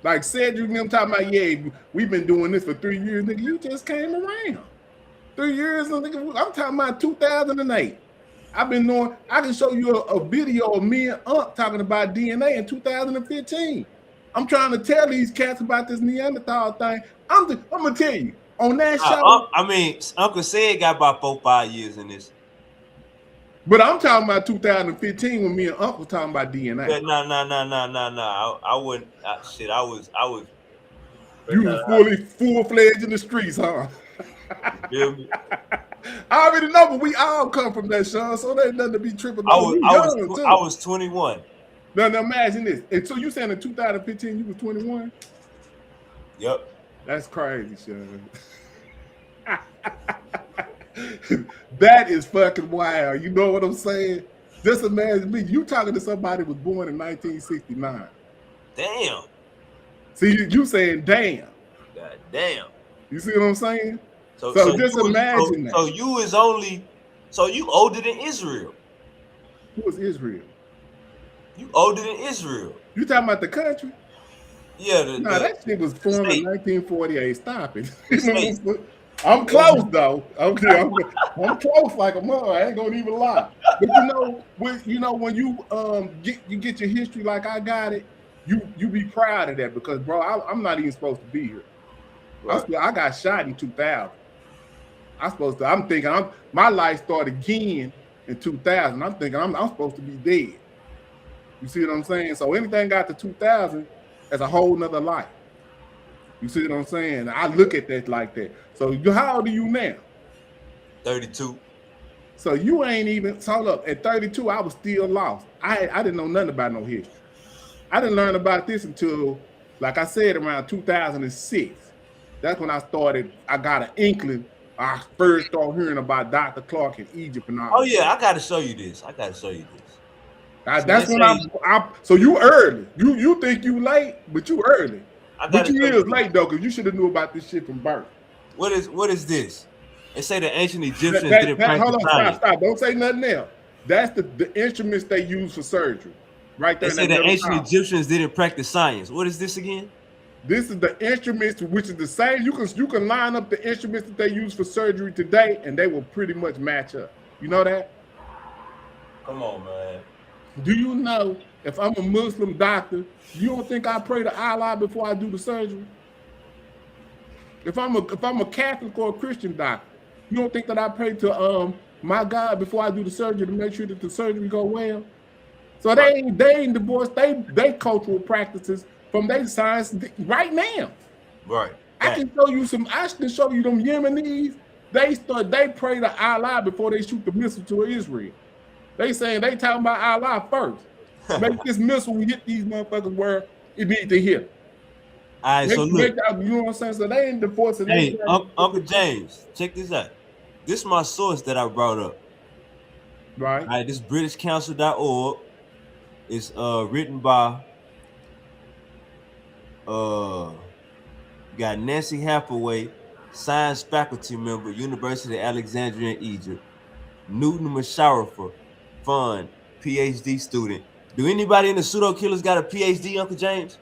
Like Cedric and them talking about, yeah, we've been doing this for 3 years, nigga. You just came around. 3 years, nigga. I'm talking about 2008. I've been knowing. I can show you a video of me and Unc talking about DNA in 2015. I'm trying to tell these cats about this Neanderthal thing. I'm gonna tell you on that show.
Uncle said got about 4-5 years in this.
But I'm talking about 2015 when me and Unc was talking about DNA.
Yeah, no. I wouldn't. Shit, I was.
You was full-fledged in the streets, huh? I already know, but we all come from that, Sean. So there's nothing to be tripping on.
I was 21.
Now imagine this. And so you saying in 2015 you was 21?
Yep.
That's crazy, Sean. That is fucking wild. You know what I'm saying? Just imagine me. You talking to somebody who was born in 1969.
Damn.
See, you saying damn.
God damn.
You see what I'm saying?
So
just imagine that.
So you is only, so you older than Israel.
Who is Israel?
You older than Israel.
You talking about the country?
Yeah,
that shit was formed in 1948. Stop it.
States.
I'm close though. Okay, I'm close like a mother. I ain't gonna even lie. But when you get your history like I got it, you be proud of that because bro, I'm not even supposed to be here.
Right.
I got shot in 2000. I'm thinking my life started again in 2000. I'm thinking I'm supposed to be dead. You see what I'm saying? So anything got to 2000 is a whole nother life. You see what I'm saying? I look at that like that. So how old are you now?
32.
So you ain't even, hold up, at 32, I was still lost. I didn't know nothing about no history. I didn't learn about this until, like I said, around 2006. That's when I got an inkling. I first started hearing about Dr. Clark in Egypt and all.
Oh yeah, I gotta show you this.
That's when so you early. You think you late, but you early. But you is late though, because you should have knew about this shit from birth.
What is this? They say the ancient Egyptians didn't practice
hold on,
science.
Stop. Don't say nothing else. That's the instruments they use for surgery. Right there.
They say the ancient Egyptians didn't practice science. What is this again?
This is the instruments, which is the same. You can line up the instruments that they use for surgery today, and they will pretty much match up. You know that?
Come on, man.
Do you know if I'm a Muslim doctor, you don't think I pray to Allah before I do the surgery? If I'm a Catholic or a Christian doctor, you don't think that I pray to my God before I do the surgery to make sure that the surgery go well? So they ain't divorced they cultural practices from their science right now.
Right.
I can show you them Yemenis. They pray to Allah before they shoot the missile to Israel. They saying they talking about Allah first. Make this missile hit these motherfuckers where it need to hit.
All right, so look.
You know what I'm saying? So they ain't divorcing.
Hey, Uncle James, check this out. This is my source that I brought up.
Right.
All right, this BritishCouncil.org is written by got Nancy Hathaway, science faculty member, University of Alexandria in Egypt. Newton Masharafa, Fund, PhD student. Do anybody in the Pseudo Killas got a PhD, Uncle James?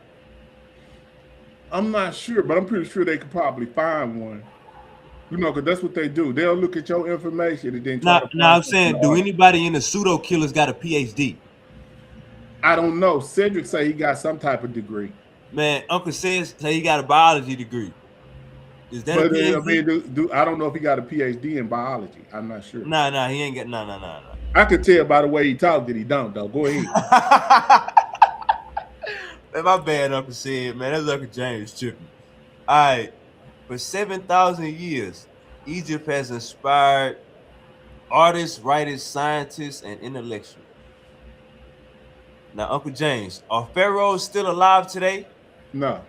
I'm not sure, but I'm pretty sure they could probably find one. You know, because that's what they do. They'll look at your information and then try to.
Now I'm saying, do anybody in the Pseudo Killas got a PhD?
I don't know. Cedric say he got some type of degree.
Man, Uncle say he got a biology degree. Is that a PhD?
I don't know if he got a PhD in biology. I'm not sure.
Nah, he ain't got. No.
I could tell by the way he talked that he don't though. Go ahead.
Man, my bad, Uncle said, man. That's Uncle James tripping. All right. For 7,000 years, Egypt has inspired artists, writers, scientists, and intellectuals. Now, Uncle James, are pharaohs still alive today?
No.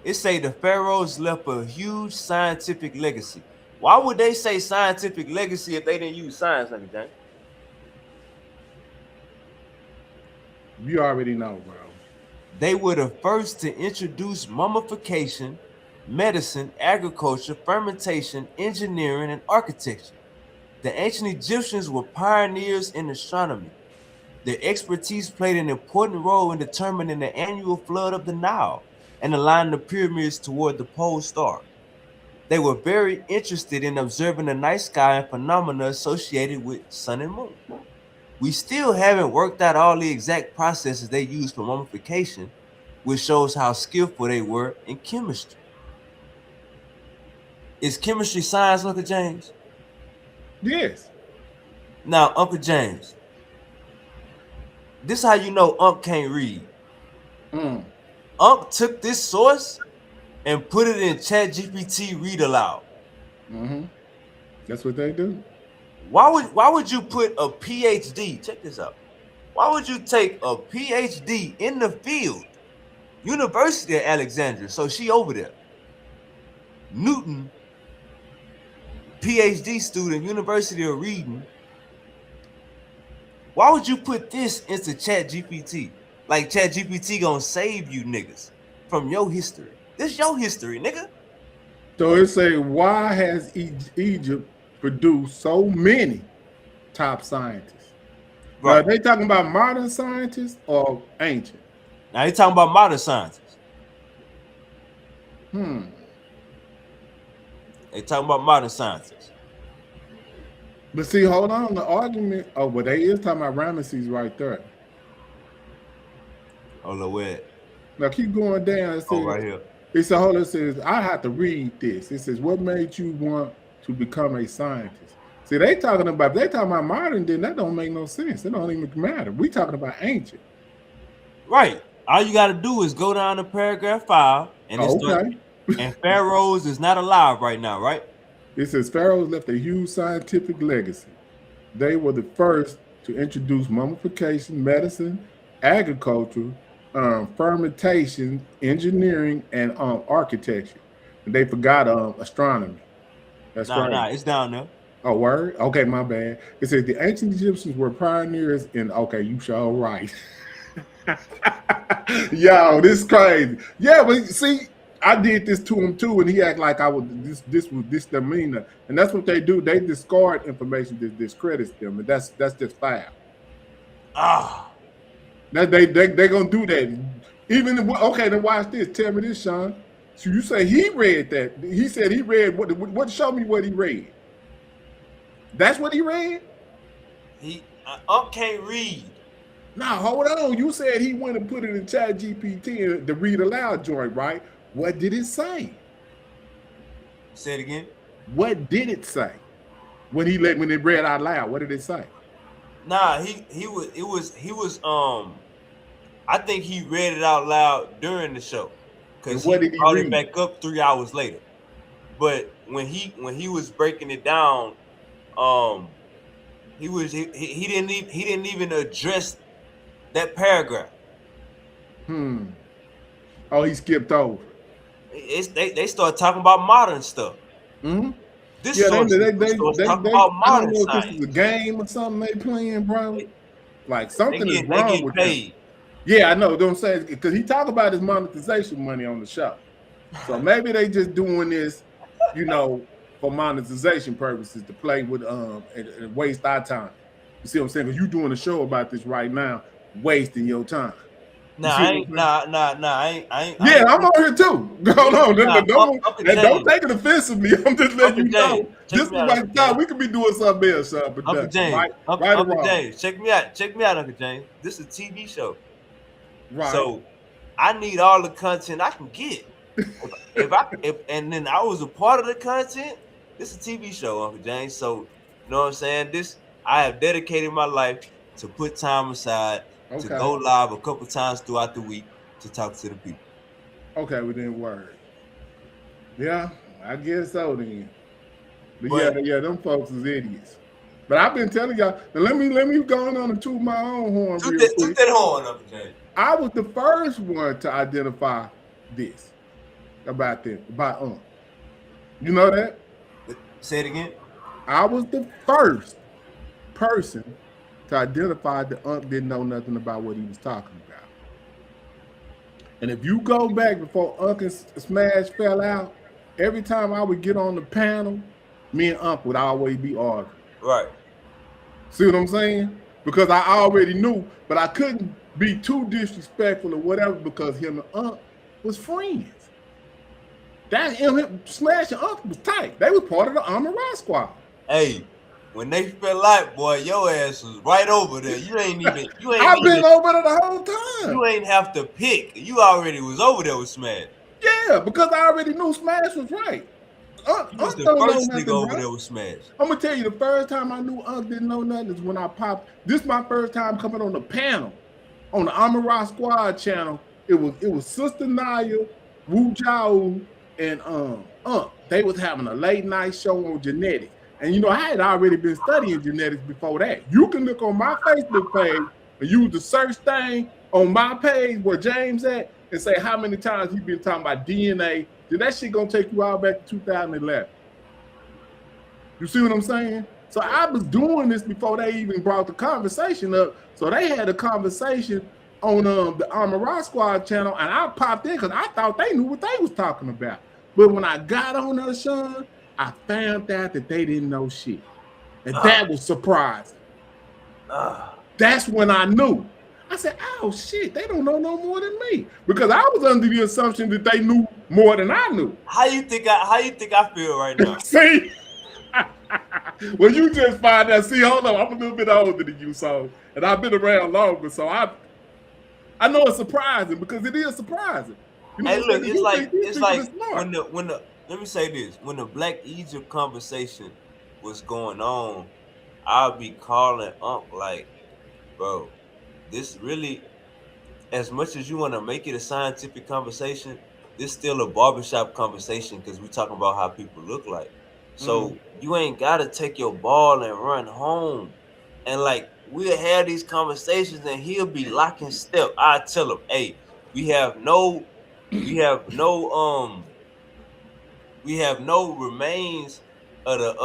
It say the pharaohs left a huge scientific legacy. Why would they say scientific legacy if they didn't use science, Uncle James?
You already know, bro.
They were the first to introduce mummification, medicine, agriculture, fermentation, engineering, and architecture. The ancient Egyptians were pioneers in astronomy. Their expertise played an important role in determining the annual flood of the Nile and aligning the pyramids toward the pole star. They were very interested in observing the night sky and phenomena associated with sun and moon. We still haven't worked out all the exact processes they used for mummification, which shows how skillful they were in chemistry. Is chemistry science, Uncle James?
Yes.
Now, Uncle James, this is how you know Unc can't read. Unc took this source and put it in ChatGPT read aloud.
That's what they do.
Why would you put a PhD? Check this out. Why would you take a PhD in the field, University of Alexandria? So she over there. Newton, PhD student, University of Reading. Why would you put this into ChatGPT? like ChatGPT gonna save you niggas from your history. This your history, nigga.
So it say, why has Egypt produced so many top scientists? Right. Now, are they talking about modern scientists or ancient?
Now they talking about modern scientists. They talking about modern scientists.
But see, hold on, the argument. Oh, but they is talking about Ramesses right there.
Hold on, where?
Now keep going down. It says,
right here.
It says, hold on, it says, I have to read this. It says, what made you want to become a scientist? See, they talking about modern, then that don't make no sense. It don't even matter. We talking about ancient.
Right. All you got to do is go down to paragraph 5, and and pharaohs is not alive right now, right?
It says pharaohs left a huge scientific legacy. They were the first to introduce mummification, medicine, agriculture, fermentation, engineering, and architecture. And they forgot astronomy. That's right.
Nah, it's down there.
Oh, word? Okay, my bad. It says the ancient Egyptians were pioneers in, okay, you sure right. Yo, this is crazy. Yeah, but see, I did this to him too, and he act like I was this demeanor. And that's what they do. They discard information that discredits them, and that's just foul. That they gonna do that. Even okay, then watch this. Tell me this, Sean. So you say he read that. He said he read what show me what he read. That's what he read?
He can't read.
Now hold on. You said he went and put it in ChatGPT to read aloud joint, right? What did it say?
Say it again.
What did it say? When it read out loud, what did it say?
Nah, he was I think he read it out loud during the show. Because he brought it back up 3 hours later. But when he was breaking it down, he didn't even address that paragraph.
Oh, he skipped over.
They start talking about modern stuff. This
they
talking about
I
modern
don't know if
science.
this is a game or something they playing, bro. Like something is wrong with
paid.
them. Yeah, I know. Don't say because he talked about his monetization money on the show. So maybe they just doing this, for monetization purposes to play with and waste our time. You see what I'm saying? Because you doing a show about this right now, wasting your time.
Nah, I ain't.
Yeah, I'm on here too. Hold on. Don't take it offensively. I'm just letting you know. This is my time. We could be doing something else.
Uncle James.
Right
Uncle James. Check me out, Uncle James. This is a TV show.
Right.
So I need all the content I can get. And then I was a part of the content. This is a TV show, Uncle James. So you know what I'm saying? I have dedicated my life to put time aside to go live a couple times throughout the week to talk to the people.
Okay, we didn't worry. Yeah, I guess so then. But yeah, them folks is idiots. But I've been telling y'all. Let me go on and toot my own horn real quick.
Toot that horn up, James.
I was the first one to identify this about them, about You know that?
Say it again.
I was the first person to identify that didn't know nothing about what he was talking about. And if you go back before and Smash fell out, every time I would get on the panel, me and would always be arguing.
Right.
See what I'm saying? Because I already knew, but I couldn't be too disrespectful or whatever because him and was friends. That him Smash and was tight. They were part of the Armor Rock Squad.
Hey, when they fell out, boy, your ass was right over there.
I've been over there the whole time.
You ain't have to pick. You already was over there with Smash.
Yeah, because I already knew Smash was right.
You was the first nigga over there with Smash.
I'm gonna tell you, the first time I knew didn't know nothing is when I popped. This is my first time coming on the panel on the Armor Rock Squad channel. It was Sister Naya, Wu Jiao, and they was having a late night show on genetics. And I had already been studying genetics before that. You can look on my Facebook page and use the search thing on my page where James at and say how many times he been talking about DNA. Then that shit gonna take you all back to 2011. You see what I'm saying? So I was doing this before they even brought the conversation up. So they had a conversation on the Armor Squad channel, and I popped in because I thought they knew what they was talking about. But when I got on there, Sean, I found out that they didn't know shit. And that was surprising. That's when I knew. I said, oh shit, they don't know no more than me. Because I was under the assumption that they knew more than I knew.
How you think I feel right now?
See? Well, you just find out. See, hold on, I'm a little bit older than you, so, and I've been around longer, so I know it's surprising because it is surprising. You know,
hey, look, it's like when the let me say this: when the Black Egypt conversation was going on, I'll be calling like, bro, this really, as much as you want to make it a scientific conversation, this still a barbershop conversation because we talking about how people look like. So you ain't gotta take your ball and run home. And like we'll have these conversations and he'll be locking step. I tell him, hey, we have no remains of the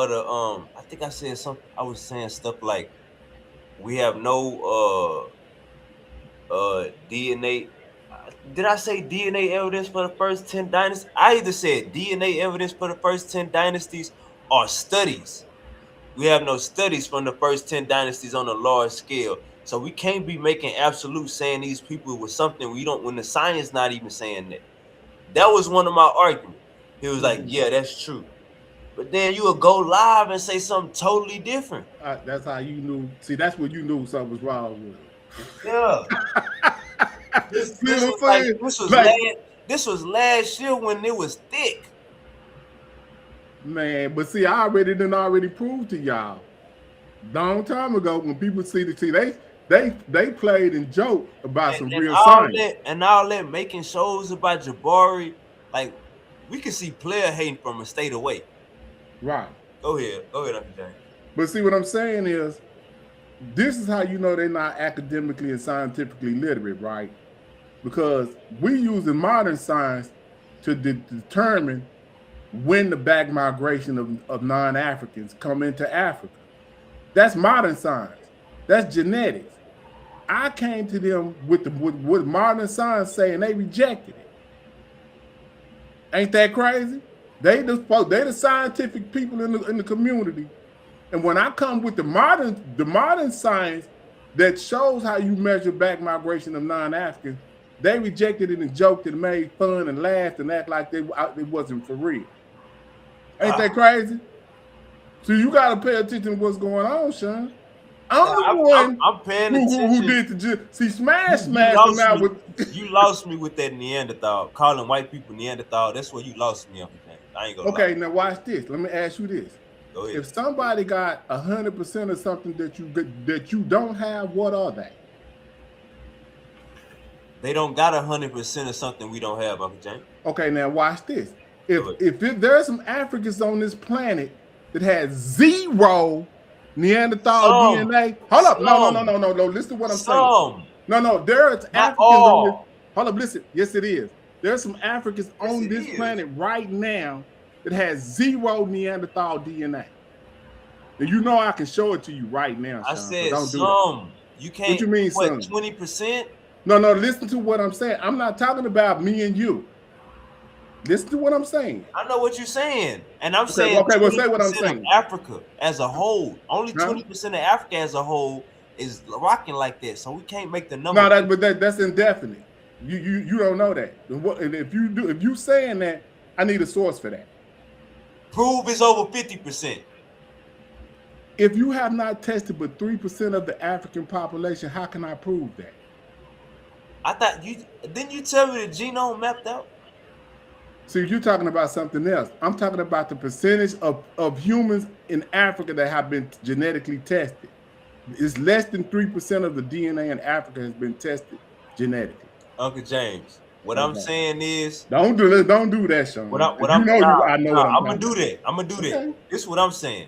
I think I said something. I was saying stuff like we have no DNA. Did I say DNA evidence for the first 10 dynasties? I either said DNA evidence for the first 10 dynasties or studies. We have no studies from the first 10 dynasties on a large scale. So we can't be making absolute saying these people were something we don't, when the science not even saying that. That was one of my arguments. He was like, yeah, that's true. But then you would go live and say something totally different.
That's how you knew. See, that's when you knew something was wrong with it.
Yeah. This was last year when it was thick.
Man, but see, I already proved to y'all long time ago when people see they played and joked about some real science.
And all that making shows about Jabari, like we can see player hating from a state away.
Right.
Go ahead, Uncle James.
But see, what I'm saying is, this is how you know they're not academically and scientifically literate, right? Because we using modern science to determine when the back migration of non-Africans come into Africa. That's modern science. That's genetics. I came to them with modern science saying they rejected it. Ain't that crazy? They the scientific people in the community. And when I come with the modern science that shows how you measure back migration of non-Africans, they rejected it and joked and made fun and laughed and act like it wasn't for real. Ain't that crazy? So you got to pay attention to what's going on, Sean.
I'm paying attention.
Who did see Smash him out with.
You lost me with that Neanderthal, calling white people Neanderthal. That's where you lost me, Uncle James. I ain't gonna lie.
Now watch this. Let me ask you this.
Go ahead.
If somebody got 100% of something that you don't have, what are they?
They don't got 100% of something we don't have, Uncle James.
Okay, now watch this. If there are some Africans on this planet that has zero Neanderthal DNA, hold up, no. Listen to what I'm saying. No, there's Africans on this. Hold up, listen. Yes, it is. There's some Africans on this planet right now that has zero Neanderthal DNA. And you know I can show it to you right now, Sean.
I said don't some. You can't.
What you mean,
what, 20%?
No, listen to what I'm saying. I'm not talking about me and you. Listen to what I'm saying.
I know what you're saying. And I'm saying
well, say what I'm saying.
Africa as a whole. Only 20% of Africa as a whole is rocking like that. So we can't make the number.
No, that's indefinite. You don't know that. And if you saying that, I need a source for that.
Prove it's over 50%.
If you have not tested but 3% of the African population, how can I prove that?
I thought didn't you tell me the genome mapped out?
See, you're talking about something else. I'm talking about the percentage of humans in Africa that have been genetically tested. It's less than 3% of the DNA in Africa has been tested genetically.
Uncle James, what I'm saying is
don't do that, Sean. I'm
gonna do that. This is what I'm saying.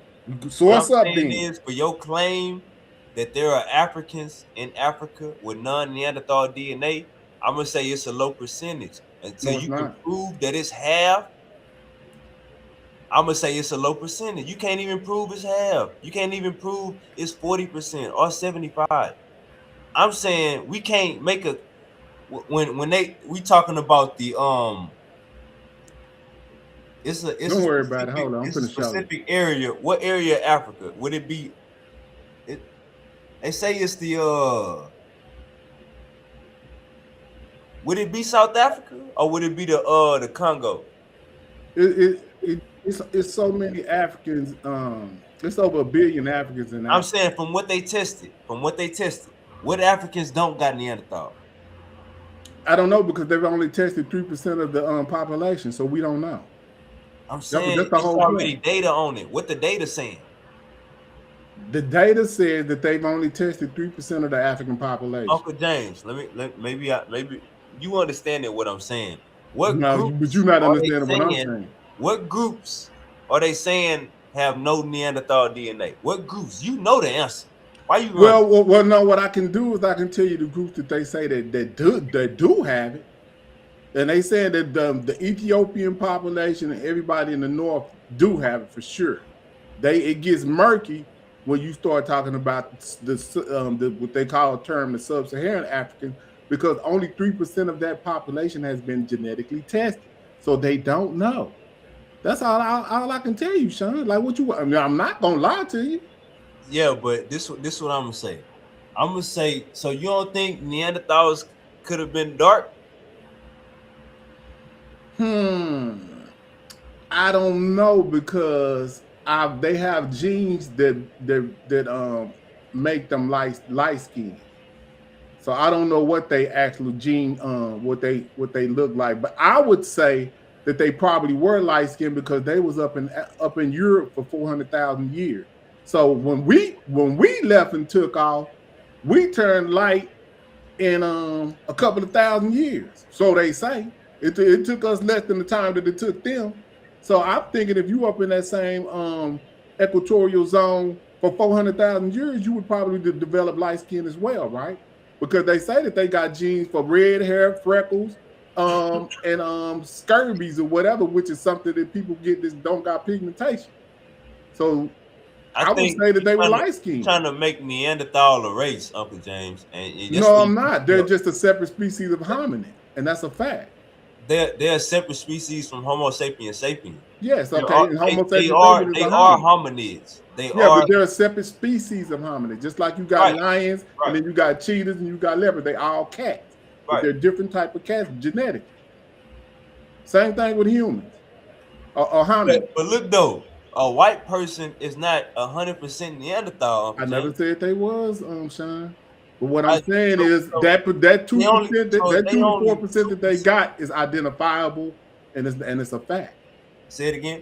Source up then.
Is for your claim that there are Africans in Africa with non-Neanderthal DNA, I'm gonna say it's a low percentage. Until you can prove that it's half, I'm gonna say it's a low percentage. You can't even prove it's half. You can't even prove it's 40% or 75%. I'm saying we can't make a when we talking about the it's
Don't
a
worry about it.
specific,
Hold on, I'm
it's a
finna show you.
specific area. What area of Africa would it be? They say it's the would it be South Africa or would it be the Congo?
It's so many Africans. It's over 1 billion Africans in
I'm
Africa.
saying from what they tested, what Africans don't got Neanderthal?
I don't know because they've only tested 3% of the population, so we don't know.
I'm saying
That's the
it's
whole
already
point.
data on it. What the data saying?
The data says that they've only tested 3% of the African population.
Uncle James, maybe you understand what I'm saying. What
No,
groups
but you're not
are they
understanding what I'm
saying?
saying.
What groups are they saying have no Neanderthal DNA? What groups? You know the answer. Why you running?
Well, no. What I can do is I can tell you the groups that they say that do have it, and they say that the Ethiopian population and everybody in the north do have it for sure. It gets murky when you start talking about the what they call the sub-Saharan African, because only 3% of that population has been genetically tested, so they don't know. That's all I can tell you, Sean. Like what you? I mean, I'm not gonna lie to you.
Yeah, but this what I'm gonna say. I'm gonna say, so you don't think Neanderthals could have been dark?
I don't know because they have genes that make them light skinned. So I don't know what they actual gene what they look like, but I would say that they probably were light skinned because they was up in Europe for 400,000 years. So when we left and took off, we turned light in a couple of thousand years. So they say it took us less than the time that it took them. So I'm thinking if you up in that same equatorial zone for 400,000 years, you would probably develop light skin as well, right? Because they say that they got genes for red hair, freckles, and scabies or whatever, which is something that people get that don't got pigmentation. So I would say that they were light skinned.
Trying to make Neanderthal a race, Uncle James. And
no, I'm not. They're just a separate species of hominid, and that's a fact.
They're a separate species from Homo sapiens sapiens.
Yes, okay. And Homo sapiens
they are hominids.
But they're a separate species of hominids. Just like you got lions, and then you got cheetahs, and you got leopards. They all cats, but they're different type of cats genetically. Same thing with humans or hominids.
But look though, a white person is not 100% Neanderthal.
I never said they was, Sean. But what I'm saying is that 2%, that 2 to 4% that they got is identifiable, and it's a fact.
Say it again.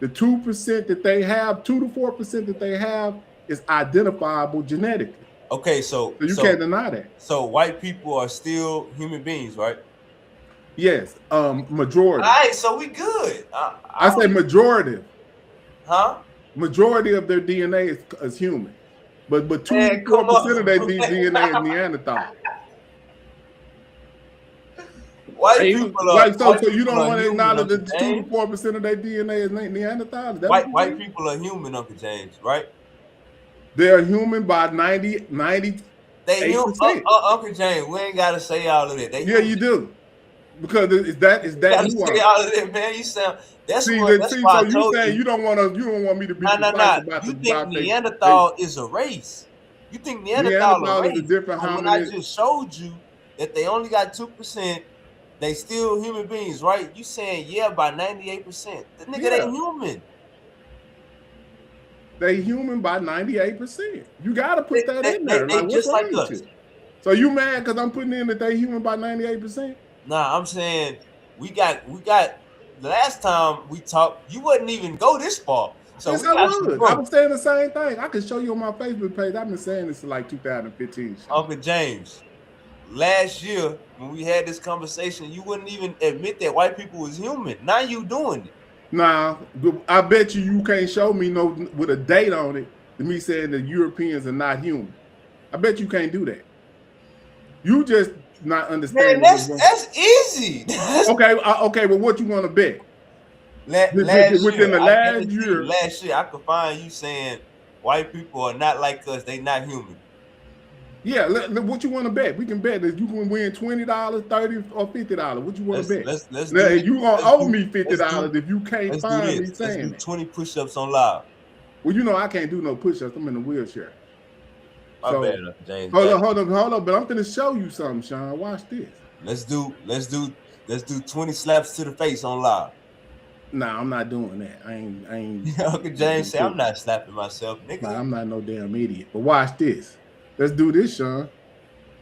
The 2% that they have, 2 to 4% that they have, is identifiable genetically.
Okay, so
you can't deny that.
So white people are still human beings, right?
Yes, majority.
All right, so we good.
I say majority.
Huh?
Majority of their DNA is human. But 2 to 4% of their DNA is Neanderthal.
White people are
so you don't want to acknowledge that 2 to 4% of their DNA is Neanderthal?
White people are human, Uncle James, right?
They're human by 90.
They human, Uncle James. We ain't gotta say all of that.
You do, because is that
nuance. Say all of that, man. You sound. That's why I told
saying you don't want me to be precise about
you think Neanderthal is a race? You think Neanderthal is a race?
Is a different hominid.
When I just showed you that they only got 2%, they still human beings, right? You saying by 98%? The nigga they human.
They human by 98%. You gotta put that in there.
They just like us.
So you mad because I'm putting in that they human by 98%?
Nah, I'm saying we got. Last time we talked, you wouldn't even go this far. So
yes, I was saying the same thing. I can show you on my Facebook page. I've been saying this since like 2015.
Uncle James, last year when we had this conversation, you wouldn't even admit that white people was human. Now you doing it.
Nah, I bet you can't show me with a date on it to me saying that Europeans are not human. I bet you can't do that. You just not understanding.
Man, that's easy.
Okay, but what you want to bet?
Within the last year, I could find you saying white people are not like us. They not human.
Yeah, what you want to bet? We can bet that you can win $20, $30, or $50. What you want to bet?
Let's
now,
do
you gonna owe me $50 if you can't
let's do
find me
this. Let's
saying
do
it.
20 push-ups on live.
Well, you know I can't do no push-ups. I'm in a wheelchair.
My bad, James.
Hold up. But I'm gonna show you something, Sean. Watch this.
Let's do 20 slaps to the face on live.
Nah, I'm not doing that. I ain't.
Uncle James say I'm not slapping myself, nigga.
Nah, I'm not no damn idiot. But watch this. Let's do this, Sean.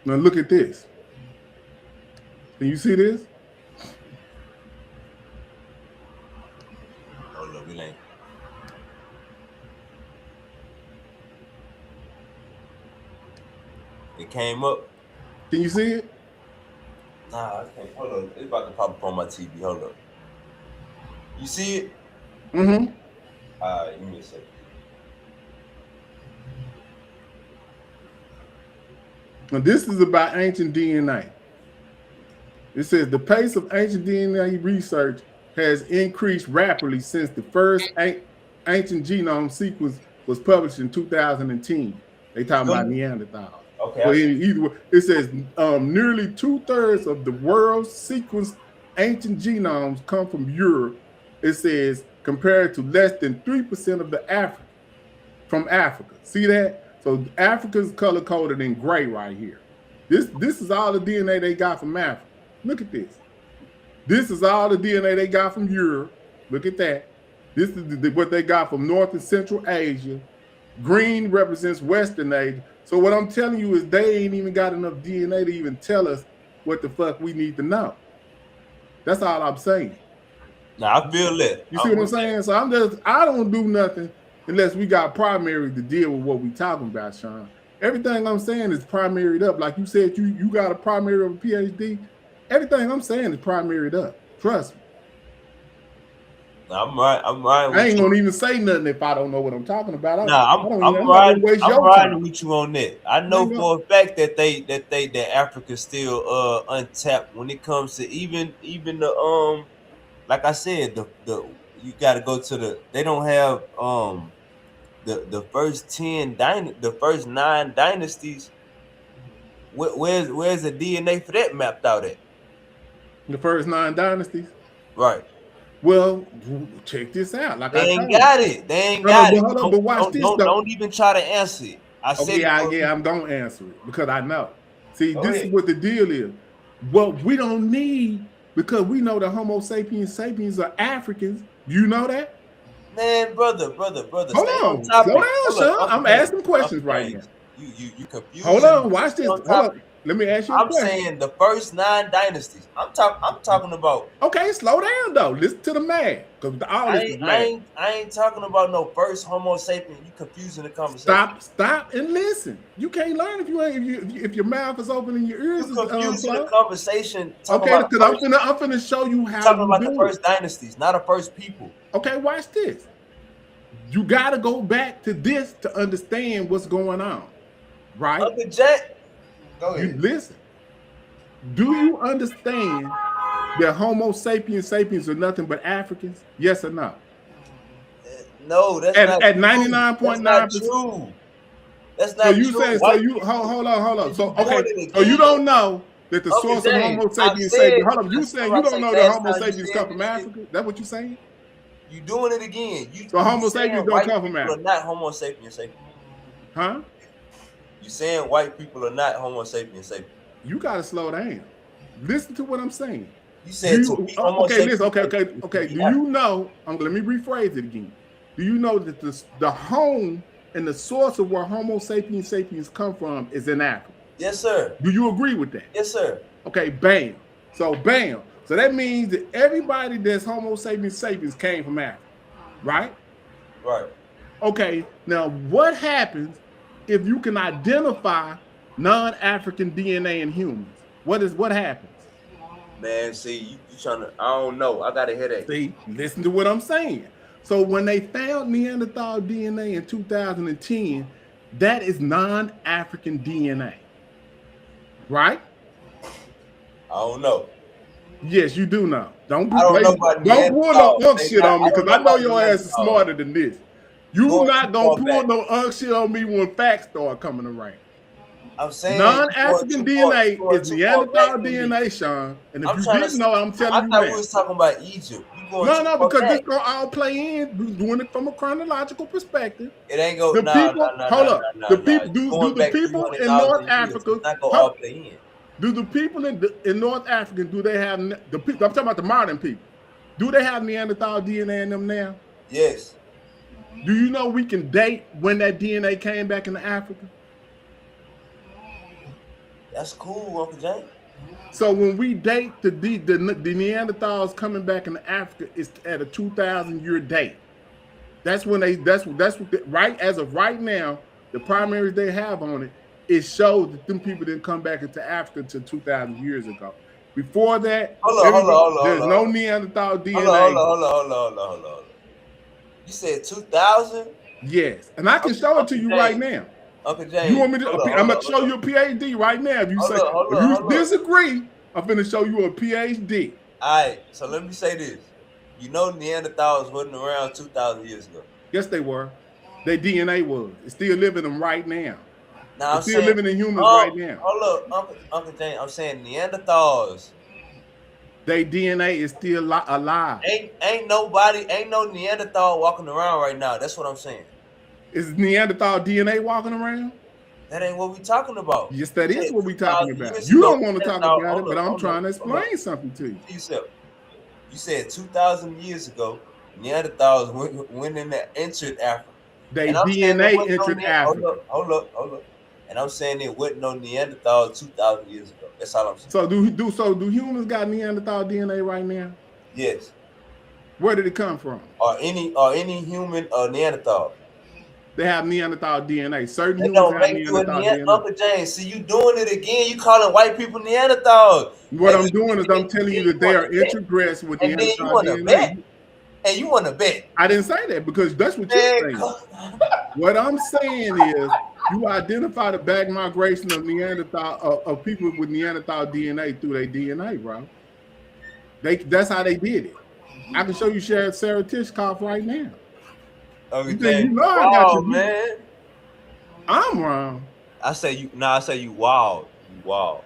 Now look at this. Can you see this?
Hold up, we ain't. It came up.
Can you see it?
Nah, I can't. Hold on. It's about to pop up on my TV. Hold up. You see it?
Mm-hmm.
Give me a second.
Now this is about ancient DNA. It says the pace of ancient DNA research has increased rapidly since the first ancient genome sequence was published in 2010. They talking about Neanderthals.
Okay.
But either way, it says nearly 2/3 of the world's sequenced ancient genomes come from Europe. It says compared to less than 3% of the from Africa. See that? So Africa's color coded in gray right here. This is all the DNA they got from Africa. Look at this. This is all the DNA they got from Europe. Look at that. This is what they got from North and Central Asia. Green represents Western Asia. So what I'm telling you is they ain't even got enough DNA to even tell us what the fuck we need to know. That's all I'm saying.
Now I feel that.
You see what I'm saying? So I don't do nothing unless we got primary to deal with what we talking about, Sean. Everything I'm saying is primaried up. Like you said, you got a primary of a PhD. Everything I'm saying is primaried up. Trust me.
I'm right.
I ain't gonna even say nothing if I don't know what I'm talking about.
I'm riding with you on that. I know for a fact that Africa's still untapped when it comes to even the like I said, the you got to go to they don't have the first 9 dynasties. Where's the DNA for that mapped out at?
The first 9 dynasties,
right?
Well, check this out. Like
they ain't got it. They ain't got it.
But watch this.
Don't even try to answer it. I said,
I'm gonna answer it because I know. See, this is what the deal is. What we don't need, because we know the Homo sapiens are Africans. You know that?
Man, brother.
Hold on, slow down, son. I'm asking questions right now.
You confused.
Hold on, watch this. Hold on. Let me ask you a question.
I'm saying the first 9 dynasties. I'm talking about.
Okay, slow down though. Listen to the man, because all this is mad.
I ain't talking about no first Homo sapien. You confusing the conversation.
Stop and listen. You can't learn if your mouth is open and your ears is
confusing the conversation.
Okay, because I'm finna show you how.
Talking about the first dynasties, not the first people.
Okay, watch this. You got to go back to this to understand what's going on, right?
Uncle Jack. Go ahead.
You listen. Do you understand that Homo sapiens are nothing but Africans? Yes or no?
No, that's
not at 99.9%.
True. That's not true.
So you hold on. So so you don't know that the source of Homo sapiens Hold up, you saying you don't know that Homo sapiens come from Africa? That what you saying?
You doing it again.
So Homo sapiens don't come from Africa.
Not Homo sapiens.
Huh?
You saying white people are not Homo sapiens?
You gotta slow down. Listen to what I'm saying.
You said
okay. Listen. Okay. Do you know? Let me rephrase it again. Do you know that the home and the source of where Homo sapiens come from is in Africa?
Yes, sir.
Do you agree with that?
Yes, sir.
Okay. Bam. So that means that everybody that's Homo sapiens came from Africa, right?
Right.
Okay. Now, what happens if you can identify non-African DNA in humans? What happens?
Man, see, you trying to, I don't know. I got a headache.
See, listen to what I'm saying. So when they found Neanderthal DNA in 2010, that is non-African DNA. Right?
I don't know.
Yes, you do know. Don't pull no shit on me, because I know your ass is smarter than this. You not gonna pull no shit on me when facts start coming around.
I'm saying
non-African DNA is Neanderthal DNA, Sean. And if you didn't know, I'm telling you now.
I thought we was talking about Egypt.
No, because this gonna all play in. We're doing it from a chronological perspective.
It ain't go.
The people, hold up. The people do the people in North Africa. Do the people in North Africa, do they have the people? I'm talking about the modern people. Do they have Neanderthal DNA in them now?
Yes.
Do you know we can date when that DNA came back into Africa?
That's cool, Uncle Jay.
So when we date the Neanderthals coming back into Africa, it's at a 2,000-year date. That's when that's what right as of right now, the primaries they have on it, it shows that them people didn't come back into Africa until 2,000 years ago. Before that, there's no Neanderthal DNA.
Hold on. You said 2,000?
Yes, and I can show it to you right now.
Uncle James,
you want me to? I'm gonna show you a PhD right now. If you disagree, I'm gonna show you a PhD.
All right, so let me say this. You know Neanderthals wasn't around 2,000 years ago.
Yes, they were. Their DNA was. It's still living in them right now.
Now
it's still living in humans right now.
Hold up, Uncle James. I'm saying Neanderthals.
Their DNA is still alive.
Ain't no Neanderthal walking around right now. That's what I'm saying.
Is Neanderthal DNA walking around?
That ain't what we talking about.
Yes, that is what we talking about. You don't want to talk about it, but I'm trying to explain something to you.
You said 2,000 years ago, Neanderthals went in there, entered Africa.
They DNA entered Africa.
Hold up. And I'm saying it wasn't no Neanderthal 2,000 years ago. That's all I'm saying.
So do humans got Neanderthal DNA right now?
Yes.
Where did it come from?
Or any human or Neanderthal?
They have Neanderthal DNA. Certain humans have Neanderthal DNA.
Uncle James, see you doing it again. You calling white people Neanderthals.
What I'm doing is I'm telling you that they are introgressed with Neanderthal DNA.
And you want to bet?
I didn't say that because that's what you're saying. What I'm saying is you identify the back migration of Neanderthal of people with Neanderthal DNA through their DNA, bro. That's how they did it. I can show you Sarah Tishkoff right now.
Okay.
You know I got you, man. I'm wrong.
I say you wild. You wild.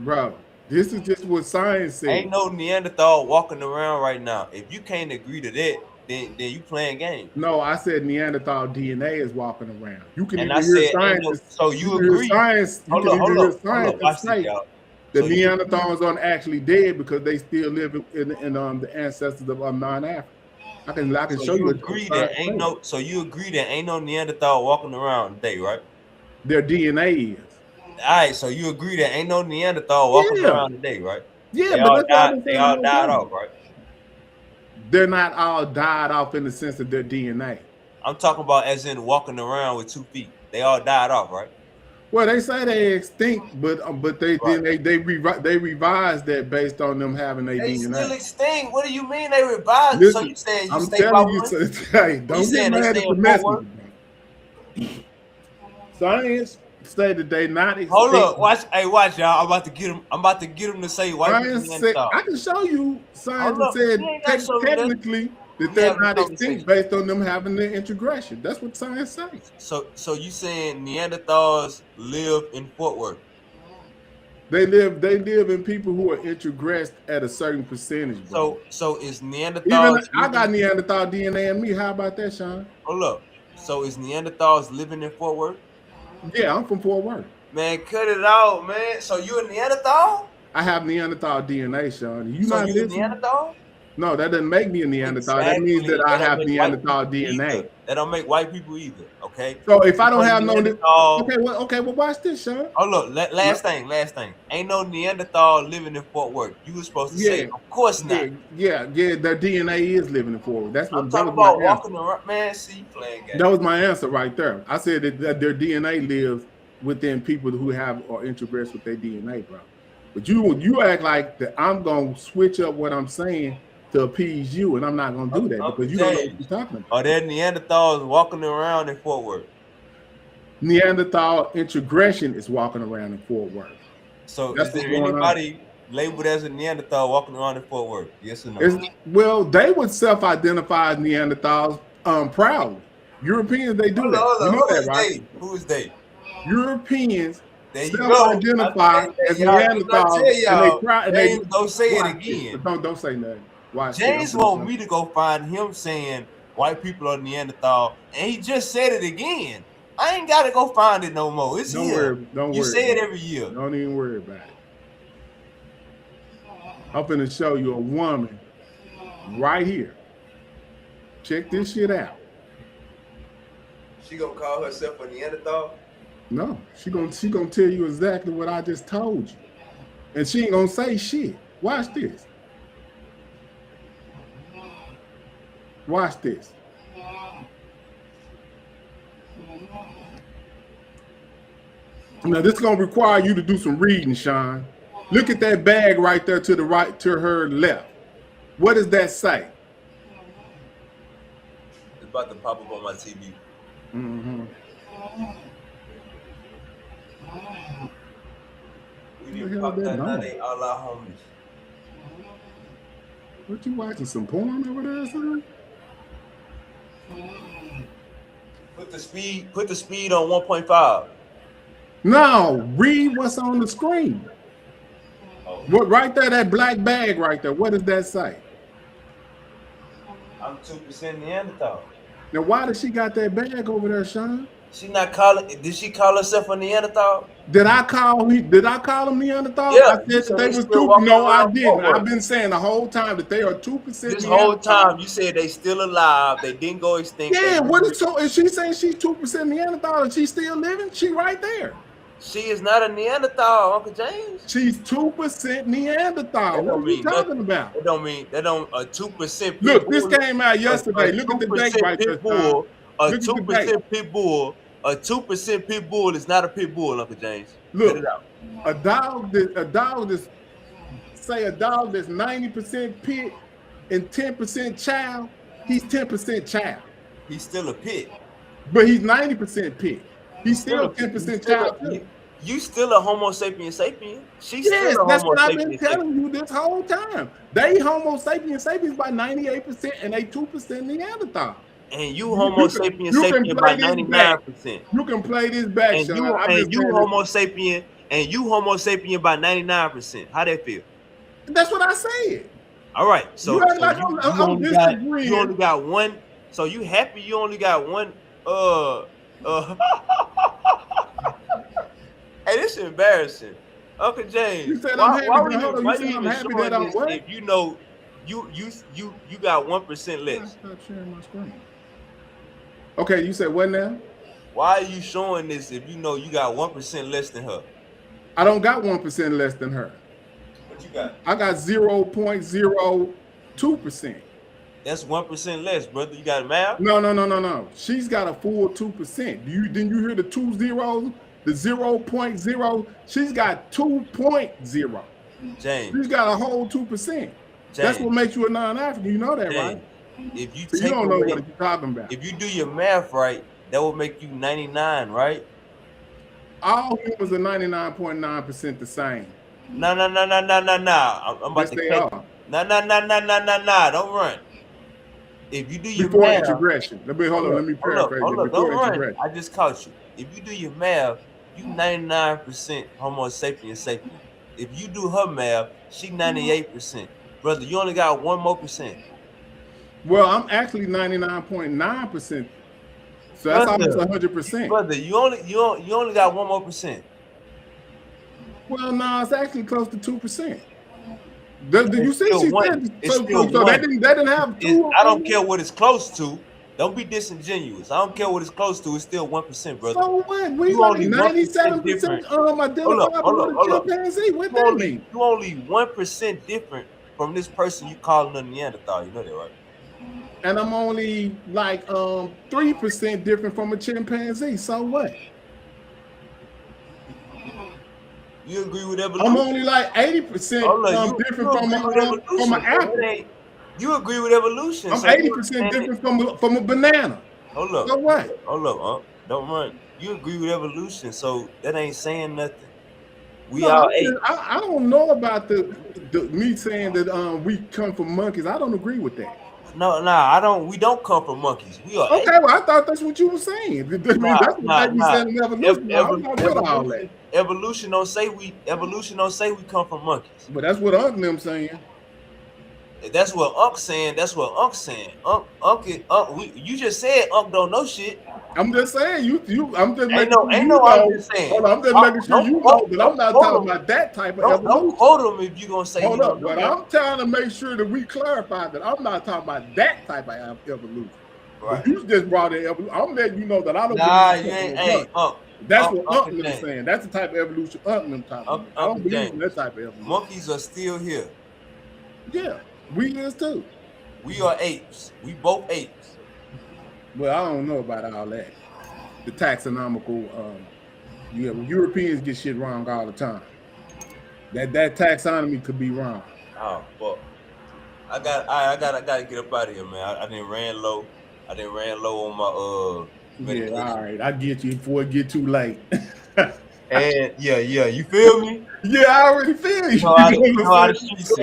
Bro, this is just what science says.
Ain't no Neanderthal walking around right now. If you can't agree to that, then you playing games.
No, I said Neanderthal DNA is walking around. You can
even hear scientists. So you agree?
Hold up. The Neanderthals aren't actually dead because they still live in the ancestors of non-African. I can show you.
So you agree that ain't no Neanderthal walking around today, right?
Their DNA is.
All right, so you agree that ain't no Neanderthal walking around today, right?
Yeah,
they all died off, right?
They're not all died off in the sense of their DNA.
I'm talking about as in walking around with 2 feet. They all died off, right?
Well, they say they extinct, but they revised that based on them having their DNA.
Still extinct. What do you mean they revised? Listen, so you saying you stay telling you,
hey, don't get mad at the message. Science stated they not extinct.
Hold up, watch y'all. I'm about to get them to say why.
I can show you. Science said technically that they're not extinct based on them having the integration. That's what science says.
So you saying Neanderthals live in Fort Worth?
They live in people who are introgressed at a certain percentage. Bro.
So is Neanderthals?
I got Neanderthal DNA in me. How about that, Sean?
Hold up. So is Neanderthals living in Fort Worth?
Yeah, I'm from Fort Worth.
Man, cut it out, man. So you a Neanderthal?
I have Neanderthal DNA, Sean.
You a Neanderthal?
No, that doesn't make me a Neanderthal.
Exactly.
That means that I have Neanderthal DNA.
That don't make white people either. Okay.
So if I don't have okay, well, watch this, Sean.
Oh look, last thing. Ain't no Neanderthal living in Fort Worth. You were supposed to say, of course not.
Yeah. Their DNA is living in Fort Worth. That's what
I'm talking about. Walking around, man. See, you playing games.
That was my answer right there. I said that their DNA lives within people who have or integrate with their DNA, bro. But you act like that I'm gonna switch up what I'm saying to appease you, and I'm not gonna do that because you don't know what you're talking about.
Are there Neanderthals walking around in Fort Worth?
Neanderthal integration is walking around in Fort Worth.
So is there anybody labeled as a Neanderthal walking around in Fort Worth? Yes or no?
Well, they would self-identify as Neanderthals proudly. Europeans, they do that. You know that, right?
Who is they?
Europeans
There you go.
Self-identify as
Y'all,
Neanderthal,
tell y'all,
and they try. And
James,
they
don't say it
watch
again.
This, but don't say nothing. Watch
James
this.
want me to go find him saying white people are Neanderthal, and he just said it again. I ain't gotta go find it no more. It's here.
Don't
you
worry.
say it every year.
Don't even worry about it. I'm finna show you a woman right here. Check this shit out.
She gonna call herself a Neanderthal?
No, she gonna tell you exactly what I just told you, and she ain't gonna say shit. Watch this. Watch this. Now this is gonna require you to do some reading, Sean. Look at that bag right there to the right, to her left. What does that say?
It's about to pop up on my TV.
Mm-hmm.
We didn't pop that, now they all our homies.
What, you watching some porn over there, son?
Put the speed on 1.5.
No, read what's on the screen.
Oh.
What right there, that black bag right there, what does that say?
I'm 2% Neanderthal.
Now, why does she got that bag over there, Sean?
She not calling. Did she call herself a Neanderthal?
Did I call him Neanderthal?
Yeah,
I said that they was 2%. No, I didn't.
Forward.
I've been saying the whole time that they are 2%.
This whole time you said they still alive. They didn't go extinct.
Yeah, what is so? Is she saying she's 2% Neanderthal and she's still living? She right there.
She is not a Neanderthal, Uncle James.
She's 2% Neanderthal. What are you talking about?
That don't mean that don't a 2%.
Look, this came out yesterday. Look at the date right there.
A 2% pit bull. A 2% pit bull is not a pit bull, Uncle James.
Look, a dog that's 90% pit and 10% child. He's 10% child.
He's still a pit,
but he's 90% pit. He's still 10% child too.
You still a Homo sapiens sapien. She's
yes,
still a
that's
Homo
what I've been
sapien
telling you this whole time. They Homo sapiens sapiens by 98% and they 2% Neanderthal.
And you Homo sapiens sapien by 99%.
You can play this back,
and you Homo sapien by 99%. How that feel?
That's what I said.
All right, so you only got one. So you happy you only got one? Hey, this is embarrassing, Uncle James.
You said I'm happy that I'm what?
If you know, you got 1% less.
Stop sharing my screen. Okay, you said what now?
Why are you showing this if you know you got 1% less than her?
I don't got 1% less than her.
What you got?
I got 0.02%.
That's 1% less, brother. You got math?
No. She's got a full 2%. Didn't you hear the 2 zeros? The 0.0. She's got 2.0.
James.
She's got a whole 2%. That's what makes you a non-African. You know that, James, right?
If you
so
take
you don't know
away,
what you're talking about.
If you do your math right, that will make you 99, right?
All humans are 99.9% the same.
No. I'm about to catch. No. Don't run. If you do your
before
math,
integration. Let me paraphrase it.
Don't run. I just caught you. If you do your math, you 99% Homo sapiens sapien. If you do her math, she 98%. Brother, you only got 1 more %.
Well, I'm actually 99.9%. So that's almost 100%.
Brother, you only got 1 more %.
Well, no, it's actually close to 2%. Do you see? She said so that didn't have 2.
I don't care what it's close to. Don't be disingenuous. I don't care what it's close to. It's still 1%, brother.
So what? We only 97% identified with a chimpanzee. What that mean?
You only 1% different from this person you calling a Neanderthal. You know that, right?
And I'm only like 3% different from a chimpanzee. So what?
You agree with evolution?
I'm only like 80% different from an apple.
You agree with evolution?
I'm 80% different from a banana.
Hold up.
So what?
Hold up, don't run. You agree with evolution, so that ain't saying nothing.
I don't know about the me saying that we come from monkeys. I don't agree with that.
I don't. We don't come from monkeys. We are
Okay, well, I thought that's what you were saying. That's what they said in evolution. I'm not with all that.
Evolution don't say we come from monkeys.
But that's what Unc them saying.
That's what Unc saying. That's what Unc saying. You just said Unc don't know shit.
I'm just saying I'm just making
sure you know. I'm just saying.
Hold on, I'm just making sure you know that I'm not talking about that type of evolution.
Don't quote him if you're gonna say.
Hold up, but I'm trying to make sure that we clarify that I'm not talking about that type of evolution. Right. But you just brought in evolution. I'm letting you know that I don't.
You ain't.
That's what Unc is saying. That's the type of evolution Unc them talking about. I don't believe in that type of evolution.
Monkeys are still here.
Yeah, we is too.
We are apes. We both apes.
Well, I don't know about all that. The taxonomical, Europeans get shit wrong all the time. That taxonomy could be wrong.
Oh fuck! I gotta get up out of here, man. I didn't ran low. On my
Yeah, all right. I get you before it get too late.
And yeah, you feel me?
Yeah, I already feel you. So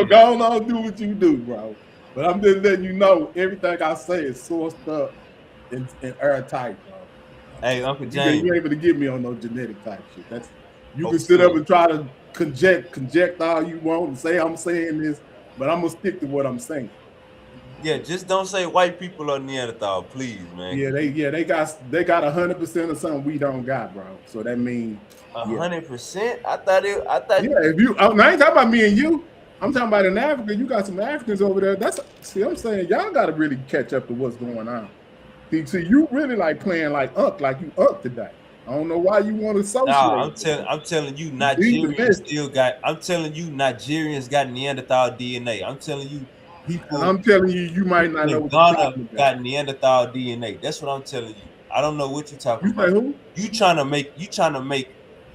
go on, do what you do, bro. But I'm just letting you know everything I say is sourced up and airtight, bro.
Hey, Uncle James,
you ain't able to get me on no genetic type shit. You can sit up and try to conject all you want and say I'm saying this, but I'm gonna stick to what I'm saying.
Yeah, just don't say white people are Neanderthal, please, man.
Yeah, they got 100% of something we don't got, bro. So that means
100%. I thought.
Yeah, if you, I ain't talking about me and you. I'm talking about in Africa. You got some Africans over there. I'm saying y'all got to really catch up to what's going on. See, you really like playing like you Unc today. I don't know why you want to associate.
No, I'm telling you, Nigerians got Neanderthal DNA. I'm telling you, people.
I'm telling you might not know what you're talking about.
Got Neanderthal DNA. That's what I'm telling you. I don't know what you're talking about.
Who?
You trying to make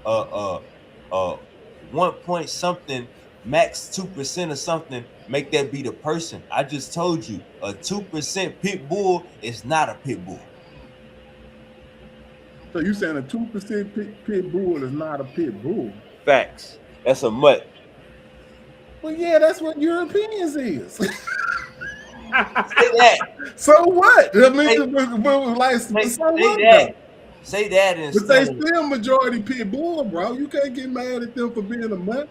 1 point something max 2% or something, make that be the person. I just told you a 2% pit bull is not a pit bull.
So you saying a 2% pit bull is not a pit bull?
Facts. That's a mutt.
Well, yeah, that's what Europeans is. Say
that.
So what? I mean,
say that instead.
But they still majority pit bull, bro. You can't get mad at them for being a mutt.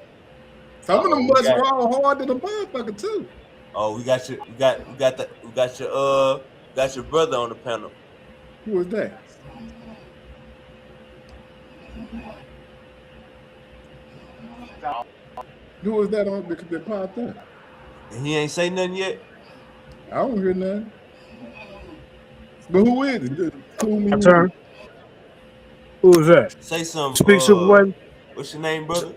Some of them mutts are all hard than a motherfucker too.
Oh, we got your brother on the panel.
Who is that? Who is that on that popped up?
He ain't say nothing yet.
I don't hear nothing. But who is it?
My turn. Who is that?
Say something.
Speak SupaWavvy.
What's your name, brother?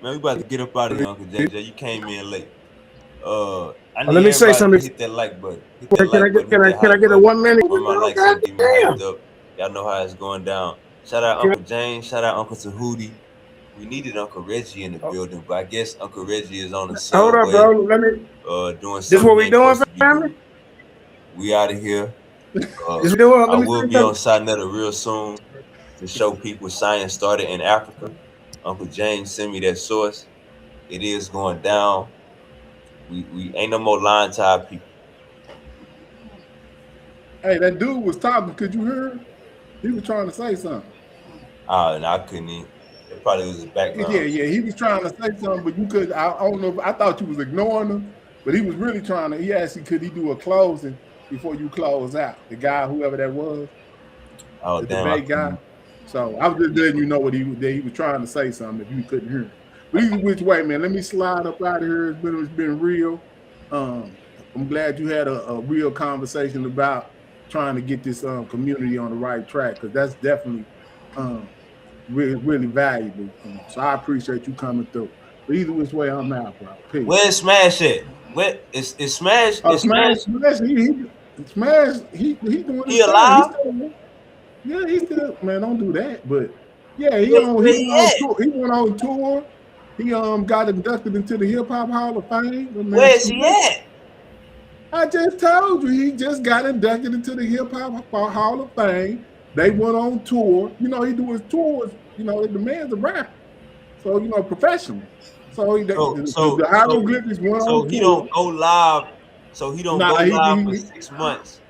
Man, we about to get up out of here, Uncle JJ. You came in late.
Let me say something.
Hit that like button.
Can I get a 1 minute?
On my like so give me hyped up. Y'all know how it's going down. Shout out Uncle James. Shout out Uncle Tahuti. We needed Uncle Reggie in the building, but I guess Uncle Reggie is on the subway.
Hold up, bro. Let me.
Doing something.
This what we doing, family?
We out of here. I will be on Sinetta real soon to show people science started in Africa. Uncle James sent me that source. It is going down. We ain't no more lying to our people.
Hey, that dude was talking. Could you hear him? He was trying to say something.
No, I couldn't even. It probably was his background.
Yeah, he was trying to say something, but you could. I don't know. I thought you was ignoring him, but he was really trying to. He asked, could he do a closing before you close out? The guy, whoever that was.
Oh,
the
damn.
debate guy. So I was just letting you know what he was trying to say something if you couldn't hear him. But either which way, man, let me slide up out of here. It's been real. I'm glad you had a real conversation about trying to get this community on the right track, because that's definitely really valuable. So I appreciate you coming through. But either which way, I'm out, bro. Peace.
Where's Smash at? Where is Smash?
Smash. He doing.
He alive?
Yeah, he's still, man. Don't do that. But yeah, he went on tour. He got inducted into the Hip Hop Hall of Fame.
Where is he at?
I just told you, he just got inducted into the Hip Hop Hall of Fame. They went on tour. You know, he do his tours. You know, the man's a rapper, so you know, professional. So the hieroglyphics went on
he
tour.
don't go live. So he don't go live for 6 months.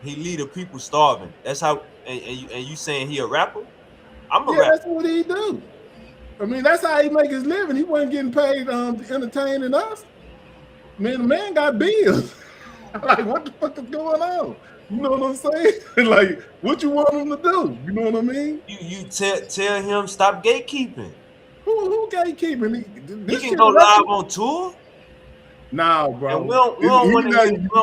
He leave the people starving. That's how. And you saying he a rapper? I'm a rapper.
That's what he do. I mean, that's how he make his living. He wasn't getting paid entertaining us. Man, the man got bills. Like, what the fuck is going on? You know what I'm saying? Like, what you want him to do? You know what I mean?
You tell him stop gatekeeping.
Who gatekeeping?
He can go live on tour.
No, bro.
And we don't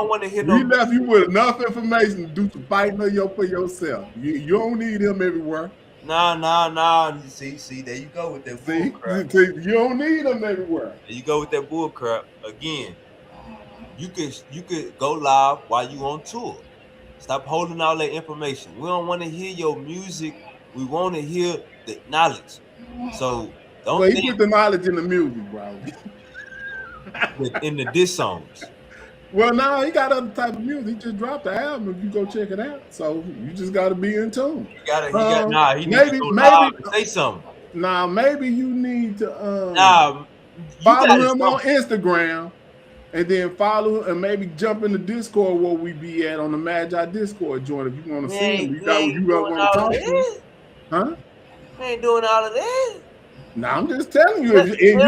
want to hear no.
He left you with enough information to do some fighting for yourself. You don't need him everywhere.
Nah. See, there you go with that bull crap.
You don't need him everywhere.
There you go with that bull crap again. You could go live while you on tour. Stop holding all that information. We don't want to hear your music. We want to hear the knowledge. So don't
he put the knowledge in the music, bro.
In the diss songs.
Well, now he got other type of music. He just dropped the album. If you go check it out, so you just got to be in tune.
He needs to go live and say something.
Nah, maybe you need to follow him on Instagram, and then follow and maybe jump in the Discord where we be at on the Magi Discord joint. If you want to see him, you want to talk to him. Huh?
We ain't doing all of that.
No, I'm just telling you. You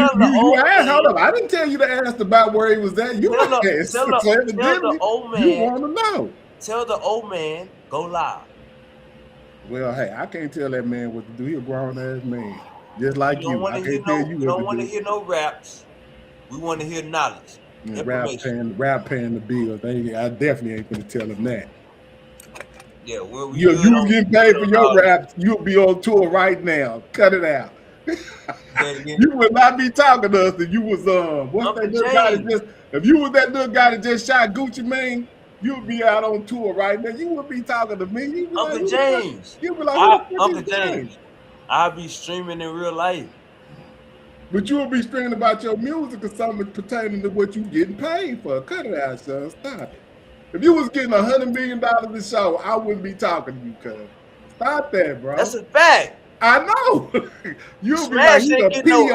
asked, hold up. I didn't tell you to ask about where he was at. You asked.
Tell the old man.
You want to know.
Tell the old man, go live.
Well, hey, I can't tell that man what to do. He a grown ass man, just like you. I can't tell you.
We don't want to hear no raps. We want to hear knowledge.
Rap paying the bills. I definitely ain't gonna tell him that.
Yeah, well,
you getting paid for your raps. You'll be on tour right now. Cut it out. You would not be talking to us if you was what's that little guy that just if you was that little guy that just shot Gucci Mane, you'd be out on tour right now. You would be talking to me. You
Uncle James.
You be like,
Uncle James. I'll be streaming in real life.
But you will be streaming about your music or something pertaining to what you getting paid for. Cut it out, son. Stop it. If you was getting $100 million a show, I wouldn't be talking to you, cuz. Stop that, bro.
That's a fact.
I know. You'll be like, he's a peon.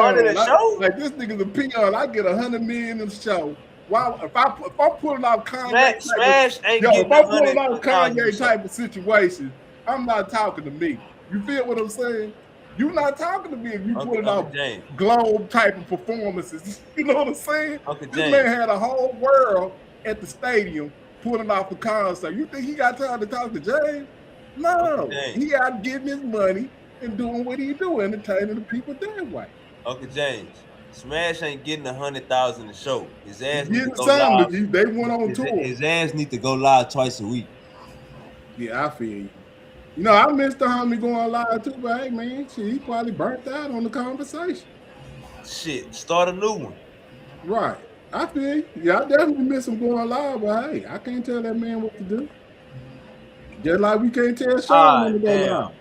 Like this nigga's a peon. I get $100 million in the show. Wow, if I'm pulling out Kanye, if I'm pulling out Kanye type of situation, I'm not talking to me. You feel what I'm saying? You're not talking to me if you pulling out globe type of performances. You know what I'm saying? This man had a whole world at the stadium pulling off the concert. You think he got time to talk to James? No, he out getting his money and doing what he do, entertaining the people that way.
Uncle James, Smash ain't getting 100,000 a show. His ass
needs to go live. They went on tour.
His ass need to go live twice a week.
Yeah, I feel you. You know, I missed the homie going live too, but hey, man, shit, he probably burnt out on the conversation.
Shit, start a new one.
Right. I feel you. Yeah, I definitely miss him going live, but hey, I can't tell that man what to do. Just like we can't tell Sean when to go live.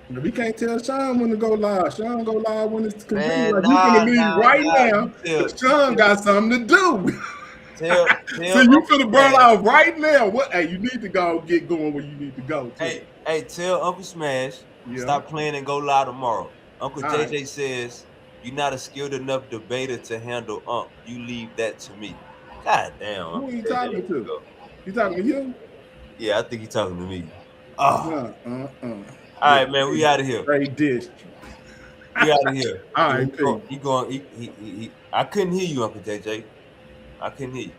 We can't tell Sean when to go live. Sean go live when it's convenient. Like, you're gonna leave right now. Sean got something to do. So you finna burn out right now. What? Hey, you need to go get going where you need to go.
Hey, tell Uncle Smash stop playing and go live tomorrow. Uncle JJ says you're not a skilled enough debater to handle Unc. You leave that to me. God damn.
Who are you talking to? You talking to you?
Yeah, I think he's talking to me. Oh. All right, man, we out of here.
Great dish.
We out of here.
All right,
he I couldn't hear you, Uncle JJ. I couldn't hear you.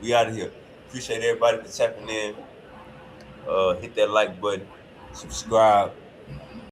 We out of here. Appreciate everybody for tapping in. Hit that like button. Subscribe.